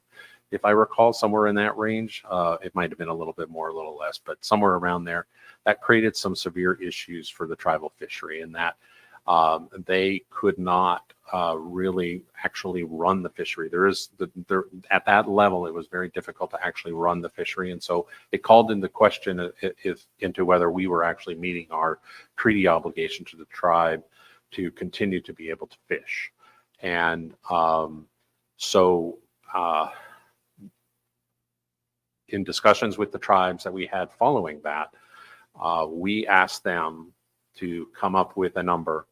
if I recall, somewhere in that range. It might have been a little bit more, a little less, but somewhere around there. That created some severe issues for the tribal fishery, in that they could not really actually run the fishery. At that level, it was very difficult to actually run the fishery, and so it called into question into whether we were actually meeting our treaty obligation to the tribe to continue to be able to fish. And so in discussions with the tribes that we had following that, we asked them to come up with a number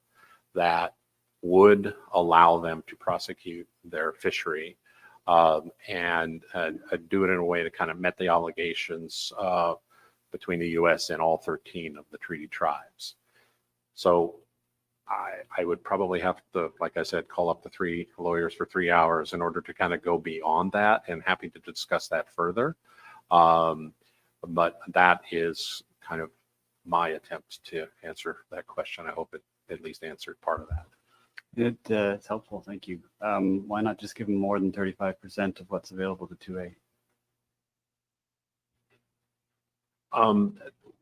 that would allow them to prosecute their fishery and do it in a way that kind of met the obligations between the U.S. and all 13 of the treaty tribes. So I would probably have to, like I said, call up the 3 lawyers for 3 hours in order to kind of go beyond that, and happy to discuss that further. But that is kind of my attempt to answer that question. I hope it at least answered part of that. It's helpful, thank you. Why not just give them more than 35% of what's available to 2A?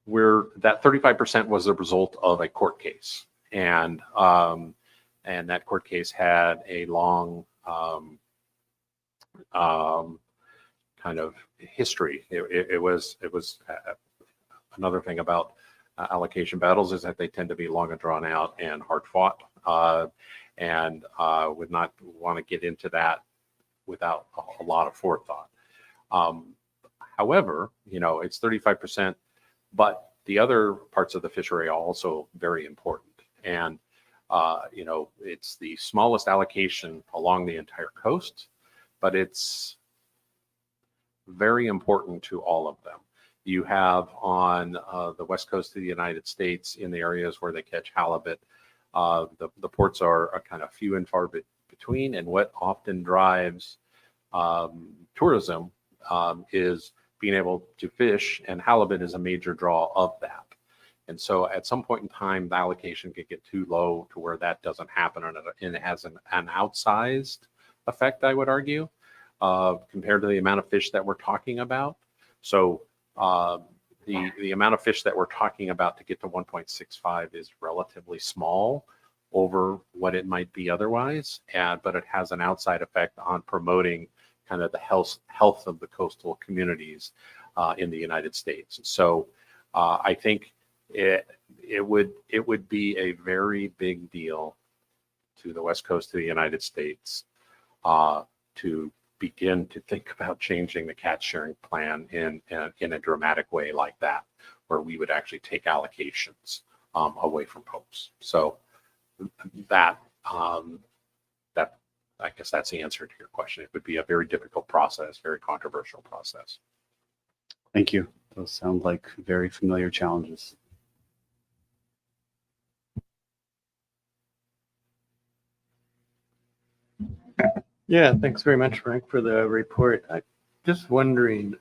Where that 35% was the result of a court case, and that court case had a long kind of history. It was another thing about allocation battles is that they tend to be long and drawn out and hard fought, and would not want to get into that without a lot of forethought. However, you know, it's 35%, but the other parts of the fishery are also very important. And, you know, it's the smallest allocation along the entire coast, but it's very important to all of them. You have on the west coast of the United States, in the areas where they catch halibut, the ports are kind of few and far between, and what often drives tourism is being able to fish, and halibut is a major draw of that. And so at some point in time, the allocation could get too low to where that doesn't happen, and it has an outsized effect, I would argue, compared to the amount of fish that we're talking about. So the amount of fish that we're talking about to get to 1.65 is relatively small over what it might be otherwise, but it has an outside effect on promoting kind of the health of the coastal communities in the United States. So I think it would be a very big deal to the West Coast of the United States to begin to think about changing the catch sharing plan in a dramatic way like that, where we would actually take allocations away from popes. So that I guess that's the answer to your question. It would be a very difficult process, very controversial process. Thank you. Those sound like very familiar challenges. Yeah, thanks very much, Frank, for the report. I just wondering,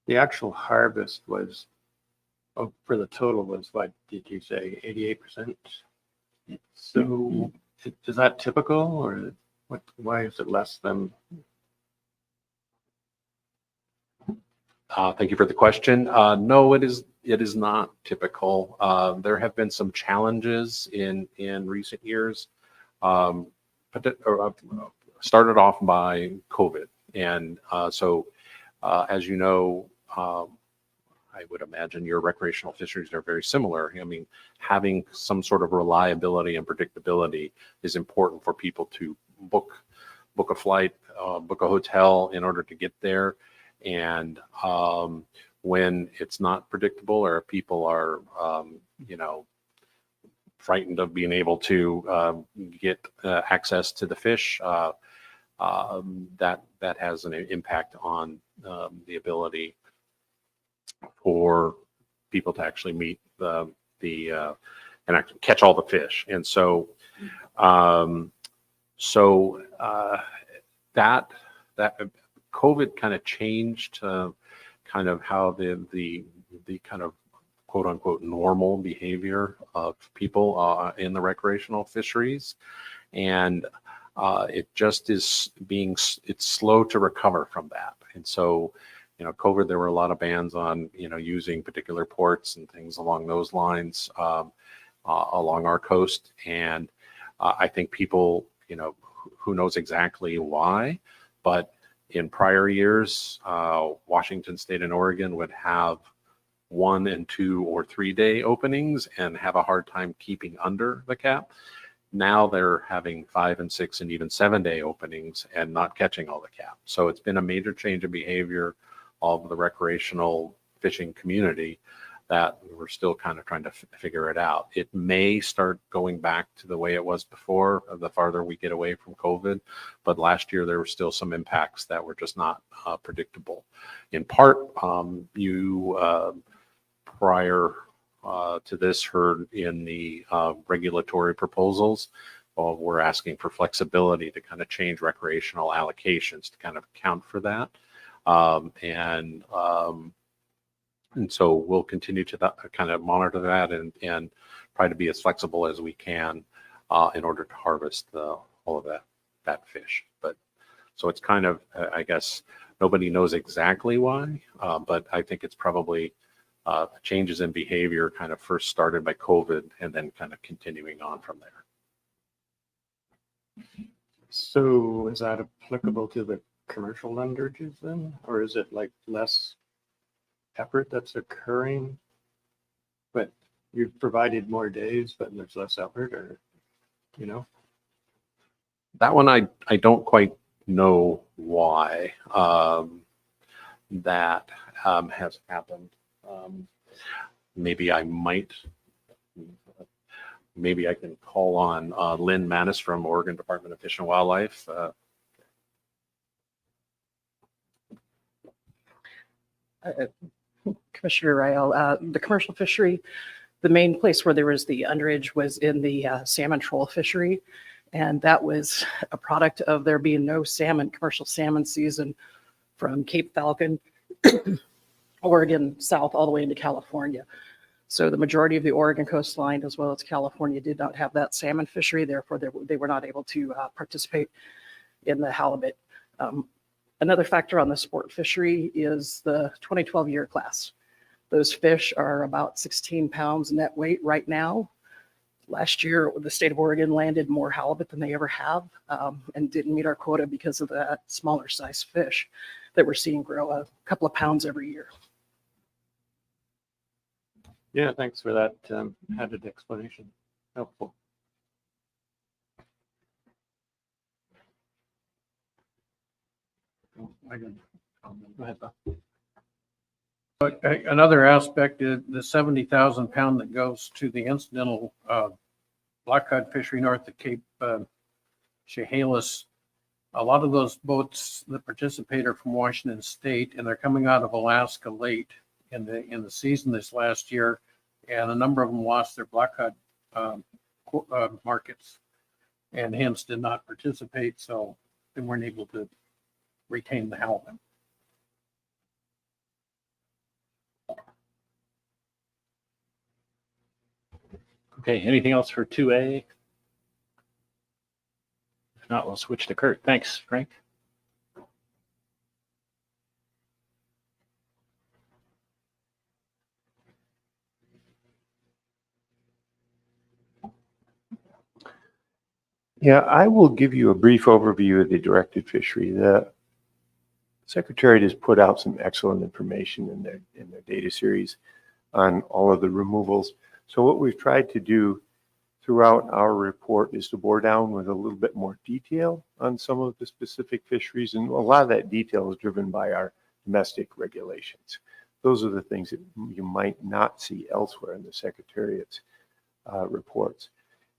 the actual harvest was, for the total was what did you say, 88%? So is that typical, or what? Why is it less than? Thank you for the question. No, it is not typical. There have been some challenges in recent years. Started off by COVID. And so, as you know, I would imagine your recreational fisheries are very similar. I mean, having some sort of reliability and predictability is important for people to book a flight, book a hotel in order to get there. And when it's not predictable, or people are, frightened of being able to get access to the fish, that has an impact on the ability for people to actually meet and actually catch all the fish. And so, that COVID kind of changed kind of how the kind of quote unquote normal behavior of people in the recreational fisheries. And it just is it's slow to recover from that. And so, COVID, there were a lot of bans on, using particular ports and things along those lines along our coast. And I think people, who knows exactly why, but in prior years, Washington State and Oregon would have 1 and 2 or 3 day openings and have a hard time keeping under the cap. Now they're having 5 and 6 and even 7 day openings and not catching all the cap. So it's been a major change of behavior of the recreational fishing community that we're still kind of trying to figure it out. It may start going back to the way it was before, the farther we get away from COVID. But last year, there were still some impacts that were just not predictable. In part, you prior to this heard in the regulatory proposals, we're asking for flexibility to kind of change recreational allocations to kind of account for that. And so we'll continue to kind of monitor that and try to be as flexible as we can in order to harvest all of that fish. But so it's kind of, I guess, nobody knows exactly why, but I think it's probably changes in behavior kind of first started by COVID and then kind of continuing on from there. So is that applicable to the commercial lenderages then, or is it like less effort that's occurring, but you've provided more days, but there's less effort, or, That one, I don't quite know why that has happened. Maybe I can call on Lynn Manis from Oregon Department of Fish and Wildlife. Commissioner Ryall, the commercial fishery, the main place where there was the underage was in the salmon troll fishery. And that was a product of there being no commercial salmon season from Cape Falcon, Oregon, south all the way into California. So the majority of the Oregon coastline, as well as California, did not have that salmon fishery. Therefore, they were not able to participate in the halibut. Another factor on the sport fishery is the 2012 year class. Those fish are about 16 pounds net weight right now. Last year, the state of Oregon landed more halibut than they ever have and didn't meet our quota because of that smaller size fish that we're seeing grow a couple of pounds every year. Yeah, thanks for that added explanation. Helpful. Go ahead, Bob. But another aspect is the 70,000 pound that goes to the incidental blackcod fishery north of Cape Chehalis. A lot of those boats that participate are from Washington State, and they're coming out of Alaska late in the season this last year, and a number of them lost their blackcod markets, and hence did not participate, so they weren't able to retain the halibut. Okay, anything else for 2A? If not, we'll switch to Kurt. Thanks, Frank. Yeah, I will give you a brief overview of the directed fishery. The Secretariat has put out some excellent information in their data series on all of the removals. So what we've tried to do throughout our report is to bore down with a little bit more detail on some of the specific fisheries. And a lot of that detail is driven by our domestic regulations. Those are the things that you might not see elsewhere in the Secretariat's reports.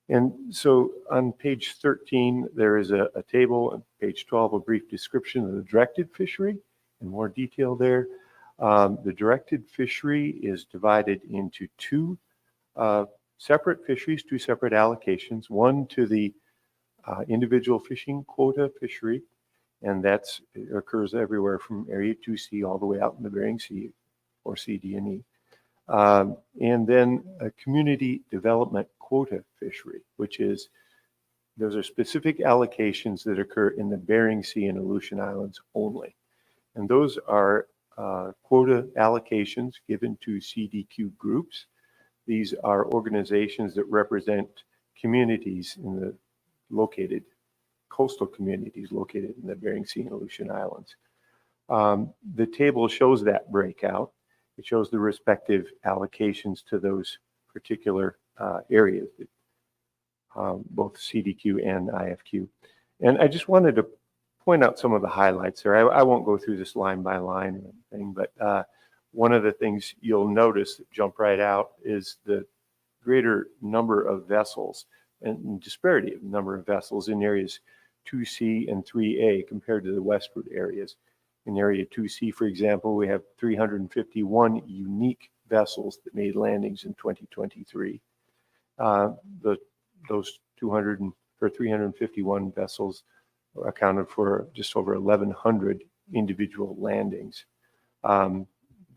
And so on page 13, there is a table, on page 12, a brief description of the directed fishery in more detail there. The directed fishery is divided into two separate fisheries, two separate allocations, one to the individual fishing quota fishery, and it occurs everywhere from Area 2C all the way out in the Bering Sea, or CD&E. And then a community development quota fishery, which is, those are specific allocations that occur in the Bering Sea and Aleutian Islands only. And those are quota allocations given to CDQ groups. These are organizations that represent communities coastal communities located in the Bering Sea and Aleutian Islands. The table shows that breakout. It shows the respective allocations to those particular areas, both CDQ and IFQ. And I just wanted to point out some of the highlights there. I won't go through this line by line or anything, but one of the things you'll notice that jump right out is the greater number of vessels and disparity of number of vessels in areas 2C and 3A compared to the westward areas. In Area 2C, for example, we have 351 unique vessels that made landings in 2023. Those 351 vessels accounted for just over 1,100 individual landings.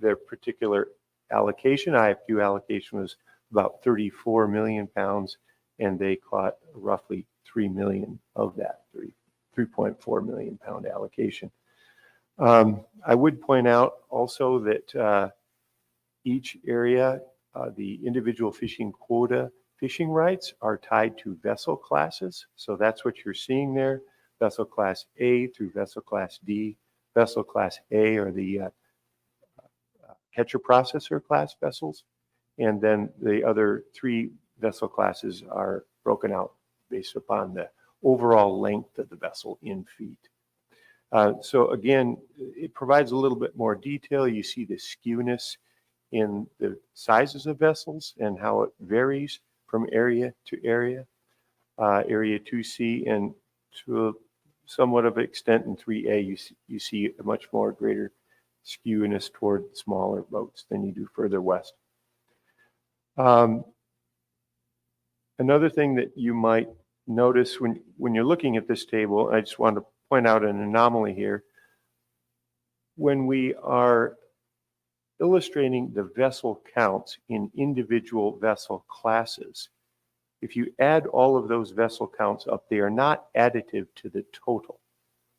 Their particular allocation, IFQ allocation, was about 34 million pounds, and they caught roughly 3 million of that 3.4 million pound allocation. I would point out also that each area, the individual fishing quota fishing rights are tied to vessel classes. So that's what you're seeing there. Vessel class A through vessel class D. Vessel class A are the catcher processor class vessels. And then the other three vessel classes are broken out based upon the overall length of the vessel in feet. So again, it provides a little bit more detail. You see the skewness in the sizes of vessels and how it varies from area to area. Area 2C and to somewhat of an extent in 3A, you see a much more greater skewness toward smaller boats than you do further west. Another thing that you might notice when you're looking at this table, I just want to point out an anomaly here. When we are illustrating the vessel counts in individual vessel classes, if you add all of those vessel counts up, they are not additive to the total.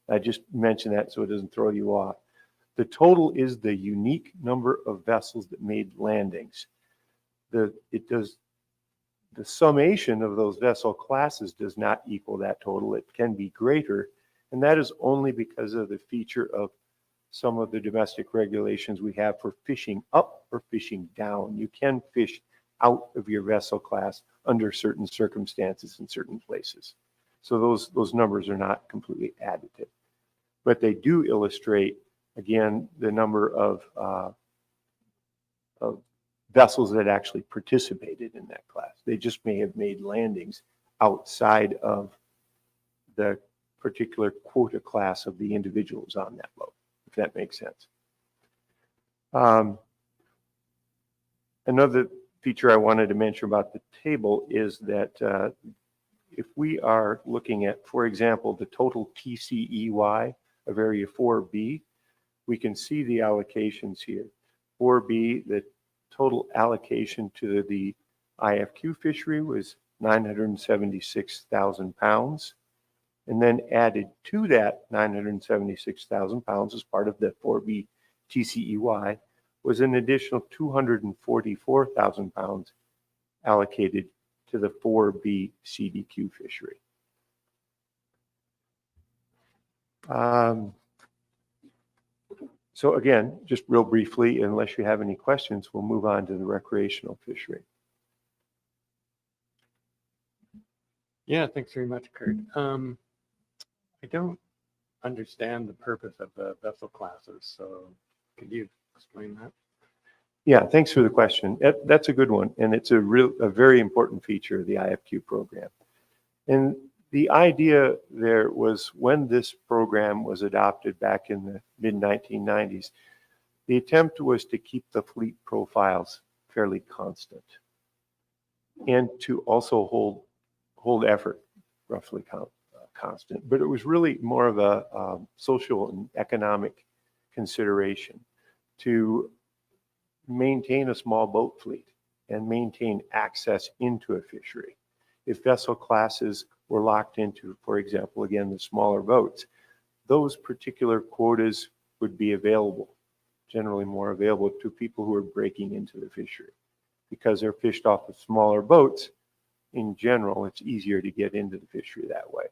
I just mention that so it doesn't throw you off. The total is the unique number of vessels that made landings. The summation of those vessel classes does not equal that total. It can be greater, and that is only because of the feature of some of the domestic regulations we have for fishing up or fishing down. You can fish out of your vessel class under certain circumstances in certain places. So those numbers are not completely additive. But they do illustrate, again, the number of vessels that actually participated in that class. They just may have made landings outside of the particular quota class of the individuals on that boat, if that makes sense. Another feature I wanted to mention about the table is that if we are looking at, for example, the total TCEY of Area 4B, we can see the allocations here. 4B, the total allocation to the IFQ fishery was 976,000 pounds. And then added to that 976,000 pounds as part of the 4B TCEY was an additional 244,000 pounds allocated to the 4B CDQ fishery. So again, just real briefly, unless you have any questions, we'll move on to the recreational fishery. Yeah, thanks very much, Kurt. I don't understand the purpose of the vessel classes, so could you explain that? Yeah, thanks for the question. That's a good one, and it's a very important feature of the IFQ program. And the idea there was when this program was adopted back in the mid-1990s, the attempt was to keep the fleet profiles fairly constant and to also hold effort roughly constant. But it was really more of a social and economic consideration to maintain a small boat fleet and maintain access into a fishery. If vessel classes were locked into, for example, again, the smaller boats, those particular quotas would be available, generally more available to people who are breaking into the fishery. Because they're fished off of smaller boats, in general, it's easier to get into the fishery that way.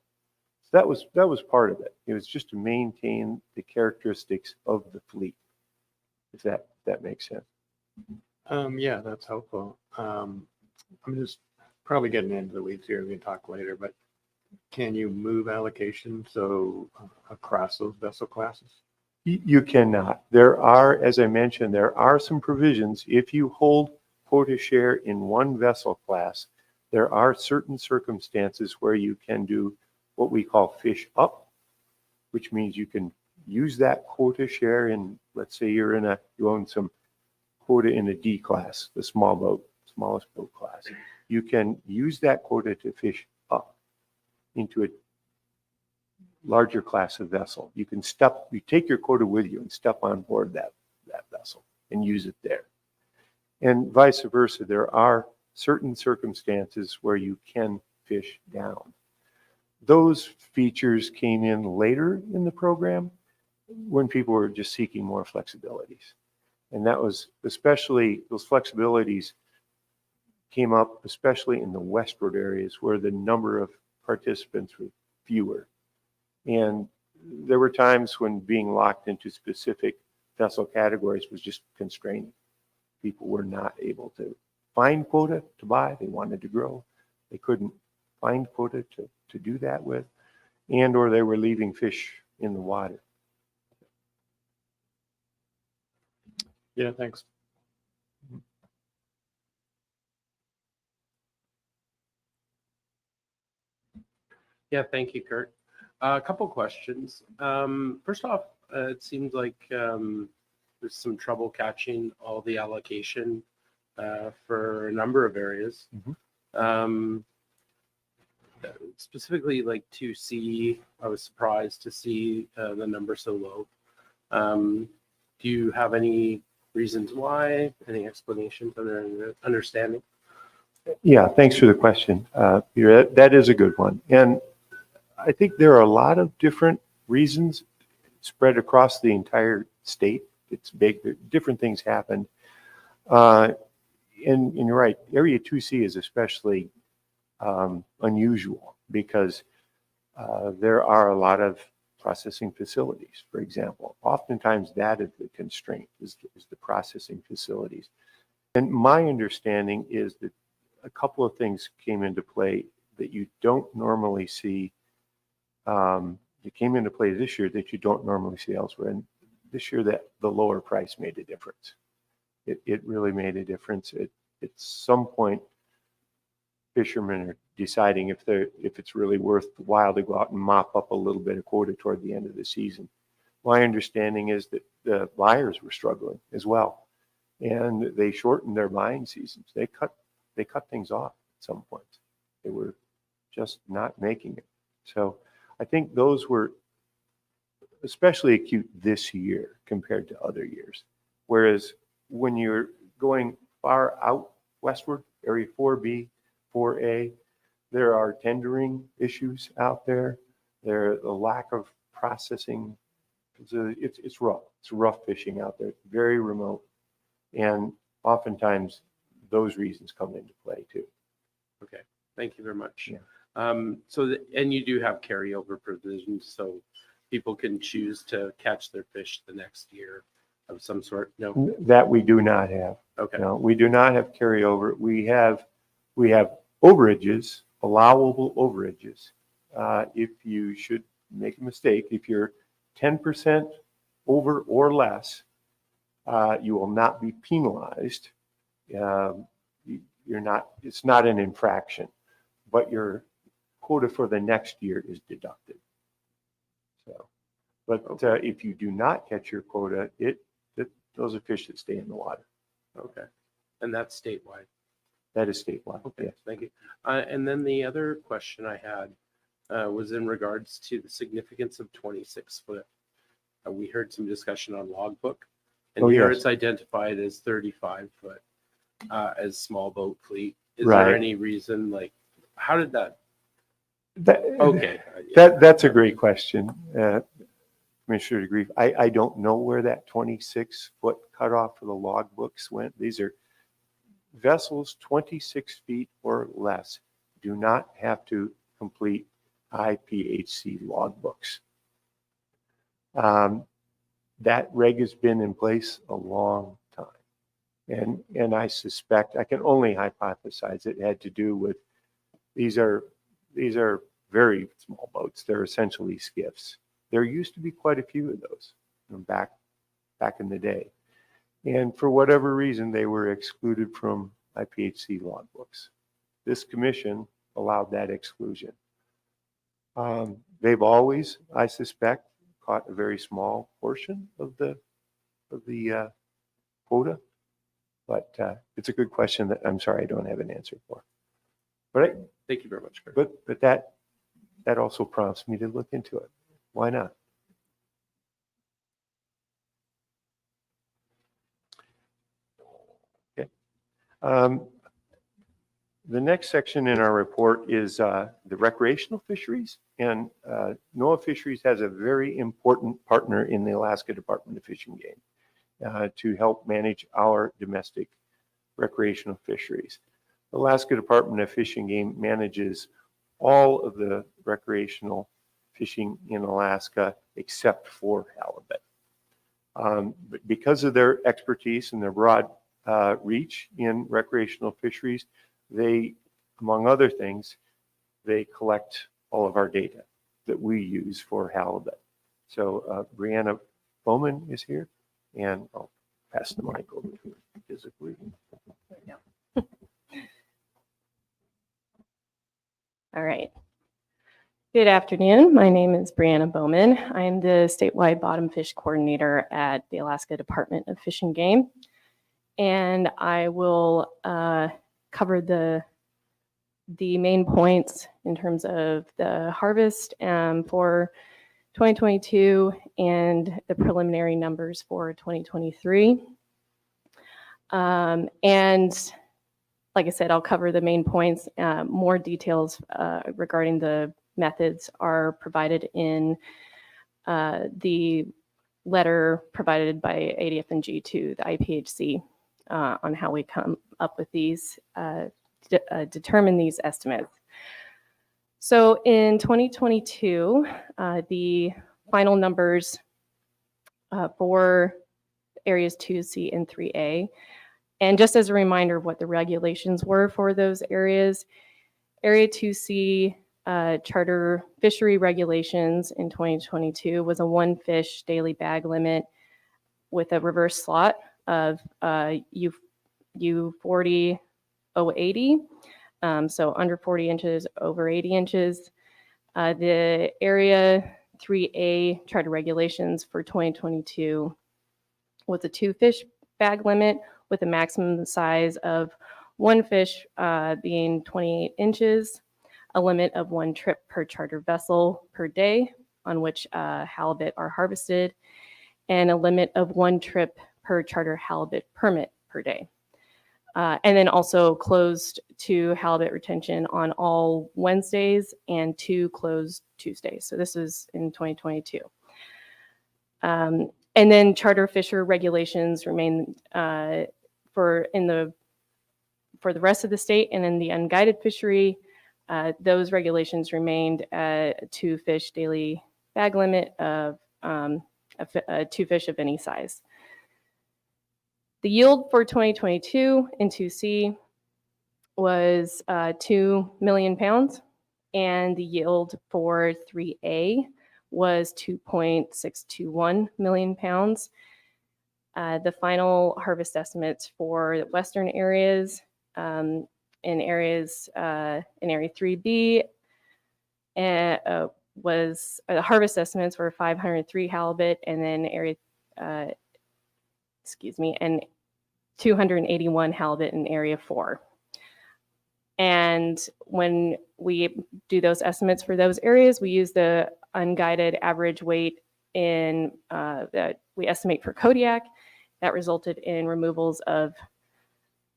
So that was part of it. It was just to maintain the characteristics of the fleet, if that makes sense. Yeah, that's helpful. I'm just probably getting into the weeds here. We can talk later, but can you move allocation so across those vessel classes? You cannot. There are, as I mentioned, there are some provisions. If you hold quota share in one vessel class, there are certain circumstances where you can do what we call fish up, which means you can use that quota share in, let's say you own some quota in a D class, the smallest boat class. You can use that quota to fish up into a larger class of vessel. You take your quota with you and step on board that vessel and use it there. And vice versa, there are certain circumstances where you can fish down. Those features came in later in the program when people were just seeking more flexibilities. And that was especially, those flexibilities came up especially in the westward areas where the number of participants were fewer. And there were times when being locked into specific vessel categories was just constraining. People were not able to find quota to buy. They wanted to grow. They couldn't find quota to do that with, and or they were leaving fish in the water. Yeah, thanks. Yeah, thank you, Kurt. A couple questions. First off, it seems like there's some trouble catching all the allocation for a number of areas. Specifically, like 2C, I was surprised to see the number so low. Do you have any reasons why? Any explanations or understanding? Yeah, thanks for the question, Peter. That is a good one. And I think there are a lot of different reasons spread across the entire state. It's big. Different things happened. And you're right, Area 2C is especially unusual because there are a lot of processing facilities, for example. Oftentimes that is the constraint, is the processing facilities. And my understanding is that a couple of things came into play that you don't normally see. It came into play this year that you don't normally see elsewhere. And this year that the lower price made a difference. It really made a difference. At some point, fishermen are deciding if it's really worthwhile to go out and mop up a little bit of quota toward the end of the season. My understanding is that the buyers were struggling as well, and they shortened their buying seasons. They cut things off at some point. They were just not making it. So I think those were especially acute this year compared to other years. Whereas when you're going far out westward, Area 4B, 4A, there are tendering issues out there. There's a lack of processing. It's rough. It's rough fishing out there. It's very remote. And oftentimes those reasons come into play too. Okay, thank you very much. Yeah. And you do have carryover provisions, so people can choose to catch their fish the next year of some sort? No? That we do not have. Okay. No, we do not have carryover. We have overages, allowable overages. If you should make a mistake, if you're 10% over or less, you will not be penalized. It's not an infraction, but your quota for the next year is deducted. So, but if you do not catch your quota, those are fish that stay in the water. Okay. And that's statewide? That is statewide. Okay, yes. thank you. And then the other question I had was in regards to the significance of 26 foot. We heard some discussion on logbook, and here yes. it's identified as 35 foot as small boat fleet. Is Right. there any reason, like, how did that? Okay. That's a great question. Commissioner DeGrief, I don't know where that 26-foot cutoff for the logbooks went. These are vessels 26 feet or less do not have to complete IPHC logbooks. That reg has been in place a long time. And I suspect, I can only hypothesize it had to do with, these are very small boats. They're essentially skiffs. There used to be quite a few of those back in the day. And for whatever reason, they were excluded from IPHC logbooks. This commission allowed that exclusion. They've always, I suspect, caught a very small portion of the quota, but it's a good question that I'm sorry I don't have an answer for. But thank you very much, Chris. But that also prompts me to look into it. Why not? Okay. The next section in our report is the recreational fisheries, and NOAA Fisheries has a very important partner in the Alaska Department of Fish and Game to help manage our domestic recreational fisheries. The Alaska Department of Fish and Game manages all of the recreational fishing in Alaska except for halibut. But because of their expertise and their broad reach in recreational fisheries, they, among other things, they collect all of our data that we use for halibut. So Brianna Bowman is here, and I'll pass the mic over to her physically. All right. Good afternoon. My name is Brianna Bowman. I'm the statewide bottom fish coordinator at the Alaska Department of Fish and Game. And I will cover the main points in terms of the harvest for 2022 and the preliminary numbers for 2023. And like I said, I'll cover the main points. More details regarding the methods are provided in the letter provided by ADF&G to the IPHC on how we come up with these, determine these estimates. So in 2022, the final numbers for areas 2C and 3A. And just as a reminder of what the regulations were for those areas, Area 2C charter fishery regulations in 2022 was a 1 fish daily bag limit with a reverse slot of U40 080, so under 40 inches, over 80 inches. The Area 3A charter regulations for 2022 was a 2 fish bag limit with a maximum size of 1 fish being 28 inches, a limit of 1 trip per charter vessel per day on which halibut are harvested, and a limit of 1 trip per charter halibut permit per day. And then also closed to halibut retention on all Wednesdays and 2 closed Tuesdays. So this was in 2022. And then charter fisher regulations remain for the rest of the state, and in the unguided fishery, those regulations remained at a 2 fish daily bag limit of 2 fish of any size. The yield for 2022 in 2C was 2 million pounds, and the yield for 3A was 2.621 million pounds. The final harvest estimates for the western areas in Area 3B was the harvest estimates were 503 halibut, and then and 281 halibut in Area 4. And when we do those estimates for those areas, we use the unguided average weight in that we estimate for Kodiak. That resulted in removals of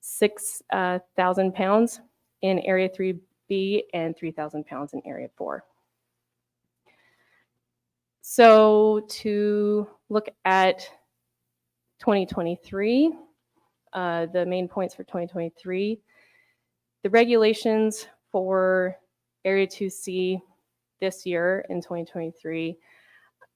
6,000 pounds in Area 3B and 3,000 pounds in Area 4. So to look at 2023, the main points for 2023, the regulations for Area 2C this year in 2023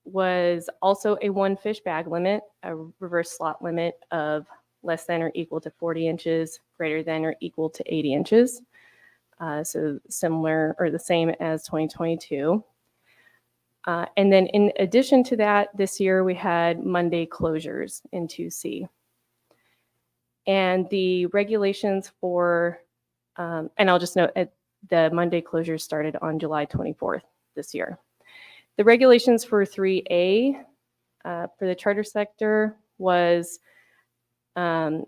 was also a 1 fish bag limit, a reverse slot limit of less than or equal to 40 inches, greater than or equal to 80 inches. So similar or the same as 2022. And then in addition to that, this year we had Monday closures in 2C. And the regulations for, and I'll just note the Monday closures started on July 24th this year. The regulations for 3A for the charter sector was a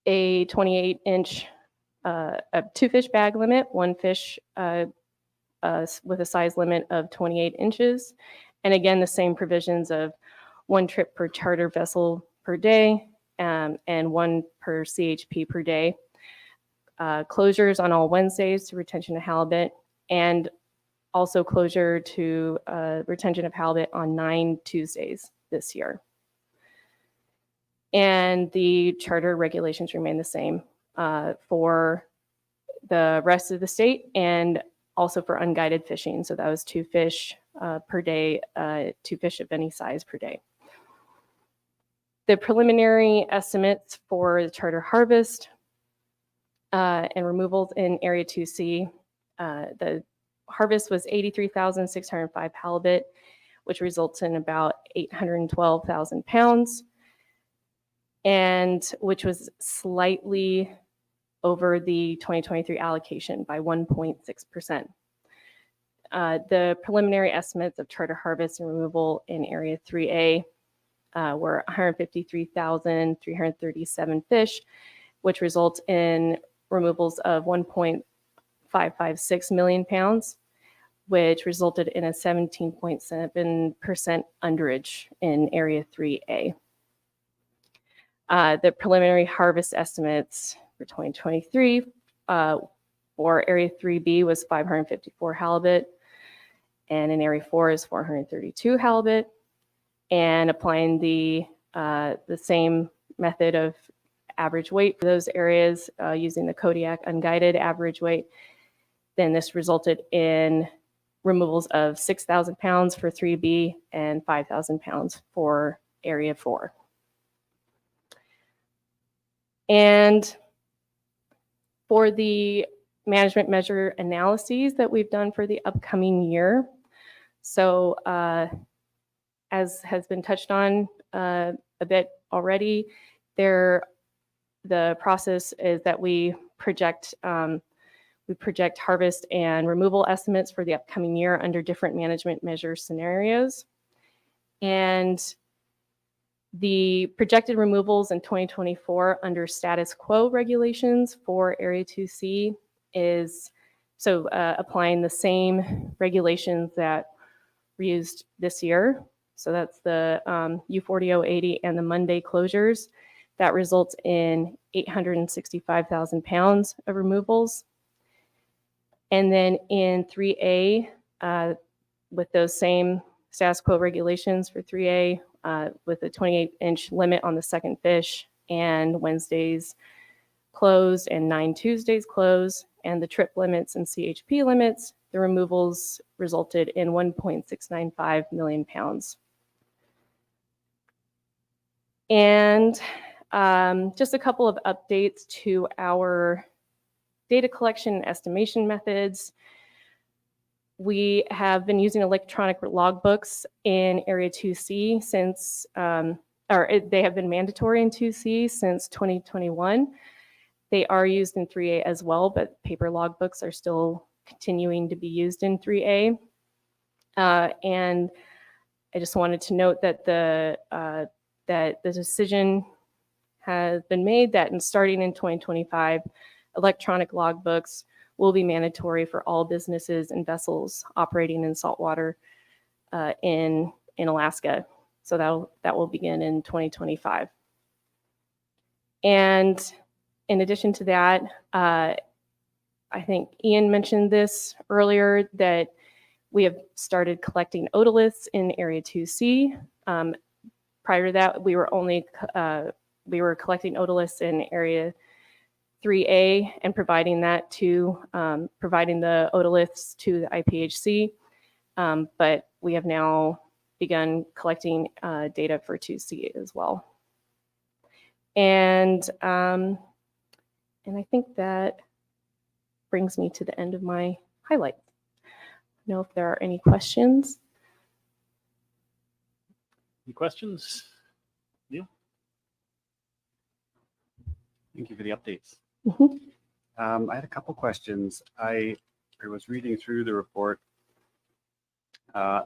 28-inch, a 2 fish bag limit, 1 fish with a size limit of 28 inches. And again, the same provisions of 1 trip per charter vessel per day and 1 per CHP per day. Closures on all Wednesdays to retention of halibut, and also closure to retention of halibut on 9 Tuesdays this year. And the charter regulations remain the same for the rest of the state and also for unguided fishing. So that was 2 fish per day, 2 fish of any size per day. The preliminary estimates for the charter harvest and removals in Area 2C, the harvest was 83,605 halibut, which results in about 812,000 pounds, and which was slightly over the 2023 allocation by 1.6%. The preliminary estimates of charter harvest and removal in Area 3A were 153,337 fish, which results in removals of 1.556 million pounds, which resulted in a 17.7% underage in Area 3A. The preliminary harvest estimates for 2023 for Area 3B was 554 halibut, and in Area 4 is 432 halibut. And applying the same method of average weight for those areas using the Kodiak unguided average weight, then this resulted in removals of 6,000 pounds for 3B and 5,000 pounds for Area 4. And for the management measure analyses that we've done for the upcoming year, so as has been touched on a bit already, the process is that we project harvest and removal estimates for the upcoming year under different management measure scenarios. And the projected removals in 2024 under status quo regulations for Area 2C is applying the same regulations that were used this year. So that's the U40-080 and the Monday closures. That results in 865,000 pounds of removals. And then in 3A, with those same status quo regulations for 3A, with a 28-inch limit on the second fish and Wednesdays closed and 9 Tuesdays closed, and the trip limits and CHP limits, the removals resulted in 1.695 million pounds. And just a couple of updates to our data collection and estimation methods. We have been using electronic logbooks in Area 2C since, they have been mandatory in 2C since 2021. They are used in 3A as well, but paper logbooks are still continuing to be used in 3A. And I just wanted to note that the decision has been made that starting in 2025, electronic logbooks will be mandatory for all businesses and vessels operating in saltwater in Alaska. So that will begin in 2025. And in addition to that, I think Ian mentioned this earlier, that we have started collecting otoliths in Area 2C. Prior to that, we were collecting otoliths in Area 3A and providing the otoliths to the IPHC. But we have now begun collecting data for 2C as well. And I think that brings me to the end of my highlights. I don't know if there are any questions. Any questions? Neil? Thank you for the updates. Mm-hmm. I had a couple questions. I was reading through the report.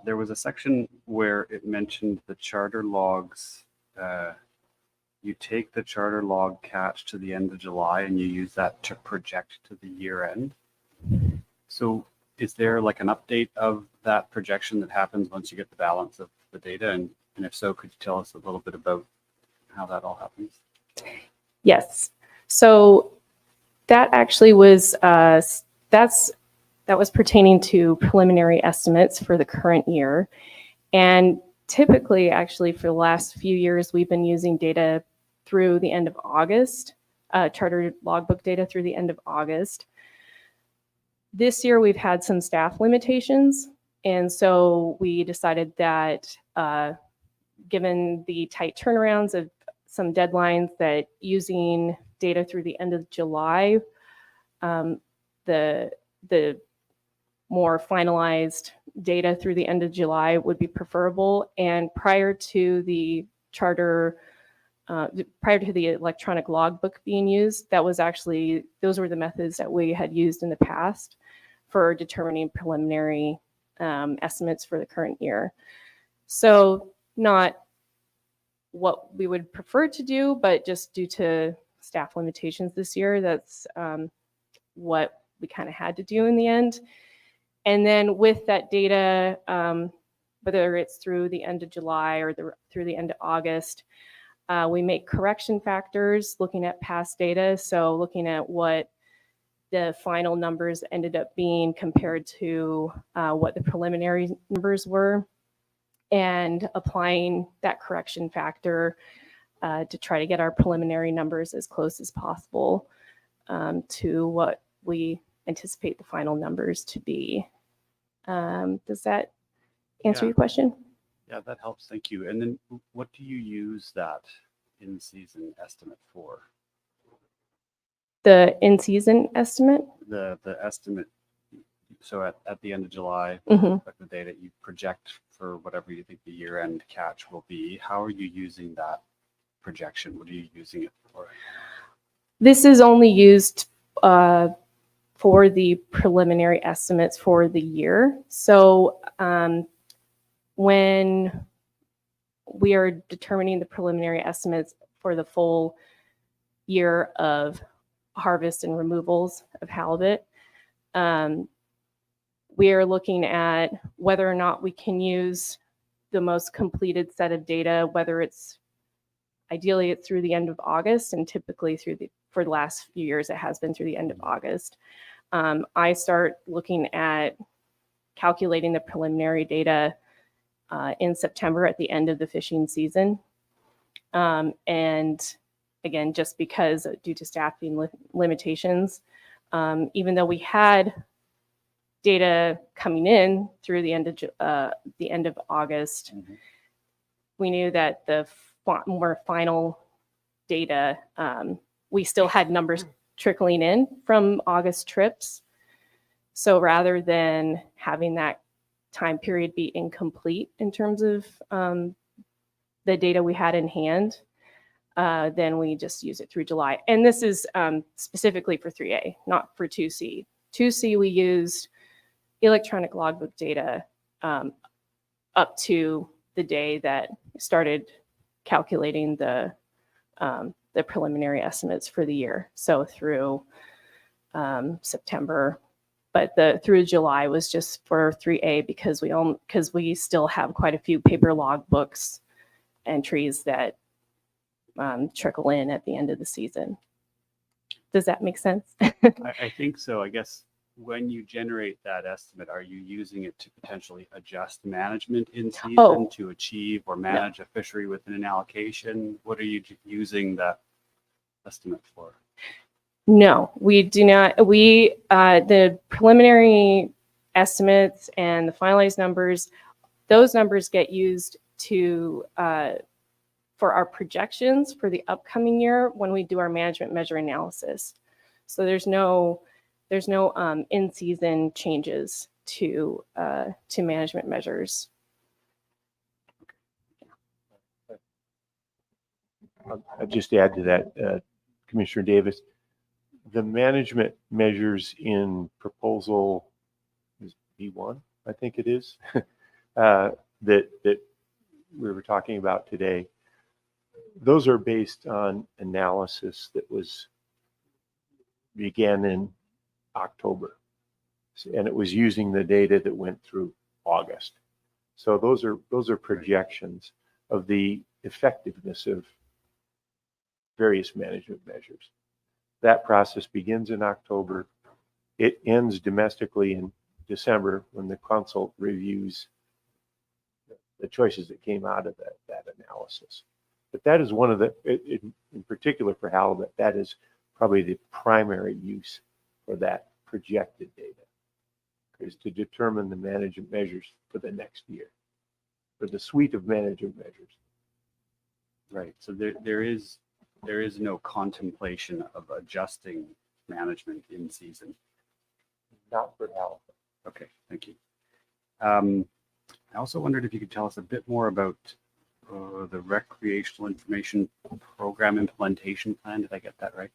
There was a section where it mentioned the charter logs. You take the charter log catch to the end of July and you use that to project to the year end. So is there like an update of that projection that happens once you get the balance of the data? And if so, could you tell us a little bit about how that all happens? Yes. So that actually was, that was pertaining to preliminary estimates for the current year. And typically, actually, for the last few years, we've been using data through the end of August, charter logbook data through the end of August. This year, we've had some staff limitations. And so we decided that given the tight turnarounds of some deadlines, that using data through the end of July, the more finalized data through the end of July would be preferable. And prior to the electronic logbook being used, those were the methods that we had used in the past for determining preliminary estimates for the current year. So not what we would prefer to do, but just due to staff limitations this year, that's what we kind of had to do in the end. And then with that data, whether it's through the end of July or through the end of August, we make correction factors looking at past data. So looking at what the final numbers ended up being compared to what the preliminary numbers were, and applying that correction factor to try to get our preliminary numbers as close as possible to what we anticipate the final numbers to be. Does that answer Yeah. your question? Yeah, that helps. Thank you. And then what do you use that in-season estimate for? The in-season estimate? The estimate, so at the end of July, Mhm. like the day that you project for whatever you think the year-end catch will be, how are you using that projection? What are you using it for? This is only used for the preliminary estimates for the year. So when we are determining the preliminary estimates for the full year of harvest and removals of halibut, we are looking at whether or not we can use the most completed set of data, whether it's ideally it's through the end of August, and typically for the last few years it has been through the end of August. I start looking at calculating the preliminary data in September at the end of the fishing season. And again, just because due to staffing limitations, even though we had data coming in through the end of August, we knew that the more final data, we still had numbers trickling in from August trips. So rather than having that time period be incomplete in terms of the data we had in hand, then we just use it through July. And this is specifically for 3A, not for 2C. 2C, we used electronic logbook data up to the day that started calculating the preliminary estimates for the year. So through September, but through July was just for 3A because we still have quite a few paper logbooks entries that trickle in at the end of the season. Does that make sense? I think so. I guess when you generate that estimate, are you using it to potentially adjust management in season to achieve or manage a fishery within an allocation? What are you using that estimate for? No, we do not. The preliminary estimates and the finalized numbers, those numbers get used to for our projections for the upcoming year when we do our management measure analysis. So there's no in-season changes to management measures. I'll just add to that, Commissioner Davis. The management measures in proposal is B1, I think it is, that we were talking about today. Those are based on analysis that began in October, and it was using the data that went through August. So those are projections of the effectiveness of various management measures. That process begins in October. It ends domestically in December when the consult reviews the choices that came out of that analysis. But that is one of the, in particular for halibut, that is probably the primary use for that projected data, is to determine the management measures for the next year, for the suite of management measures. Right. So there is no contemplation of adjusting management in season. Not for halibut. Okay, thank you. I also wondered if you could tell us a bit more about the recreational information program implementation plan. Did I get that right?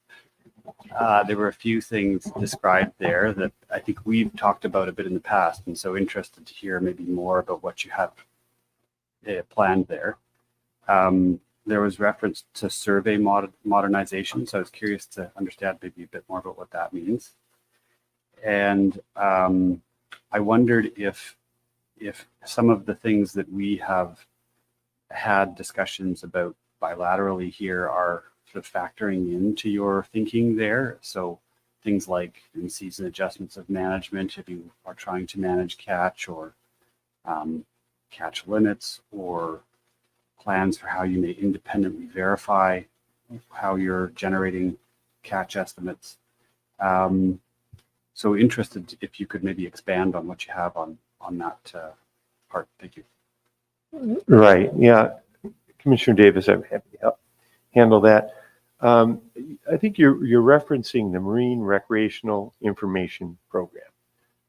There were a few things described there that I think we've talked about a bit in the past, and so interested to hear maybe more about what you have planned there. There was reference to survey modernization, so I was curious to understand maybe a bit more about what that means. And I wondered if some of the things that we have had discussions about bilaterally here are sort of factoring into your thinking there. So things like in-season adjustments of management, if you are trying to manage catch or catch limits, or plans for how you may independently verify how you're generating catch estimates. So interested if you could maybe expand on what you have on that part. Thank you. Right, yeah. Commissioner Davis, I'm happy to help handle that. I think you're referencing the Marine Recreational Information Program.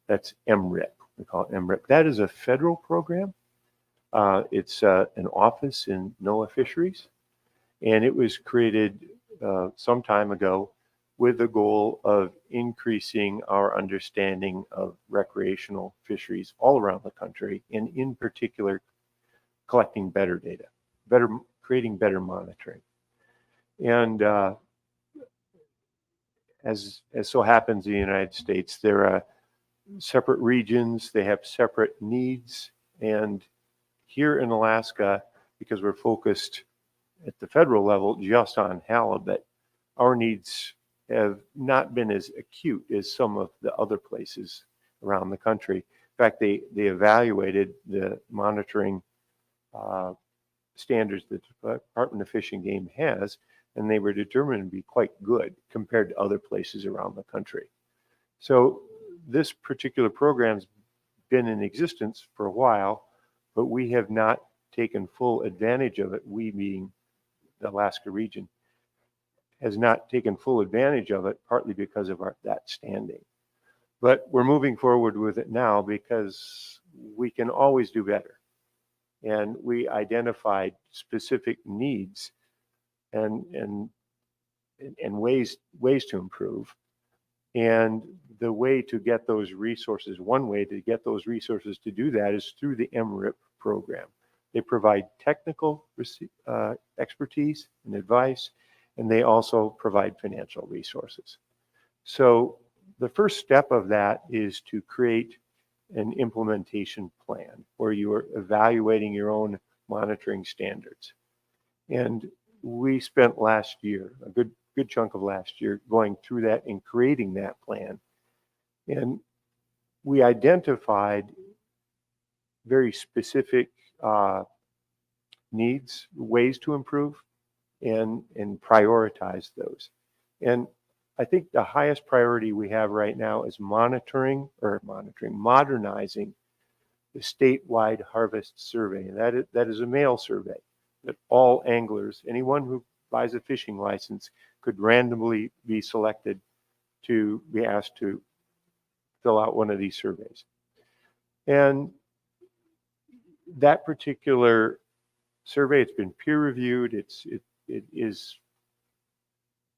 That's MRIP. We call it MRIP. That is a federal program. It's an office in NOAA Fisheries, and it was created some time ago with the goal of increasing our understanding of recreational fisheries all around the country, and in particular, collecting better data, creating better monitoring. And as so happens in the United States, there are separate regions, they have separate needs. And here in Alaska, because we're focused at the federal level just on halibut, our needs have not been as acute as some of the other places around the country. In fact, they evaluated the monitoring standards that the Department of Fish and Game has, and they were determined to be quite good compared to other places around the country. So this particular program's been in existence for a while, but we have not taken full advantage of it. We, being the Alaska region, has not taken full advantage of it, partly because of that standing. But we're moving forward with it now because we can always do better. And we identified specific needs and ways to improve. And the way to get those resources, one way to get those resources to do that is through the MRIP program. They provide technical expertise and advice, and they also provide financial resources. So the first step of that is to create an implementation plan where you are evaluating your own monitoring standards. And we spent last year, a good chunk of last year, going through that and creating that plan. And we identified very specific needs, ways to improve, and prioritize those. And I think the highest priority we have right now is modernizing the statewide harvest survey. And that is a mail survey that all anglers, anyone who buys a fishing license, could randomly be selected to be asked to fill out one of these surveys. And that particular survey, it's been peer reviewed. It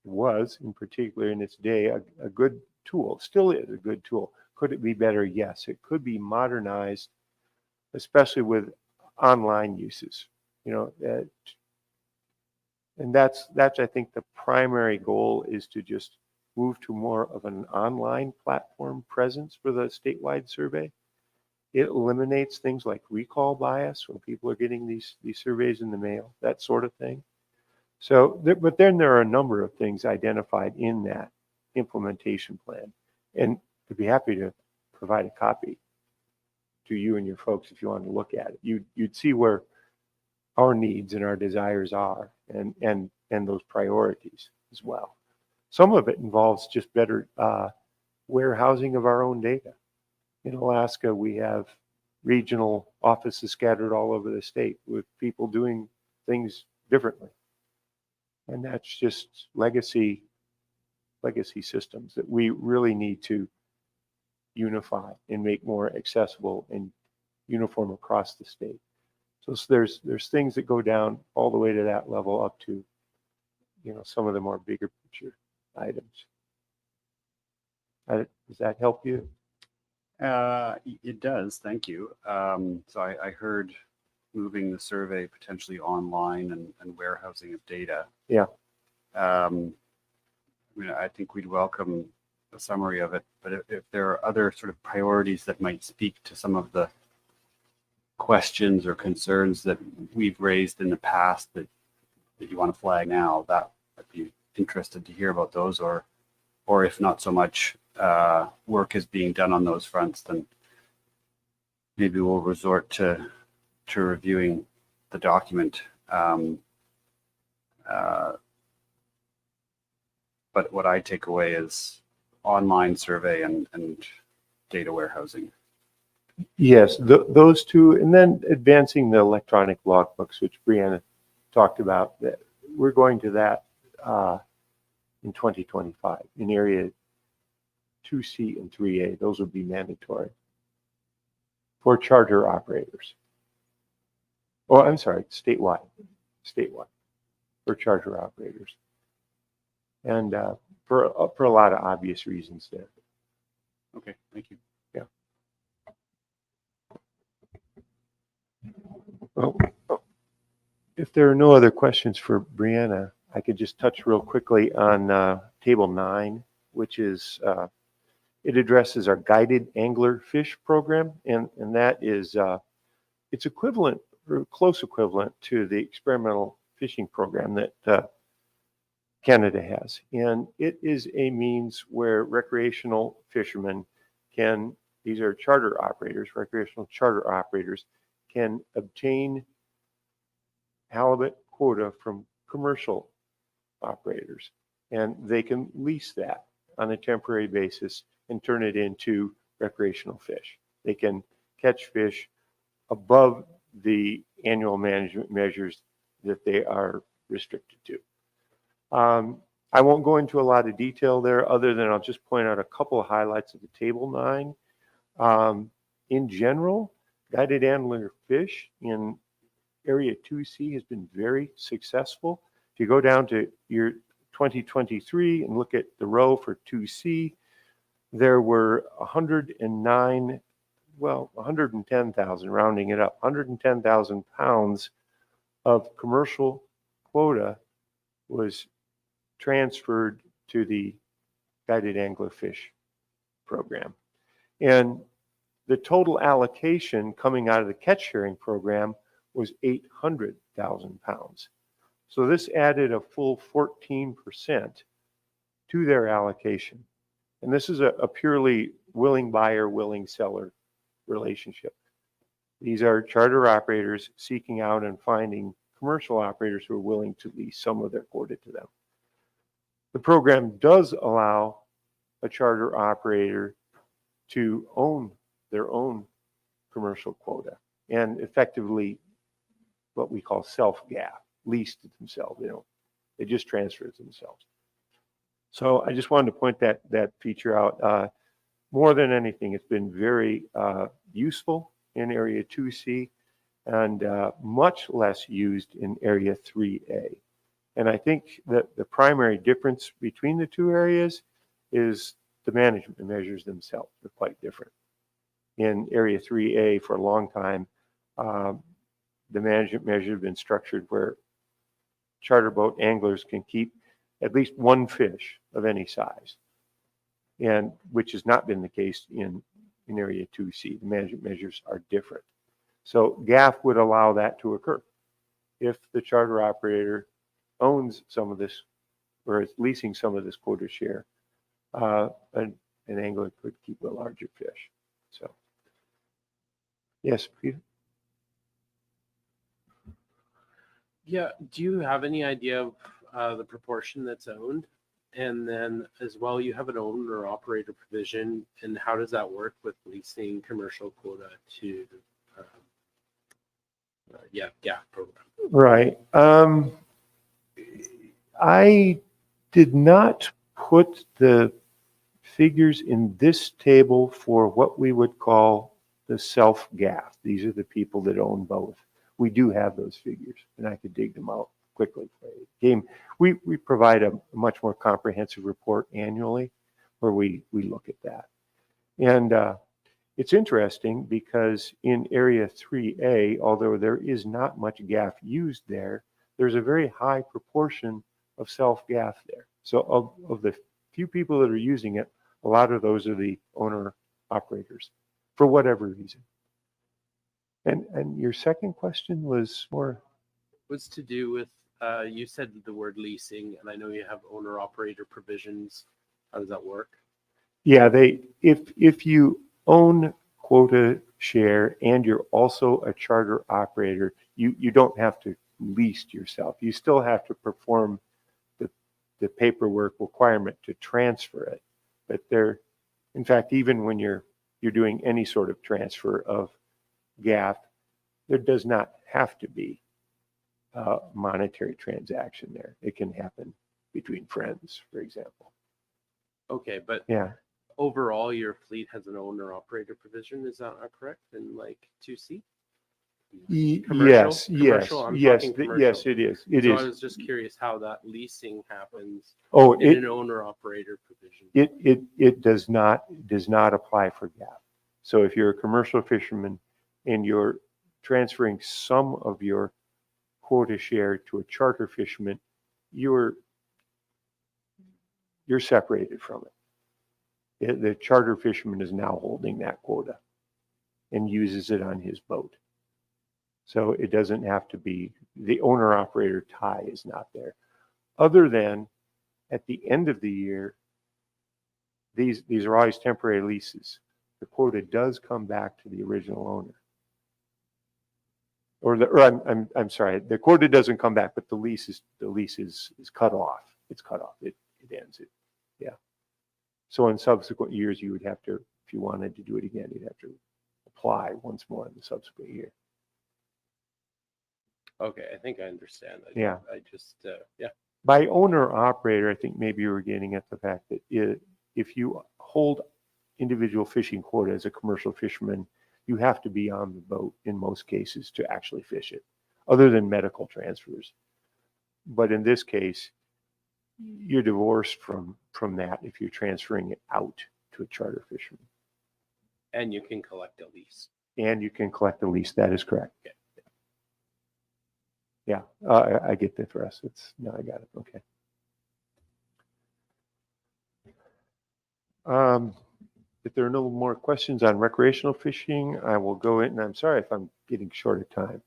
was in particular in its day a good tool, still is a good tool. Could it be better? Yes, it could be modernized, especially with online uses, and that's I think the primary goal is to just move to more of an online platform presence for the statewide survey. It eliminates things like recall bias when people are getting these surveys in the mail, that sort of thing. So, but then there are a number of things identified in that implementation plan, and I'd be happy to provide a copy to you and your folks if you want to look at it. You'd see where our needs and our desires are, and those priorities as well. Some of it involves just better warehousing of our own data. In Alaska, we have regional offices scattered all over the state with people doing things differently. And that's just legacy systems that we really need to unify and make more accessible and uniform across the state. So there's things that go down all the way to that level up to, some of the more bigger picture items. Does that help you? It does, thank you. So I heard moving the survey potentially online and warehousing of data. Yeah. I think we'd welcome a summary of it, but if there are other sort of priorities that might speak to some of the questions or concerns that we've raised in the past that you want to flag now, that I'd be interested to hear about those, or if not so much work is being done on those fronts, then maybe we'll resort to reviewing the document. But what I take away is online survey and data warehousing. Yes, those two, and then advancing the electronic logbooks, which Brianna talked about. That we're going to that in 2025 in area 2C and 3A. Those would be mandatory for charter operators. Oh, I'm sorry, statewide for charter operators, and for a lot of obvious reasons there. Okay, thank you. Yeah. Well, if there are no other questions for Brianna, I could just touch real quickly on Table 9, which is, it addresses our guided angler fish program, and that is, it's equivalent, or close equivalent to the experimental fishing program that Canada has. And it is a means where recreational fishermen can, these are charter operators, recreational charter operators, can obtain halibut quota from commercial operators. And they can lease that on a temporary basis and turn it into recreational fish. They can catch fish above the annual management measures that they are restricted to. I won't go into a lot of detail there other than I'll just point out a couple of highlights of the Table 9. In general, guided angler fish in Area 2C has been very successful. If you go down to your 2023 and look at the row for 2C, there were 110,000, rounding it up, 110,000 pounds of commercial quota was transferred to the guided anglerfish program. And the total allocation coming out of the catch sharing program was 800,000 pounds. So this added a full 14% to their allocation. And this is a purely willing buyer, willing seller relationship. These are charter operators seeking out and finding commercial operators who are willing to lease some of their quota to them. The program does allow a charter operator to own their own commercial quota and effectively what we call self-gap, lease to themselves. They just transfer it themselves. So I just wanted to point that feature out. More than anything, it's been very useful in Area 2C and much less used in Area 3A. And I think that the primary difference between the two areas is the management measures themselves are quite different. In Area 3A for a long time, the management measures have been structured where charter boat anglers can keep at least one fish of any size, and which has not been the case in Area 2C. The management measures are different. So GAF would allow that to occur. If the charter operator owns some of this or is leasing some of this quota share, an angler could keep a larger fish. So, yes, Peter? Yeah, do you have any idea of the proportion that's owned? And then as well, you have an owner operator provision, and how does that work with leasing commercial quota to GAF program? Right. I did not put the figures in this table for what we would call the self-GAF. These are the people that own both. We do have those figures, and I could dig them out quickly for you. We provide a much more comprehensive report annually where we look at that. And it's interesting because in Area 3A, although there is not much GAF used there, there's a very high proportion of self-GAF there. So of the few people that are using it, a lot of those are the owner operators for whatever reason. And your second question was more? Was to do with, you said the word leasing, and I know you have owner operator provisions. How does that work? Yeah, if you own quota share and you're also a charter operator, you don't have to lease yourself. You still have to perform the paperwork requirement to transfer it. But in fact, even when you're you're doing any sort of transfer of gaff, there does not have to be a monetary transaction there. It can happen between friends, for example. Okay, but Yeah. overall, your fleet has an owner operator provision. Is that not correct? In like 2C? Yes, Commercial? I'm yes, talking commercial. yes, it is. It So is. I was just curious how that leasing happens Oh, in an owner operator provision. It does not apply for GAP. So if you're a commercial fisherman and you're transferring some of your quota share to a charter fisherman, you're separated from it. The charter fisherman is now holding that quota and uses it on his boat. So it doesn't have to be, the owner operator tie is not there. Other than at the end of the year, these are always temporary leases. The quota does come back to the original owner. I'm sorry, the quota doesn't come back, but the lease is cut off. It's cut off. It ends it. Yeah. So in subsequent years, you would have to, if you wanted to do it again, you'd have to apply once more in the subsequent year. Okay, I think I understand. Yeah. I just, yeah. By owner operator, I think maybe you were getting at the fact that if you hold individual fishing quota as a commercial fisherman, you have to be on the boat in most cases to actually fish it, other than medical transfers. But in this case, you're divorced from that if you're transferring it out to a charter fisherman. And you can collect a lease. And you can collect a lease. That is correct. Okay. Yeah, I get the thrust. Now I got it. Okay. If there are no more questions on recreational fishing, I will go in. And I'm sorry if I'm getting short of time.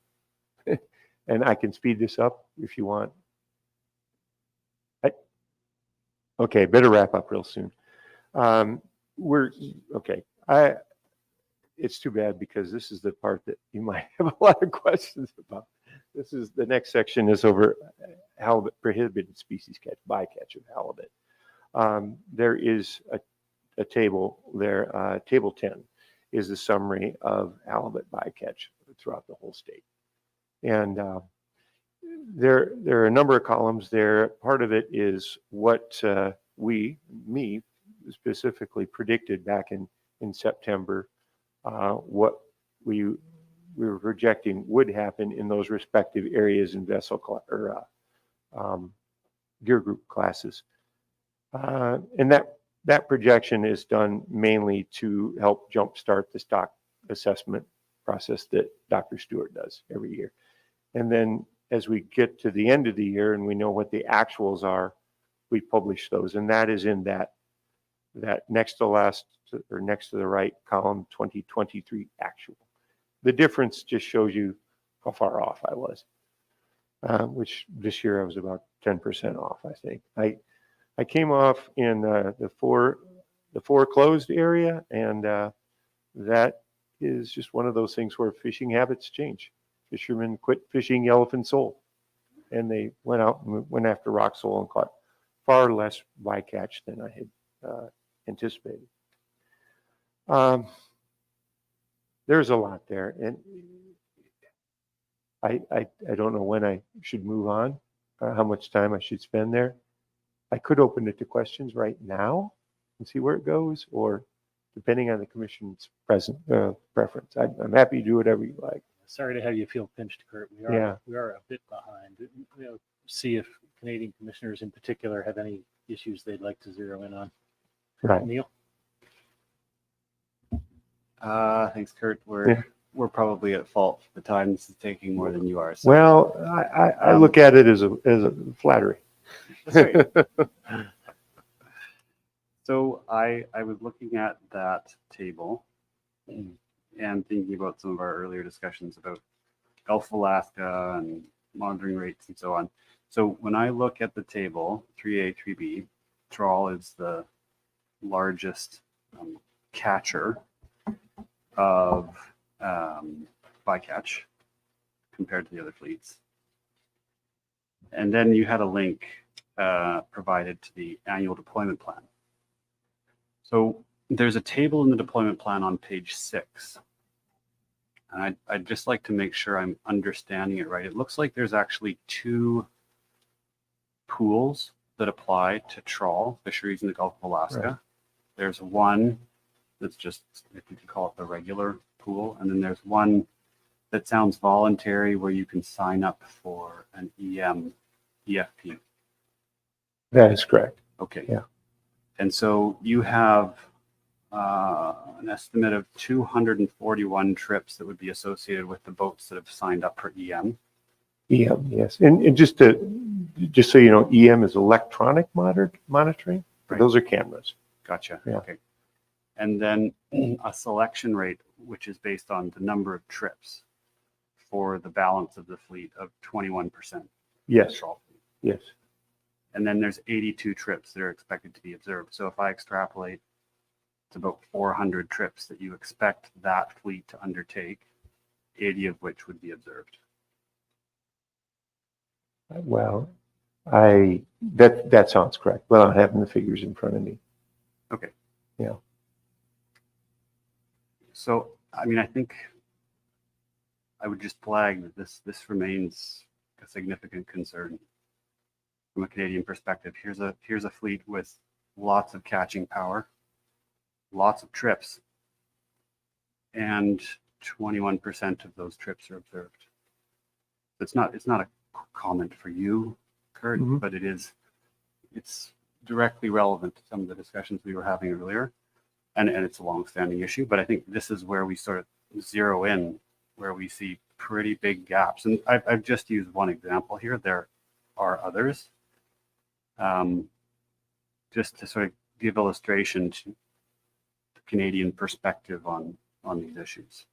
And I can speed this up if you want. Okay, better wrap up real soon. Okay. It's too bad because this is the part that you might have a lot of questions about. This is the next section is over halibut, prohibited species catch, bycatch of halibut. There is a table there. Table 10 is the summary of halibut bycatch throughout the whole state. And there are a number of columns there. Part of it is what me specifically predicted back in September, what we were projecting would happen in those respective areas in vessel gear group classes. And that projection is done mainly to help jumpstart the stock assessment process that Dr. Stewart does every year. And then as we get to the end of the year and we know what the actuals are, we publish those. And that is in that next to last or next to the right column, 2023 actual. The difference just shows you how far off I was, which this year I was about 10% off, I think. I came off in the four closed area, and that is just one of those things where fishing habits change. Fishermen quit fishing yellowfin sole, and they went out and went after rock sole and caught far less bycatch than I had anticipated. There's a lot there, and I don't know when I should move on, how much time I should spend there. I could open it to questions right now and see where it goes, or depending on the commission's preference. I'm happy to do whatever you like. Sorry to have you feel pinched, Kurt. We are a bit behind. See if Canadian commissioners in particular have any issues they'd like to zero in on. Right. Neil? Thanks, Kurt. We're probably at fault for the time this is taking more than you are. So. Well, I look at it as a flattery. That's right. So I was looking at that table and thinking about some of our earlier discussions about Gulf of Alaska and monitoring rates and so on. So when I look at the table, 3A, 3B, trawl is the largest catcher of bycatch compared to the other fleets. And then you had a link provided to the annual deployment plan. So there's a table in the deployment plan on page 6. And I'd just like to make sure I'm understanding it right. It looks like there's actually 2 pools that apply to trawl fisheries in the Gulf of Alaska. Right. There's one that's just, if we could call it the regular pool, and then there's one that sounds voluntary where you can sign up for an EFP. That is correct. Okay. Yeah. And so you have an estimate of 241 trips that would be associated with the boats that have signed up for EM. EM, yes. And just so you know, EM is electronic monitoring. Right. Those are cameras. Gotcha. Yeah. Okay. And then a selection rate, which is based on the number of trips for the balance of the fleet of 21%. Yes. Trawl fleet. Yes. And then there's 82 trips that are expected to be observed. So if I extrapolate, it's about 400 trips that you expect that fleet to undertake, 80 of which would be observed. Well, that sounds correct. Well, I'm having the figures in front of me. Okay. Yeah. So, I mean, I think I would just flag that this remains a significant concern from a Canadian perspective. Here's a fleet with lots of catching power, lots of trips, and 21% of those trips are observed. It's not a comment for you, Kurt, Mhm. but it's directly relevant to some of the discussions we were having earlier, and it's a long-standing issue. But I think this is where we sort of zero in, where we see pretty big gaps. And I've just used one example here. There are others. Just to sort of give illustration to the Canadian perspective on these issues,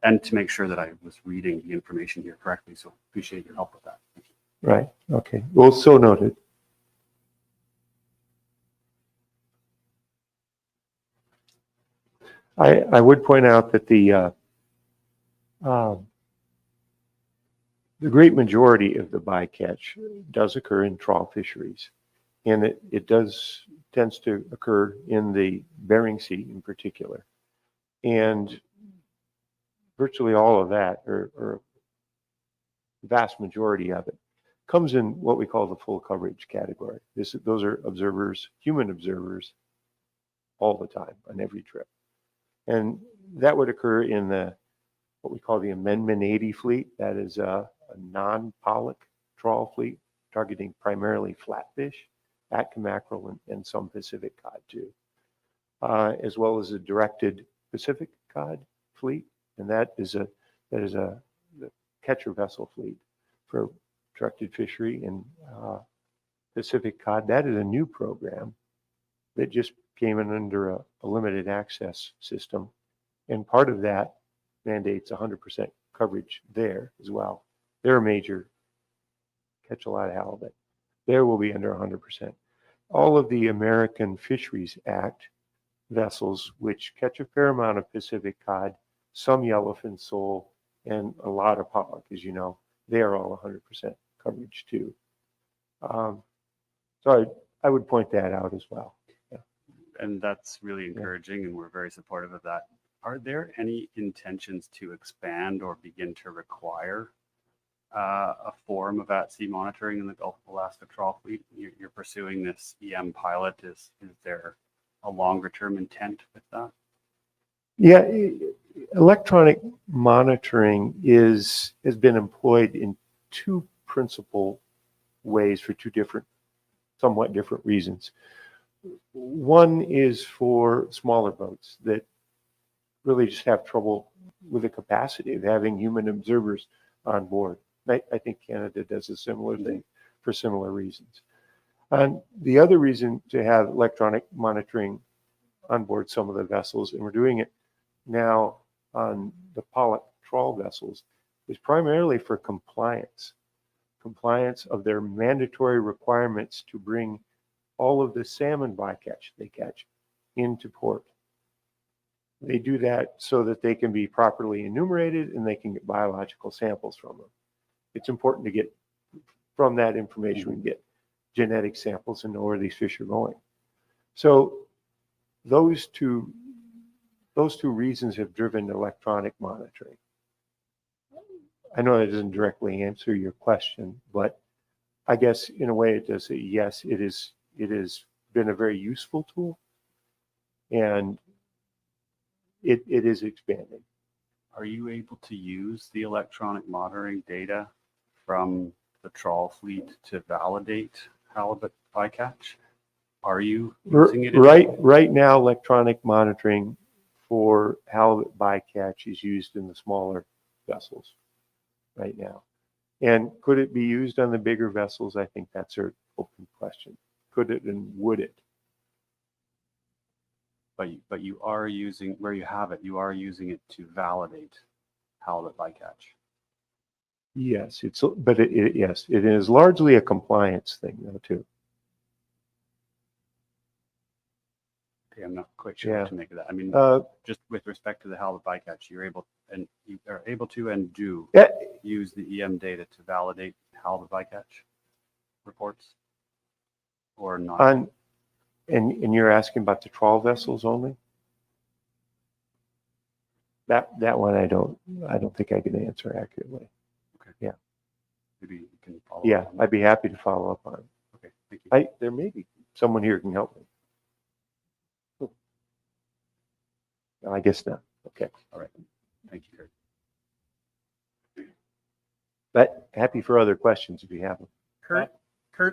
and to make sure that I was reading the information here correctly. So appreciate your help with that. Thank you. Right. Okay. Well, so noted. I would point out that the great majority of the bycatch does occur in trawl fisheries, and it tends to occur in the Bering Sea in particular, and virtually all of that, or the vast majority of it, comes in what we call the full coverage category. Those are observers, human observers, all the time on every trip. And that would occur in what we call the Amendment 80 fleet. That is a non-pollock trawl fleet targeting primarily flatfish, Atka mackerel, and some Pacific cod too, as well as a directed Pacific cod fleet. And that is a catcher vessel fleet for directed fishery and Pacific cod. That is a new program that just came in under a limited access system. And part of that mandates 100% coverage there as well. They're a major, catch a lot of halibut. There will be under 100%. All of the American Fisheries Act vessels, which catch a fair amount of Pacific cod, some yellowfin sole, and a lot of pollock, as you know, they are all 100% coverage too. So I would point that out as well. Yeah. And that's really encouraging, and we're very supportive of that. Are there any intentions to expand or begin to require a form of at-sea monitoring in the Gulf of Alaska trawl fleet? You're pursuing this EM pilot. Is there a longer-term intent with that? Yeah, electronic monitoring has been employed in 2 principal ways for 2 somewhat different reasons. One is for smaller boats that really just have trouble with the capacity of having human observers on board. I think Canada does a similar thing for similar reasons. And the other reason to have electronic monitoring on board some of the vessels, and we're doing it now on the pollock trawl vessels, is primarily for compliance of their mandatory requirements to bring all of the salmon bycatch they catch into port. They do that so that they can be properly enumerated and they can get biological samples from them. It's important to get from that information, we get genetic samples and know where these fish are going. So those two reasons have driven electronic monitoring. I know that doesn't directly answer your question, but I guess in a way it does say, yes, it has been a very useful tool, and it is expanding. Are you able to use the electronic monitoring data from the trawl fleet to validate halibut bycatch? Are you using it? Right now, electronic monitoring for halibut bycatch is used in the smaller vessels right now. And could it be used on the bigger vessels? I think that's an open question. Could it and would it? But you are using, where you have it, you are using it to validate halibut bycatch. Yes, yes, it is largely a compliance thing though too. Okay, I'm not quite sure what to make of that. I mean, just with respect to the halibut bycatch, you are able to and do use the EM data to validate halibut bycatch reports, or not? And you're asking about the trawl vessels only? That one I don't think I can answer accurately. Okay. Yeah. Maybe you can follow Yeah, up on I'd be happy to follow up on it. Okay, thank you. There may be someone here who can help me. No, I guess not. Okay. All right. Thank you, Kurt. But happy for other questions if you have them. Kurt,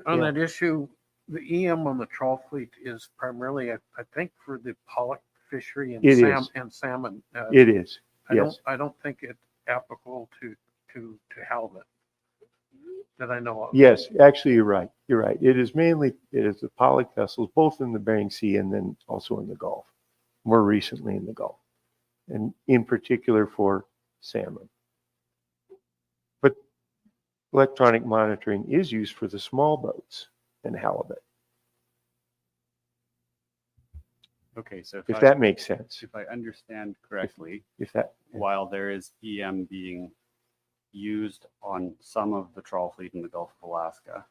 on Yeah. that issue, the EM on the trawl fleet is primarily, I think, for the pollock fishery and It is. salmon. It is. Yes. I don't think it's applicable to halibut that I know of. Yes, actually, you're right. You're right. It is the pollock vessels, both in the Bering Sea and then also in the Gulf, more recently in the Gulf, and in particular for salmon. But electronic monitoring is used for the small boats and halibut. Okay, so if that makes sense. If I understand correctly, If while there is EM being used on some of the trawl fleet in the Gulf of Alaska,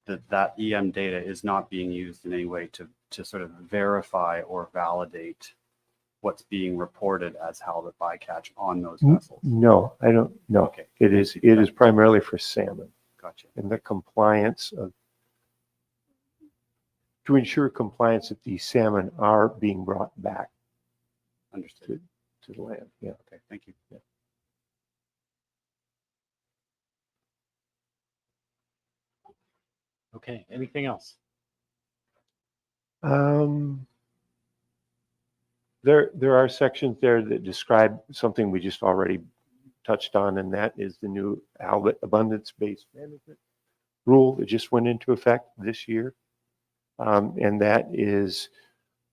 that EM data is not being used in any way to sort of verify or validate what's being reported as halibut bycatch on those vessels. No, I don't know. Okay. It is primarily for salmon. Gotcha. And the compliance to ensure compliance that these salmon are being brought back. Understood. To the land. Yeah. Okay. Thank you. Yeah. Okay, anything else? There are sections there that describe something we just already touched on, and that is the new halibut abundance-based management rule that just went into effect this year. And that is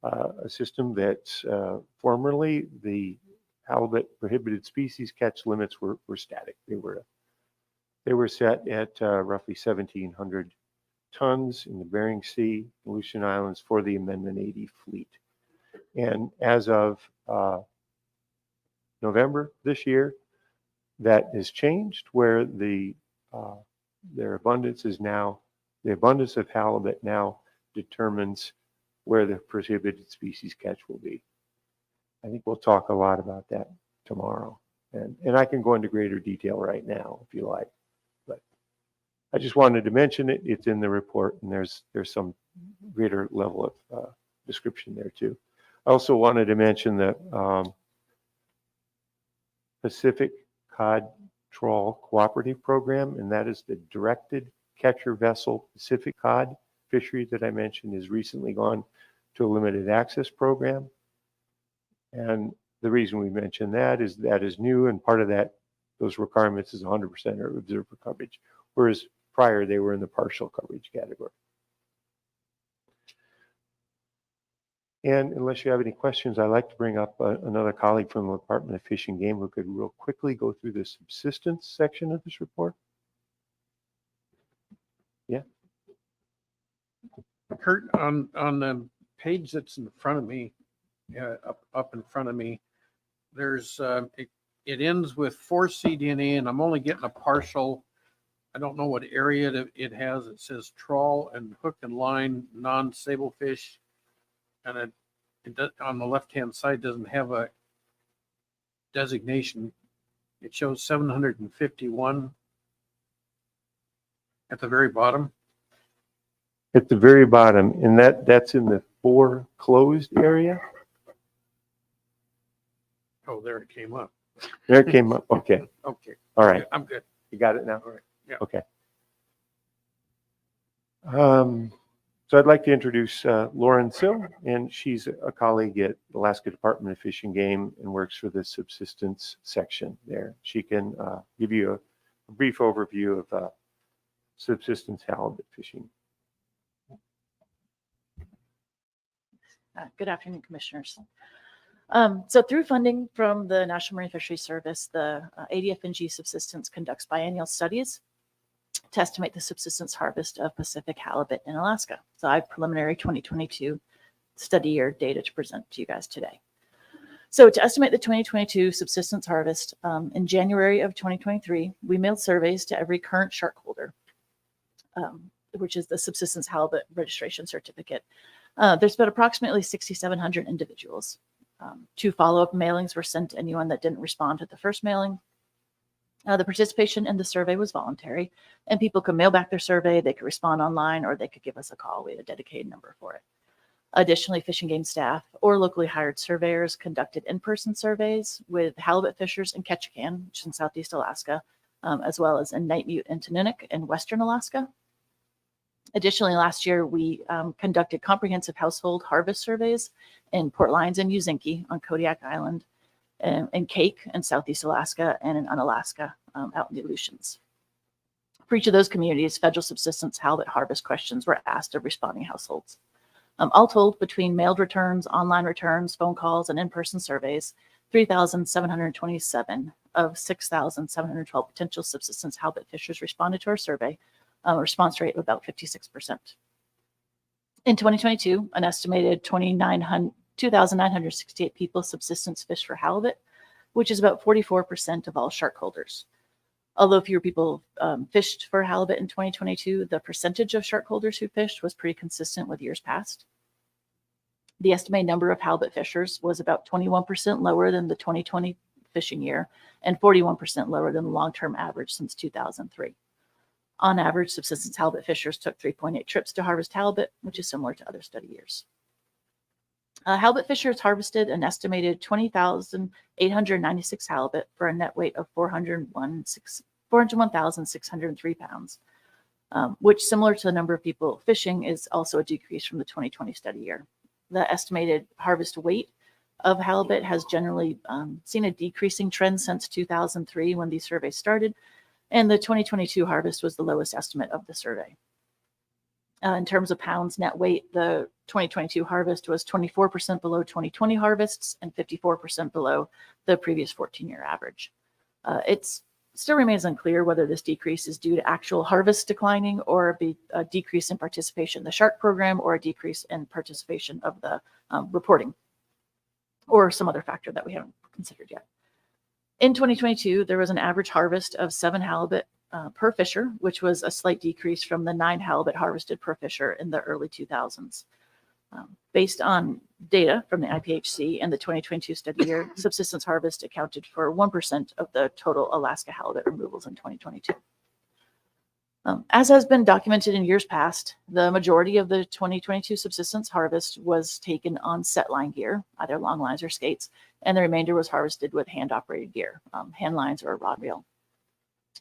a system that formerly the halibut prohibited species catch limits were static. They were set at roughly 1,700 tons in the Bering Sea, Aleutian Islands for the Amendment 80 fleet. And as of November this year, that has changed, where their abundance is now, the abundance of halibut now determines where the prohibited species catch will be. I think we'll talk a lot about that tomorrow. And I can go into greater detail right now if you like. But I just wanted to mention it. It's in the report, and there's some greater level of description there too. I also wanted to mention that Pacific Cod Trawl Cooperative Program, and that is the directed catcher vessel Pacific Cod fishery that I mentioned, has recently gone to a limited access program. And the reason we mention that is new, and part of that, those requirements is 100% observer coverage, whereas prior they were in the partial coverage category. And unless you have any questions, I'd like to bring up another colleague from the Department of Fish and Game who could real quickly go through the subsistence section of this report. Yeah. Kurt, on the page that's in front of me, up in front of me, there's it ends with 4 CDNA, and I'm only getting a partial. I don't know what area it has. It says trawl and hook and line, non-sable fish, and on the left-hand side doesn't have a designation. It shows 751 at the very bottom. At the very bottom, and that's in the foreclosed area? Oh, there it came up. There it came up, okay. Okay. All right. I'm good. You got it now? All right. Yeah. Okay. So I'd like to introduce Lauren Sill, and she's a colleague at Alaska Department of Fish and Game and works for the subsistence section there. She can give you a brief overview of subsistence halibut fishing. Good afternoon, Commissioners. So through funding from the National Marine Fisheries Service, the ADF&G Subsistence conducts biennial studies to estimate the subsistence harvest of Pacific halibut in Alaska. So I have preliminary 2022 study year data to present to you guys today. So to estimate the 2022 subsistence harvest, in January of 2023, we mailed surveys to every current shark holder, which is the subsistence halibut registration certificate. There's been approximately 6,700 individuals. 2 follow-up mailings were sent to anyone that didn't respond to the first mailing. The participation in the survey was voluntary, and people could mail back their survey, they could respond online, or they could give us a call. We had a dedicated number for it. Additionally, Fish and Game staff or locally hired surveyors conducted in-person surveys with halibut fishers in Ketchikan, which is in Southeast Alaska, as well as in Nightmute and Tanunic in Western Alaska. Additionally, last year, we conducted comprehensive household harvest surveys in Port Lions and Uzinki on Kodiak Island, in Cake in Southeast Alaska, and in Unalaska out in the Aleutians. For each of those communities, federal subsistence halibut harvest questions were asked of responding households. All told, between mailed returns, online returns, phone calls, and in-person surveys, 3,727 of 6,712 potential subsistence halibut fishers responded to our survey, a response rate of about 56%. In 2022, an estimated 2,968 people subsistence fish for halibut, which is about 44% of all shark holders. Although fewer people fished for halibut in 2022, the percentage of shark holders who fished was pretty consistent with years past. The estimated number of halibut fishers was about 21% lower than the 2020 fishing year and 41% lower than the long-term average since 2003. On average, subsistence halibut fishers took 3.8 trips to harvest halibut, which is similar to other study years. Halibut fishers harvested an estimated 20,896 halibut for a net weight of 401,603 pounds, which, similar to the number of people fishing, is also a decrease from the 2020 study year. The estimated harvest weight of halibut has generally seen a decreasing trend since 2003 when these surveys started, and the 2022 harvest was the lowest estimate of the survey. In terms of pounds net weight, the 2022 harvest was 24% below 2020 harvests and 54% below the previous 14-year average. It still remains unclear whether this decrease is due to actual harvest declining or a decrease in participation in the shark program or a decrease in participation of the reporting or some other factor that we haven't considered yet. In 2022, there was an average harvest of 7 halibut per fisher, which was a slight decrease from the 9 halibut harvested per fisher in the early 2000s. Based on data from the IPHC and the 2022 study year, subsistence harvest accounted for 1% of the total Alaska halibut removals in 2022. As has been documented in years past, the majority of the 2022 subsistence harvest was taken on set line gear, either long lines or skates, and the remainder was harvested with hand-operated gear, hand lines or a rod reel.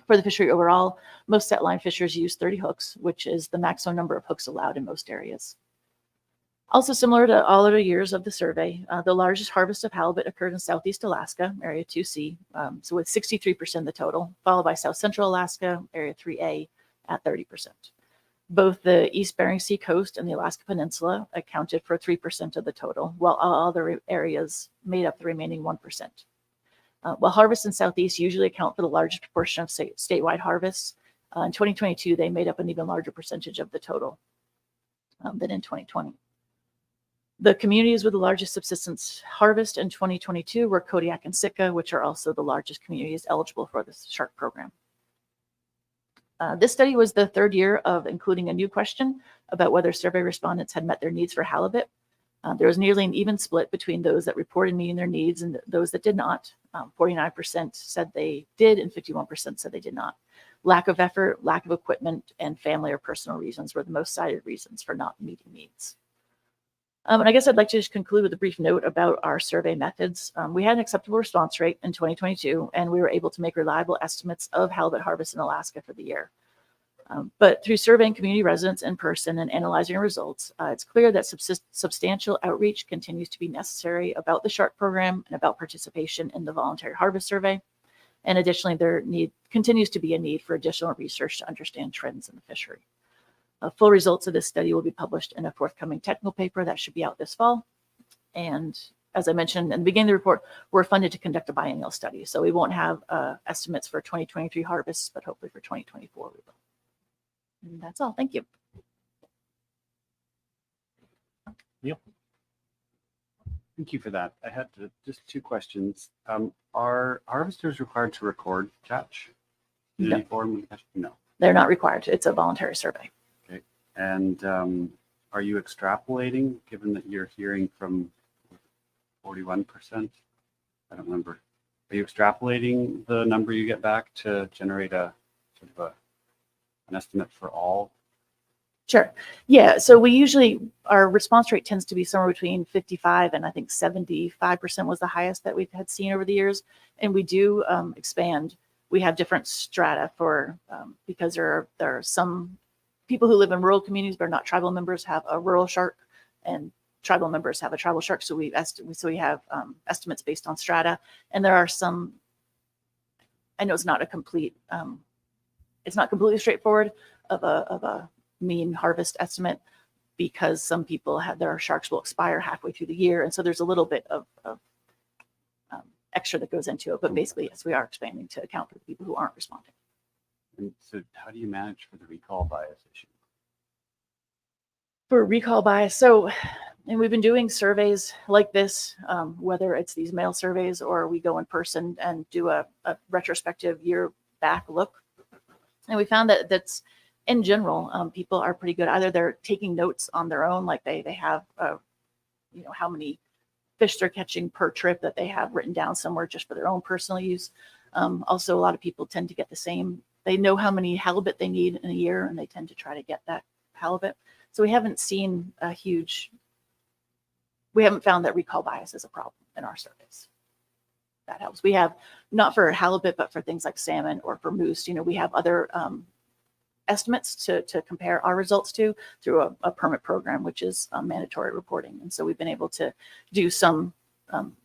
For the fishery overall, most set line fishers use 30 hooks, which is the maximum number of hooks allowed in most areas. Also similar to all other years of the survey, the largest harvest of halibut occurred in Southeast Alaska, Area 2C, so with 63% of the total, followed by South Central Alaska, Area 3A, at 30%. Both the East Bering Sea coast and the Alaska Peninsula accounted for 3% of the total, while all other areas made up the remaining 1%. While harvests in Southeast usually account for the largest proportion of statewide harvests, in 2022, they made up an even larger percentage of the total than in 2020. The communities with the largest subsistence harvest in 2022 were Kodiak and Sitka, which are also the largest communities eligible for the shark program. This study was the 3rd year of including a new question about whether survey respondents had met their needs for halibut. There was nearly an even split between those that reported meeting their needs and those that did not. 49% said they did and 51% said they did not. Lack of effort, lack of equipment, and family or personal reasons were the most cited reasons for not meeting needs. And I guess I'd like to just conclude with a brief note about our survey methods. We had an acceptable response rate in 2022, and we were able to make reliable estimates of halibut harvest in Alaska for the year. But through surveying community residents in person and analyzing results, it's clear that substantial outreach continues to be necessary about the shark program and about participation in the voluntary harvest survey. And additionally, there continues to be a need for additional research to understand trends in the fishery. Full results of this study will be published in a forthcoming technical paper that should be out this fall. And as I mentioned in the beginning of the report, we're funded to conduct a biennial study. So we won't have estimates for 2023 harvests, but hopefully for 2024 we will. And that's all. Thank you. Neil. Thank you for that. I had just two questions. Are harvesters required to record catch? No. No. They're not required. It's a voluntary survey. Okay. And are you extrapolating, given that you're hearing from 41%? I don't remember. Are you extrapolating the number you get back to generate a sort of an estimate for all? Sure. Yeah. So we usually, our response rate tends to be somewhere between 55 and I think 75% was the highest that we've had seen over the years. And we do expand. We have different strata for, because there are some people who live in rural communities, but are not tribal members, have a rural shark, and tribal members have a tribal shark. So we have estimates based on strata. And there are some, I know it's not a complete, it's not completely straightforward of a mean harvest estimate, because some people have their sharks will expire halfway through the year, and so there's a little bit of extra that goes into it. But basically, yes, we are expanding to account for the people who aren't responding. And so, how do you manage for the recall bias issue? For recall bias, so, and we've been doing surveys like this, whether it's these mail surveys or we go in person and do a retrospective year back look, and we found that that's, in general, people are pretty good. Either they're taking notes on their own, like they have, how many fish they're catching per trip that they have written down somewhere just for their own personal use. Also, a lot of people tend to get the same. They know how many halibut they need in a year, and they tend to try to get that halibut. So we haven't seen we haven't found that recall bias is a problem in our surveys. That helps. We have, not for halibut, but for things like salmon or for moose, we have other estimates to compare our results to through a permit program, which is mandatory reporting. And so we've been able to do some,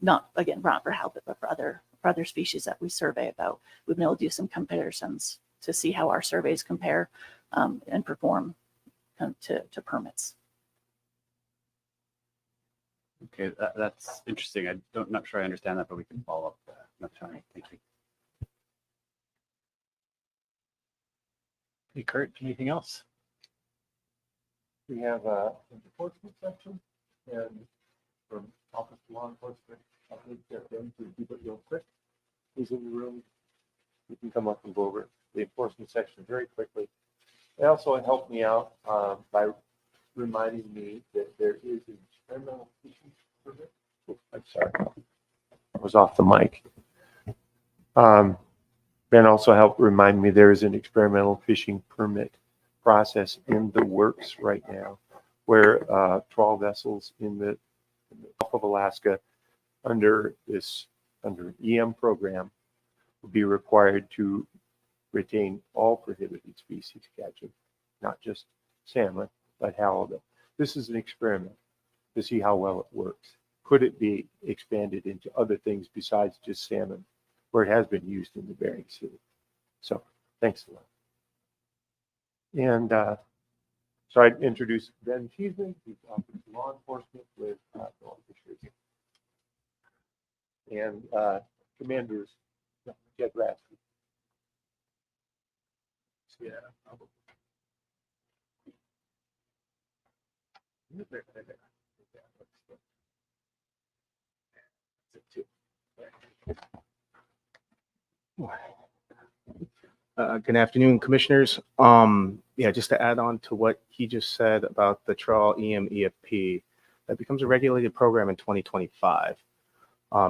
not for halibut, but for other species that we survey about. We've been able to do some comparisons to see how our surveys compare and perform to permits. Okay, that's interesting. I'm not sure I understand that, but we can follow up. That's fine. Thank you. Hey, Kurt, anything else? We have an enforcement section, and from Office of Law Enforcement, I'll get them to keep it real quick. Who's in the room? You can come up and go over the enforcement section very quickly. They also helped me out by reminding me that there is an experimental fishing permit. I'm sorry, I was off the mic. Ben also helped remind me there is an experimental fishing permit process in the works right now, where trawl vessels in the Gulf of Alaska under an EM program will be required to retain all prohibited species catching, not just salmon, but halibut. This is an experiment to see how well it works. Could it be expanded into other things besides just salmon, where it has been used in the Bering Sea? So thanks a lot. And so I'd introduce Ben Cheeseman, who's Office of Law Enforcement with North Fisheries. And Commanders Jed Raskin. Yeah, probably. There. That's it too. Good afternoon, commissioners. Just to add on to what he just said about the trawl EM EFP, It becomes a regulated program in 2025.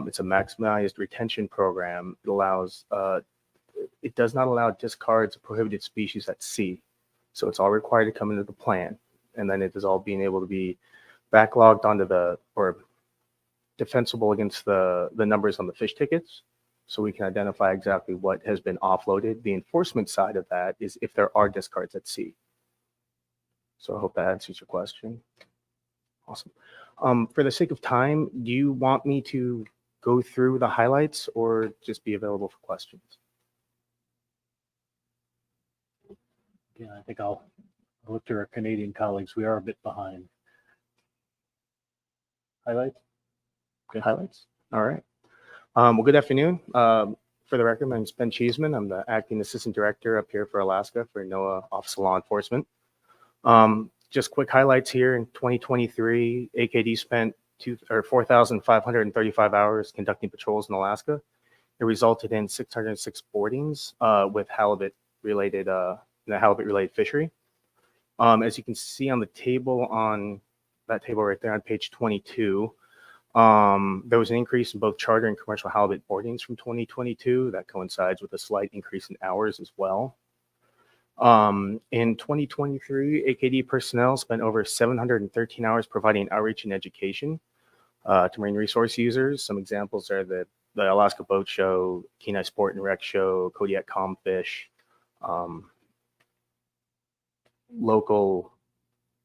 It's a maximized retention program. It does not allow discards of prohibited species at sea. So it's all required to come into the plan. And then it is all being able to be backlogged onto or defensible against the numbers on the fish tickets. So we can identify exactly what has been offloaded. The enforcement side of that is if there are discards at sea. So I hope that answers your question. Awesome. For the sake of time, do you want me to go through the highlights or just be available for questions? Yeah, I think I'll look to our Canadian colleagues. We are a bit behind. Highlights? Okay. Highlights? All right. Well, good afternoon. For the record, my name is Ben Cheeseman. I'm the Acting Assistant Director up here for Alaska for NOAA Office of Law Enforcement. Just quick highlights here. In 2023, AKD spent 4,535 hours conducting patrols in Alaska. It resulted in 606 boardings with halibut-related fishery. As you can see on the table right there on page 22, there was an increase in both charter and commercial halibut boardings from 2022. That coincides with a slight increase in hours as well. In 2023, AKD personnel spent over 713 hours providing outreach and education to marine resource users. Some examples are the Alaska Boat Show, Kenai Sport and Rec Show, Kodiak Comfish, local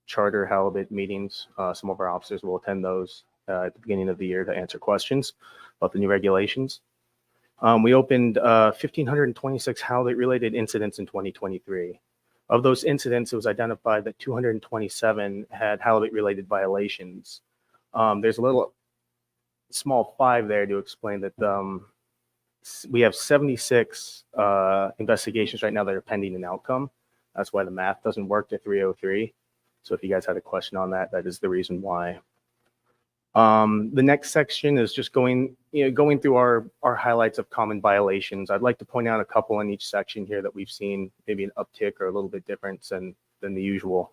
charter halibut meetings. Some of our officers will attend those at the beginning of the year to answer questions about the new regulations. We opened 1,526 halibut-related incidents in 2023. Of those incidents, it was identified that 227 had halibut-related violations. There's a little small 5 there to explain that we have 76 investigations right now that are pending an outcome. That's why the math doesn't work to 303. So if you guys had a question on that, that is the reason why. The next section is just going through our highlights of common violations. I'd like to point out a couple in each section here that we've seen maybe an uptick or a little bit different than the usual.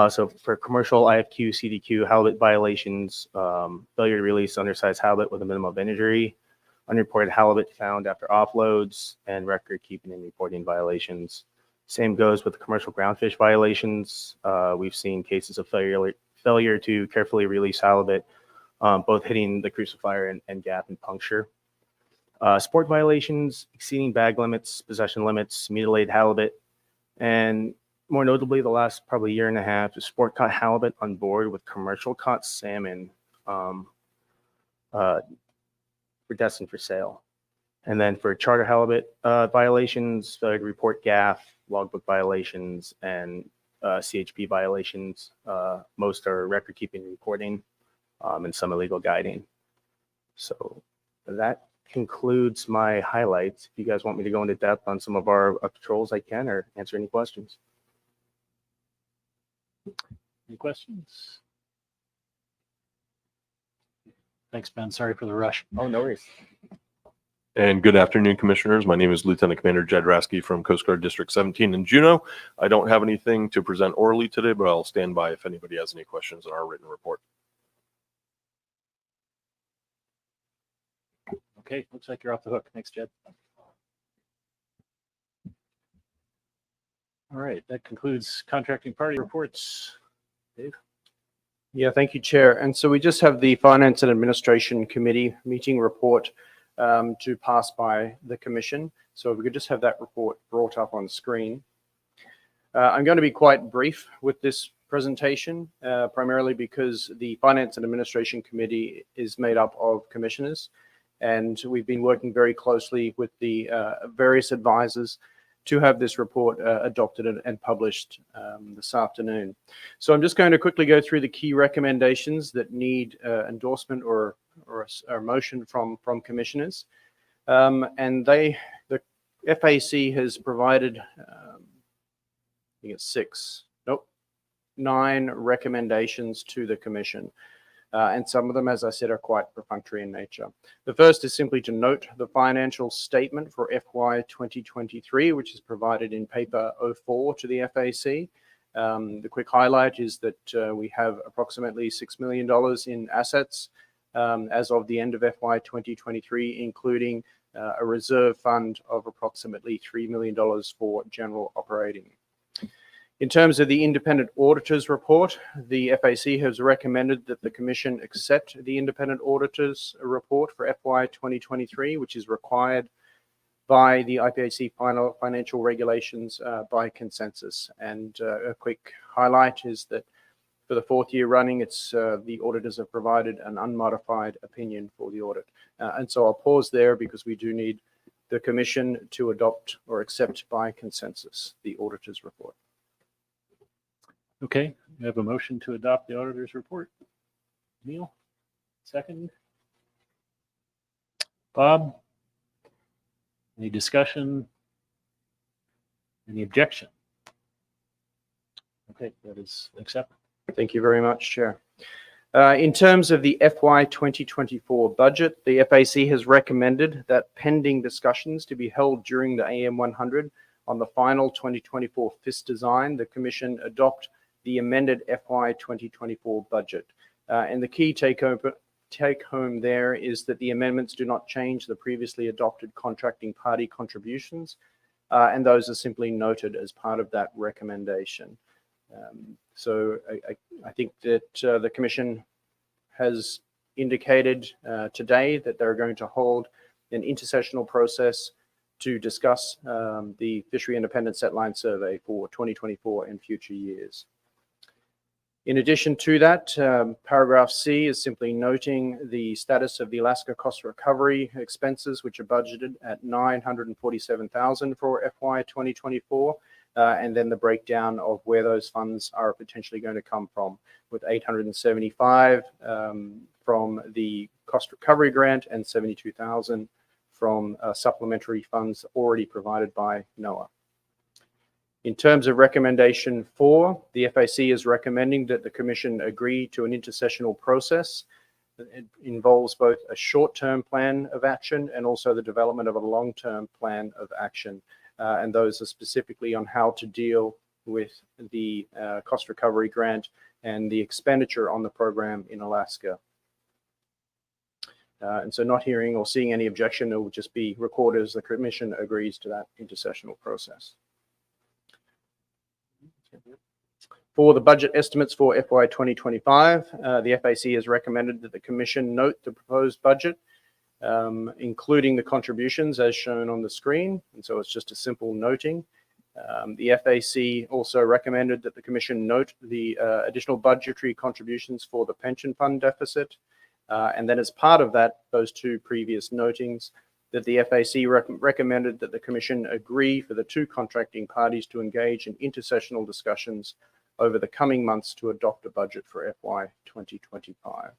So for commercial IFQ, CDQ, halibut violations, failure to release undersized halibut with a minimum of injury, unreported halibut found after offloads, and record keeping and reporting violations. Same goes with the commercial groundfish violations. We've seen cases of failure to carefully release halibut, both hitting the crucifier and gap and puncture. Sport violations, exceeding bag limits, possession limits, mutilated halibut, and more notably, the last probably year and a half, is sport caught halibut on board with commercial caught salmon for destined for sale. And then for charter halibut violations, failure to report GAF, logbook violations, and CHP violations. Most are record keeping and reporting, and some illegal guiding. So that concludes my highlights. If you guys want me to go into depth on some of our patrols, I can, or answer any questions. Any questions? Thanks, Ben. Sorry for the rush. Oh, no worries. And good afternoon, Commissioners. My name is Lieutenant Commander Jed Rasky from Coast Guard District 17 in Juneau. I don't have anything to present orally today, but I'll stand by if anybody has any questions on our written report. Okay, looks like you're off the hook. Thanks, Jed. All right, that concludes contracting party reports. Dave? Yeah, thank you, Chair. And so we just have the Finance and Administration Committee meeting report to pass by the Commission. So if we could just have that report brought up on screen. I'm going to be quite brief with this presentation, primarily because the Finance and Administration Committee is made up of commissioners, and we've been working very closely with the various advisors to have this report adopted and published this afternoon. So I'm just going to quickly go through the key recommendations that need endorsement or a motion from commissioners. And the FAC has provided, I think it's 9 recommendations to the Commission. And some of them, as I said, are quite perfunctory in nature. The first is simply to note the financial statement for FY 2023, which is provided in paper 04 to the FAC. The quick highlight is that we have approximately $6 million in assets as of the end of FY 2023, including a reserve fund of approximately $3 million for general operating. In terms of the independent auditor's report, the FAC has recommended that the Commission accept the independent auditor's report for FY 2023, which is required by the IPHC financial regulations by consensus. And a quick highlight is that for the fourth year running, it's the auditors have provided an unmodified opinion for the audit. And so I'll pause there because we do need the Commission to adopt or accept by consensus the auditor's report. Okay, we have a motion to adopt the auditor's report. Neil, second. Bob, any discussion? Any objection? Okay, that is accepted. Thank you very much, Chair. In terms of the FY 2024 budget, the FAC has recommended that pending discussions to be held during the AM100 on the final 2024 FIS design, the Commission adopt the amended FY 2024 budget. And the key take home there is that the amendments do not change the previously adopted contracting party contributions, and those are simply noted as part of that recommendation. So I think that the Commission has indicated today that they're going to hold an intersessional process to discuss the Fishery Independent Setline Survey for 2024 and future years. In addition to that, paragraph C is simply noting the status of the Alaska cost recovery expenses, which are budgeted at $947,000 for FY 2024, and then the breakdown of where those funds are potentially going to come from, with $875,000 from the cost recovery grant and $72,000 from supplementary funds already provided by NOAA. In terms of recommendation 4, the FAC is recommending that the Commission agree to an intersessional process that involves both a short-term plan of action and also the development of a long-term plan of action. And those are specifically on how to deal with the cost recovery grant and the expenditure on the program in Alaska. And so not hearing or seeing any objection, it will just be recorded as the Commission agrees to that intersessional process. For the budget estimates for FY 2025, the FAC has recommended that the Commission note the proposed budget, including the contributions as shown on the screen. And so it's just a simple noting. The FAC also recommended that the Commission note the additional budgetary contributions for the pension fund deficit. And then as part of that, those two previous notings, that the FAC recommended that the Commission agree for the two contracting parties to engage in intersessional discussions over the coming months to adopt a budget for FY 2025.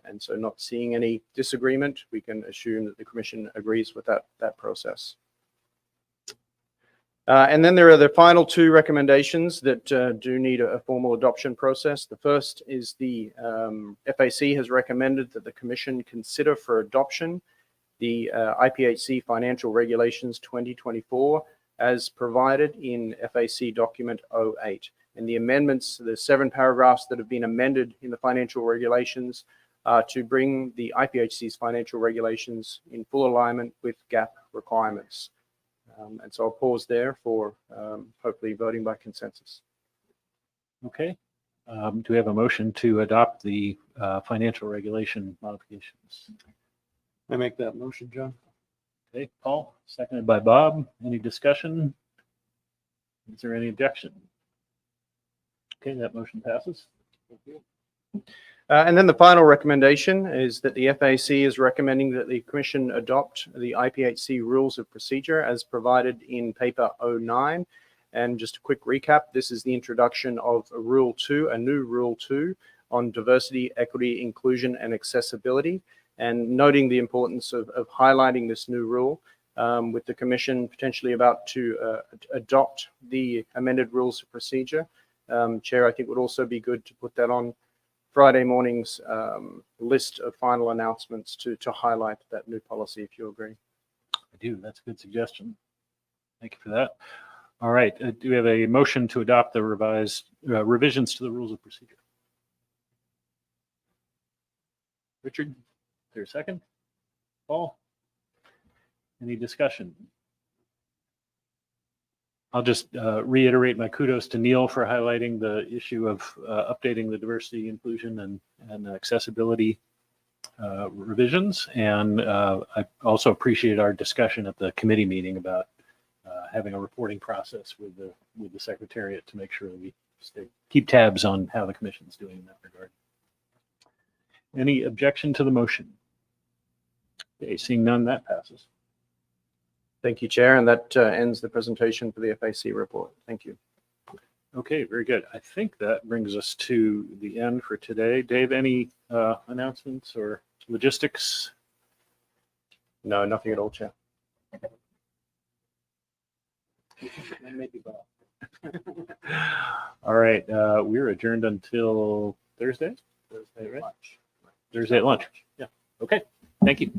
And so not seeing any disagreement, we can assume that the Commission agrees with that process. And then there are the final two recommendations that do need a formal adoption process. The first is the FAC has recommended that the Commission consider for adoption the IPHC Financial Regulations 2024 as provided in FAC document 08. And the amendments, the 7 paragraphs that have been amended in the financial regulations to bring the IPHC's financial regulations in full alignment with GAAP requirements. And so I'll pause there for hopefully voting by consensus. Okay. Do we have a motion to adopt the financial regulation modifications? I make that motion, John. Okay, Paul, seconded by Bob. Any discussion? Is there any objection? Okay, that motion passes. Thank you. And then the final recommendation is that the FAC is recommending that the Commission adopt the IPHC Rules of Procedure as provided in paper 09. And just a quick recap, this is the introduction of a Rule 2, a new Rule 2 on diversity, equity, inclusion, and accessibility. And noting the importance of highlighting this new rule, with the Commission potentially about to adopt the amended Rules of Procedure. Chair, I think it would also be good to put that on Friday morning's list of final announcements to highlight that new policy, if you agree. I do. That's a good suggestion. Thank you for that. All right, do we have a motion to adopt the revised revisions to the rules of procedure? Richard, is there a second? Paul? Any discussion? I'll just reiterate my kudos to Neil for highlighting the issue of updating the diversity, inclusion, and accessibility revisions. And I also appreciate our discussion at the committee meeting about having a reporting process with the Secretariat to make sure that we keep tabs on how the Commission's doing in that regard. Any objection to the motion? Okay, seeing none, that passes. Thank you, Chair, and that ends the presentation for the FAC report. Thank you. Okay, very good. I think that brings us to the end for today. Dave, any announcements or logistics? No, nothing at all, Chair. Maybe Bob. All right, we're adjourned until Thursday. Thursday at lunch. Yeah. Okay. Thank you.